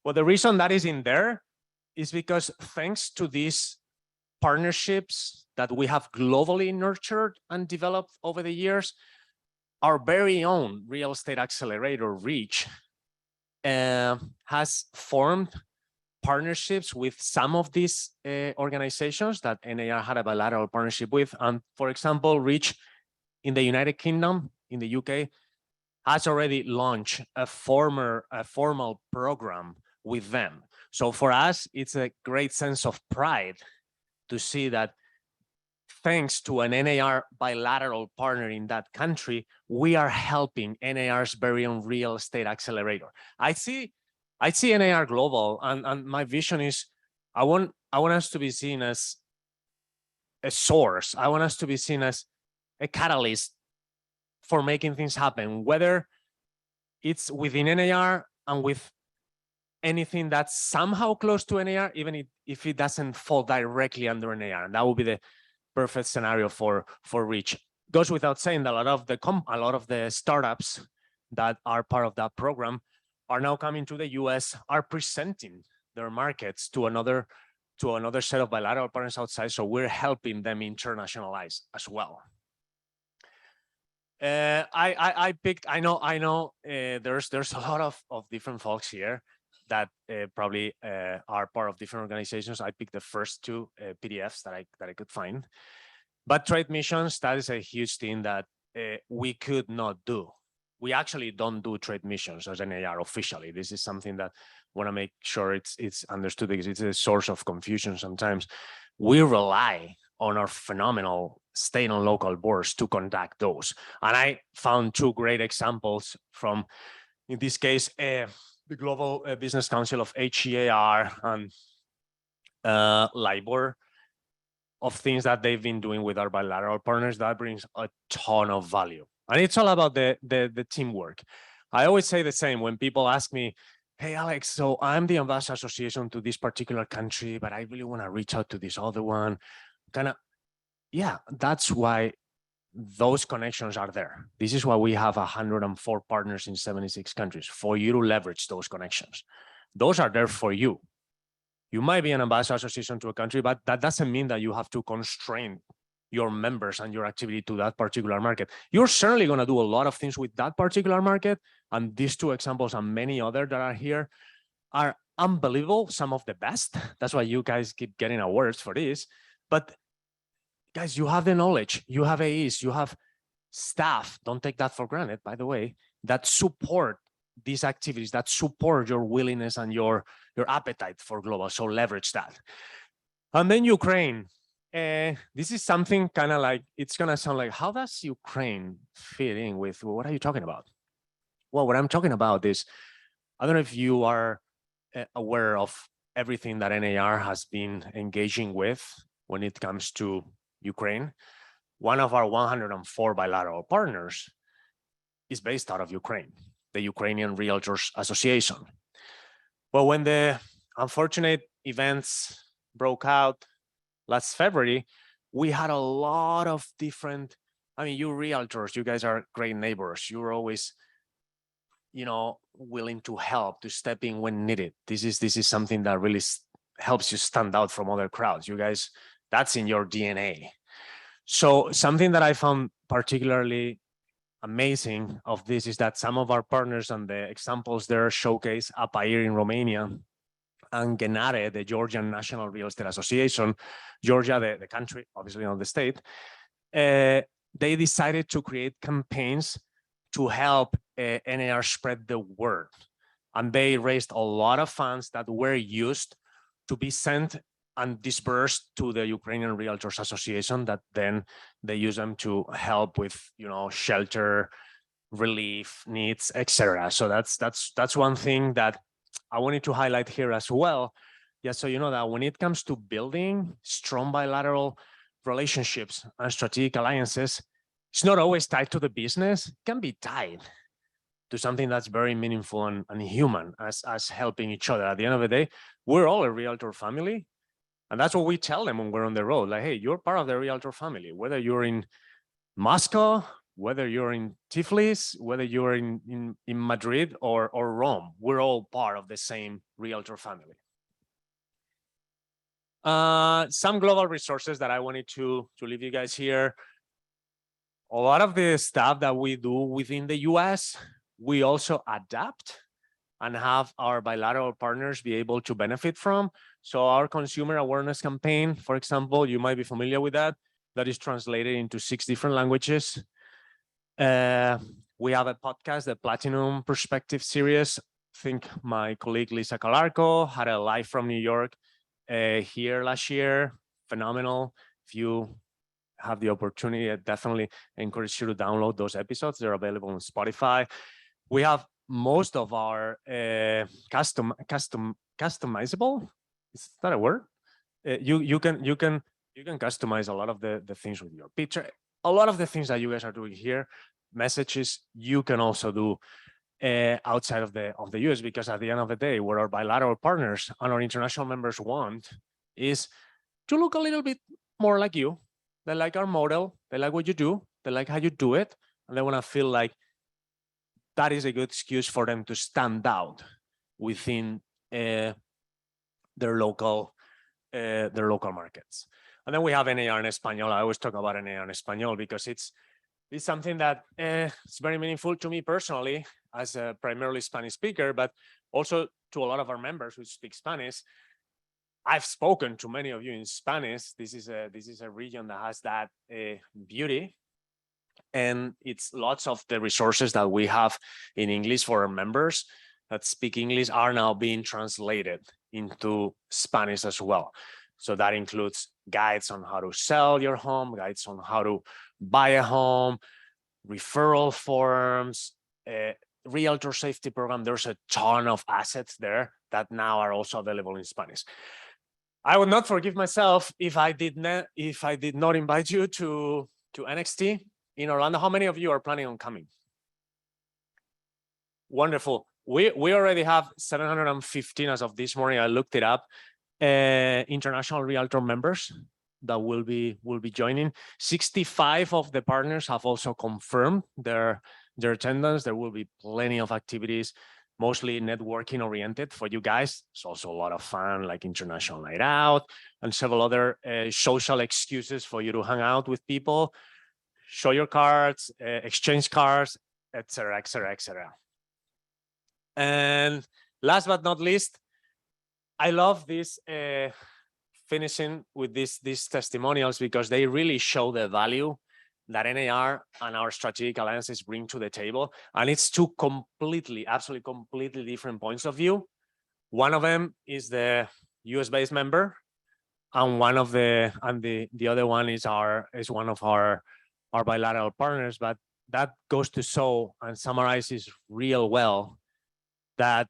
Well, the reason that is in there is because thanks to these partnerships that we have globally nurtured and developed over the years, our very own real estate accelerator, REACH, has formed partnerships with some of these organizations that NAR had a bilateral partnership with. And for example, REACH in the United Kingdom, in the UK, has already launched a formal program with them. So for us, it's a great sense of pride to see that thanks to an NAR bilateral partner in that country, we are helping NAR's very own real estate accelerator. I see NAR global, and my vision is I want us to be seen as a source. I want us to be seen as a catalyst for making things happen, whether it's within NAR and with anything that's somehow close to NAR, even if it doesn't fall directly under NAR. And that would be the perfect scenario for Reach. Goes without saying that a lot of the startups that are part of that program are now coming to the US, are presenting their markets to another set of bilateral partners outside. So we're helping them internationalize as well. I know there's a lot of different folks here that probably are part of different organizations. I picked the first two PDFs that I could find. But trade missions, that is a huge thing that we could not do. We actually don't do trade missions as an AR officially. This is something that I want to make sure it's understood, because it's a source of confusion sometimes. We rely on our phenomenal state and local boards to conduct those. And I found two great examples from, in this case, the Global Business Council of HEAR and LIBOR, of things that they've been doing with our bilateral partners that brings a ton of value. And it's all about the teamwork. I always say the same when people ask me, hey, Alex, so I'm the ambassador association to this particular country, but I really want to reach out to this other one. Yeah, that's why those connections are there. This is why we have 104 partners in 76 countries, for you to leverage those connections. Those are there for you. You might be an ambassador association to a country, but that doesn't mean that you have to constrain your members and your activity to that particular market. You're certainly going to do a lot of things with that particular market. And these two examples and many others that are here are unbelievable, some of the best. That's why you guys keep getting awards for this. But guys, you have the knowledge, you have AEs, you have staff, don't take that for granted, by the way, that support these activities, that support your willingness and your appetite for global. So leverage that. And then Ukraine. This is something kind of like, it's going to sound like, how does Ukraine fit in with, what are you talking about? Well, what I'm talking about is, I don't know if you are aware of everything that NAR has been engaging with when it comes to Ukraine. One of our 104 bilateral partners is based out of Ukraine, the Ukrainian REALTOR Association. But when the unfortunate events broke out last February, we had a lot of different, I mean, you realtors, you guys are great neighbors. You're always, willing to help, to step in when needed. This is something that really helps you stand out from other crowds. You guys, that's in your DNA. So something that I found particularly amazing of this is that some of our partners and the examples there showcase Apair in Romania and Genare, the Georgian National Real Estate Association, Georgia, the country, obviously not the state. They decided to create campaigns to help NAR spread the word. And they raised a lot of funds that were used to be sent and dispersed to the Ukrainian Realtors Association, that then they use them to help with, shelter, relief needs, etc. So that's one thing that I wanted to highlight here as well. Yeah, so you know that when it comes to building strong bilateral relationships and strategic alliances, it's not always tied to the business. It can be tied to something that's very meaningful and human, as helping each other. At the end of the day, we're all a realtor family. And that's what we tell them when we're on the road. Like, hey, you're part of the realtor family, whether you're in Moscow, whether you're in Tiflis, whether you're in Madrid or Rome, we're all part of the same realtor family. Some global resources that I wanted to leave you guys here. A lot of the stuff that we do within the US, we also adapt and have our bilateral partners be able to benefit from. So our consumer awareness campaign, for example, you might be familiar with that. That is translated into 6 different languages. We have a podcast, the Platinum Perspective series. I think my colleague Lisa Calarco had a live from New York here last year. Phenomenal. If you have the opportunity, I definitely encourage you to download those episodes. They're available on Spotify. We have most of our customizable. Is that a word? You can customize a lot of the things with your picture. A lot of the things that you guys are doing here, messages, you can also do outside of the US, because at the end of the day, what our bilateral partners and our international members want is to look a little bit more like you. They like our model, they like what you do, they like how you do it, and they want to feel like that is a good excuse for them to stand out within their local markets. And then we have NAR in Espanol. I always talk about NAR in Espanol because it's something that it's very meaningful to me personally as a primarily Spanish speaker, but also to a lot of our members who speak Spanish. I've spoken to many of you in Spanish. This is a region that has that beauty, and it's lots of the resources that we have in English for our members that speak English are now being translated into Spanish as well. So that includes guides on how to sell your home, guides on how to buy a home, referral forms, realtor safety program. There's a ton of assets there that now are also available in Spanish. I would not forgive myself if I did not invite you to NXT in Orlando. How many of you are planning on coming? Wonderful. We already have 715 as of this morning. I looked it up. International Realtor members that will be joining. 65 of the partners have also confirmed their attendance. There will be plenty of activities, mostly networking oriented for you guys. It's also a lot of fun, like international night out and several other social excuses for you to hang out with people, show your cards, exchange cards, etc., etc., etc. And last but not least, I love this finishing with these testimonials because they really show the value that NAR and our strategic alliances bring to the table. And it's two absolutely completely different points of view. One of them is the US-based member, and the other one is one of our bilateral partners. But that goes to show and summarizes real well that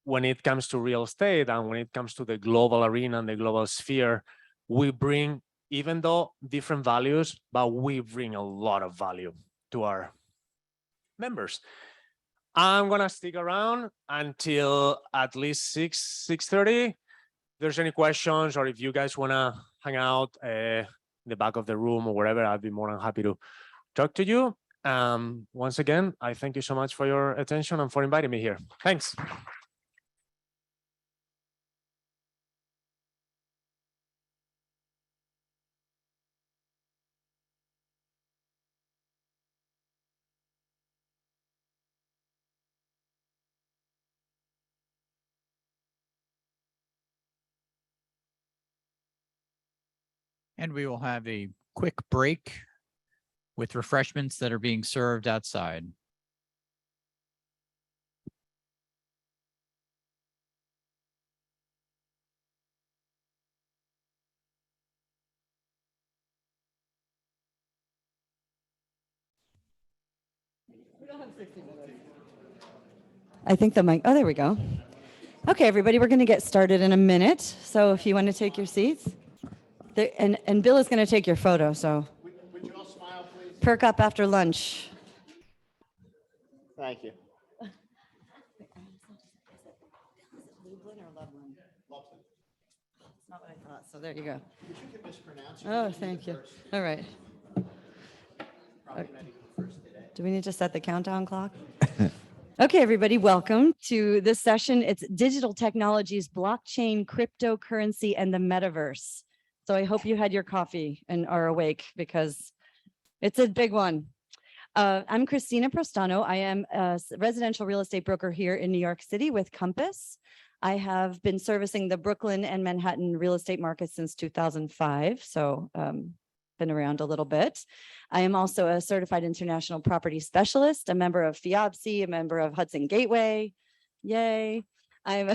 when it comes to real estate and when it comes to the global arena and the global sphere, we bring, even though different values, but we bring a lot of value to our members. I'm gonna stick around until at least 6:30. If there's any questions, or if you guys wanna hang out in the back of the room or wherever, I'd be more than happy to talk to you. Once again, I thank you so much for your attention and for inviting me here. Thanks. And we will have a quick break with refreshments that are being served outside. I think the mic, oh, there we go. Okay, everybody, we're going to get started in a minute. So if you want to take your seats. And Bill is going to take your photo, so. Would you all smile, please? Perk up after lunch. Thank you. That's not what I thought, so there you go. Oh, thank you. All right. Do we need to set the countdown clock? Okay, everybody, welcome to this session. It's Digital Technologies, Blockchain, Cryptocurrency, and the Metaverse. So I hope you had your coffee and are awake because it's a big one. I'm Christina Prostano. I am a residential real estate broker here in New York City with Compass. I have been servicing the Brooklyn and Manhattan real estate markets since 2005. So been around a little bit. I am also a certified international property specialist, a member of FIABC, a member of Hudson Gateway. Yay. I'm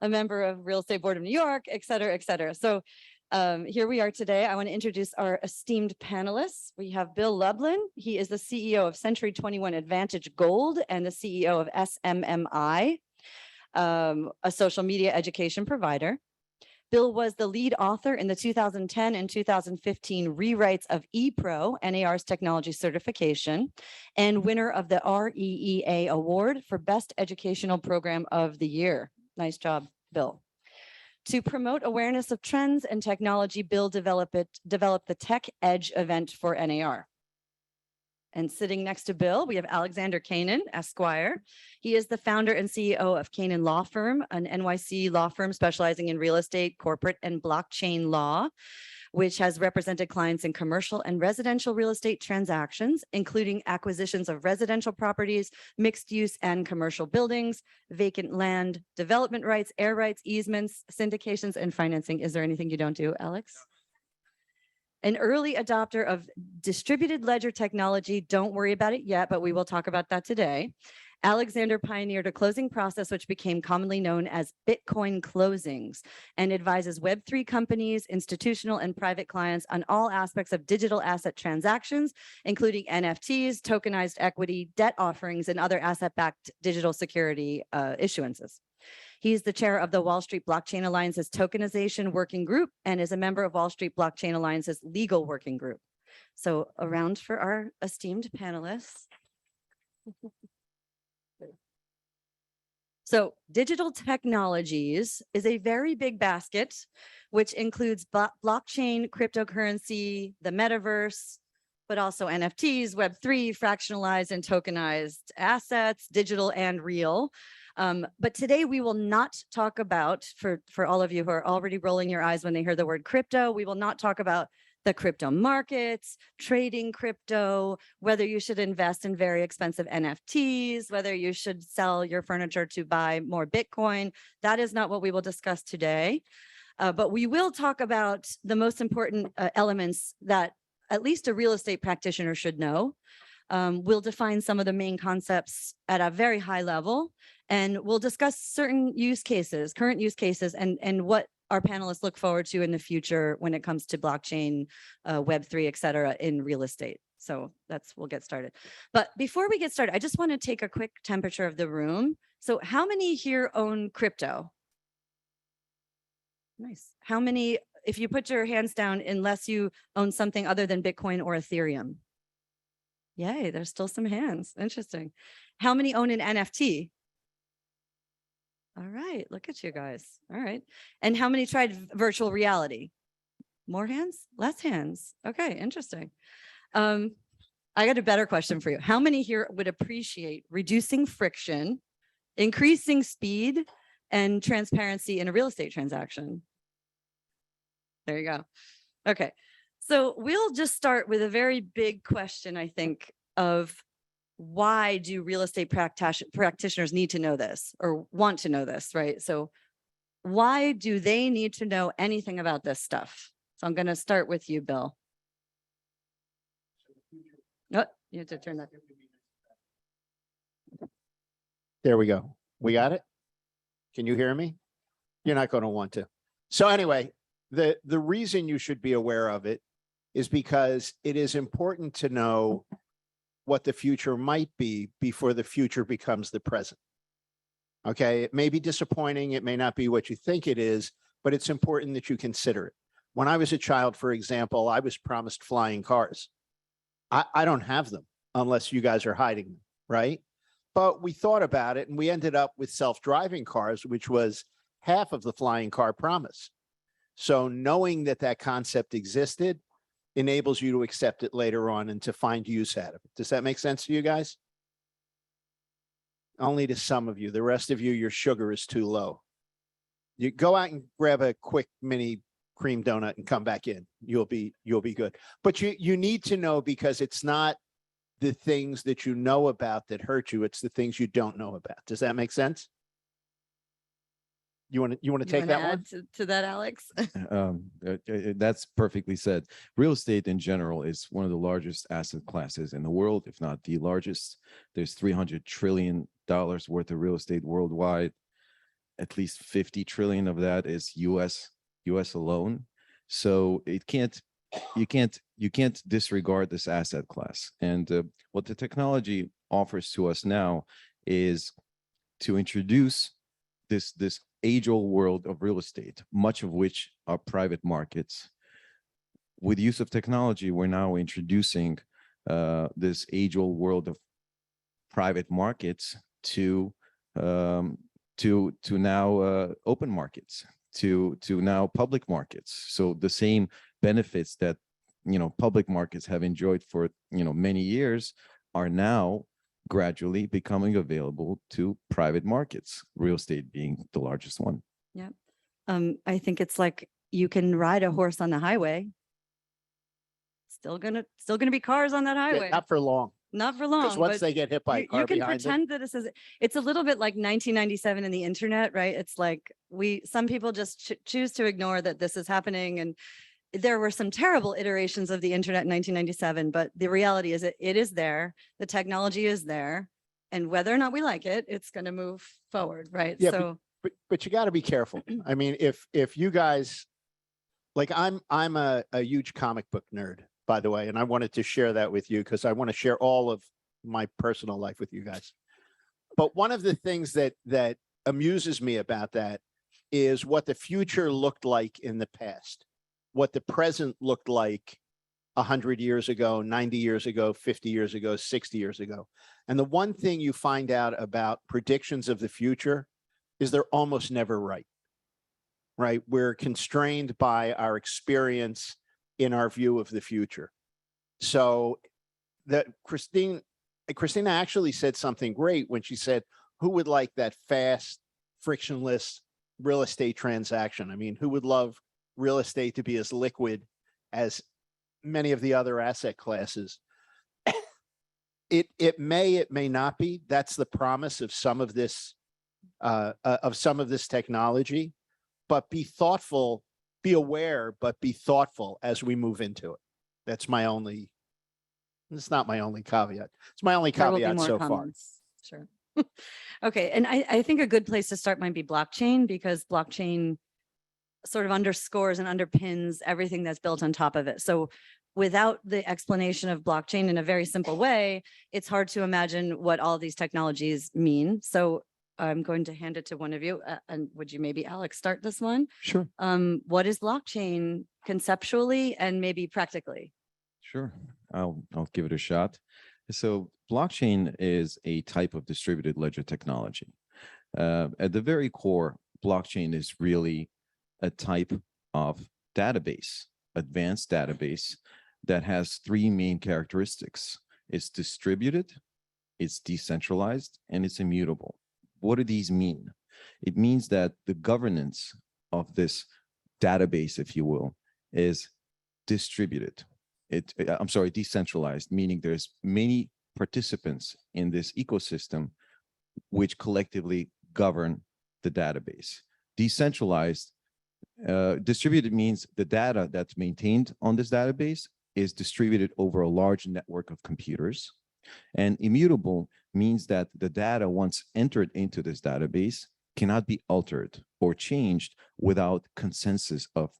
a member of Real Estate Board of New York, et cetera, et cetera. So Here we are today. I want to introduce our esteemed panelists. We have Bill Lublin. He is the CEO of Century 21 Advantage Gold and the CEO of SMMI, a social media education provider. Bill was the lead author in the 2010 and 2015 rewrites of ePro, NAR's technology certification, and winner of the REEA Award for Best Educational Program of the Year. Nice job, Bill. To promote awareness of trends and technology, Bill developed the Tech Edge event for NAR. And sitting next to Bill, we have Alexander Kanan, Esquire. He is the founder and CEO of Kanan Law Firm, an NYC law firm specializing in real estate, corporate, and blockchain law, which has represented clients in commercial and residential real estate transactions, including acquisitions of residential properties, mixed use and commercial buildings, vacant land, development rights, air rights, easements, syndications, and financing. Is there anything you don't do, Alex? An early adopter of distributed ledger technology. Don't worry about it yet, but we will talk about that today. Alexander pioneered a closing process which became commonly known as Bitcoin closings and advises Web3 companies, institutional and private clients on all aspects of digital asset transactions, including NFTs, tokenized equity, debt offerings, and other asset-backed digital security issuances. He's the chair of the Wall Street Blockchain Alliance's Tokenization Working Group and is a member of Wall Street Blockchain Alliance's Legal Working Group. So a round for our esteemed panelists. So digital technologies is a very big basket, which includes blockchain, cryptocurrency, the metaverse, but also NFTs, Web3, fractionalized and tokenized assets, digital and real. But today we will not talk about, for all of you who are already rolling your eyes when they hear the word crypto, we will not talk about the crypto markets, trading crypto, whether you should invest in very expensive NFTs, whether you should sell your furniture to buy more Bitcoin. That is not what we will discuss today. But we will talk about the most important elements that at least a real estate practitioner should know. We'll define some of the main concepts at a very high level, and we'll discuss certain use cases, current use cases, and what our panelists look forward to in the future when it comes to blockchain, Web3, et cetera, in real estate. So we'll get started. But before we get started, I just want to take a quick temperature of the room. So how many here own crypto? Nice. How many, if you put your hands down, unless you own something other than Bitcoin or Ethereum? Yay, there's still some hands. Interesting. How many own an NFT? All right, look at you guys. All right. And how many tried virtual reality? More hands? Less hands. Okay, interesting. I got a better question for you. How many here would appreciate reducing friction, increasing speed, and transparency in a real estate transaction? There you go. Okay. So we'll just start with a very big question, I think, of why do real estate practitioners need to know this or want to know this, right? So why do they need to know anything about this stuff? So I'm going to start with you, Bill. Oh, you have to turn that. There we go. We got it? Can you hear me? You're not going to want to. So anyway, the reason you should be aware of it is because it is important to know what the future might be before the future becomes the present. Okay, it may be disappointing, it may not be what you think it is, but it's important that you consider it. When I was a child, for example, I was promised flying cars. I don't have them unless you guys are hiding them, right? But we thought about it and we ended up with self-driving cars, which was half of the flying car promise. So knowing that that concept existed enables you to accept it later on and to find use out of it. Does that make sense to you guys? Only to some of you. The rest of you, your sugar is too low. You go out and grab a quick mini cream donut and come back in. You'll be good. But you need to know, because it's not the things that you know about that hurt you. It's the things you don't know about. Does that make sense? You want to take that one? To that, Alex? That's perfectly said. Real estate in general is one of the largest asset classes in the world, if not the largest. There's $300 trillion worth of real estate worldwide. At least 50 trillion of that is US alone. So you can't disregard this asset class. And what the technology offers to us now is to introduce this age-old world of real estate, much of which are private markets. With use of technology, we're now introducing this age-old world of private markets to now open markets, to now public markets. So the same benefits that public markets have enjoyed for many years are now gradually becoming available to private markets, real estate being the largest one. Yep. I think it's like you can ride a horse on the highway. Still gonna be cars on that highway. Not for long. Not for long. Because once but they get hit by a car you can behind them. pretend that it's a little bit like 1997 in the internet, right? It's like some people just choose to ignore that this is happening. And there were some terrible iterations of the internet in 1997, but the reality is it is there. The technology is there. And whether or not we like it, it's going to move forward, right? Yeah, So but you got to be careful. I mean, if you guys, like I'm a huge comic book nerd, by the way, and I wanted to share that with you because I want to share all of my personal life with you guys. But one of the things that amuses me about that is what the future looked like in the past, what the present looked like 100 years ago, 90 years ago, 50 years ago, 60 years ago. And the one thing you find out about predictions of the future is they're almost never right, right? We're constrained by our experience in our view of the future. So that Christina actually said something great when she said, who would like that fast, frictionless real estate transaction? I mean, who would love real estate to be as liquid as many of the other asset classes? It may not be. That's the promise of some of this technology, but be thoughtful, be aware, but be thoughtful as we move into it. It's not my only caveat. It's my only there will be caveat more so far. comments. Sure. Okay. And I think a good place to start might be blockchain, because blockchain sort of underscores and underpins everything that's built on top of it. So without the explanation of blockchain in a very simple way, it's hard to imagine what all these technologies mean. So I'm going to hand it to one of you. And would you maybe, Alex, start this one? Sure. What is blockchain conceptually and maybe practically? Sure, I'll give it a shot. So blockchain is a type of distributed ledger technology. At the very core, blockchain is really a type of database, advanced database that has three main characteristics. It's distributed, it's decentralized, and it's immutable. What do these mean? It means that the governance of this database, if you will, is distributed. Decentralized, meaning there's many participants in this ecosystem which collectively govern the database. Decentralized, distributed means the data that's maintained on this database is distributed over a large network of computers. And immutable means that the data, once entered into this database, cannot be altered or changed without consensus of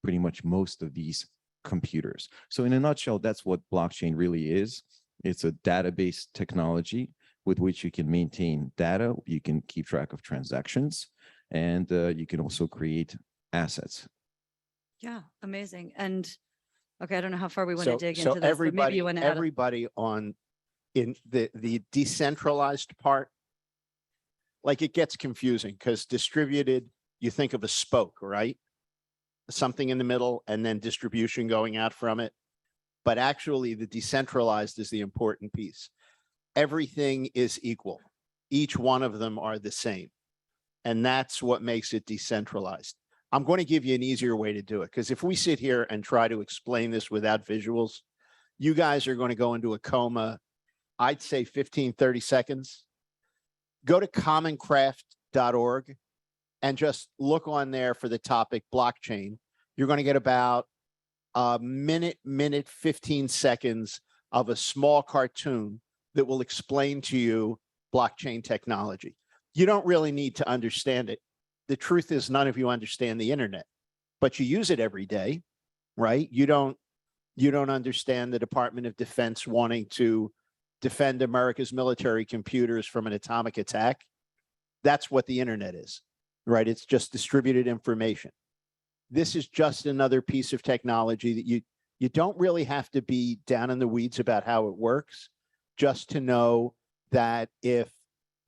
pretty much most of these computers. So in a nutshell, that's what blockchain really is. It's a database technology with which you can maintain data, you can keep track of transactions, and you can also create assets. Yeah, amazing. And okay, I don't know how far we want to dig into this, but everybody, maybe you want to add everybody in the decentralized part, like it gets confusing because distributed, you think of a spoke, right? Something in the middle and then distribution going out from it. But actually the decentralized is the important piece. Everything is equal. Each one of them are the same. And that's what makes it decentralized. I'm going to give you an easier way to do it, because if we sit here and try to explain this without visuals, you guys are going to go into a coma, I'd say 15, 30 seconds. Go to commoncraft.org and just look on there for the topic blockchain. You're going to get about a minute, 15 seconds of a small cartoon that will explain to you blockchain technology. You don't really need to understand it. The truth is none of you understand the internet, but you use it every day. right? You don't understand the Department of Defense wanting to defend America's military computers from an atomic attack. That's what the internet is, right? It's just distributed information. This is just another piece of technology that you don't really have to be down in the weeds about how it works, just to know that if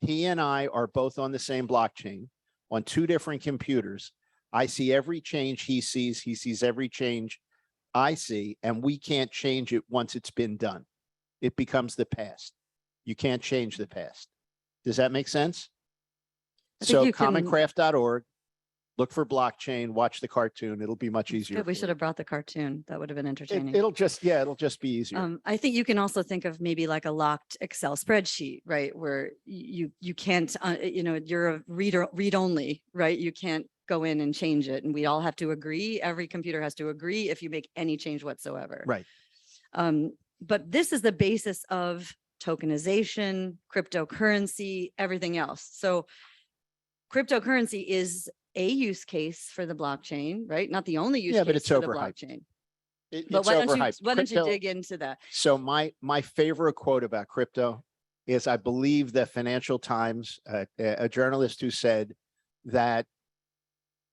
he and I are both on the same blockchain on two different computers, I see every change he sees every change I see, and we can't change it once it's been done. It becomes the past. You can't change the past. Does that make sense? So commoncraft.org, look for blockchain, watch the cartoon. It'll be much easier. We should have brought the cartoon. That would have been entertaining. It'll just be easier. I think you can also think of maybe like a locked Excel spreadsheet, right? Where you can't, you're a read only, right? You can't go in and change it. And we all have to agree. Every computer has to agree if you make any change whatsoever. Right. But this is the basis of tokenization, cryptocurrency, everything else. So cryptocurrency is a use case for the blockchain, right? Not the only use case but it's for the overhyped. blockchain. It's But why don't you overhyped. dig into that? So my favorite quote about crypto is, I believe the Financial Times, a journalist who said that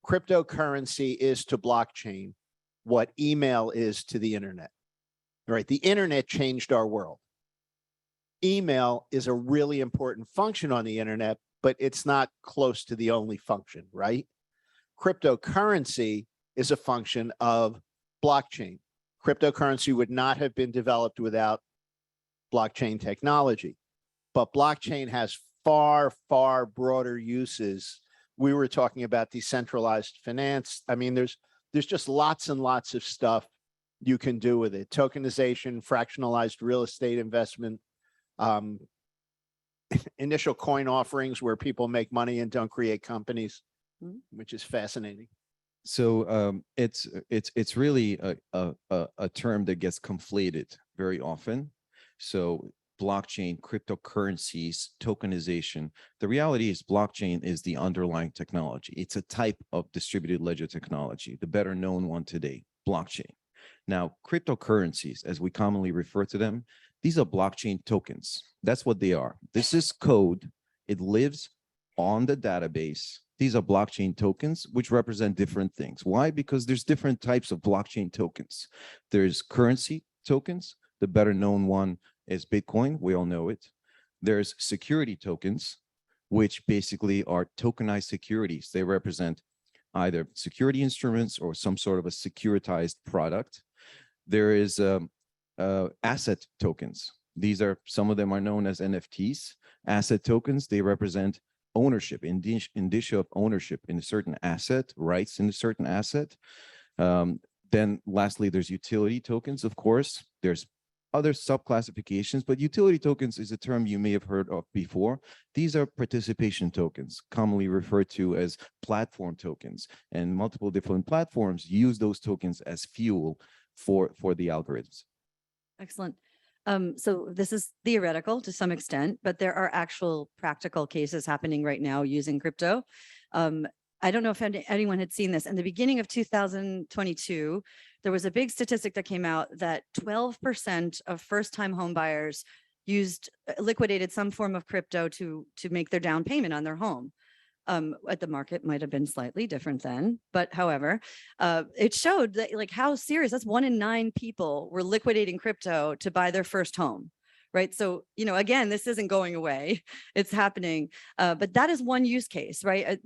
cryptocurrency is to blockchain what email is to the internet, right? The internet changed our world. Email is a really important function on the internet, but it's not close to the only function, right? Cryptocurrency is a function of blockchain. Cryptocurrency would not have been developed without blockchain technology, but blockchain has far, far broader uses. We were talking about decentralized finance. I mean, there's just lots and lots of stuff you can do with it. Tokenization, fractionalized real estate investment, initial coin offerings where people make money and don't create companies, which is fascinating. So it's really a term that gets conflated very often. So blockchain, cryptocurrencies, tokenization. The reality is blockchain is the underlying technology. It's a type of distributed ledger technology, the better known one today, blockchain. Now, cryptocurrencies, as we commonly refer to them, these are blockchain tokens. That's what they are. This is code. It lives on the database. These are blockchain tokens, which represent different things. Why? Because there's different types of blockchain tokens. There's currency tokens. The better known one is Bitcoin. We all know it. There's security tokens, which basically are tokenized securities. They represent either security instruments or some sort of a securitized product. There is asset tokens. These are, some of them are known as NFTs. Asset tokens, they represent ownership, indicia of ownership in a certain asset, rights in a certain asset. Then lastly, there's utility tokens, of course. There's other subclassifications, but utility tokens is a term you may have heard of before. These are participation tokens, commonly referred to as platform tokens, and multiple different platforms use those tokens as fuel for the algorithms. Excellent. So this is theoretical to some extent, but there are actual practical cases happening right now using crypto. I don't know if anyone had seen this. In the beginning of 2022, there was a big statistic that came out that 12% of first-time home buyers liquidated some form of crypto to make their down payment on their home. At the market might have been slightly different then, but however, it showed that like how serious, that's 1 in 9 people were liquidating crypto to buy their first home, right? So, again, this isn't going away, it's happening, but that is one use case, right?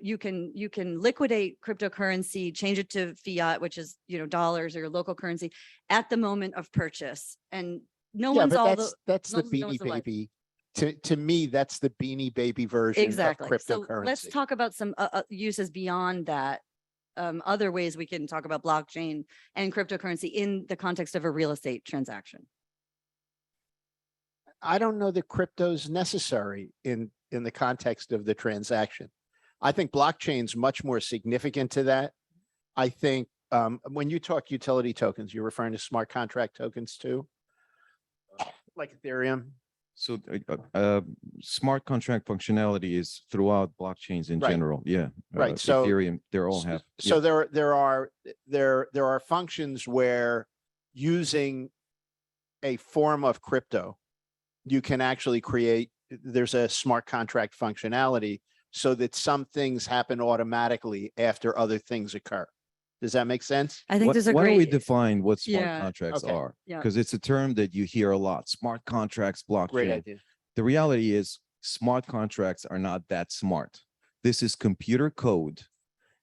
You can liquidate cryptocurrency, change it to fiat, which is, dollars or your local currency at the moment of purchase. And that's the Beanie Baby. To me, that's the Beanie Baby version of cryptocurrency. So let's talk about some uses beyond that. Other ways we can talk about blockchain and cryptocurrency in the context of a real estate transaction. I don't know that crypto is necessary in the context of the transaction. I think blockchain's much more significant to that. I think when you talk utility tokens, you're referring to smart contract tokens too, like Ethereum. So smart contract functionality is throughout blockchains in Right. general. Yeah. Right, so- Ethereum, they all have. So yeah. there are functions where using a form of crypto, you can actually create, there's a smart contract functionality so that some things happen automatically after other things occur. Does that make sense? I think Why- there's a Why don't we great, define what smart Yeah. contracts Okay. are? Yeah. Because it's a term that you hear a lot, smart contracts, blockchain. Great idea. The reality is smart contracts are not that smart. This is computer code,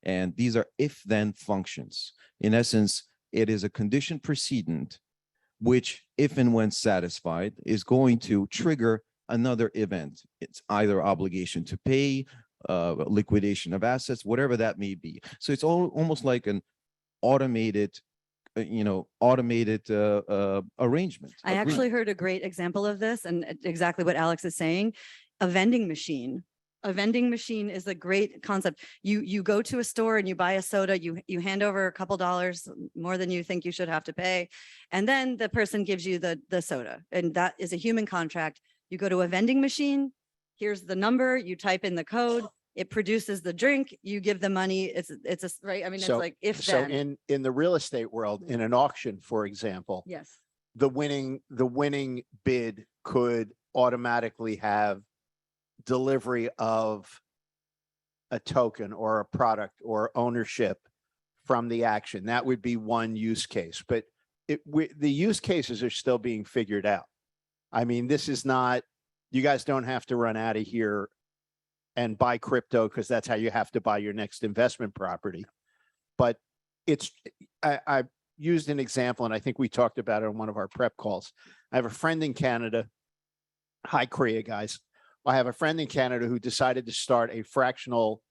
and these are if-then functions. In essence, it is a condition precedent, which if and when satisfied is going to trigger another event. It's either obligation to pay, liquidation of assets, whatever that may be. So it's almost like an automated, arrangement. I actually heard a great example of this and exactly what Alex is saying. A vending machine. A vending machine is a great concept. You go to a store and you buy a soda, you hand over a couple dollars more than you think you should have to pay. And then the person gives you the soda, and that is a human contract. You go to a vending machine, here's the number, you type in the code, it produces the drink, you give the money. It's a, right. I mean, it's So, like if so then. in the real estate world, in an auction, for example, Yes. the winning bid could automatically have delivery of a token or a product or ownership from the action. That would be one use case, but the use cases are still being figured out. I mean, this is not, you guys don't have to run out of here and buy crypto because that's how you have to buy your next investment property. But it's, I used an example, and I think we talked about it on one of our prep calls. I have a friend in Canada. Hi, Korea guys. I have a friend in Canada who decided to start a fractional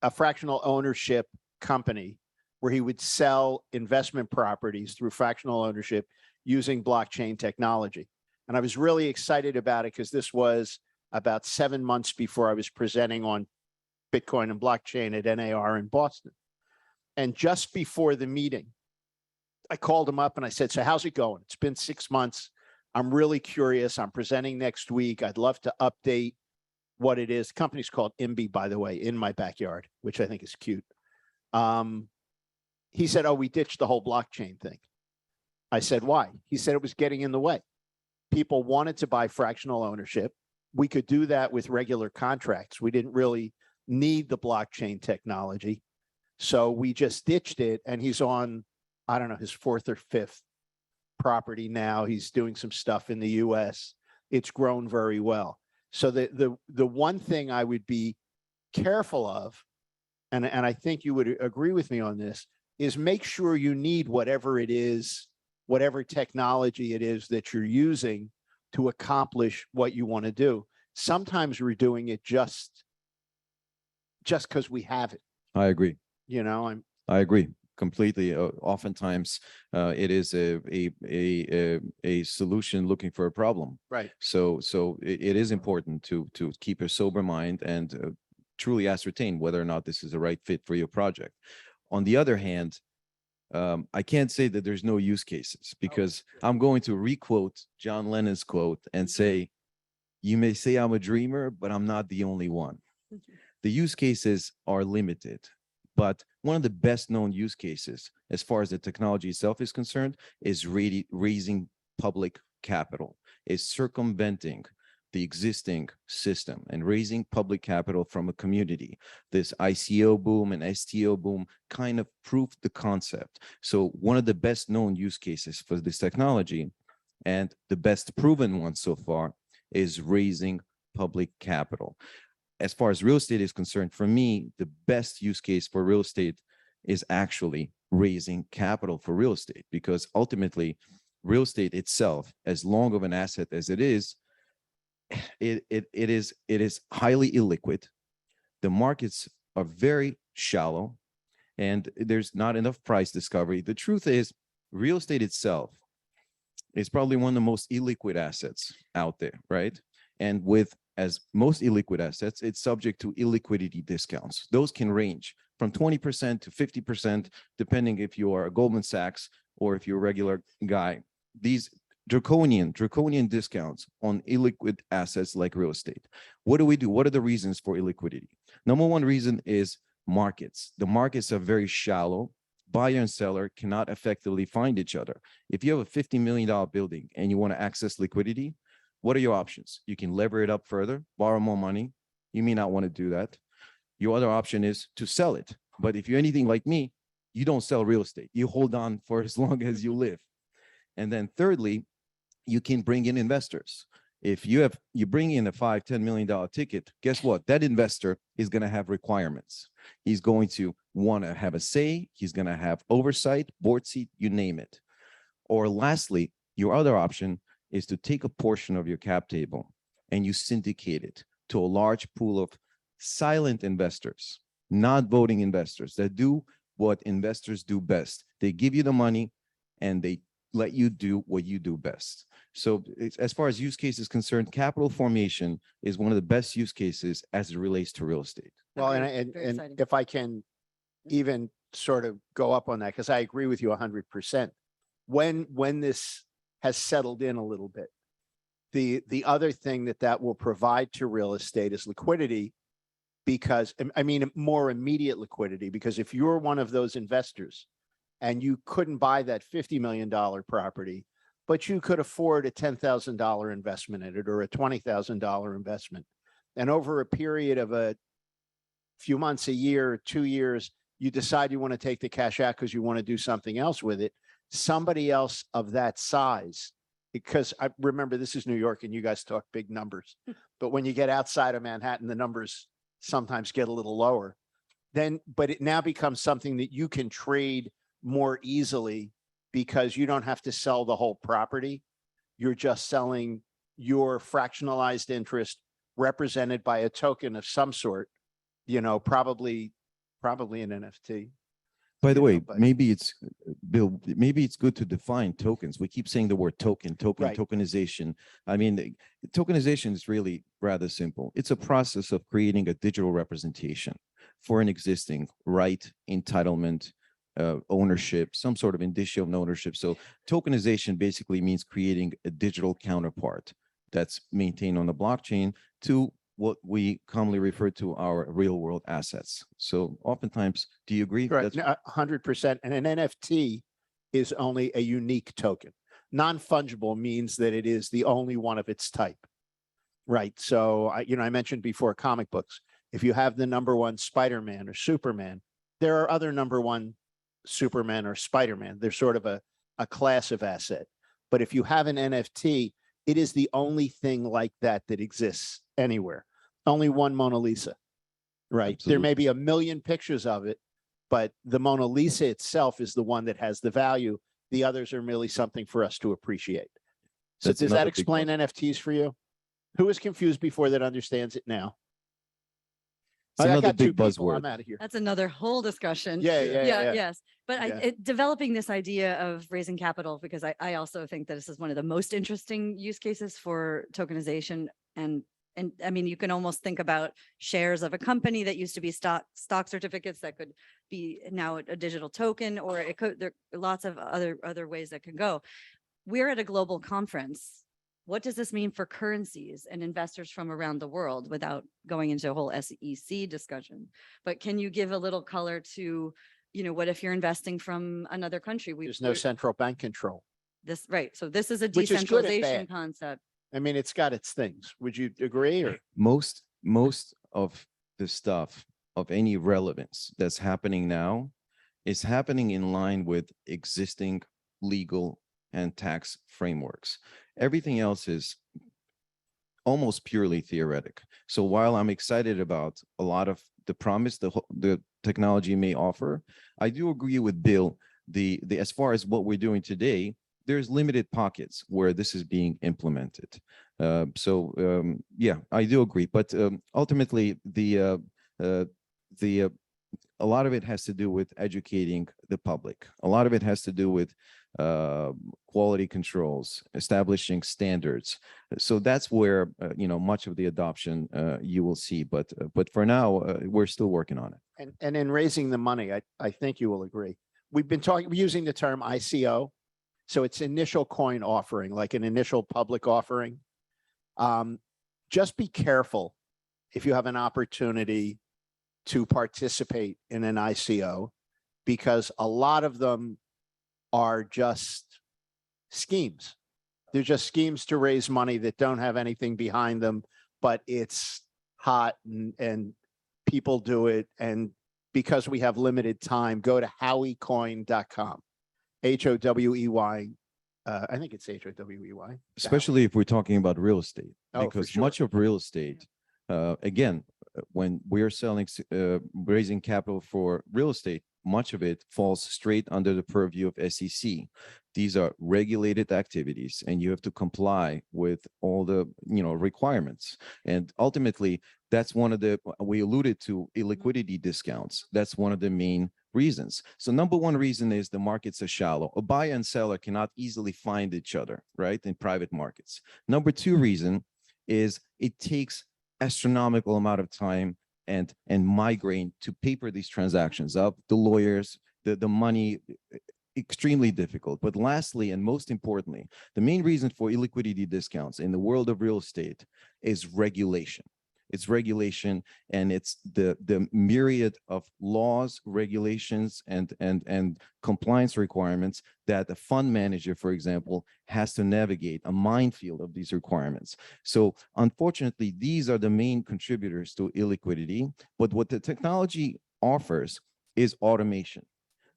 ownership company where he would sell investment properties through fractional ownership using blockchain technology. And I was really excited about it because this was about 7 months before I was presenting on Bitcoin and blockchain at NAR in Boston. And just before the meeting, I called him up and I said, so how's it going? It's been 6 months. I'm really curious. I'm presenting next week. I'd love to update what it is. The company's called IMBY, by the way, in my backyard, which I think is cute. He said, oh, we ditched the whole blockchain thing. I said, why? He said it was getting in the way. People wanted to buy fractional ownership. We could do that with regular contracts. We didn't really need the blockchain technology. So we just ditched it. And he's on, I don't know, his 4th or 5th property now. He's doing some stuff in the US. It's grown very well. So the one thing I would be careful of, and I think you would agree with me on this, is make sure you need whatever it is, whatever technology it is that you're using to accomplish what you want to do. Sometimes we're doing it just because we have it. I agree. You know, I agree completely. Oftentimes, it is a solution looking for a problem. Right. So it is important to keep a sober mind and truly ascertain whether or not this is the right fit for your project. On the other hand, I can't say that there's no use cases because I'm going to requote John Lennon's quote and say, you may say I'm a dreamer, but I'm not the only one. The use cases are limited, but one of the best known use cases as far as the technology itself is concerned is raising public capital, is circumventing the existing system and raising public capital from a community. This ICO boom and STO boom kind of proved the concept. So one of the best known use cases for this technology and the best proven one so far is raising public capital. As far as real estate is concerned, for me, the best use case for real estate is actually raising capital for real estate, because ultimately real estate itself, as long of an asset as it is highly illiquid. The markets are very shallow and there's not enough price discovery. The truth is, real estate itself is probably one of the most illiquid assets out there, right? And with as most illiquid assets, it's subject to illiquidity discounts. Those can range from 20% to 50%, depending if you are a Goldman Sachs or if you're a regular guy. These draconian discounts on illiquid assets like real estate. What do we do? What are the reasons for illiquidity? Number one reason is markets. The markets are very shallow. Buyer and seller cannot effectively find each other. If you have a $50 million building and you want to access liquidity, what are your options? You can lever it up further, borrow more money. You may not want to do that. Your other option is to sell it. But if you're anything like me, you don't sell real estate. You hold on for as long as you live. And then thirdly, you can bring in investors. If you bring in a $5-10 million ticket, guess what? That investor is going to have requirements. He's going to want to have a say. He's going to have oversight, board seat, you name it. Or lastly, your other option is to take a portion of your cap table and you syndicate it to a large pool of silent investors, not voting investors that do what investors do best. They give you the money and they let you do what you do best. So as far as use case is concerned, capital formation is one of the best use cases as it relates to real estate. Well, and if I can even sort of go up on that, because I agree with you 100%. When this has settled in a little bit, the other thing that will provide to real estate is liquidity, because I mean, more immediate liquidity, because if you're one of those investors and you couldn't buy that $50 million property, but you could afford a $10,000 investment in it or a $20,000 investment. And over a period of a few months, a year, 2 years, you decide you want to take the cash out because you want to do something else with it. Somebody else of that size, because I remember this is New York and you guys talk big numbers, but when you get outside of Manhattan, the numbers sometimes get a little lower. But it now becomes something that you can trade more easily because you don't have to sell the whole property. You're just selling your fractionalized interest represented by a token of some sort, probably an NFT. By the way, maybe it's, Bill, maybe it's good to define tokens. We keep saying the word token, Right. tokenization. I mean, tokenization is really rather simple. It's a process of creating a digital representation for an existing right, entitlement, ownership, some sort of indicia of ownership. So tokenization basically means creating a digital counterpart that's maintained on the blockchain to what we commonly refer to our real world assets. So oftentimes, do you agree? Correct, 100%. And an NFT is only a unique token. Non-fungible means that it is the only one of its type. Right. So, I mentioned before comic books. If you have the #1 Spider-Man or Superman, there are other #1 Superman or Spider-Man. They're sort of a class of asset. But if you have an NFT, it is the only thing like that exists anywhere. Only one Mona Lisa, right? Absolutely. There may be a million pictures of it, but the Mona Lisa itself is the one that has the value. The others are merely something for us to appreciate. So That's does that another big explain plus. NFTs for you? Who was confused before that understands it now? It's I another got two big people. buzzword. I'm out of here. That's another whole discussion. Yeah. Yes. But Yeah. Developing this idea of raising capital, because I also think that this is one of the most interesting use cases for tokenization. And I mean, you can almost think about shares of a company that used to be stock certificates that could be now a digital token, or it could, there are lots of other ways that can go. We're at a global conference. What does this mean for currencies and investors from around the world, without going into a whole SEC discussion? But can you give a little color to, what if you're investing from another country? There's no central bank control. Right. So this is a Which is good and decentralization bad. concept. I mean, it's got its things. Would you agree? Or Most of the stuff of any relevance that's happening now is happening in line with existing legal and tax frameworks. Everything else is almost purely theoretic. So while I'm excited about a lot of the promise the technology may offer, I do agree with Bill. The as far as what we're doing today, there's limited pockets where this is being implemented. Yeah, I do agree. But ultimately, a lot of it has to do with educating the public. A lot of it has to do with quality controls, establishing standards. So that's where much of the adoption you will see. But for now, we're still working on it. and in raising the money, I think you will agree. We're using the term ICO. So it's initial coin offering, like an initial public offering. Just be careful if you have an opportunity to participate in an ICO, because a lot of them are just schemes. They're just schemes to raise money that don't have anything behind them, but it's hot and people do it. And because we have limited time, go to howeycoin.com. HOWEY. I think it's HOWEY. Especially if we're talking about real estate, Oh, for because sure. much of real estate, again, when we're selling, raising capital for real estate, much of it falls straight under the purview of SEC. These are regulated activities, and you have to comply with all the requirements. And ultimately, that's one of the, we alluded to illiquidity discounts. That's one of the main reasons. So number one reason is the markets are shallow. A buyer and seller cannot easily find each other, right, in private markets. Number two reason is it takes astronomical amount of time and migraine to paper these transactions up. The lawyers, the money, extremely difficult. But lastly, and most importantly, the main reason for illiquidity discounts in the world of real estate is regulation. It's regulation, and it's the myriad of laws, regulations, and compliance requirements that the fund manager, for example, has to navigate, a minefield of these requirements. So unfortunately, these are the main contributors to illiquidity. But what the technology offers is automation.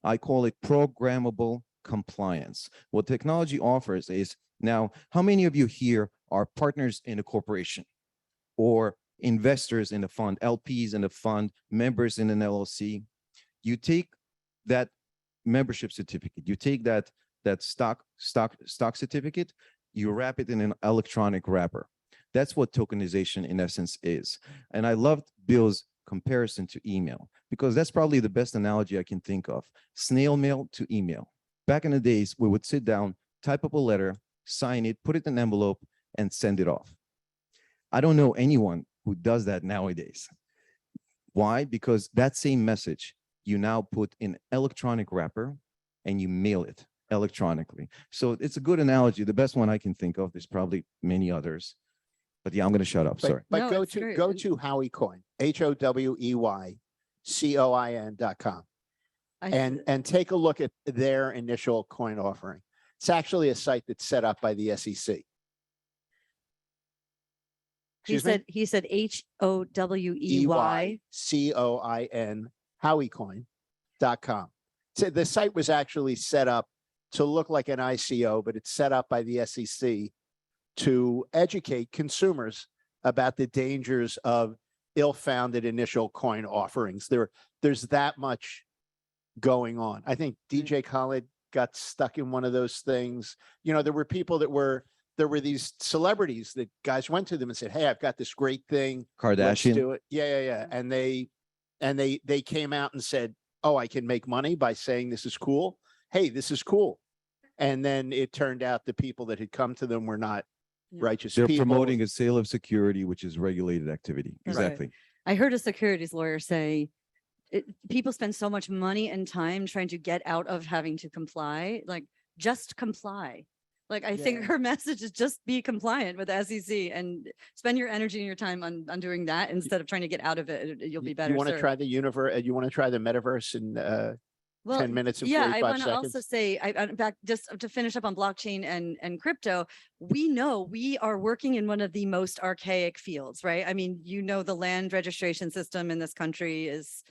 I call it programmable compliance. What technology offers is, now, how many of you here are partners in a corporation or investors in a fund, LPs in a fund, members in an LLC? You take that membership certificate, you take that stock certificate, you wrap it in an electronic wrapper. That's what tokenization in essence is. And I loved Bill's comparison to email, because that's probably the best analogy I can think of. Snail mail to email. Back in the days, we would sit down, type up a letter, sign it, put it in an envelope, and send it off. I don't know anyone who does that nowadays. Why? Because that same message you now put in electronic wrapper and you mail it electronically. So it's a good analogy. The best one I can think of. There's probably many others, but yeah, I'm going to shut up. Sorry. But go to HoweyCoin, HOWEYCOIN.com, and take a look at their initial coin offering. It's actually a site that's set up by the SEC. He said HOWEY. COIN, HoweyCoin.com. So the site was actually set up to look like an ICO, but it's set up by the SEC to educate consumers about the dangers of ill-founded initial coin offerings. There's that much going on. I think DJ Khaled got stuck in one of those things. There were people there were these celebrities that guys went to them and said, "Hey, I've got this great thing. Let's Kardashian. do it." Yeah. And they came out and said, "Oh, I can make money by saying this is cool. Hey, this is cool." And then it turned out the people that had come to them were not righteous They're people. promoting a sale of security, which is regulated activity. Right. Exactly. I heard a securities lawyer say, people spend so much money and time trying to get out of having to comply, like just comply. Like, I think her message is just be compliant with the SEC and spend your energy and your time on doing that instead of trying to get out of it. You'll be better. You want to served. try the universe? You want to try the metaverse in 10 minutes and 45 I want to seconds? also say, back just to finish up on blockchain and crypto, we know we are working in one of the most archaic fields, right? I mean, the land registration system in this country is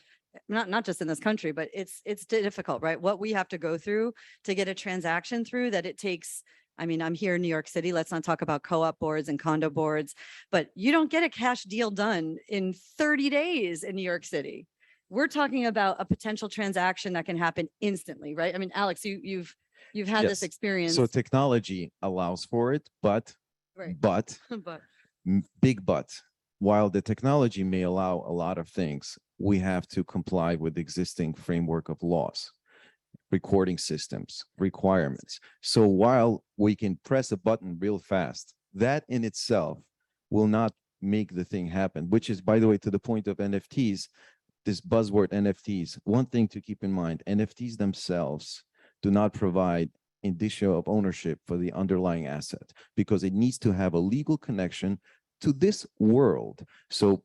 not just in this country, but it's difficult, right? What we have to go through to get a transaction through, that it takes. I mean, I'm here in New York City. Let's not talk about co-op boards and condo boards, but you don't get a cash deal done in 30 days in New York City. We're talking about a potential transaction that can happen instantly, right? I mean, Alex, you've had this Yes. experience. So technology allows for it, but big but, while the technology may allow a lot of things, we have to comply with the existing framework of laws, recording systems, requirements. So while we can press a button real fast, that in itself will not make the thing happen, which is, by the way, to the point of NFTs, this buzzword NFTs. One thing to keep in mind, NFTs themselves do not provide indicia of ownership for the underlying asset because it needs to have a legal connection to this world. So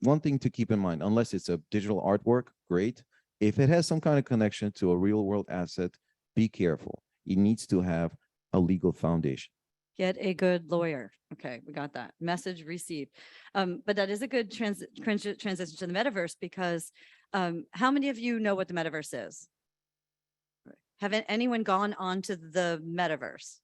one thing to keep in mind, unless it's a digital artwork, great. If it has some kind of connection to a real world asset, be careful. It needs to have a legal foundation. Get a good lawyer. Okay, we got that. Message received. But that is a good transition to the metaverse because how many of you know what the metaverse is? Haven't anyone gone on to the metaverse?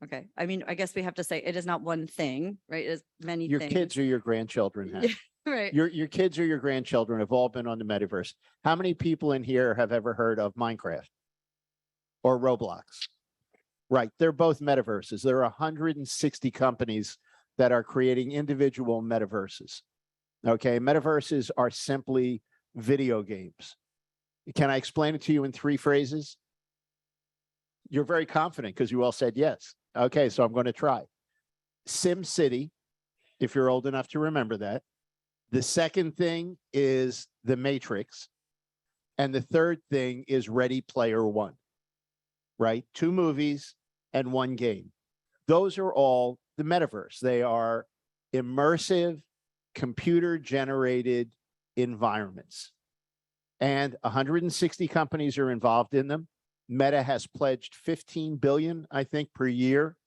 Okay, I mean, I guess we have to say it is not one thing, right? It is many Your things. kids or your grandchildren have. Right. Your kids or your grandchildren have all been on the metaverse. How many people in here have ever heard of Minecraft or Roblox? Right, they're both metaverses. There are 160 companies that are creating individual metaverses. Okay, metaverses are simply video games. Can I explain it to you in 3 phrases? You're very confident because you all said yes. Okay, so I'm going to try. Sim City, if you're old enough to remember that. The second thing is The Matrix. And the third thing is Ready Player One. Right? 2 movies and 1 game. Those are all the metaverse. They are immersive, computer-generated environments. And 160 companies are involved in them. Meta has pledged 15 billion, I think, per year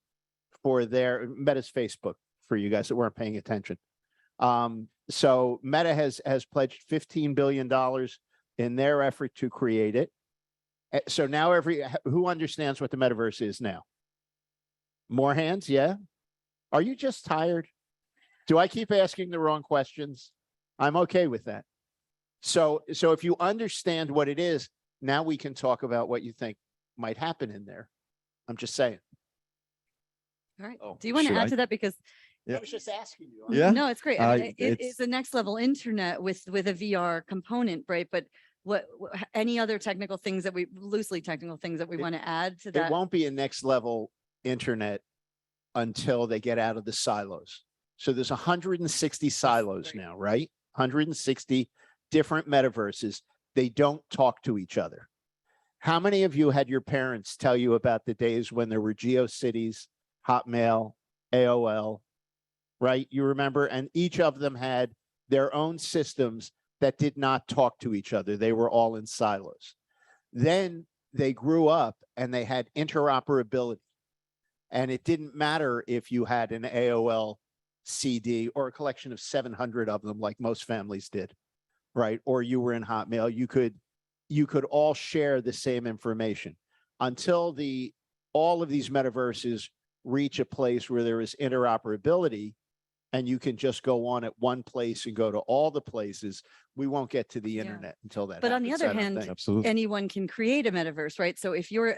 for their Meta's Facebook, for you guys that weren't paying attention. So Meta has pledged $15 billion in their effort to create it. So now who understands what the metaverse is now? More hands? Yeah. Are you just tired? Do I keep asking the wrong questions? I'm okay with that. So if you understand what it is, now we can talk about what you think might happen in there. I'm just saying. All right. Do you want to add to that? Because I was just asking you. Yeah. no, it's great. I mean, it it's- is the next level internet with a VR component, right? But any other technical things that loosely technical things that we want to add to that? It won't be a next level internet until they get out of the silos. So there's 160 silos now, right? 160 different metaverses. They don't talk to each other. How many of you had your parents tell you about the days when there were GeoCities, Hotmail, AOL, right? You remember? And each of them had their own systems that did not talk to each other. They were all in silos. Then they grew up and they had interoperability. And it didn't matter if you had an AOL CD or a collection of 700 of them, like most families did, right? Or you were in Hotmail, you could all share the same information until all of these metaverses reach a place where there is interoperability and you can just go on at one place and go to all the places. We won't get to the internet until that. But on the happens, other I don't hand, think. anyone can create a metaverse, right? So if you're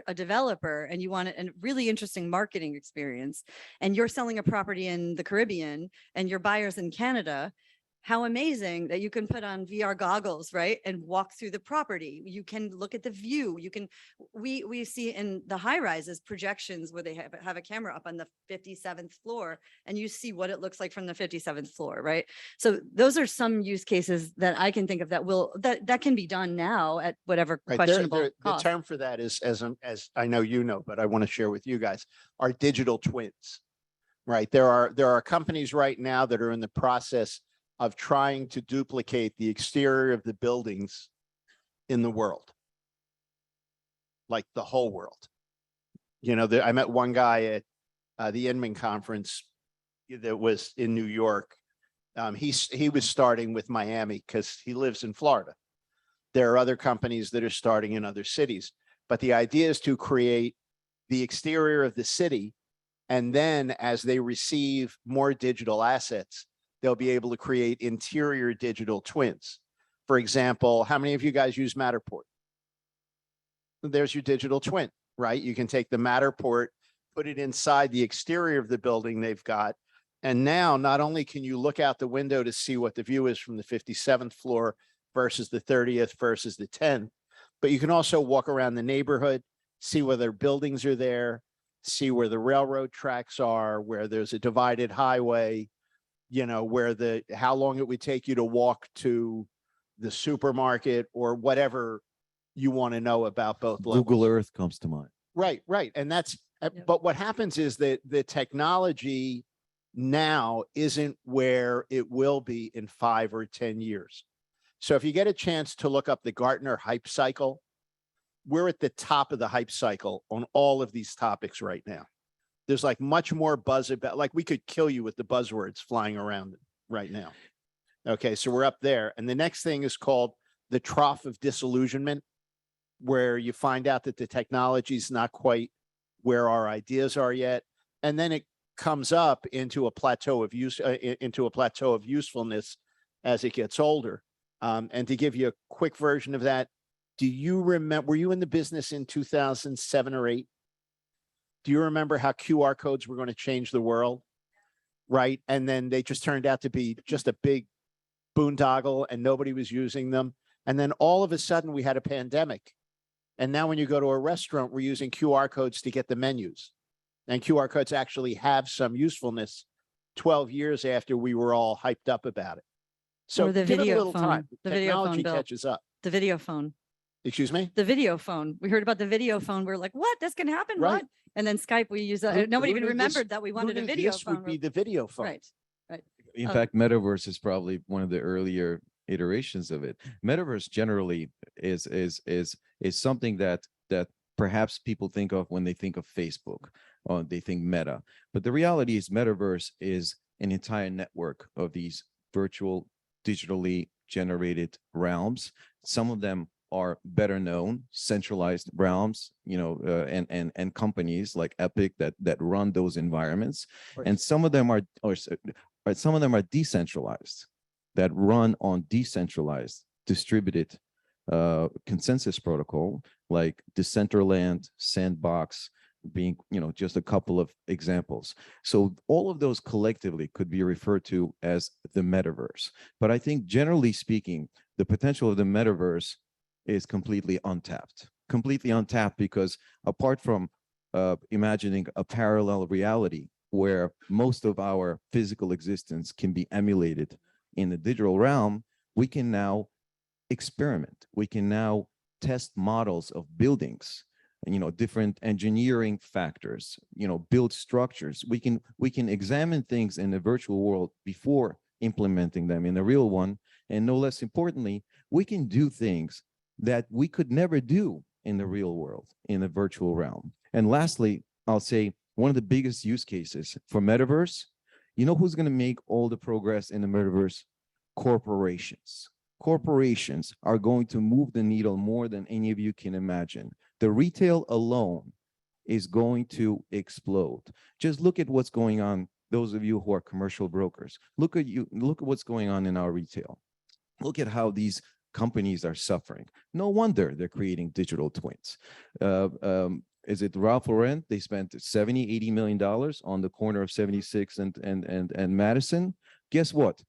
a developer and you want a really interesting marketing experience and you're selling a property in the Caribbean and your buyer's in Canada, how amazing that you can put on VR goggles, right? And walk through the property. You can look at the view. You can, we see in the high rises projections where they have a camera up on the 57th floor and you see what it looks like from the 57th floor, right? So those are some use cases that I can think of that can be done now at whatever Right, questionable the cost. term for that is, as I know you know, but I want to share with you guys, are digital twins, right? There are companies right now that are in the process of trying to duplicate the exterior of the buildings in the world, like the whole world. You know, I met one guy at the Inman conference that was in New York. He was starting with Miami because he lives in Florida. There are other companies that are starting in other cities, but the idea is to create the exterior of the city. And then as they receive more digital assets, they'll be able to create interior digital twins. For example, how many of you guys use Matterport? There's your digital twin, right? You can take the Matterport, put it inside the exterior of the building they've got. And now not only can you look out the window to see what the view is from the 57th floor versus the 30th versus the 10th, but you can also walk around the neighborhood, see whether buildings are there, see where the railroad tracks are, where there's a divided highway, you know, where how long it would take you to walk to the supermarket or whatever you want to know about both levels. Google Earth comes to mind. Right. And that's, but what happens is that the technology now isn't where it will be in 5 or 10 years. So if you get a chance to look up the Gartner hype cycle, we're at the top of the hype cycle on all of these topics right now. There's like much more buzz about, like we could kill you with the buzzwords flying around right now. Okay, so we're up there. And the next thing is called the trough of disillusionment, where you find out that the technology is not quite where our ideas are yet. And then it comes up into a plateau of usefulness as it gets older. And to give you a quick version of that, do you remember, were you in the business in 2007 or 8? Do you remember how QR codes were going to change the world? Right. And then they just turned out to be just a big boondoggle and nobody was using them. And then all of a sudden we had a pandemic. And now when you go to a restaurant, we're using QR codes to get the menus. And QR codes actually have some usefulness 12 years after we were all hyped up about it. So Or the give it a video little phone, time. the video phone, Technology Bill. catches up. The video phone. Excuse me? The video phone. We heard about the video phone. We're like, what? This can happen? Right. What? And then Skype, we use Who- that. Nobody who even knew remembered this- that we who wanted a knew video this phone. would be the video phone. Right. In Oh. fact, Metaverse is probably one of the earlier iterations of it. Metaverse generally is something that perhaps people think of when they think of Facebook or they think Meta. But the reality is Metaverse is an entire network of these virtual, digitally generated realms. Some of them are better known, centralized realms, and companies like Epic that run those environments. And some of them are decentralized, that run on decentralized, distributed consensus protocol, like Decentraland, Sandbox, being just a couple of examples. So all of those collectively could be referred to as the metaverse. But I think generally speaking, the potential of the metaverse is completely untapped because apart from imagining a parallel reality where most of our physical existence can be emulated in the digital realm, we can now experiment. We can now test models of buildings and different engineering factors, build structures. We can examine things in the virtual world before implementing them in the real one. And no less importantly, we can do things that we could never do in the real world, in the virtual realm. And lastly, I'll say one of the biggest use cases for metaverse, who's going to make all the progress in the metaverse? Corporations. Corporations are going to move the needle more than any of you can imagine. The retail alone is going to explode. Just look at what's going on. Those of you who are commercial brokers, look at what's going on in our retail. Look at how these companies are suffering. No wonder they're creating digital twins. Is it Ralph Lauren? They spent $80 million on the corner of 76 and Madison. Guess what?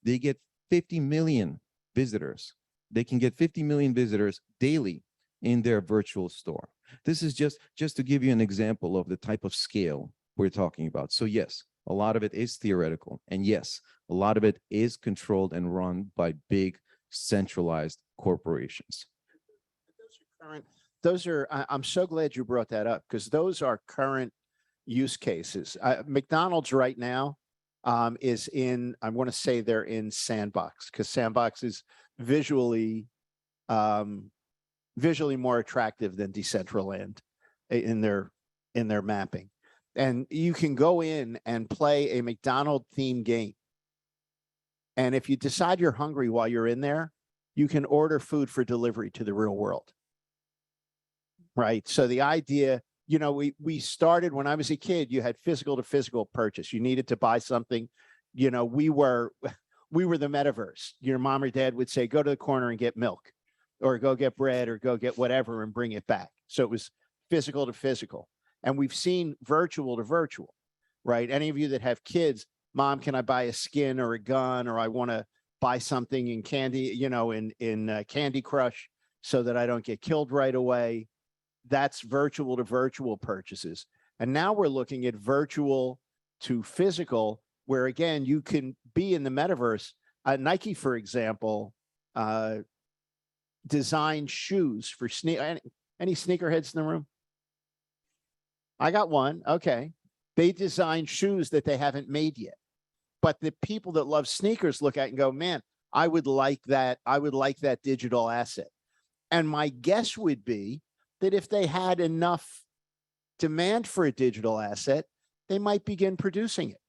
They get 50 million visitors. They can get 50 million visitors daily in their virtual store. This is just to give you an example of the type of scale we're talking about. So yes, a lot of it is theoretical. And yes, a lot of it is controlled and run by big centralized corporations. I'm so glad you brought that up because those are current use cases. McDonald's right now is in, I want to say they're in Sandbox because Sandbox is visually more attractive than Decentraland in their mapping. And you can go in and play a McDonald's themed game. And if you decide you're hungry while you're in there, you can order food for delivery to the real world. Right. So the idea, we started when I was a kid, you had physical to physical purchase. You needed to buy something, we were the metaverse. Your mom or dad would say, go to the corner and get milk or go get bread or go get whatever and bring it back. So it was physical to physical. And we've seen virtual to virtual, right? Any of you that have kids, Mom, can I buy a skin or a gun, or I want to buy something in Candy, in Candy Crush so that I don't get killed right away. That's virtual to virtual purchases. And now we're looking at virtual to physical, where again, you can be in the metaverse. Nike, for example, designed shoes for any sneakerheads in the room? I got one. Okay. They design shoes that they haven't made yet. But the people that love sneakers look at it and go, man, I would like that. I would like that digital asset. And my guess would be that if they had enough demand for a digital asset, they might begin producing it.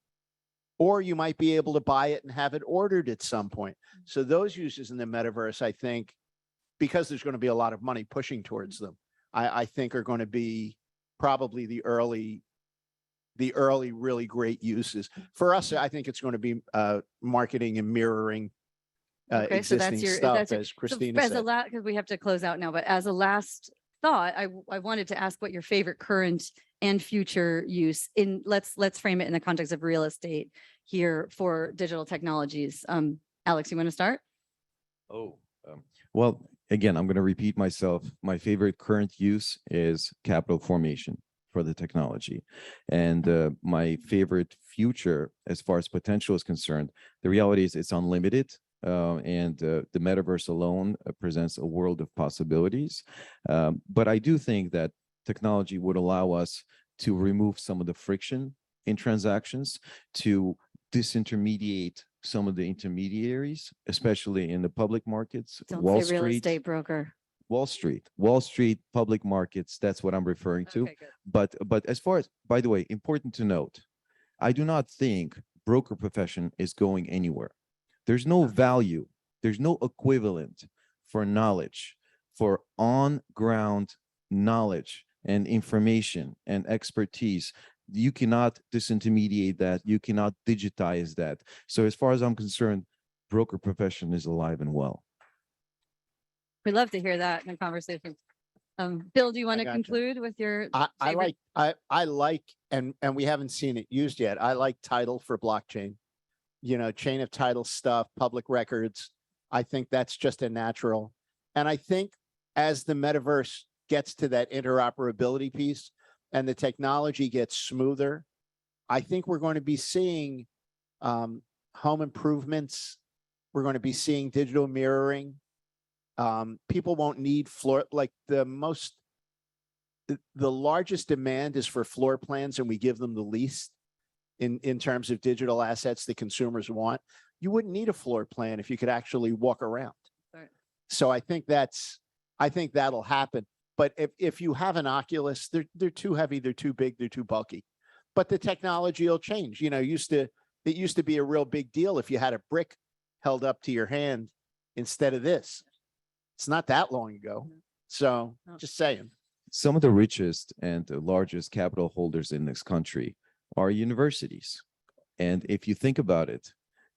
Or you might be able to buy it and have it ordered at some point. So those uses in the metaverse, I think, because there's going to be a lot of money pushing towards them, I think are going to be probably the early really great uses. For us, I think it's going to be marketing and mirroring Okay, so that's existing your, stuff, that's your, as so Christina as a said. last, because we have to close out now, but as a last thought, I wanted to ask what your favorite current and future use in, let's frame it in the context of real estate here for digital technologies. Alex, you want to start? Oh, well, again, I'm going to repeat myself. My favorite current use is capital formation for the technology. And my favorite future, as far as potential is concerned, the reality is it's unlimited. The metaverse alone presents a world of possibilities. But I do think that technology would allow us to remove some of the friction in transactions, to disintermediate some of the intermediaries, especially in the public markets. Don't Wall say real Street, estate broker. Wall Street, public markets, that's what I'm referring to. Okay, good. But as far as, by the way, important to note, I do not think broker profession is going anywhere. There's no value, there's no equivalent for knowledge, for on-ground knowledge and information and expertise. You cannot disintermediate that. You cannot digitize that. So as far as I'm concerned, broker profession is alive and well. We'd love to hear that in a conversation. Bill, do you want to gotcha. conclude with your? I favorite- like, and we haven't seen it used yet. I like title for blockchain, chain of title stuff, public records. I think that's just a natural. And I think as the metaverse gets to that interoperability piece and the technology gets smoother, I think we're going to be seeing home improvements. We're going to be seeing digital mirroring. People won't need floor, like the largest demand is for floor plans, and we give them the least in terms of digital assets the consumers want. You wouldn't need a floor plan if you could actually walk around. Right. So I think that'll happen. But if you have an Oculus, they're too heavy, they're too big, they're too bulky. But the technology will change. It used to be a real big deal if you had a brick held up to your hand instead of this. It's not that long ago. So just saying. Some of the richest and the largest capital holders in this country are universities. And if you think about it,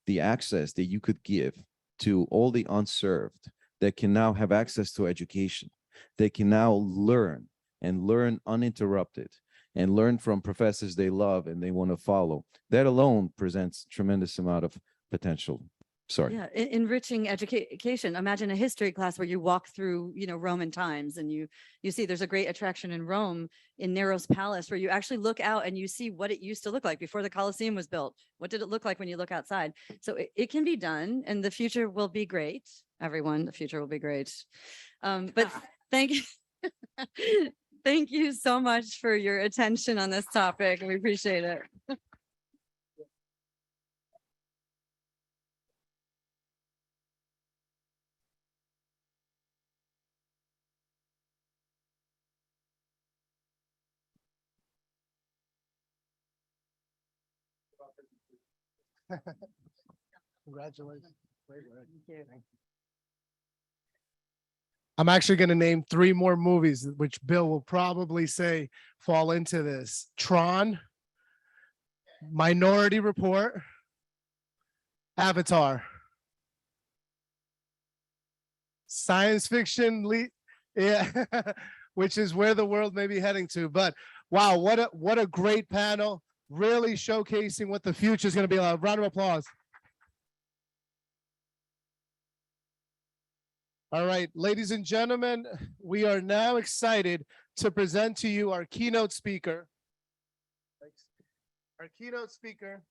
the access that you could give to all the unserved that can now have access to education, they can now learn and learn uninterrupted and learn from professors they love and they want to follow. That alone presents tremendous amount of potential. Sorry. Yeah, enriching education. Imagine a history class where you walk through, Roman times, and you see there's a great attraction in Rome in Nero's palace where you actually look out and you see what it used to look like before the Colosseum was built. What did it look like when you look outside? So it can be done, and the future will be great. Everyone, the future will be great. But thank you. Thank you so much for your attention on this topic. We appreciate it. Congratulations. I'm actually going to name 3 more movies, which Bill will probably say fall into this. Tron, Minority Report, Avatar. Science fiction, yeah, which is where the world may be heading to. But wow, what a great panel, really showcasing what the future is going to be like. Round of applause. All right, ladies and gentlemen, we are now excited to present to you our keynote speaker. Our keynote speaker,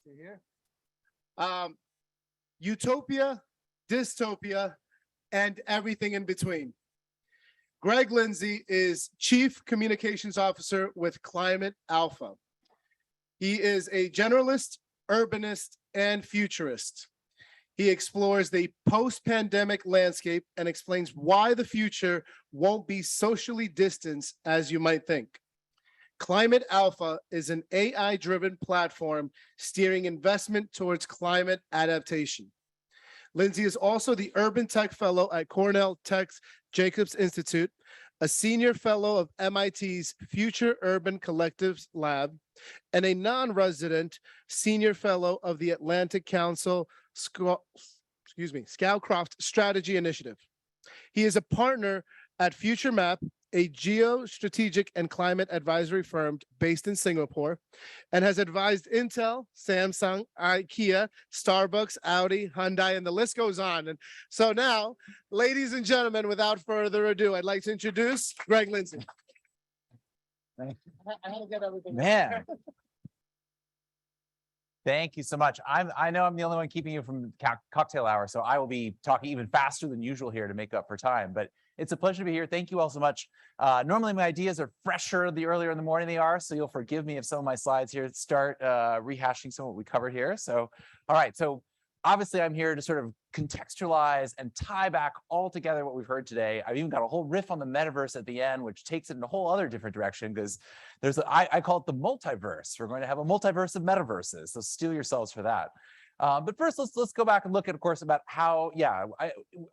see here, utopia, dystopia, and everything in between. Greg Lindsay is Chief Communications Officer with Climate Alpha. He is a generalist, urbanist, and futurist. He explores the post-pandemic landscape and explains why the future won't be socially distanced as you might think. Climate Alpha is an AI-driven platform steering investment towards climate adaptation. Lindsay is also the Urban Tech Fellow at Cornell Tech's Jacobs Institute, a senior fellow of MIT's Future Urban Collectives Lab, and a non-resident senior fellow of the Atlantic Council Scowcroft Strategy Initiative. He is a partner at Future Map, a geostrategic and climate advisory firm based in Singapore, and has advised Intel, Samsung, IKEA, Starbucks, Audi, Hyundai, and the list goes on. And so now, ladies and gentlemen, without further ado, I'd like to introduce Greg Lindsay. Thank you. I had to get everything. Man. Thank you so much. I know I'm the only one keeping you from cocktail hour, so I will be talking even faster than usual here to make up for time, but it's a pleasure to be here. Thank you all so much. Normally my ideas are fresher the earlier in the morning they are, so you'll forgive me if some of my slides here start rehashing some of what we covered here. So, all right, so obviously I'm here to sort of contextualize and tie back all together what we've heard today. I've even got a whole riff on the metaverse at the end, which takes it in a whole other different direction because there's I call it the multiverse. We're going to have a multiverse of metaverses, so steel yourselves for that. But first, let's go back and look at, of course, about how,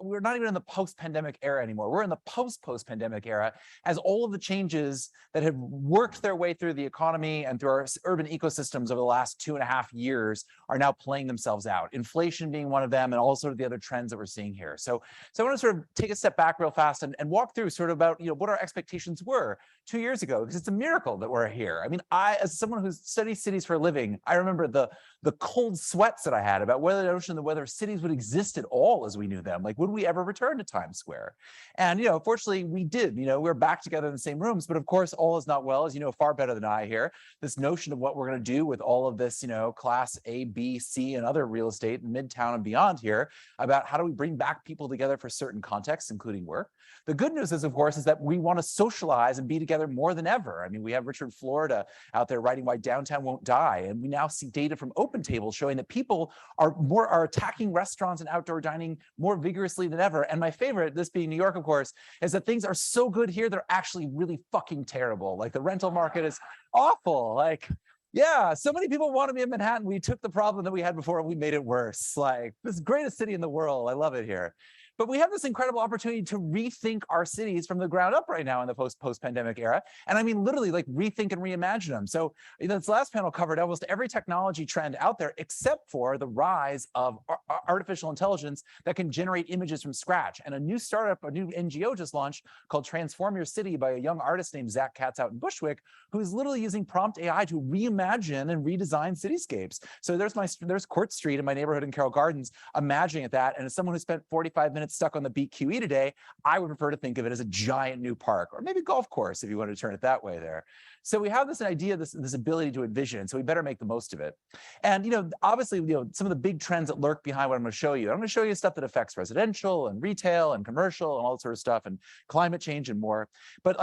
we're not even in the post-pandemic era anymore. We're in the post-pandemic era as all of the changes that have worked their way through the economy and through our urban ecosystems over the last 2.5 years are now playing themselves out. Inflation being one of them, and all sort of the other trends that we're seeing here. So I want to sort of take a step back real fast and walk through sort of about, what our expectations were 2 years ago, because it's a miracle that we're here. I mean, as someone who studies cities for a living, I remember the cold sweats that I had about whether cities would exist at all as we knew them. Like, would we ever return to Times Square? And, fortunately we did. We're back together in the same rooms, but of course, all is not well, as you know far better than I here. This notion of what we're going to do with all of this, class A, B, C, and other real estate in Midtown and beyond here, about how do we bring back people together for certain contexts, including work. The good news is, of course, is that we want to socialize and be together more than ever. I mean, we have Richard Florida out there writing why downtown won't die. And we now see data from OpenTable showing that people are attacking restaurants and outdoor dining more vigorously than ever. And my favorite, this being New York, of course, is that things are so good here, they're actually really fucking terrible. Like, the rental market is awful. Like, yeah, so many people want to be in Manhattan. We took the problem that we had before and we made it worse. Like, this is the greatest city in the world. I love it here. But we have this incredible opportunity to rethink our cities from the ground up right now in the post-pandemic era. And I mean, literally, like, rethink and reimagine them. So this last panel covered almost every technology trend out there, except for the rise of artificial intelligence that can generate images from scratch. And a new startup, a new NGO just launched called Transform Your City by a young artist named Zach Katz out in Bushwick, who's literally using prompt AI to reimagine and redesign cityscapes. So there's Court Street in my neighborhood in Carroll Gardens, imagining at that. And as someone who spent 45 minutes stuck on the Beat QE today, I would prefer to think of it as a giant new park, or maybe golf course if you want to turn it that way there. So we have this idea, this ability to envision, so we better make the most of it. And obviously, some of the big trends that lurk behind what I'm going to show you. I'm going to show you stuff that affects residential and retail and commercial and all that sort of stuff, and climate change and more. But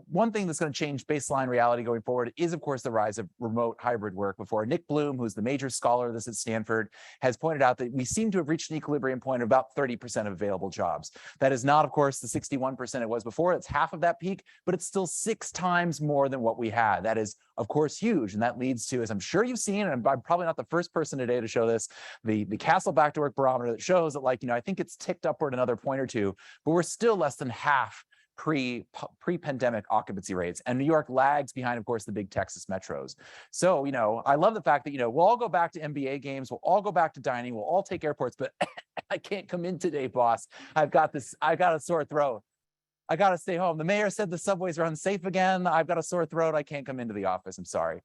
one thing that's going to change baseline reality going forward is, of course, the rise of remote hybrid work. Before, Nick Bloom, who's the major scholar of this at Stanford, has pointed out that we seem to have reached an equilibrium point of about 30% of available jobs. That is not, of course, the 61% it was before. It's half of that peak, but it's still 6 times more than what we had. That is, of course, huge. And that leads to, as I'm sure you've seen, and I'm probably not the first person today to show this, the Castle Back to Work Barometer that shows that, I think it's ticked upward another point or two, but we're still less than half pre-pandemic occupancy rates. And New York lags behind, of course, the big Texas metros. So, I love the fact that, we'll all go back to NBA games, we'll all go back to dining, we'll all take airports, but I can't come in today, boss. I got a sore throat. I got to stay home. The mayor said the subways are unsafe again. I've got a sore throat. I can't come into the office. I'm sorry.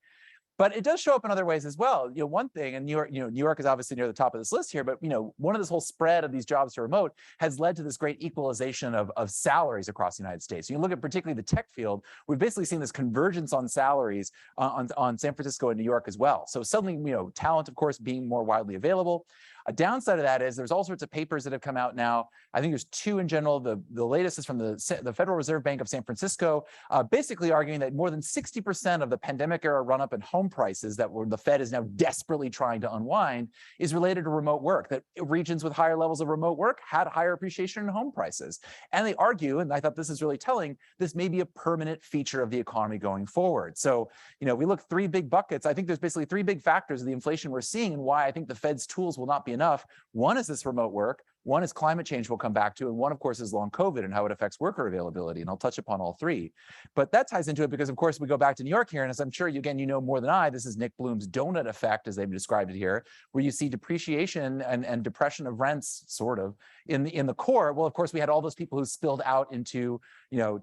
But it does show up in other ways as well. One thing, and New York is obviously near the top of this list here, but one of this whole spread of these jobs to remote has led to this great equalization of salaries across the United States. You look at particularly the tech field, we've basically seen this convergence on salaries on San Francisco and New York as well. So suddenly, talent, of course, being more widely available. A downside of that is there's all sorts of papers that have come out now. I think there's two in general. The latest is from the Federal Reserve Bank of San Francisco, basically arguing that more than 60% of the pandemic era run up in home prices that the Fed is now desperately trying to unwind is related to remote work, that regions with higher levels of remote work had higher appreciation in home prices. And they argue, and I thought this is really telling, this may be a permanent feature of the economy going forward. So, we look three big buckets. I think there's basically three big factors of the inflation we're seeing and why I think the Fed's tools will not be enough. One is this remote work. One is climate change we'll come back to, and one, of course, is long COVID and how it affects worker availability, and I'll touch upon all three. But that ties into it because, of course, we go back to New York here, and as I'm sure, again, you know more than I, this is Nick Bloom's donut effect, as they've described it here, where you see depreciation and depression of rents, sort of, in the core. Well, of course, we had all those people who spilled out into,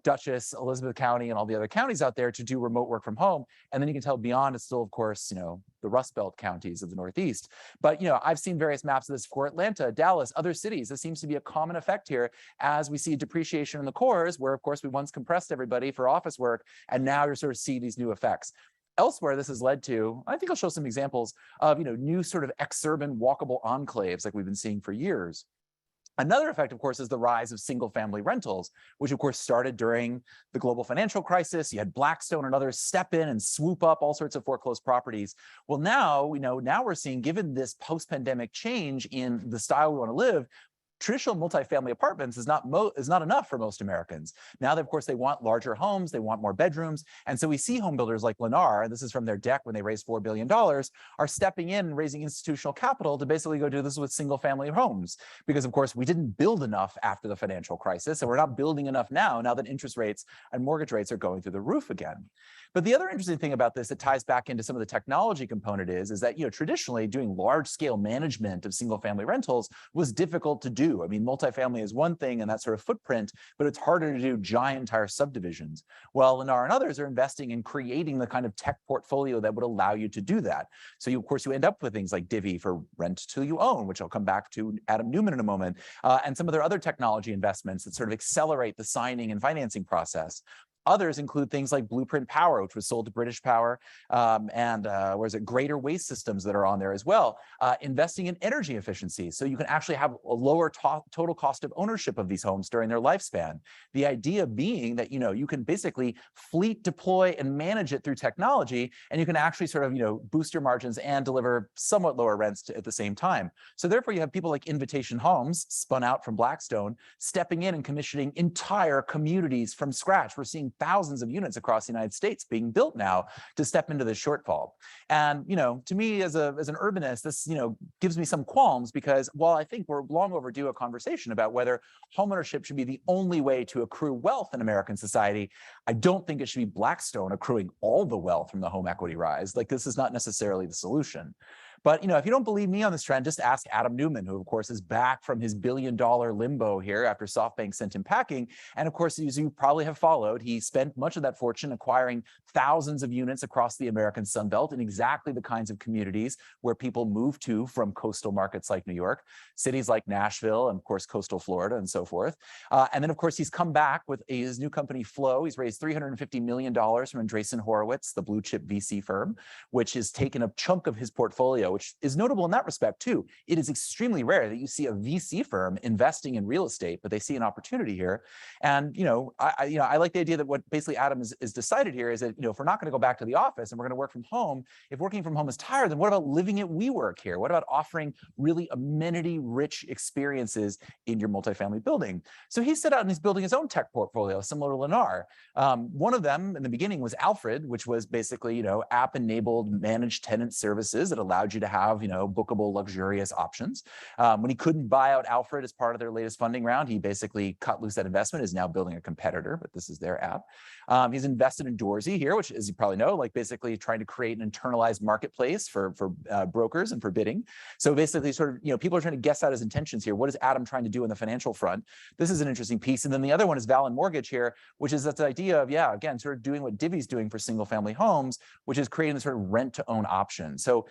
Dutchess, Elizabeth County, and all the other counties out there to do remote work from home. And then you can tell beyond, it's still, of course, the Rust Belt counties of the Northeast. But, I've seen various maps of this for Atlanta, Dallas, other cities. This seems to be a common effect here as we see depreciation in the cores, where, of course, we once compressed everybody for office work, and now you're sort of seeing these new effects. Elsewhere, this has led to, I think I'll show some examples of, new sort of exurban walkable enclaves like we've been seeing for years. Another effect, of course, is the rise of single-family rentals, which, of course, started during the global financial crisis. You had Blackstone and others step in and swoop up all sorts of foreclosed properties. Well, now we're seeing, given this post-pandemic change in the style we want to live, traditional multifamily apartments is not enough for most Americans. Now, of course, they want larger homes, they want more bedrooms. And so we see home builders like Lennar, this is from their deck when they raised $4 billion, are stepping in and raising institutional capital to basically go do this with single family homes. Because, of course, we didn't build enough after the financial crisis, and we're not building enough now that interest rates and mortgage rates are going through the roof again. But the other interesting thing about this that ties back into some of the technology component is that, traditionally doing large scale management of single family rentals was difficult to do. I mean, multifamily is one thing and that sort of footprint, but it's harder to do giant entire subdivisions. Well, Lennar and others are investing in creating the kind of tech portfolio that would allow you to do that. So of course, you end up with things like Divvy for rent till you own, which I'll come back to Adam Newman in a moment, and some of their other technology investments that sort of accelerate the signing and financing process. Others include things like Blueprint Power, which was sold to British Power, and Greater Waste Systems that are on there as well, investing in energy efficiency. So you can actually have a lower total cost of ownership of these homes during their lifespan. The idea being that, you can basically fleet deploy and manage it through technology, and you can actually sort of, boost your margins and deliver somewhat lower rents at the same time. So therefore you have people like Invitation Homes, spun out from Blackstone, stepping in and commissioning entire communities from scratch. We're seeing thousands of units across the United States being built now to step into this shortfall. And, to me as an urbanist, this, gives me some qualms because while I think we're long overdue a conversation about whether homeownership should be the only way to accrue wealth in American society, I don't think it should be Blackstone accruing all the wealth from the home equity rise. Like, this is not necessarily the solution. But, if you don't believe me on this trend, just ask Adam Newman, who, of course, is back from his billion-dollar limbo here after SoftBank sent him packing. And, of course, as you probably have followed, he spent much of that fortune acquiring thousands of units across the American Sunbelt in exactly the kinds of communities where people move to from coastal markets like New York, cities like Nashville, and, of course, coastal Florida, and so forth. And then, of course, he's come back with his new company, Flow. He's raised $350 million from Andreessen Horowitz, the blue-chip VC firm, which has taken a chunk of his portfolio, which is notable in that respect too. It is extremely rare that you see a VC firm investing in real estate, but they see an opportunity here. And I like the idea that what basically Adam is decided here is that if we're not going to go back to the office and we're going to work from home, if working from home is tired, then what about living at WeWork here? What about offering really amenity-rich experiences in your multifamily building? So he set out and he's building his own tech portfolio, similar to Lennar. One of them in the beginning was Alfred, which was basically app-enabled managed tenant services that allowed you to have bookable luxurious options. When he couldn't buy out Alfred as part of their latest funding round, he basically cut loose that investment, is now building a competitor, but this is their app. He's invested in Dorsey here, which, as you probably know, like basically trying to create an internalized marketplace for brokers and for bidding. So basically sort of, people are trying to guess out his intentions here. What is Adam trying to do on the financial front? This is an interesting piece. And then the other one is Vallon Mortgage here, which is that idea of, again, sort of doing what Divvy's doing for single family homes, which is creating the sort of rent to own option. So,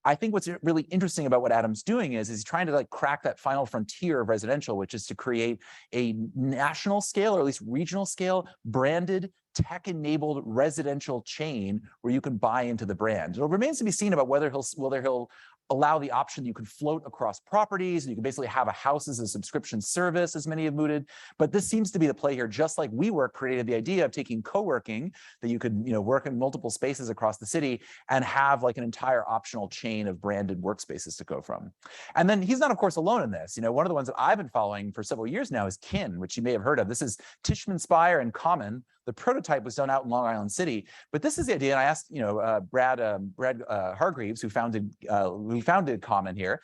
I think what's really interesting about what Adam's doing is he's trying to crack that final frontier of residential, which is to create a national scale or at least regional scale branded tech-enabled residential chain where you can buy into the brand. It remains to be seen about whether he'll allow the option that you could float across properties, and you can basically have a house as a subscription service, as many have mooted. But this seems to be the play here, just like WeWork created the idea of taking co-working, that you could work in multiple spaces across the city and have like an entire optional chain of branded workspaces to go from. And then he's not, of course, alone in this. One of the ones that I've been following for several years now is Kin, which you may have heard of. This is Tishman Speyer and Common. The prototype was done out in Long Island City, but this is the idea. And I asked, Brad Hargreaves, who founded Common here.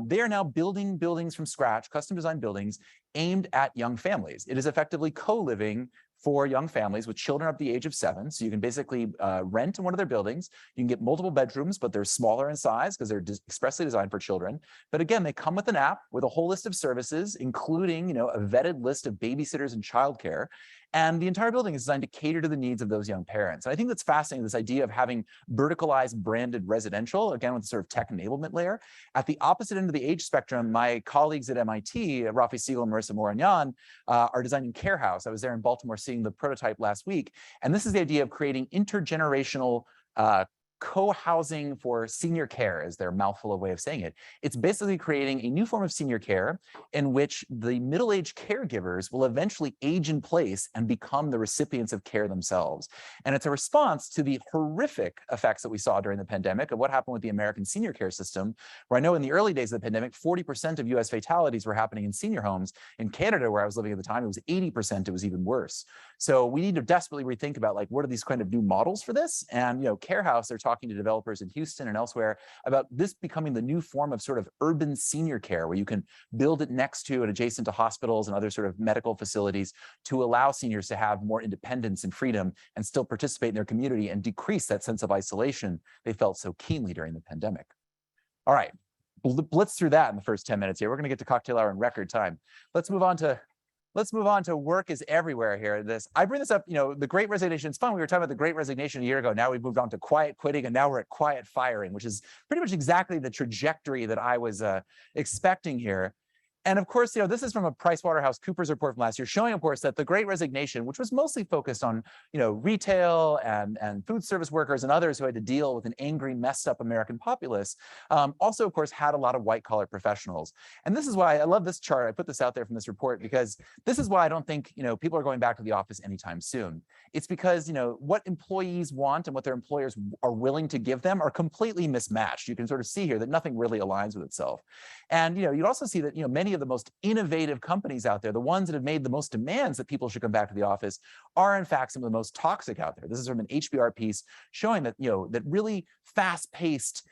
They are now building buildings from scratch, custom designed buildings aimed at young families. It is effectively co-living for young families with children up to the age of 7. So you can basically rent in one of their buildings. You can get multiple bedrooms, but they're smaller in size because they're expressly designed for children. But again, they come with an app with a whole list of services, including a vetted list of babysitters and childcare. And the entire building is designed to cater to the needs of those young parents. And I think that's fascinating, this idea of having verticalized branded residential, again, with the sort of tech enablement layer. At the opposite end of the age spectrum, my colleagues at MIT, Rafi Siegel and Marissa Moragnan, are designing Care House. I was there in Baltimore seeing the prototype last week. And this is the idea of creating intergenerational co-housing for senior care, is their mouthful of way of saying it. It's basically creating a new form of senior care in which the middle-aged caregivers will eventually age in place and become the recipients of care themselves. And it's a response to the horrific effects that we saw during the pandemic of what happened with the American senior care system, where I know in the early days of the pandemic, 40% of US fatalities were happening in senior homes. In Canada, where I was living at the time, it was 80%, it was even worse. So we need to desperately rethink about what are these kind of new models for this? And Care House, they're talking to developers in Houston and elsewhere about this becoming the new form of sort of urban senior care, where you can build it next to and adjacent to hospitals and other sort of medical facilities to allow seniors to have more independence and freedom and still participate in their community and decrease that sense of isolation they felt so keenly during the pandemic. All right, blitz through that in the first 10 minutes here. We're going to get to cocktail hour in record time. Let's move on to work is everywhere here. I bring this up, the Great Resignation. It's fun. We were talking about the Great Resignation a year ago. Now we've moved on to quiet quitting, and now we're at quiet firing, which is pretty much exactly the trajectory that I was expecting here. And of course, this is from a PricewaterhouseCoopers report from last year, showing, of course, that the Great Resignation, which was mostly focused on, retail and food service workers and others who had to deal with an angry, messed up American populace, also, of course, had a lot of white-collar professionals. And this is why I love this chart. I put this out there from this report because this is why I don't think, people are going back to the office anytime soon. It's because, what employees want and what their employers are willing to give them are completely mismatched. You can sort of see here that nothing really aligns with itself. And, you'd also see that, many of the most innovative companies out there, the ones that have made the most demands that people should come back to the office, are in fact some of the most toxic out there. This is from an HBR piece showing that, that really fast-paced,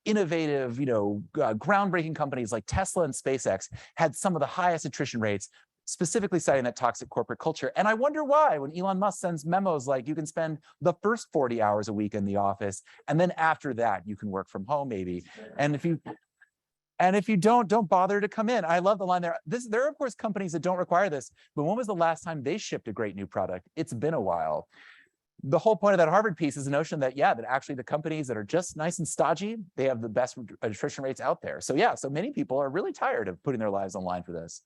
innovative, groundbreaking companies like Tesla and SpaceX had some of the highest attrition rates, specifically citing that toxic corporate culture. And I wonder why, when Elon Musk sends memos like you can spend the first 40 hours a week in the office, and then after that, you can work from home maybe. And if you don't bother to come in. I love the line there. There are, of course, companies that don't require this, but when was the last time they shipped a great new product? It's been a while. The whole point of that Harvard piece is the notion that, that actually the companies that are just nice and stodgy, they have the best attrition rates out there. So so many people are really tired of putting their lives online for this.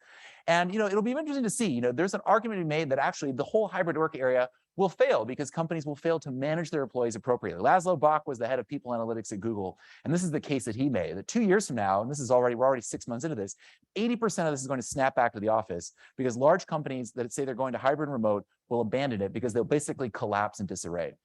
And, it'll be interesting to see, there's an argument to be made that actually the whole hybrid work area will fail because companies will fail to manage their employees appropriately. Laszlo Bock was the head of people analytics at Google. And this is the case that he made, that 2 years from now, and we're already 6 months into this, 80% of this is going to snap back to the office because large companies that say they're going to hybrid and remote will abandon it because they'll basically collapse in disarray.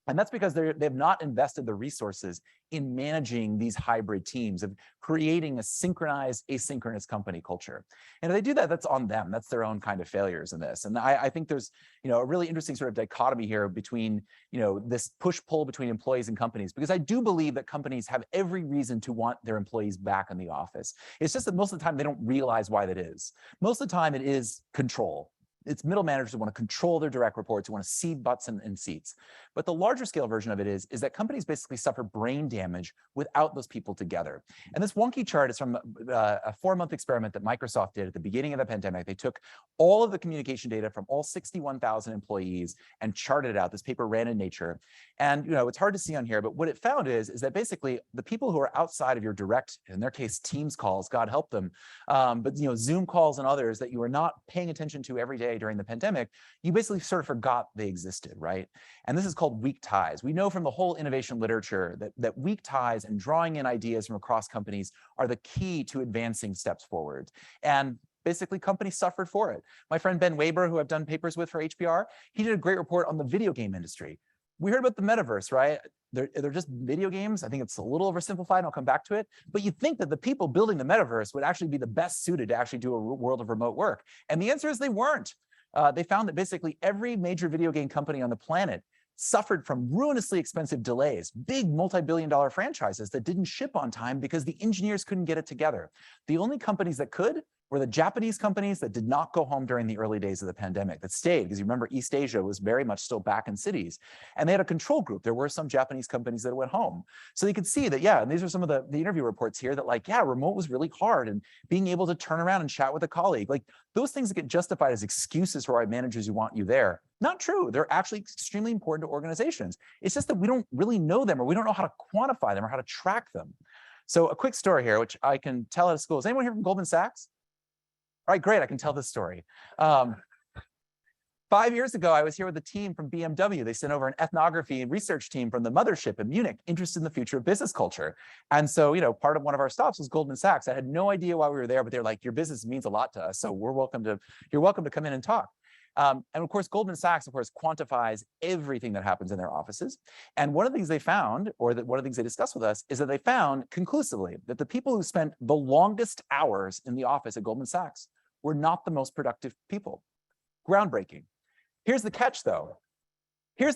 And that's because they've not invested the resources in managing these hybrid teams, of creating a synchronized, asynchronous company culture. And if they do that, that's on them. That's their own kind of failures in this. And I think there's, a really interesting sort of dichotomy here between, this push-pull between employees and companies, because I do believe that companies have every reason to want their employees back in the office. It's just that most of the time they don't realize why that is. Most of the time it is control. It's middle managers who want to control their direct reports, who want to seed butts in seats. But the larger scale version of it is that companies basically suffer brain damage without those people together. And this wonky chart is from a 4-month experiment that Microsoft did at the beginning of the pandemic. They took all of the communication data from all 61,000 employees and charted it out. This paper ran in Nature. And it's hard to see on here, but what it found is that basically the people who are outside of your direct, in their case, Teams calls, God help them, but Zoom calls and others that you are not paying attention to every day day during the pandemic, you basically sort of forgot they existed, right? And this is called weak ties. We know from the whole innovation literature that weak ties and drawing in ideas from across companies are the key to advancing steps forward. And basically companies suffered for it. My friend Ben Weber, who I've done papers with for HBR, he did a great report on the video game industry. We heard about the metaverse, right? They're just video games. I think it's a little oversimplified, and I'll come back to it. But you'd think that the people building the metaverse would actually be the best suited to actually do a world of remote work. And the answer is they weren't. They found that basically every major video game company on the planet suffered from ruinously expensive delays, big multi-billion-dollar franchises that didn't ship on time because the engineers couldn't get it together. The only companies that could were the Japanese companies that did not go home during the early days of the pandemic, that stayed, because you remember East Asia was very much still back in cities. And they had a control group. There were some Japanese companies that went home. So you could see that, yeah, and these are some of the interview reports here that like, yeah, remote was really hard, and being able to turn around and chat with a colleague, like those things that get justified as excuses for why managers who want you there. Not true. They're actually extremely important to organizations. It's just that we don't really know them, or we don't know how to quantify them or how to track them. So a quick story here, which I can tell at a school. Is anyone here from Goldman Sachs? All right, great, I can tell this story. 5 years ago, I was here with a team from BMW. They sent over an ethnography and research team from the mothership in Munich, interested in the future of business culture. And so, you know, part of one of our stops was Goldman Sachs. I had no idea why we were there, but they're like, your business means a lot to us, so you're welcome to come in and talk. And of course, Goldman Sachs, of course, quantifies everything that happens in their offices. And one of the things they found, or one of the things they discussed with us, is that they found conclusively that the people who spent the longest hours in the office at Goldman Sachs were not the most productive people. Groundbreaking. Here's the catch, though. Is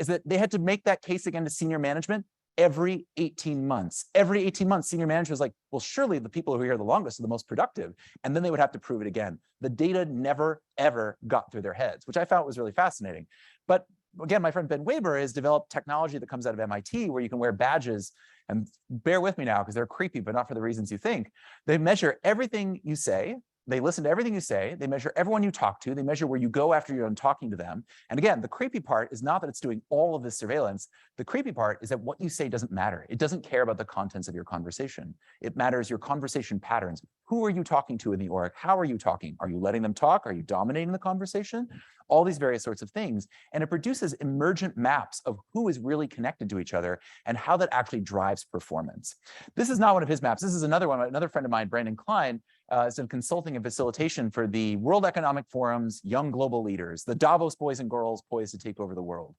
that they had to make that case again to senior management every 18 months. Every 18 months, senior management was like, well, surely the people who are here the longest are the most productive. And then they would have to prove it again. The data never, ever got through their heads, which I found was really fascinating. But again, my friend Ben Weber has developed technology that comes out of MIT where you can wear badges, and bear with me now because they're creepy, but not for the reasons you think. They measure everything you say. They listen to everything you say. They measure everyone you talk to. They measure where you go after you're done talking to them. And again, the creepy part is not that it's doing all of this surveillance. The creepy part is that what you say doesn't matter. It doesn't care about the contents of your conversation. It matters your conversation patterns. Who are you talking to in the org? How are you talking? Are you letting them talk? Are you dominating the conversation? All these various sorts of things. And it produces emergent maps of who is really connected to each other and how that actually drives performance. This is not one of his maps. This is another one. Another friend of mine, Brandon Klein, is in consulting and facilitation for the World Economic Forum's Young Global Leaders, the Davos boys and girls poised to take over the world.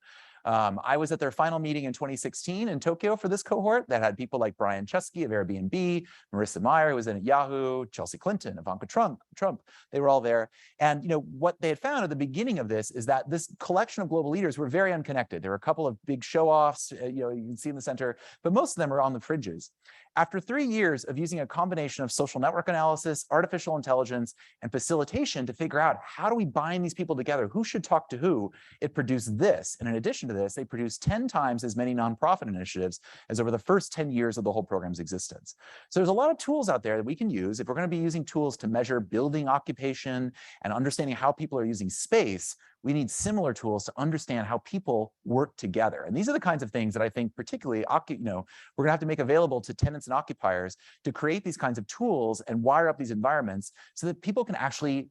I was at their final meeting in 2016 in Tokyo for this cohort that had people like Brian Chesky of Airbnb, Marissa Mayer, who was in at Yahoo, Chelsea Clinton, Ivanka Trump. They were all there. And you know what they had found at the beginning of this is that this collection of global leaders were very unconnected. There were a couple of big show-offs, you can see in the center, but most of them are on the fringes. After 3 years of using a combination of social network analysis, artificial intelligence, and facilitation to figure out how do we bind these people together, who should talk to who, it produced this. And in addition to this, they produced 10 times as many nonprofit initiatives as over the first 10 years of the whole program's existence. So there's a lot of tools out there that we can use. If we're going to be using tools to measure building occupation and understanding how people are using space, we need similar tools to understand how people work together. And these are the kinds of things that I think particularly, we're gonna have to make available to tenants and occupiers to create these kinds of tools and wire up these environments so that people can actually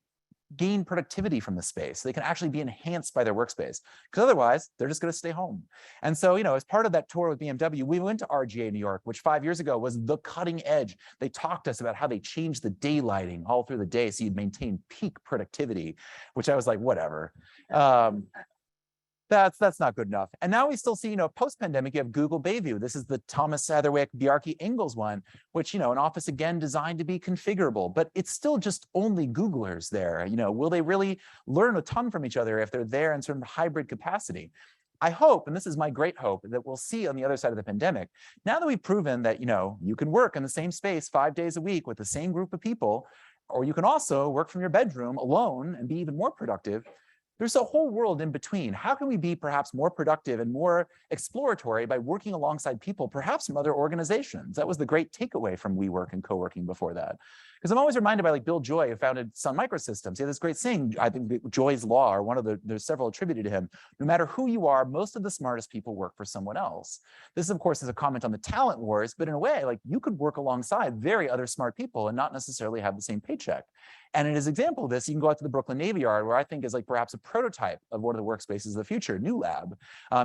gain productivity from the space. They can actually be enhanced by their workspace, because otherwise they're just going to stay home. And so, as part of that tour with BMW, we went to RGA New York, which 5 years ago was the cutting edge. They talked to us about how they changed the daylighting all through the day so you'd maintain peak productivity, which I was like, whatever. That's not good enough. And now we still see, post-pandemic, you have Google Bayview. This is the Thomas Satherwick, Bjarke Ingels one, which, an office again designed to be configurable, but it's still just only Googlers there. Will they really learn a ton from each other if they're there in sort of hybrid capacity? I hope, and this is my great hope, that we'll see on the other side of the pandemic, now that we've proven that, you can work in the same space 5 days a week with the same group of people, or you can also work from your bedroom alone and be even more productive. There's a whole world in between. How can we be perhaps more productive and more exploratory by working alongside people, perhaps from other organizations? That was the great takeaway from WeWork and co-working before that. Because I'm always reminded by like Bill Joy, who founded Sun Microsystems. He had this great saying, I think Joy's law, or one of there's several attributed to him. No matter who you are, most of the smartest people work for someone else. This, of course, is a comment on the talent wars, but in a way, like you could work alongside very other smart people and not necessarily have the same paycheck. And in his example of this, you can go out to the Brooklyn Navy Yard, where I think is like perhaps a prototype of one of the workspaces of the future, New Lab.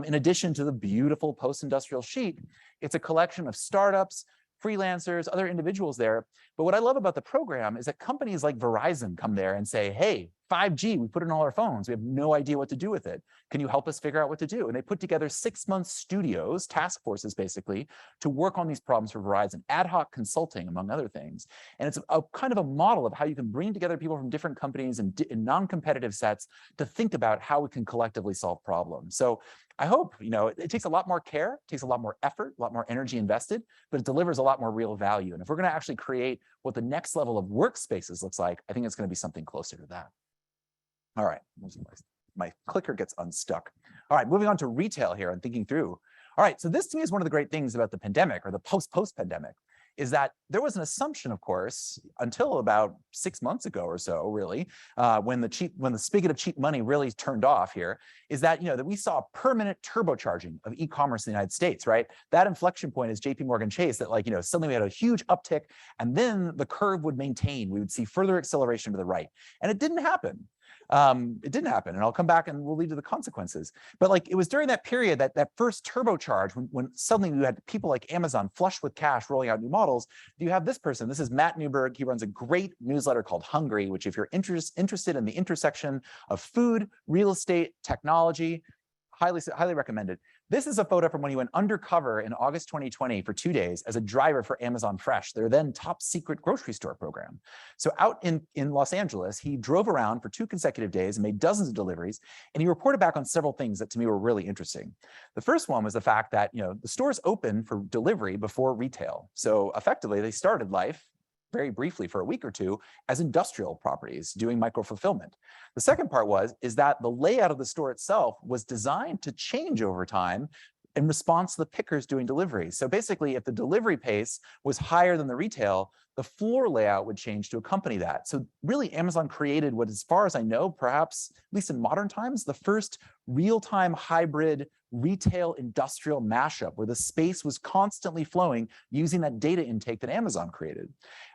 In addition to the beautiful post-industrial sheet, it's a collection of startups, freelancers, other individuals there. But what I love about the program is that companies like Verizon come there and say, hey, 5G, we put it in all our phones. We have no idea what to do with it. Can you help us figure out what to do? And they put together 6-month studios, task forces basically, to work on these problems for Verizon, ad hoc consulting, among other things. And it's a kind of a model of how you can bring together people from different companies in non-competitive sets to think about how we can collectively solve problems. So I hope, it takes a lot more care, it takes a lot more effort, a lot more energy invested, but it delivers a lot more real value. And if we're going to actually create what the next level of workspaces looks like, I think it's going to be something closer to that. All right, my clicker gets unstuck. All right, moving on to retail here and thinking through. All right, so this to me is one of the great things about the pandemic, or the post-pandemic, is that there was an assumption, of course, until about 6 months ago or so, really, when the spigot of cheap money really turned off here, is that that we saw a permanent turbocharging of e-commerce in the United States, right? That inflection point is JP Morgan Chase, that suddenly we had a huge uptick, and then the curve would maintain. We would see further acceleration to the right, and it didn't happen. It didn't happen, and I'll come back and we'll lead to the consequences. But it was during that period, that first turbocharge, when suddenly you had people like Amazon flush with cash rolling out new models. You have this person. This is Matt Newberg. He runs a great newsletter called Hungry, which if you're interested in the intersection of food, real estate, technology, highly recommended. This is a photo from when he went undercover in August 2020 for 2 days as a driver for Amazon Fresh, their then top secret grocery store program. So out in Los Angeles, he drove around for 2 consecutive days and made dozens of deliveries, and he reported back on several things that to me were really interesting. The first one was the fact that the stores open for delivery before retail. So effectively, they started life very briefly for a week or two as industrial properties doing micro fulfillment. The second part is that the layout of the store itself was designed to change over time in response to the pickers doing deliveries. So basically, if the delivery pace was higher than the retail, the floor layout would change to accompany that. So really, Amazon created what, as far as I know, perhaps, at least in modern times, the first real-time hybrid retail industrial mashup where the space was constantly flowing using that data intake that Amazon created.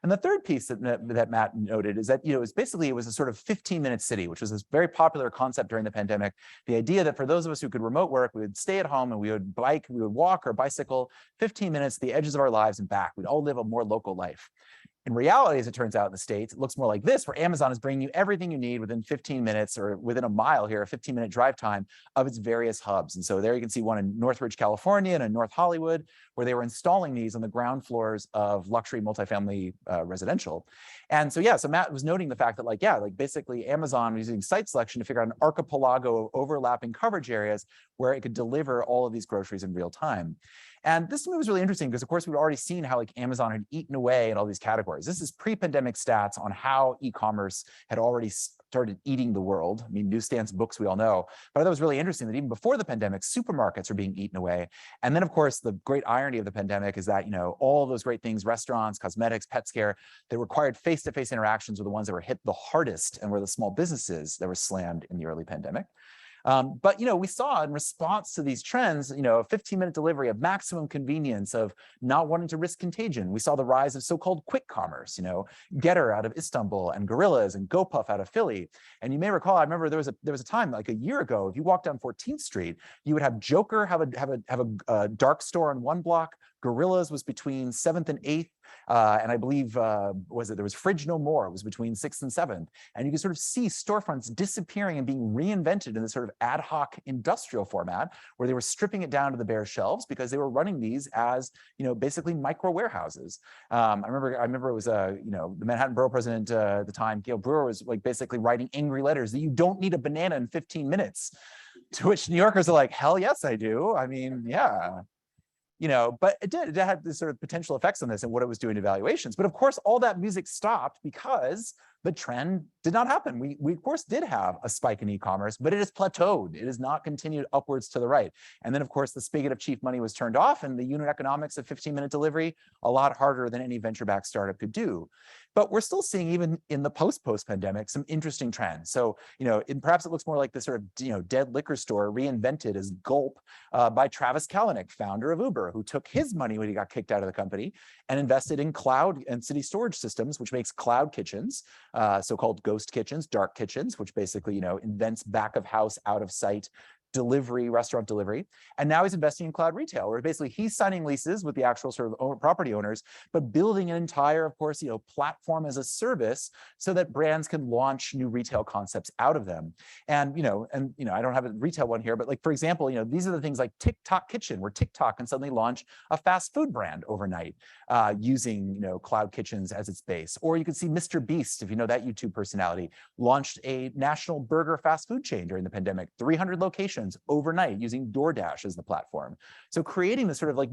And the third piece that Matt noted is that it was a sort of 15-minute city, which was this very popular concept during the pandemic. The idea that for those of us who could remote work, we would stay at home and we would walk or bicycle 15 minutes to the edges of our lives and back. We'd all live a more local life. In reality, as it turns out in the States, it looks more like this, where Amazon is bringing you everything you need within 15 minutes or within a mile here, a 15-minute drive time of its various hubs. And so there you can see one in Northridge, California, and in North Hollywood, where they were installing these on the ground floors of luxury multifamily residential. And so, so Matt was noting the fact that basically Amazon was using site selection to figure out an archipelago of overlapping coverage areas where it could deliver all of these groceries in real time. And this to me was really interesting because, of course, we've already seen how Amazon had eaten away at all these categories. This is pre-pandemic stats on how e-commerce had already started eating the world. I mean, newsstands, books, we all know. But I thought it was really interesting that even before the pandemic, supermarkets are being eaten away. And then, of course, the great irony of the pandemic is that, all those great things, restaurants, cosmetics, pet care, that required face-to-face interactions were the ones that were hit the hardest and were the small businesses that were slammed in the early pandemic. But we saw in response to these trends, a 15-minute delivery of maximum convenience, of not wanting to risk contagion. We saw the rise of so-called quick commerce, Getter out of Istanbul and Gorillas and GoPuff out of Philly. And you may recall, I remember there was a time like a year ago, if you walked down 14th Street, you would have Joker have a dark store on one block. Gorillas was between 7th and 8th. And I believe, there was Fridge No More, it was between 6th and 7th. And you can sort of see storefronts disappearing and being reinvented in this sort of ad hoc industrial format where they were stripping it down to the bare shelves because they were running these as, basically micro warehouses. I remember it was, the Manhattan Borough president at the time, Gail Brewer, was basically writing angry letters that you don't need a banana in 15 minutes, to which New Yorkers are like, hell yes, I do. I mean, yeah. But it had this sort of potential effects on this and what it was doing to valuations. But of course, all that music stopped because the trend did not happen. We of course did have a spike in e-commerce, but it has plateaued. It has not continued upwards to the right. And then of course the spigot of cheap money was turned off, and the unit economics of 15-minute delivery a lot harder than any venture-backed startup could do. But we're still seeing, even in the post pandemic, some interesting trends. So, perhaps it looks more like this sort of, dead liquor store reinvented as Gulp by Travis Kalanick, founder of Uber, who took his money when he got kicked out of the company and invested in cloud and city storage systems, which makes cloud kitchens, so-called ghost kitchens, dark kitchens, which basically, invents back of house, out of sight delivery, restaurant delivery. And now he's investing in cloud retail, where basically he's signing leases with the actual sort of property owners, but building an entire, of course, platform as a service so that brands can launch new retail concepts out of them. And, I don't have a retail one here, but like, for example, these are the things like TikTok Kitchen, where TikTok can suddenly launch a fast food brand overnight using, cloud kitchens as its base. Or you can see Mr. Beast, if you know that YouTube personality, launched a national burger fast food chain during the pandemic, 300 locations overnight using DoorDash as the platform. So creating this sort of like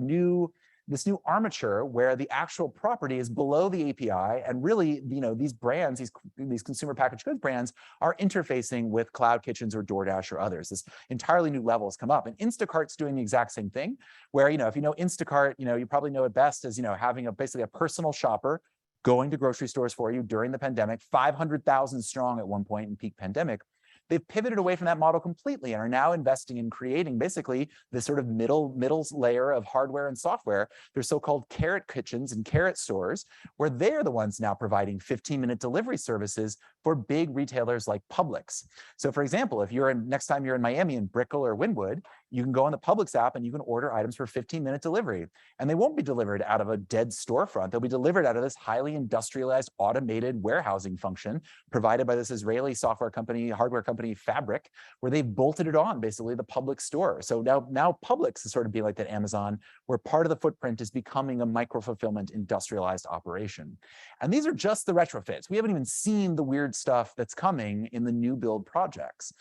this new armature where the actual property is below the API, and really, these brands, these consumer packaged goods brands are interfacing with cloud kitchens or DoorDash or others. This entirely new level has come up, and Instacart's doing the exact same thing, where, if you know Instacart, you probably know it best as, having basically a personal shopper going to grocery stores for you during the pandemic, 500,000 strong at one point in peak pandemic. They've pivoted away from that model completely and are now investing in creating basically this sort of middle layer of hardware and software. They're so-called carrot kitchens and carrot stores, where they're the ones now providing 15-minute delivery services for big retailers like Publix. So for example, if next time you're in Miami in Brickell or Wynwood, you can go on the Publix app and you can order items for 15-minute delivery. And they won't be delivered out of a dead storefront. They'll be delivered out of this highly industrialized automated warehousing function provided by this Israeli software company, hardware company, Fabric, where they've bolted it on basically the Publix store. So now Publix is sort of being like that Amazon, where part of the footprint is becoming a micro-fulfillment industrialized operation. And these are just the retrofits. We haven't even seen the weird stuff that's coming in the new build projects.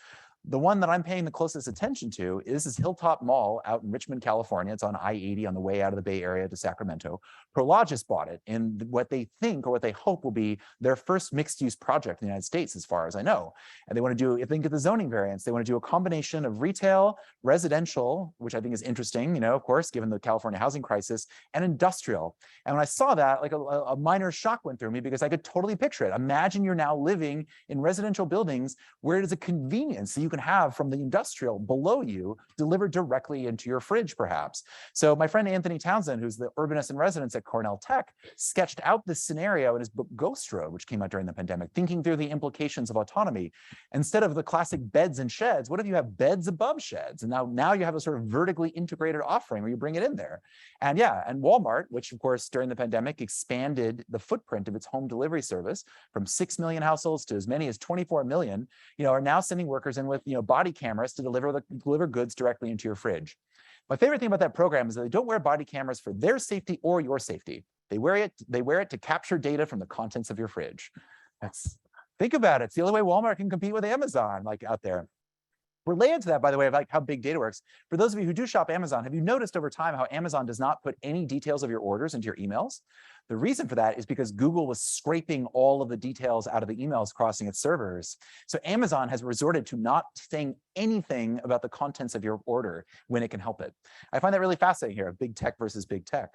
The one that I'm paying the closest attention to is this Hilltop Mall out in Richmond, California. It's on I-80 on the way out of the Bay Area to Sacramento. Prologis bought it in what they think or what they hope will be their first mixed-use project in the United States, as far as I know. And they want to do, if they can get the zoning variants, they want to do a combination of retail, residential, which I think is interesting, of course, given the California housing crisis, and industrial. And when I saw that, like a minor shock went through me, because I could totally picture it. Imagine you're now living in residential buildings where it is a convenience that you can have from the industrial below you delivered directly into your fridge, perhaps. So my friend Anthony Townsend, who's the urbanist in residence at Cornell Tech, sketched out this scenario in his book Ghost Road, which came out during the pandemic, thinking through the implications of autonomy. Instead of the classic beds and sheds, what if you have beds above sheds? And now you have a sort of vertically integrated offering where you bring it in there. And Walmart, which of course during the pandemic expanded the footprint of its home delivery service from 6 million households to as many as 24 million, are now sending workers in with body cameras to deliver goods directly into your fridge. My favorite thing about that program is that they don't wear body cameras for their safety or your safety. They wear it to capture data from the contents of your fridge. Think about it. It's the only way Walmart can compete with Amazon, like out there. Related to that, by the way, of like how big data works, for those of you who do shop Amazon, have you noticed over time how Amazon does not put any details of your orders into your emails? The reason for that is because Google was scraping all of the details out of the emails crossing its servers. So Amazon has resorted to not saying anything about the contents of your order when it can help it. I find that really fascinating here, big tech versus big tech.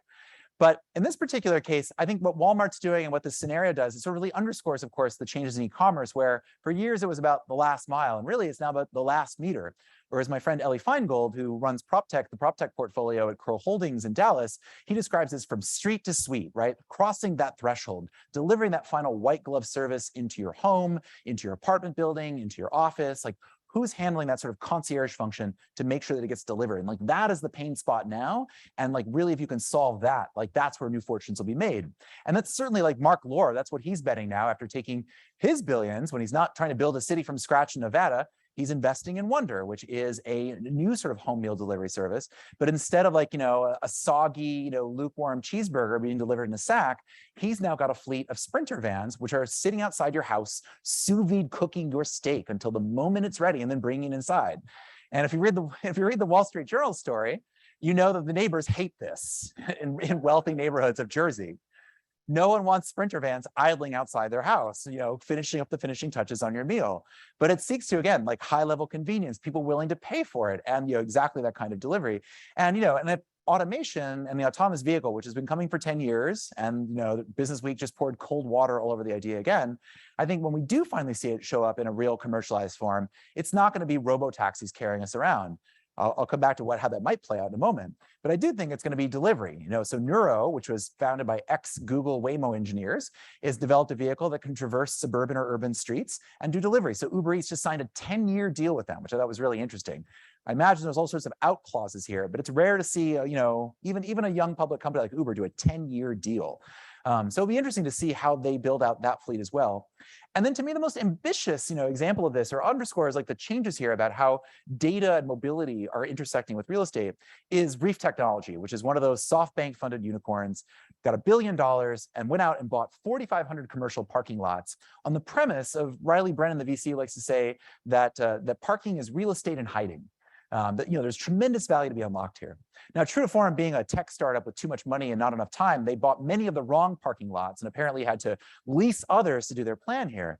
But in this particular case, I think what Walmart's doing and what this scenario does, it sort of really underscores, of course, the changes in e-commerce, where for years it was about the last mile, and really it's now about the last meter. Or as my friend Ellie Feingold, who runs PropTech, the PropTech portfolio at Kroll Holdings in Dallas, he describes this from street to suite, right? Crossing that threshold, delivering that final white glove service into your home, into your apartment building, into your office, like who's handling that sort of concierge function to make sure that it gets delivered? And like that is the pain spot now. And like really, if you can solve that, like that's where new fortunes will be made. And that's certainly like Mark Lohr, that's what he's betting now after taking his billions when he's not trying to build a city from scratch in Nevada. He's investing in Wonder, which is a new sort of home meal delivery service. But instead of like, a soggy, lukewarm cheeseburger being delivered in a sack, he's now got a fleet of Sprinter vans, which are sitting outside your house, sous vide cooking your steak until the moment it's ready and then bringing it inside. And if you read the Wall Street Journal story, you know that the neighbors hate this in wealthy neighborhoods of Jersey. No one wants Sprinter vans idling outside their house, finishing up the finishing touches on your meal. But it seeks to, again, like high level convenience, people willing to pay for it, and exactly that kind of delivery. And and automation and the autonomous vehicle, which has been coming for 10 years, and Business Week just poured cold water all over the idea again. I think when we do finally see it show up in a real commercialized form, it's not going to be robo-taxis carrying us around. I'll come back to how that might play out in a moment. But I do think it's going to be delivery. So Neuro, which was founded by ex-Google Waymo engineers, is developed a vehicle that can traverse suburban or urban streets and do delivery. So Uber Eats just signed a 10-year deal with them, which I thought was really interesting. I imagine there's all sorts of out clauses here, but it's rare to see, even a young public company like Uber do a 10-year deal. So it'll be interesting to see how they build out that fleet as well. And then to me, the most ambitious, example of this or underscores like the changes here about how data and mobility are intersecting with real estate is Reef Technology, which is one of those SoftBank funded unicorns, got $1 billion and went out and bought 4,500 commercial parking lots on the premise of Riley Brennan, the VC, likes to say that that parking is real estate in hiding. That there's tremendous value to be unlocked here. Now, true to form, being a tech startup with too much money and not enough time, they bought many of the wrong parking lots and apparently had to lease others to do their plan here.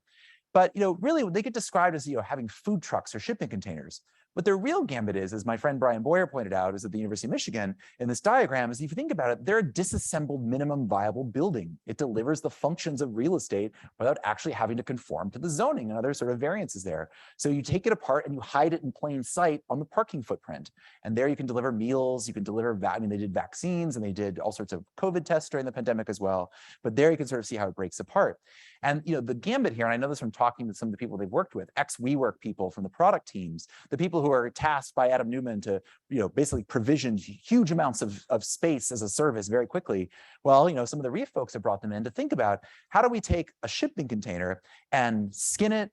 But really, they get described as having food trucks or shipping containers. What their real gambit is, as my friend Brian Boyer pointed out, is at the University of Michigan in this diagram, is if you think about it, they're a disassembled minimum viable building. It delivers the functions of real estate without actually having to conform to the zoning and other sort of variances there. So you take it apart and you hide it in plain sight on the parking footprint. And there you can deliver meals, you can deliver, they did vaccines and they did all sorts of COVID tests during the pandemic as well. But there you can sort of see how it breaks apart. And the gambit here, and I know this from talking to some of the people they've worked with, ex-WeWork people from the product teams, the people who are tasked by Adam Newman to basically provision huge amounts of space as a service very quickly. Well, some of the Reef folks have brought them in to think about how do we take a shipping container and skin it,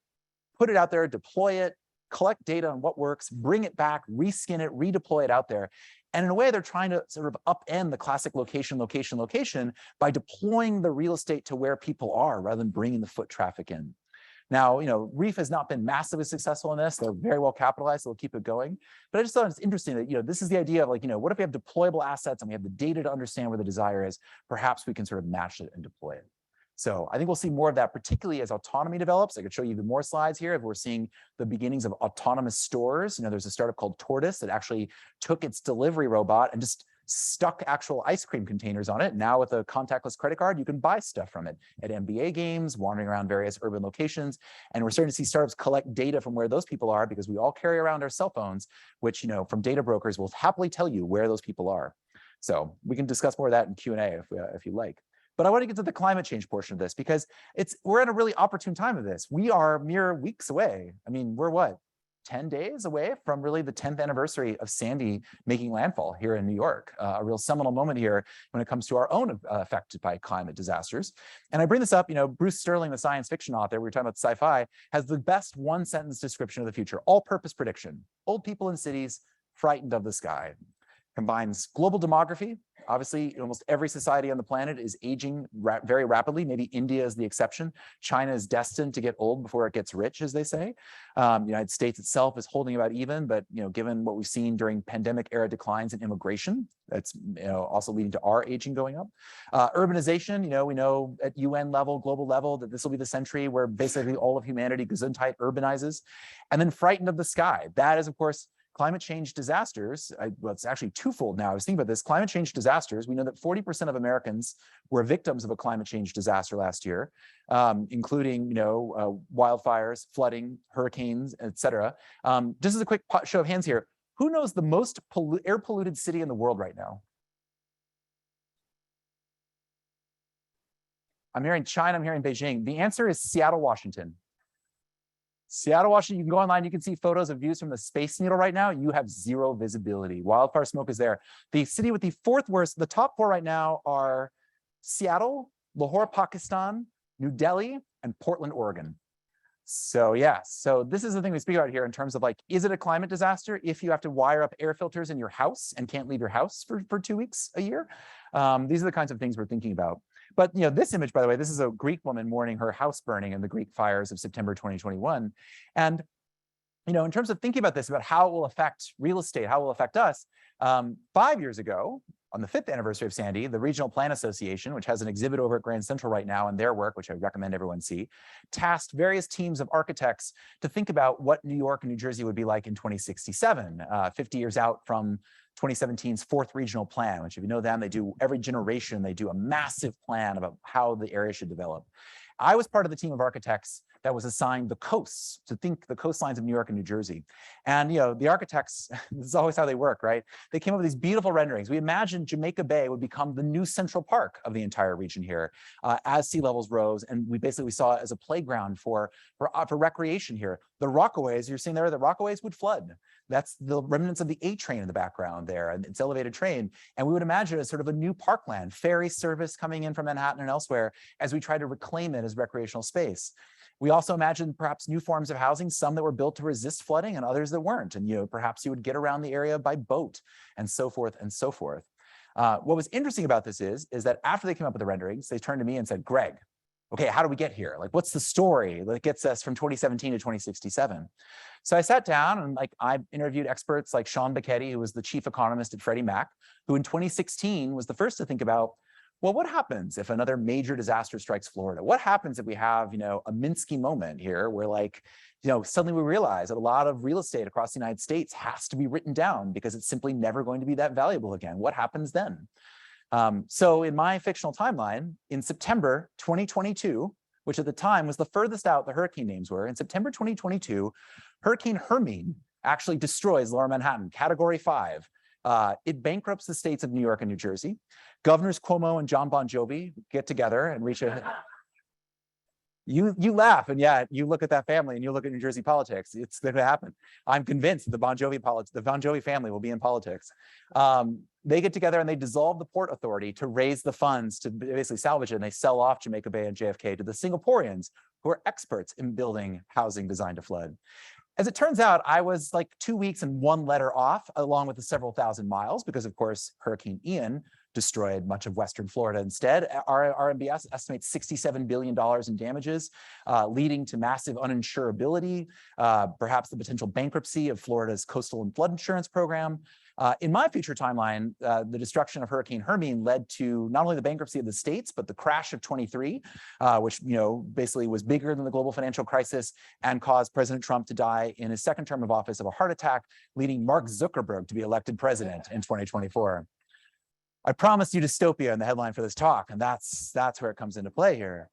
put it out there, deploy it, collect data on what works, bring it back, reskin it, redeploy it out there. And in a way, they're trying to sort of upend the classic location by deploying the real estate to where people are rather than bringing the foot traffic in. Now, Reef has not been massively successful in this. They're very well capitalized, so they'll keep it going. But I just thought it's interesting that, this is the idea of like, what if we have deployable assets and we have the data to understand where the desire is? Perhaps we can sort of match it and deploy it. So I think we'll see more of that, particularly as autonomy develops. I could show you even more slides here if we're seeing the beginnings of autonomous stores. There's a startup called Tortoise that actually took its delivery robot and just stuck actual ice cream containers on it. Now with a contactless credit card, you can buy stuff from it at NBA games, wandering around various urban locations. And we're starting to see startups collect data from where those people are because we all carry around our cell phones, which, from data brokers will happily tell you where those people are. So we can discuss more of that in Q&A if you like. But I want to get to the climate change portion of this because we're at a really opportune time of this. We are mere weeks away. I mean, we're what, 10 days away from really the 10th anniversary of Sandy making landfall here in New York, a real seminal moment here when it comes to our own affected by climate disasters. And I bring this up, Bruce Sterling, the science fiction author, we were talking about sci-fi, has the best one-sentence description of the future, all-purpose prediction. Old people in cities frightened of the sky. Combines global demography. Obviously, almost every society on the planet is aging very rapidly. Maybe India is the exception. China is destined to get old before it gets rich, as they say. The United States itself is holding about even, but given what we've seen during pandemic era declines in immigration, that's also leading to our aging going up. Urbanization, we know at UN level, global level, that this will be the century where basically all of humanity Gesundheit urbanizes. And then frightened of the sky. That is, of course, climate change disasters. Well, it's actually twofold now. I was thinking about this. Climate change disasters. We know that 40% of Americans were victims of a climate change disaster last year, including, wildfires, flooding, hurricanes, etc. Just as a quick show of hands here, who knows the most air polluted city in the world right now? I'm hearing China, I'm hearing Beijing. The answer is Seattle, Washington. Seattle, Washington, you can go online, you can see photos of views from the Space Needle right now. You have zero visibility. Wildfire smoke is there. The city with the fourth worst, the top four right now are Seattle, Lahore, Pakistan, New Delhi, and Portland, Oregon. So yeah, so this is the thing we speak about here in terms of like, is it a climate disaster if you have to wire up air filters in your house and can't leave your house for 2 weeks a year? These are the kinds of things we're thinking about. But this image, by the way, this is a Greek woman mourning her house burning in the Greek fires of September 2021. And in terms of thinking about this, about how it will affect real estate, how it will affect us, 5 years ago, on the 5th anniversary of Sandy, the Regional Plan Association, which has an exhibit over at Grand Central right now in their work, which I recommend everyone see, tasked various teams of architects to think about what New York and New Jersey would be like in 2067, 50 years out from 2017's 4th regional plan, which if you know them, they do every generation, they do a massive plan about how the area should develop. I was part of the team of architects that was assigned the coasts, to think the coastlines of New York and New Jersey. And the architects, this is always how they work, right? They came up with these beautiful renderings. We imagined Jamaica Bay would become the new Central Park of the entire region here as sea levels rose. And we basically saw it as a playground for recreation here. The Rockaways, you're seeing there, the Rockaways would flood. That's the remnants of the A train in the background there, and its elevated train. And we would imagine it as sort of a new parkland, ferry service coming in from Manhattan and elsewhere as we try to reclaim it as recreational space. We also imagined perhaps new forms of housing, some that were built to resist flooding and others that weren't. And perhaps you would get around the area by boat and so forth and so forth. What was interesting about this is that after they came up with the renderings, they turned to me and said, Greg, okay, how do we get here? Like, what's the story that gets us from 2017 to 2067? So I sat down and I interviewed experts like Sean Becchetti, who was the chief economist at Freddie Mac, who in 2016 was the first to think about, well, what happens if another major disaster strikes Florida? What happens if we have, a Minsky moment here where suddenly we realize that a lot of real estate across the United States has to be written down because it's simply never going to be that valuable again. What happens then? So in my fictional timeline, in September 2022, which at the time was the furthest out the hurricane names were, in September 2022, Hurricane Hermine actually destroys Lower Manhattan, Category 5. It bankrupts the states of New York and New Jersey. Governors Cuomo and John Bon Jovi get together and reach a... You laugh, and yeah, you look at that family and you look at New Jersey politics. It's going to happen. I'm convinced that the Bon Jovi family will be in politics. They get together and they dissolve the Port Authority to raise the funds to basically salvage it, and they sell off Jamaica Bay and JFK to the Singaporeans, who are experts in building housing designed to flood. As it turns out, I was like 2 weeks and 1 letter off, along with the several thousand miles, because of course, Hurricane Ian destroyed much of Western Florida instead. Our RMBS estimates $67 billion in damages, leading to massive uninsurability, perhaps the potential bankruptcy of Florida's coastal and flood insurance program. In my future timeline, the destruction of Hurricane Hermine led to not only the bankruptcy of the states, but the crash of 23, which basically was bigger than the global financial crisis and caused President Trump to die in his 2nd term of office of a heart attack, leading Mark Zuckerberg to be elected president in 2024. I promised you dystopia in the headline for this talk, and that's where it comes into play here.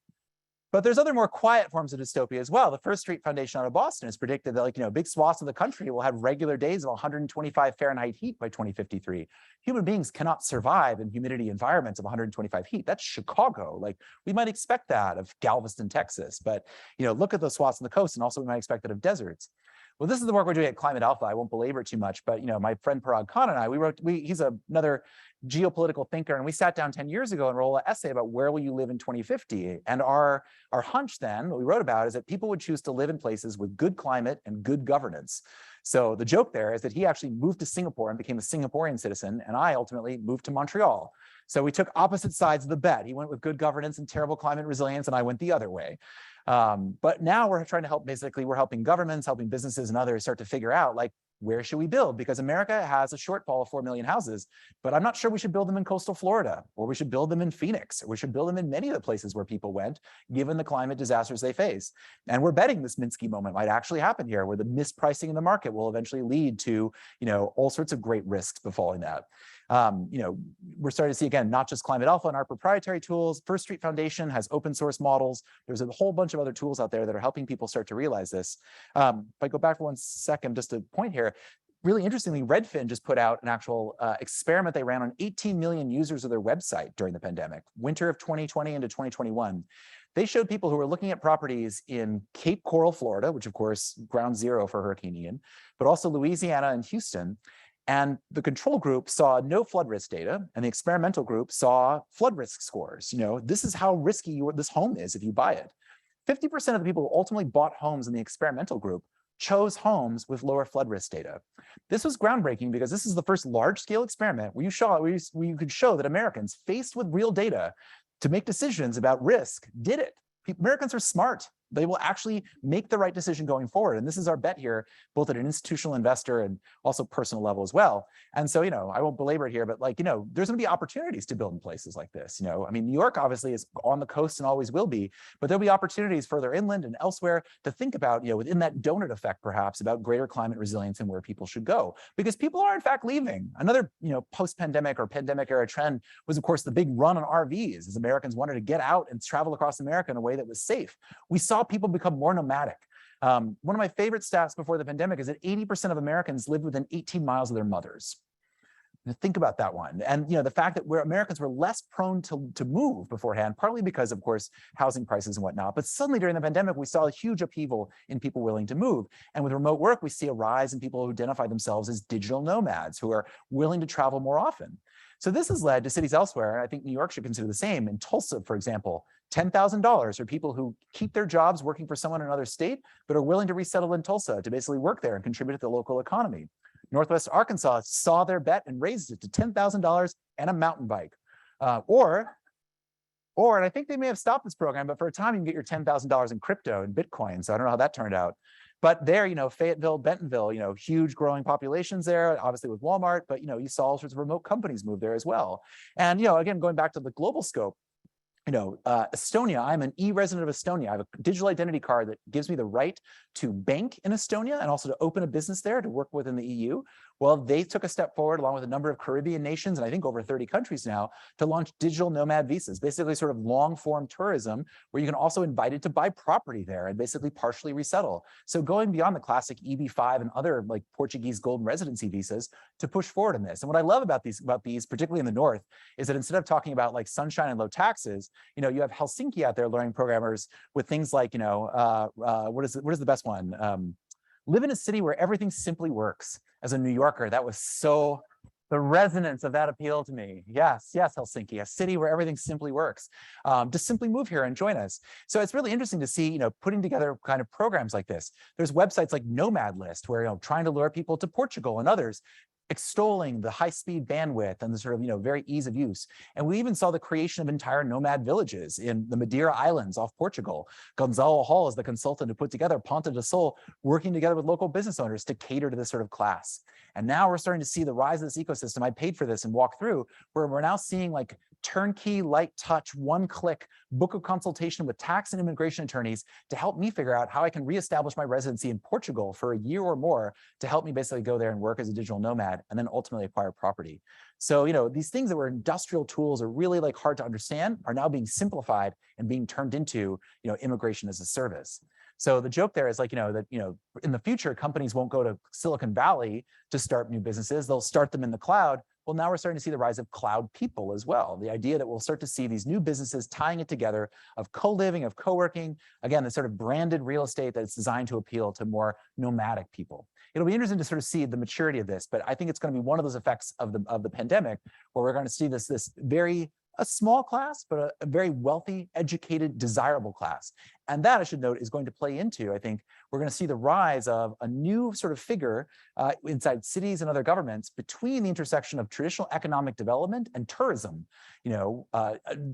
But there's other more quiet forms of dystopia as well. The First Street Foundation out of Boston has predicted that big swaths of the country will have regular days of 125 Fahrenheit heat by 2053. Human beings cannot survive in humidity environments of 125 heat. That's Chicago. We might expect that of Galveston, Texas, but look at those swaths on the coast, and also we might expect that of deserts. Well, this is the work we're doing at Climate Alpha. I won't belabor it too much, but my friend Parag Khan and I, he's another geopolitical thinker, and we sat down 10 years ago and wrote an essay about where will you live in 2050. And our hunch then, what we wrote about, is that people would choose to live in places with good climate and good governance. So the joke there is that he actually moved to Singapore and became a Singaporean citizen, and I ultimately moved to Montreal. So we took opposite sides of the bet. He went with good governance and terrible climate resilience, and I went the other way. But now we're trying to help, basically, we're helping governments, helping businesses and others start to figure out, where should we build? Because America has a shortfall of 4 million houses, but I'm not sure we should build them in coastal Florida, or we should build them in Phoenix, or we should build them in many of the places where people went, given the climate disasters they face. And we're betting this Minsky moment might actually happen here, where the mispricing in the market will eventually lead to, all sorts of great risks befalling that. We're starting to see, again, not just Climate Alpha and our proprietary tools. First Street Foundation has open source models. There's a whole bunch of other tools out there that are helping people start to realize this. If I go back for 1 second, just a point here, really interestingly, Redfin just put out an actual experiment they ran on 18 million users of their website during the pandemic, winter of 2020 into 2021. They showed people who were looking at properties in Cape Coral, Florida, which of course, ground zero for Hurricane Ian, but also Louisiana and Houston. And the control group saw no flood risk data, and the experimental group saw flood risk scores. This is how risky this home is if you buy it. 50% of the people who ultimately bought homes in the experimental group chose homes with lower flood risk data. This was groundbreaking because this is the first large-scale experiment where you could show that Americans faced with real data to make decisions about risk did it. Americans are smart. they will actually make the right decision going forward. And this is our bet here, both at an institutional investor and also personal level as well. And so, I won't belabor it here, but there's going to be opportunities to build in places like this. I mean, New York obviously is on the coast and always will be, but there'll be opportunities further inland and elsewhere to think about, within that donut effect, perhaps, about greater climate resilience and where people should go, because people are in fact leaving. Another, post-pandemic or pandemic era trend was, of course, the big run on RVs as Americans wanted to get out and travel across America in a way that was safe. We saw people become more nomadic. One of my favorite stats before the pandemic is that 80% of Americans lived within 18 miles of their mothers. Now, think about that one. And the fact that Americans were less prone to move beforehand, partly because, of course, housing prices and whatnot. But suddenly during the pandemic, we saw a huge upheaval in people willing to move. And with remote work, we see a rise in people who identify themselves as digital nomads, who are willing to travel more often. So this has led to cities elsewhere, and I think New York should consider the same. In Tulsa, for example, $10,000 for people who keep their jobs working for someone in another state, but are willing to resettle in Tulsa to basically work there and contribute to the local economy. Northwest Arkansas saw their bet and raised it to $10,000 and a mountain bike. Or, and I think they may have stopped this program, but for a time you can get your $10,000 in crypto and Bitcoin. So I don't know how that turned out. But there, Fayetteville, Bentonville, huge growing populations there, obviously with Walmart, but, you saw all sorts of remote companies move there as well. And, again, going back to the global scope, Estonia, I'm an e-resident of Estonia. I have a digital identity card that gives me the right to bank in Estonia and also to open a business there to work within the EU. Well, they took a step forward along with a number of Caribbean nations, and I think over 30 countries now, to launch digital nomad visas, basically sort of long form tourism where you can also invite it to buy property there and basically partially resettle. So going beyond the classic EB5 and other like Portuguese golden residency visas to push forward in this. And what I love about these, particularly in the North, is that instead of talking about like sunshine and low taxes, you have Helsinki out there learning programmers with things like, what is the best one? Live in a city where everything simply works. As a New Yorker, that was so, the resonance of that appealed to me. Yes, Helsinki, a city where everything simply works. Just simply move here and join us. So it's really interesting to see, putting together kind of programs like this. There's websites like Nomad List, where, trying to lure people to Portugal and others, extolling the high-speed bandwidth and the sort of, very ease of use. And we even saw the creation of entire nomad villages in the Madeira Islands off Portugal. Gonzalo Hall is the consultant who put together Ponta do Sol, working together with local business owners to cater to this sort of class. And now we're starting to see the rise of this ecosystem. I paid for this and walked through, where we're now seeing like turnkey, light touch, one-click, book a consultation with tax and immigration attorneys to help me figure out how I can reestablish my residency in Portugal for a year or more to help me basically go there and work as a digital nomad and then ultimately acquire property. So, these things that were industrial tools are really like hard to understand are now being simplified and being turned into, immigration as a service. So the joke there is like, that, in the future, companies won't go to Silicon Valley to start new businesses. They'll start them in the cloud. Well, now we're starting to see the rise of cloud people as well. The idea that we'll start to see these new businesses tying it together of co-living, of co-working, again, the sort of branded real estate that's designed to appeal to more nomadic people. It'll be interesting to sort of see the maturity of this, but I think it's going to be one of those effects of the pandemic where we're going to see this very a small class, but a very wealthy, educated, desirable class. And that, I should note, is going to play into, I think, we're going to see the rise of a new sort of figure inside cities and other governments between the intersection of traditional economic development and tourism.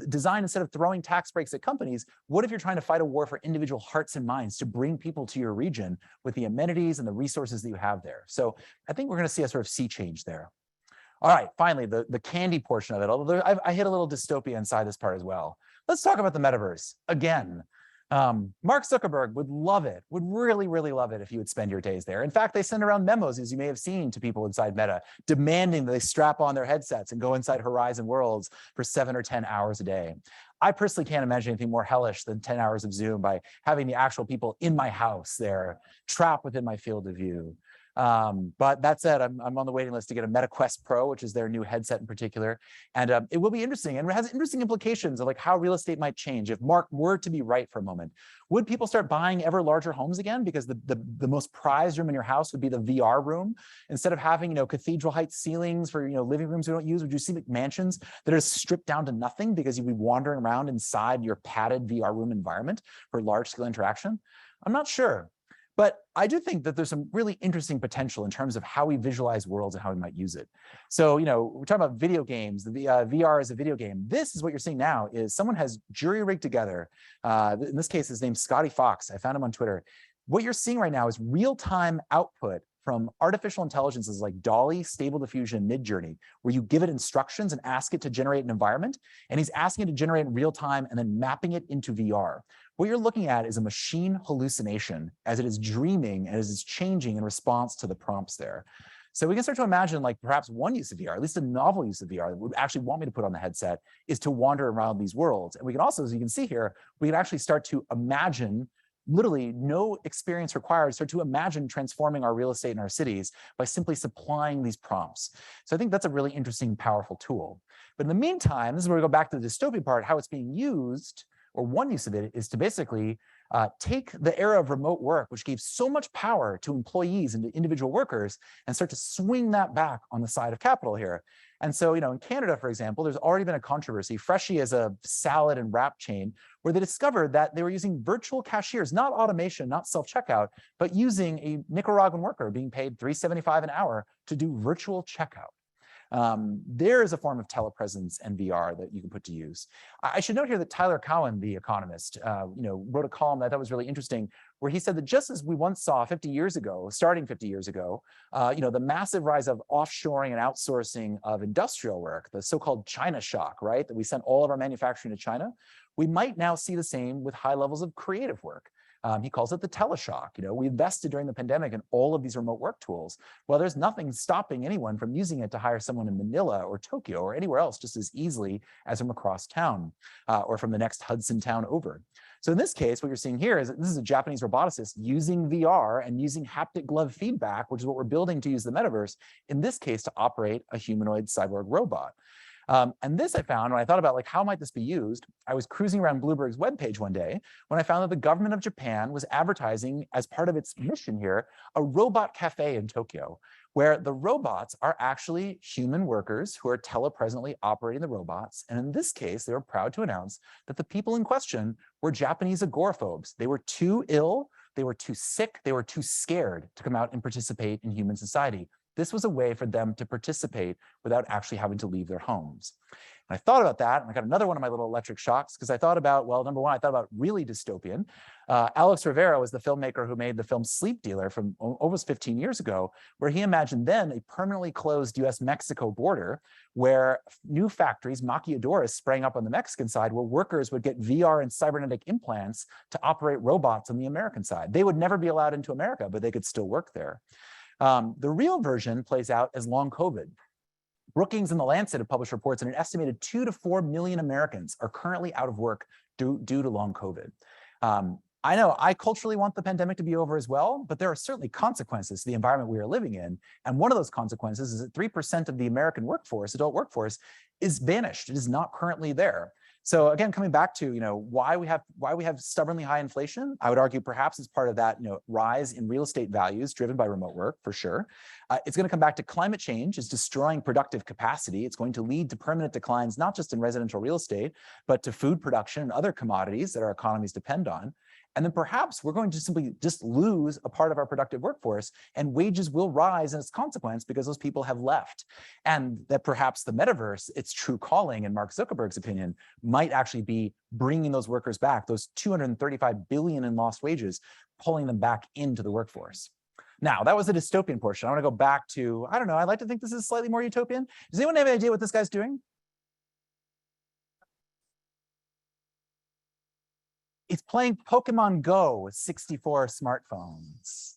Design, instead of throwing tax breaks at companies, what if you're trying to fight a war for individual hearts and minds to bring people to your region with the amenities and the resources that you have there? So I think we're going to see a sort of sea change there. All right, finally, the candy portion of it, although I hit a little dystopia inside this part as well. Let's talk about the metaverse again. Mark Zuckerberg would love it, would really, really love it if you would spend your days there. In fact, they send around memos, as you may have seen, to people inside Meta, demanding that they strap on their headsets and go inside Horizon Worlds for 7 or 10 hours a day. I personally can't imagine anything more hellish than 10 hours of Zoom by having the actual people in my house there, trapped within my field of view. But that said, I'm on the waiting list to get a Meta Quest Pro, which is their new headset in particular. And it will be interesting, and it has interesting implications of like how real estate might change. If Mark were to be right for a moment, would people start buying ever larger homes again? Because the most prized room in your house would be the VR room. Instead of having, cathedral height ceilings for, living rooms we don't use, would you see like mansions that are stripped down to nothing because you'd be wandering around inside your padded VR room environment for large scale interaction? I'm not sure. But I do think that there's some really interesting potential in terms of how we visualize worlds and how we might use it. So, we're talking about video games, the VR is a video game. This is what you're seeing now is someone has jury rigged together. In this case, his name's Scotty Fox. I found him on Twitter. What you're seeing right now is real-time output from artificial intelligences like DALL-E, Stable Diffusion, Midjourney, where you give it instructions and ask it to generate an environment, and he's asking it to generate in real time and then mapping it into VR. What you're looking at is a machine hallucination as it is dreaming and as it's changing in response to the prompts there. So we can start to imagine like perhaps one use of VR, at least a novel use of VR that would actually want me to put on the headset is to wander around these worlds. And we can also, as you can see here, we can actually start to imagine literally no experience required, start to imagine transforming our real estate in our cities by simply supplying these prompts. So I think that's a really interesting, powerful tool. But in the meantime, this is where we go back to the dystopian part, how it's being used, or one use of it is to basically take the era of remote work, which gave so much power to employees and to individual workers, and start to swing that back on the side of capital here. And so, in Canada, for example, there's already been a controversy. Freshie is a salad and wrap chain where they discovered that they were using virtual cashiers, not automation, not self-checkout, but using a Nicaraguan worker being paid $3.75 an hour to do virtual checkout. There is a form of telepresence and VR that you can put to use. I should note here that Tyler Cowen, the economist, wrote a column that I thought was really interesting, where he said that just as we once saw 50 years ago, starting 50 years ago, the massive rise of offshoring and outsourcing of industrial work, the so-called China shock, right? That we sent all of our manufacturing to China. We might now see the same with high levels of creative work. He calls it the teleshock. We invested during the pandemic in all of these remote work tools. Well, there's nothing stopping anyone from using it to hire someone in Manila or Tokyo or anywhere else just as easily as from across town or from the next Hudson town over. So in this case, what you're seeing here is that this is a Japanese roboticist using VR and using haptic glove feedback, which is what we're building to use the metaverse, in this case, to operate a humanoid cyborg robot. And this I found when I thought about how might this be used. I was cruising around Bloomberg's webpage one day when I found that the government of Japan was advertising as part of its mission here, a robot cafe in Tokyo, where the robots are actually human workers who are telepresently operating the robots. And in this case, they were proud to announce that the people in question were Japanese agoraphobes. They were too ill, they were too sick, they were too scared to come out and participate in human society. This was a way for them to participate without actually having to leave their homes. And I thought about that, and I got another one of my little electric shocks, because I thought about, well, number one, I thought about really dystopian. Alex Rivera was the filmmaker who made the film Sleep Dealer from almost 15 years ago, where he imagined then a permanently closed US-Mexico border where new factories, maquiladoras, sprang up on the Mexican side, where workers would get VR and cybernetic implants to operate robots on the American side. They would never be allowed into America, but they could still work there. The real version plays out as long COVID. Brookings and The Lancet have published reports that an estimated 2 to 4 million Americans are currently out of work due to long COVID. I know I culturally want the pandemic to be over as well, but there are certainly consequences to the environment we are living in. And one of those consequences is that 3% of the American workforce, adult workforce, is vanished. It is not currently there. So again, coming back to why we have stubbornly high inflation, I would argue perhaps as part of that rise in real estate values driven by remote work for sure. It's going to come back to climate change is destroying productive capacity. It's going to lead to permanent declines, not just in residential real estate, but to food production and other commodities that our economies depend on. And then perhaps we're going to simply just lose a part of our productive workforce, and wages will rise as a consequence because those people have left. And that perhaps the metaverse, its true calling, in Mark Zuckerberg's opinion, might actually be bringing those workers back, those 235 billion in lost wages, pulling them back into the workforce. Now, that was the dystopian portion. I want to go back to, I don't know, I like to think this is slightly more utopian. Does anyone have any idea what this guy's doing? He's playing Pokemon Go with 64 smartphones.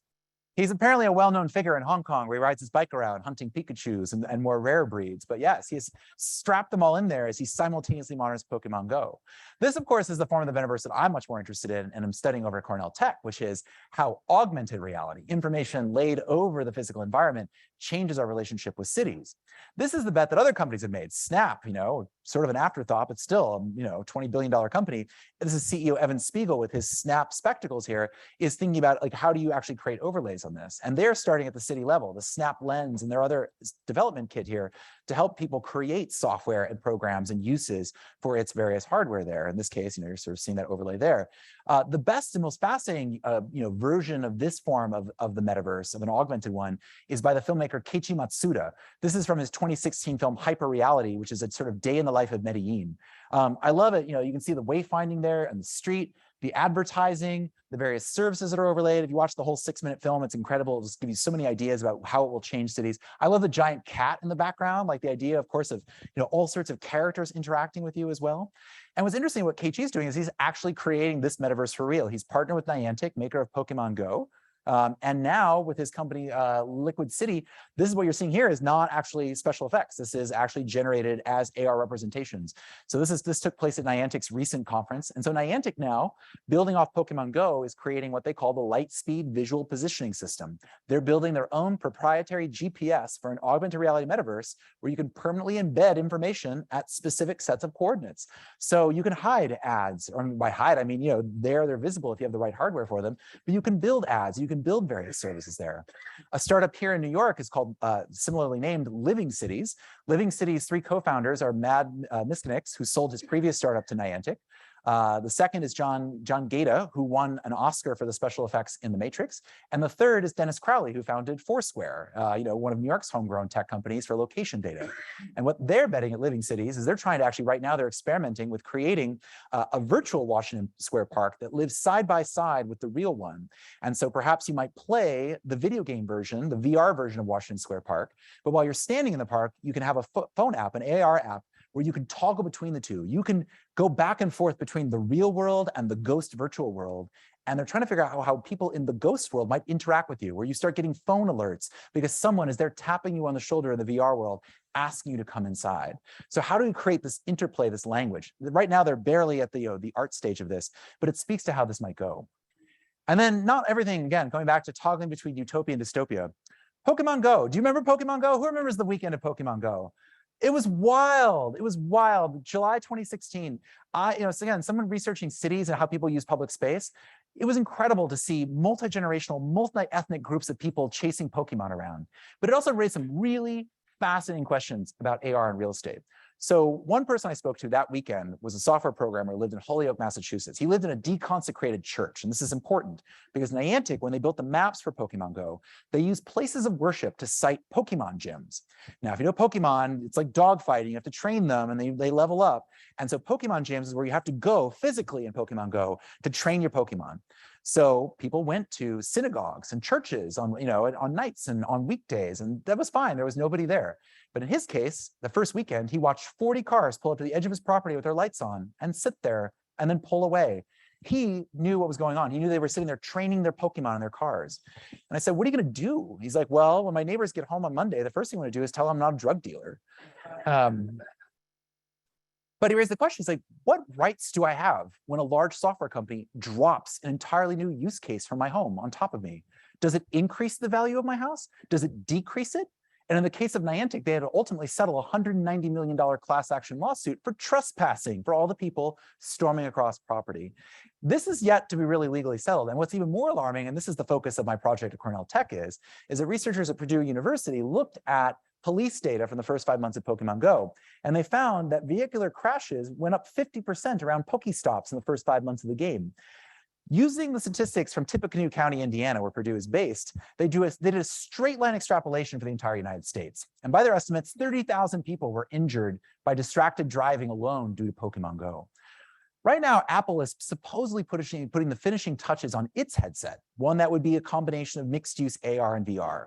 He's apparently a well-known figure in Hong Kong where he rides his bike around hunting Pikachus and more rare breeds. But yes, he has strapped them all in there as he simultaneously monitors Pokemon Go. This, of course, is the form of the metaverse that I'm much more interested in and I'm studying over at Cornell Tech, which is how augmented reality, information laid over the physical environment, changes our relationship with cities. This is the bet that other companies have made. Snap, sort of an afterthought, but still, $20 billion company. This is CEO Evan Spiegel with his Snap spectacles here, is thinking about like, how do you actually create overlays on this? And they're starting at the city level, the Snap Lens and their other development kit here to help people create software and programs and uses for its various hardware there. In this case, you're sort of seeing that overlay there. The best and most fascinating, version of this form of the metaverse, of an augmented one, is by the filmmaker Keiichi Matsuda. This is from his 2016 film Hyperreality, which is a sort of day in the life of Medellin. I love it. You can see the wayfinding there and the street, the advertising, the various services that are overlaid. If you watch the whole 6-minute film, it's incredible. It'll just give you so many ideas about how it will change cities. I love the giant cat in the background, like the idea, of course, of all sorts of characters interacting with you as well. And what's interesting, what Keiichi is doing is he's actually creating this metaverse for real. He's partnered with Niantic, maker of Pokemon Go. And now with his company, Liquid City, this is what you're seeing here is not actually special effects. This is actually generated as AR representations. So this took place at Niantic's recent conference. And so Niantic now, building off Pokemon Go, is creating what they call the Lightspeed Visual Positioning System. They're building their own proprietary GPS for an augmented reality metaverse where you can permanently embed information at specific sets of coordinates. So you can hide ads, or by hide, I mean, they're visible if you have the right hardware for them, but you can build ads, you can build various services there. A startup here in New York is called, similarly named, Living Cities. Living Cities' 3 co-founders are Mad Miskinix, who sold his previous startup to Niantic. The second is John Gaeta, who won an Oscar for the special effects in The Matrix. And the third is Dennis Crowley, who founded Foursquare, one of New York's homegrown tech companies for location data. And what they're betting at Living Cities is they're trying to actually, right now, they're experimenting with creating a virtual Washington Square Park that lives side by side with the real one. And so perhaps you might play the video game version, the VR version of Washington Square Park. But while you're standing in the park, you can have a phone app, an AR app, where you can toggle between the two. You can go back and forth between the real world and the ghost virtual world. And they're trying to figure out how people in the ghost world might interact with you, where you start getting phone alerts because someone is there tapping you on the shoulder in the VR world, asking you to come inside. So how do we create this interplay, this language? Right now, they're barely at the art stage of this, but it speaks to how this might go. And then not everything, again, going back to toggling between utopia and dystopia. Pokemon Go. Do you remember Pokemon Go? Who remembers the weekend of Pokemon Go? It was wild. It was wild. July 2016. So again, someone researching cities and how people use public space. It was incredible to see multi-generational, multi-ethnic groups of people chasing Pokemon around. But it also raised some really fascinating questions about AR and real estate. So one person I spoke to that weekend was a software programmer who lived in Holyoke, Massachusetts. He lived in a deconsecrated church. And this is important because Niantic, when they built the maps for Pokemon Go, they used places of worship to cite Pokemon gyms. Now, if you know Pokemon, it's like dogfighting. You have to train them and they level up. And so Pokemon gyms is where you have to go physically in Pokemon Go to train your Pokemon. So people went to synagogues and churches on nights and on weekdays, and that was fine. There was nobody there. But in his case, the first weekend, he watched 40 cars pull up to the edge of his property with their lights on and sit there and then pull away. He knew what was going on. He knew they were sitting there training their Pokemon in their cars. And I said, what are you going to do? He's like, well, when my neighbors get home on Monday, the first thing I'm going to do is tell them I'm not a drug dealer. But he raised the question, he's like, what rights do I have when a large software company drops an entirely new use case for my home on top of me? Does it increase the value of my house? Does it decrease it? And in the case of Niantic, they had to ultimately settle a $190 million class action lawsuit for trespassing for all the people storming across property. This is yet to be really legally settled. And what's even more alarming, and this is the focus of my project at Cornell Tech, is that researchers at Purdue University looked at police data from the first 5 months of Pokemon Go. And they found that vehicular crashes went up 50% around Pokestops in the first 5 months of the game. Using the statistics from Tippecanoe County, Indiana, where Purdue is based, they did a straight line extrapolation for the entire United States. And by their estimates, 30,000 people were injured by distracted driving alone due to Pokemon Go. Right now, Apple is supposedly putting the finishing touches on its headset, one that would be a combination of mixed-use AR and VR.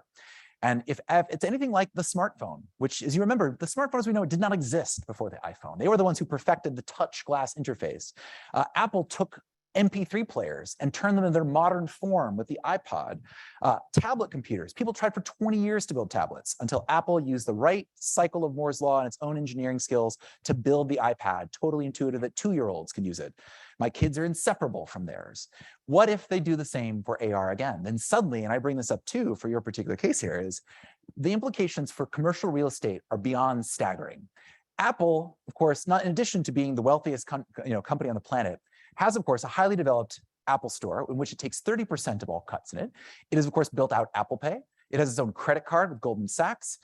And if it's anything like the smartphone, which, as you remember, the smartphones we know did not exist before the iPhone. They were the ones who perfected the touch glass interface. Apple took MP3 players and turned them into their modern form with the iPod. Tablet computers. People tried for 20 years to build tablets until Apple used the right cycle of Moore's law and its own engineering skills to build the iPad, totally intuitive that 2-year-olds can use it. My kids are inseparable from theirs. What if they do the same for AR again? Then suddenly, and I bring this up too for your particular case here, is the implications for commercial real estate are beyond staggering. Apple, of course, not in addition to being the wealthiest company on the planet, has, of course, a highly developed Apple Store in which it takes 30% of all cuts in it. It has, of course, built out Apple Pay. It has its own credit card with Goldman Sachs.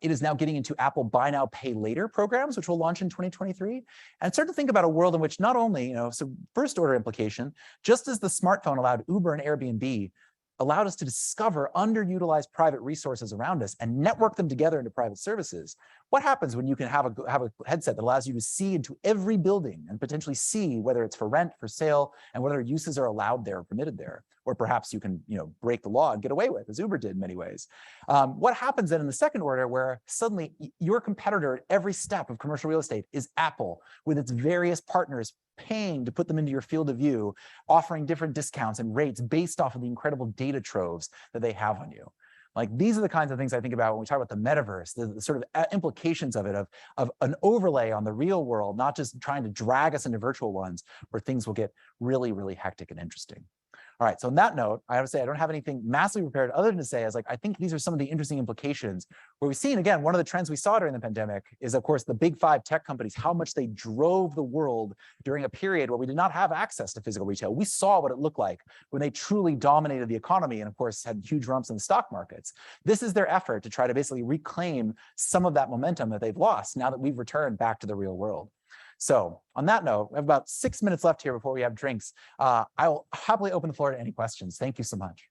It is now getting into Apple Buy Now, Pay Later programs, which will launch in 2023. And start to think about a world in which not only, so first order implication, just as the smartphone allowed Uber and Airbnb, allowed us to discover underutilized private resources around us and network them together into private services. What happens when you can have a headset that allows you to see into every building and potentially see whether it's for rent, for sale, and whether uses are allowed there or permitted there? Or perhaps you can break the law and get away with, as Uber did in many ways. What happens then in the second order, where suddenly your competitor at every step of commercial real estate is Apple, with its various partners paying to put them into your field of view, offering different discounts and rates based off of the incredible data troves that they have on you. Like, these are the kinds of things I think about when we talk about the metaverse, the sort of implications of it, of an overlay on the real world, not just trying to drag us into virtual ones where things will get really, really hectic and interesting. All right, so on that note, I have to say I don't have anything massively prepared other than to say, I think these are some of the interesting implications where we've seen, again, one of the trends we saw during the pandemic is, of course, the big 5 tech companies, how much they drove the world during a period where we did not have access to physical retail. We saw what it looked like when they truly dominated the economy and, of course, had huge rumps in the stock markets. This is their effort to try to basically reclaim some of that momentum that they've lost now that we've returned back to the real world. So on that note, we have about 6 minutes left here before we have drinks. I will happily open the floor to any questions. Thank you so much.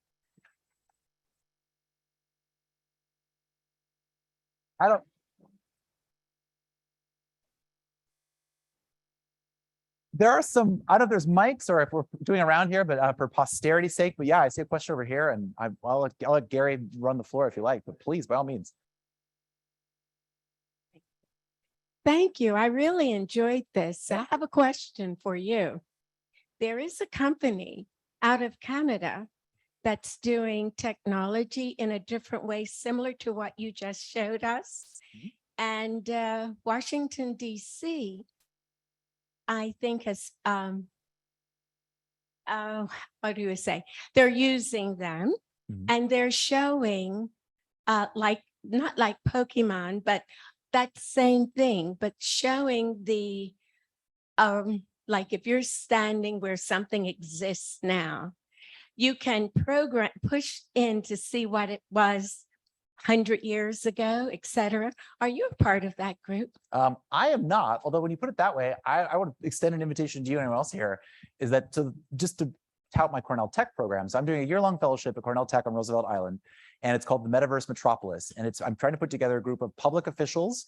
There are some, I don't know if there's mics or if we're doing around here, but for posterity's sake, but yeah, I see a question over here, and I'll let Gary run the floor if you like, but please, by all means. Thank you. I really enjoyed this. I have a question for you. There is a company out of Canada that's doing technology in a different way, similar to what you just showed us. And Washington, D.C., I think has, what do you say? They're using them and they're showing not like Pokemon, but that same thing, but showing the, like if you're standing where something exists now, you can push in to see what it was 100 years ago, et cetera. Are you a part of that group? I am not, although when you put it that way, I would extend an invitation to you and anyone else here, is that just to tout my Cornell Tech program. So I'm doing a year-long fellowship at Cornell Tech on Roosevelt Island, and it's called the Metaverse Metropolis. And I'm trying to put together a group of public officials,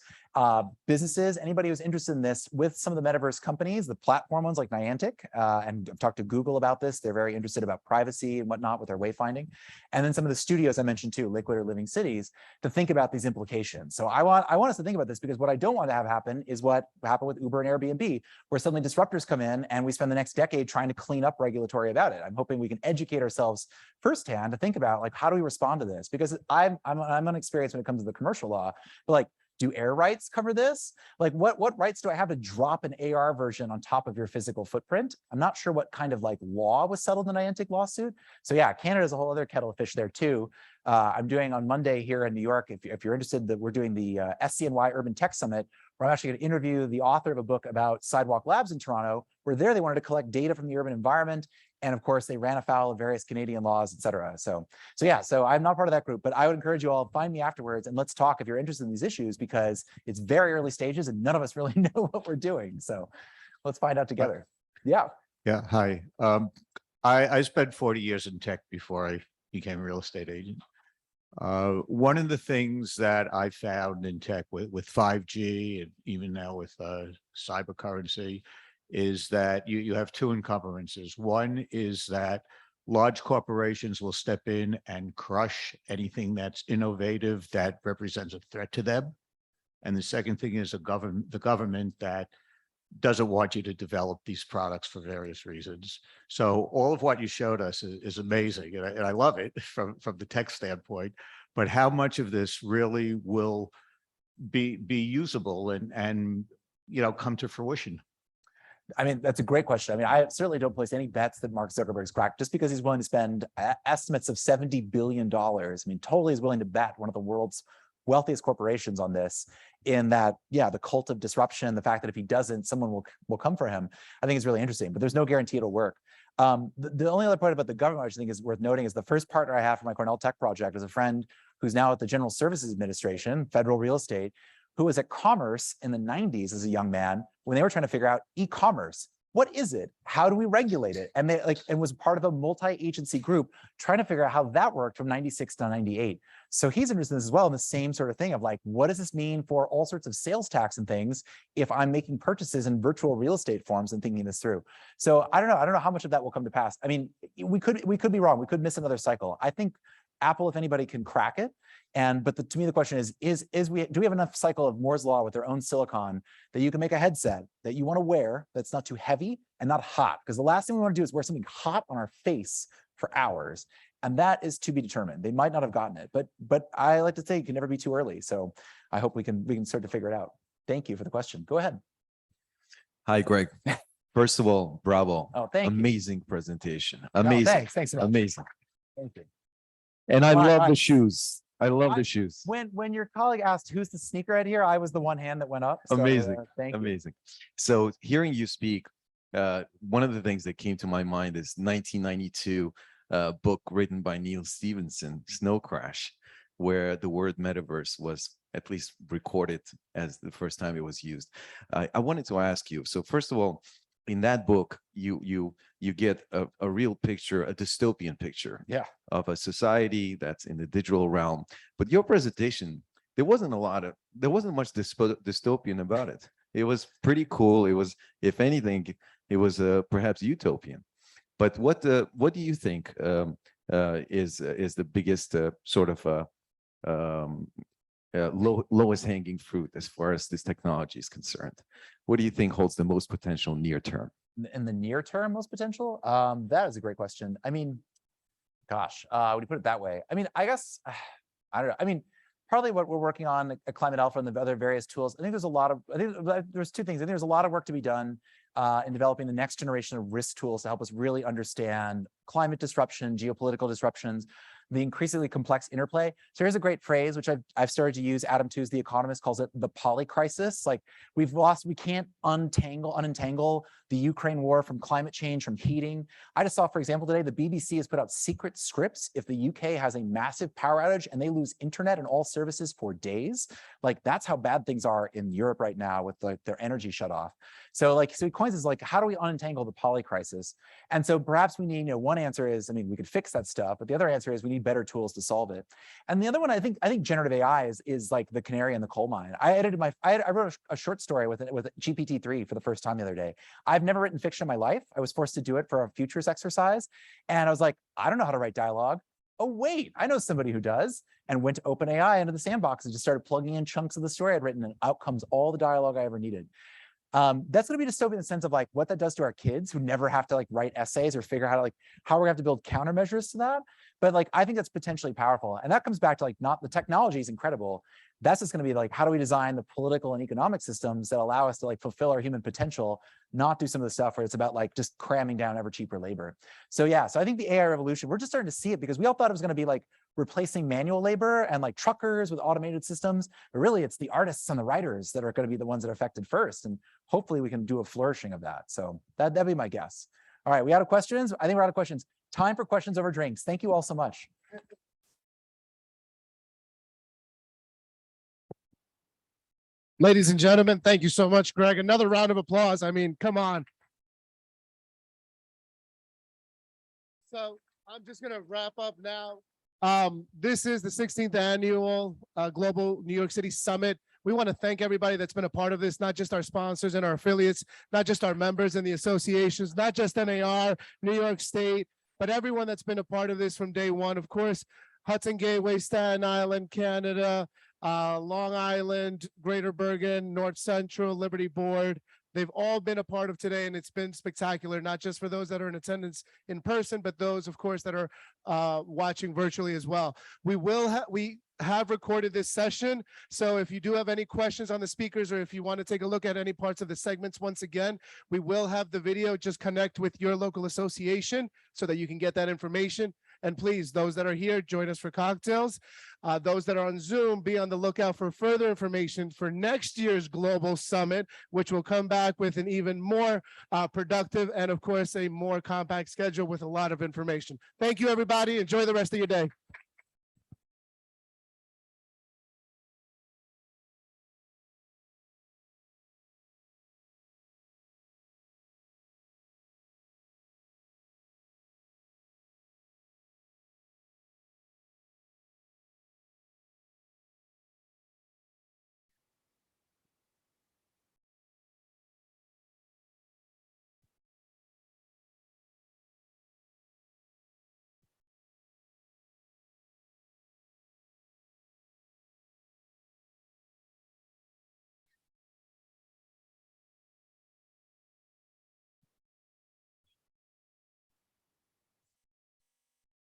businesses, anybody who's interested in this, with some of the metaverse companies, the platform ones like Niantic, and I've talked to Google about this. They're very interested about privacy and whatnot with their wayfinding. And then some of the studios I mentioned too, Liquid or Living Cities, to think about these implications. So I want us to think about this, because what I don't want to have happen is what happened with Uber and Airbnb, where suddenly disruptors come in and we spend the next decade trying to clean up regulatory about it. I'm hoping we can educate ourselves firsthand to think about, like, how do we respond to this? Because I'm unexperienced when it comes to the commercial law, but like, do air rights cover this? Like, what rights do I have to drop an AR version on top of your physical footprint? I'm not sure what kind of like law was settled in the Niantic lawsuit. So yeah, Canada's a whole other kettle of fish there too. I'm doing on Monday here in New York, if you're interested, that we're doing the SCNY Urban Tech Summit, where I'm actually going to interview the author of a book about Sidewalk Labs in Toronto, where they wanted to collect data from the urban environment. And of course, they ran afoul of various Canadian laws, et cetera. So I'm not part of that group, but I would encourage you all, find me afterwards and let's talk if you're interested in these issues, because it's very early stages and none of us really know what we're doing. So let's find out together. Yeah. Yeah. Hi. I spent 40 years in tech before I became a real estate agent. One of the things that I found in tech with 5G and even now with cyber currency is that you have two encumbrances. One is that large corporations will step in and crush anything that's innovative that represents a threat to them. And the second thing is the government that doesn't want you to develop these products for various reasons. So all of what you showed us is amazing, and I love it from the tech standpoint. But how much of this really will be usable and come to fruition? I mean, that's a great question. I mean, I certainly don't place any bets that Mark Zuckerberg's cracked just because he's willing to spend estimates of $70 billion. I mean, totally is willing to bet one of the world's wealthiest corporations on this, in that, yeah, the cult of disruption, the fact that if he doesn't, someone will come for him, I think is really interesting, but there's no guarantee it'll work. The only other point about the government, which I think is worth noting, is the first partner I have for my Cornell Tech project is a friend who's now at the General Services Administration, federal real estate, who was at Commerce in the 90s as a young man when they were trying to figure out e-commerce. What is it? How do we regulate it? And they and was part of a multi-agency group trying to figure out how that worked from 96 to 98. So he's interested in this as well, in the same sort of thing of like, what does this mean for all sorts of sales tax and things if I'm making purchases in virtual real estate forms and thinking this through? So I don't know how much of that will come to pass. I mean, we could be wrong. We could miss another cycle. I think Apple, if anybody, can crack it. But to me, the question is do we have enough cycle of Moore's law with their own silicon that you can make a headset that you want to wear that's not too heavy and not hot? Because the last thing we want to do is wear something hot on our face for hours. And that is to be determined. They might not have gotten it, but I like to say you can never be too early. So I hope we can start to figure it out. Thank you for the question. Go ahead. Hi, Greg. First of all, bravo. Oh, thank you. Amazing presentation. Oh, Amazing. thanks so much. Amazing. Thank you. And I All right, love the shoes. I love the shoes. When your colleague asked who's the sneakerhead here, I was the one hand that went up. So, Amazing. Thank you. Amazing. So hearing you speak, one of the things that came to my mind is 1992 book written by Neil Stephenson, Snow Crash, where the word metaverse was at least recorded as the first time it was used. I wanted to ask you, so first of all, in that book, you get a real picture, a dystopian picture of a society that's in the digital realm. But your presentation, there wasn't much dystopian about it. It was pretty cool. It was, if anything, it was perhaps utopian. But what do you think is the biggest sort of lowest hanging fruit as far as this technology is concerned? What do you think holds the most potential near term? In the near term, most potential? That is a great question. I mean, gosh, when you put it that way, I mean, I guess, I don't know. I mean, partly what we're working on at Climate Alpha and the other various tools, I think there's two things. I think there's a lot of work to be done in developing the next generation of risk tools to help us really understand climate disruption, geopolitical disruptions, the increasingly complex interplay. So here's a great phrase, which I've started to use. Adam Tooze, The Economist, calls it the polycrisis. Like we can't unentangle the Ukraine war from climate change, from heating. I just saw, for example, today, the BBC has put out secret scripts if the UK has a massive power outage and they lose internet and all services for days. Like that's how bad things are in Europe right now with like their energy shut off. So he coins is like, how do we unentangle the polycrisis? And so perhaps we need, one answer is, I mean, we could fix that stuff, but the other answer is we need better tools to solve it. And the other one, I think generative AI is like the canary in the coal mine. I wrote a short story with GPT-3 for the first time the other day. I've never written fiction in my life. I was forced to do it for a futurist exercise. And I was like, I don't know how to write dialogue. Oh, wait, I know somebody who does, and went to OpenAI into the sandbox and just started plugging in chunks of the story I'd written, and out comes all the dialogue I ever needed. That's going to be dystopian in the sense of like what that does to our kids who never have to like write essays or figure out how to like how we're going to have to build countermeasures to that. But like I think that's potentially powerful, and that comes back to like not the technology is incredible. That's just going to be like how do we design the political and economic systems that allow us to like fulfill our human potential, not do some of the stuff where it's about like just cramming down ever cheaper labor. So yeah, so I think the AI revolution, we're just starting to see it because we all thought it was going to be like replacing manual labor and like truckers with automated systems, but really it's the artists and the writers that are going to be the ones that are affected first, and hopefully we can do a flourishing of that. So that'd be my guess. All right, we out of questions? I think we're out of questions. Time for questions over drinks. Thank you all so much. Ladies and gentlemen, thank you so much, Greg. Another round of applause. I mean, come on. So I'm just going to wrap up now. This is the 16th annual Global New York City Summit. We want to thank everybody that's been a part of this, not just our sponsors and our affiliates, not just our members in the associations, not just NAR, New York State, but everyone that's been a part of this from day one. Of course, Hudson Gateway, Staten Island, Canada, Long Island, Greater Bergen, North Central, Liberty Board. They've all been a part of today, and it's been spectacular, not just for those that are in attendance in person, but those, of course, that are watching virtually as well. We have recorded this session, so if you do have any questions on the speakers, or if you want to take a look at any parts of the segments, once again, we will have the video. Just connect with your local association so that you can get that information. And please, those that are here, join us for cocktails. Those that are on Zoom, be on the lookout for further information for next year's Global Summit, which will come back with an even more productive and, of course, a more compact schedule with a lot of information. Thank you, everybody. Enjoy the rest of your day.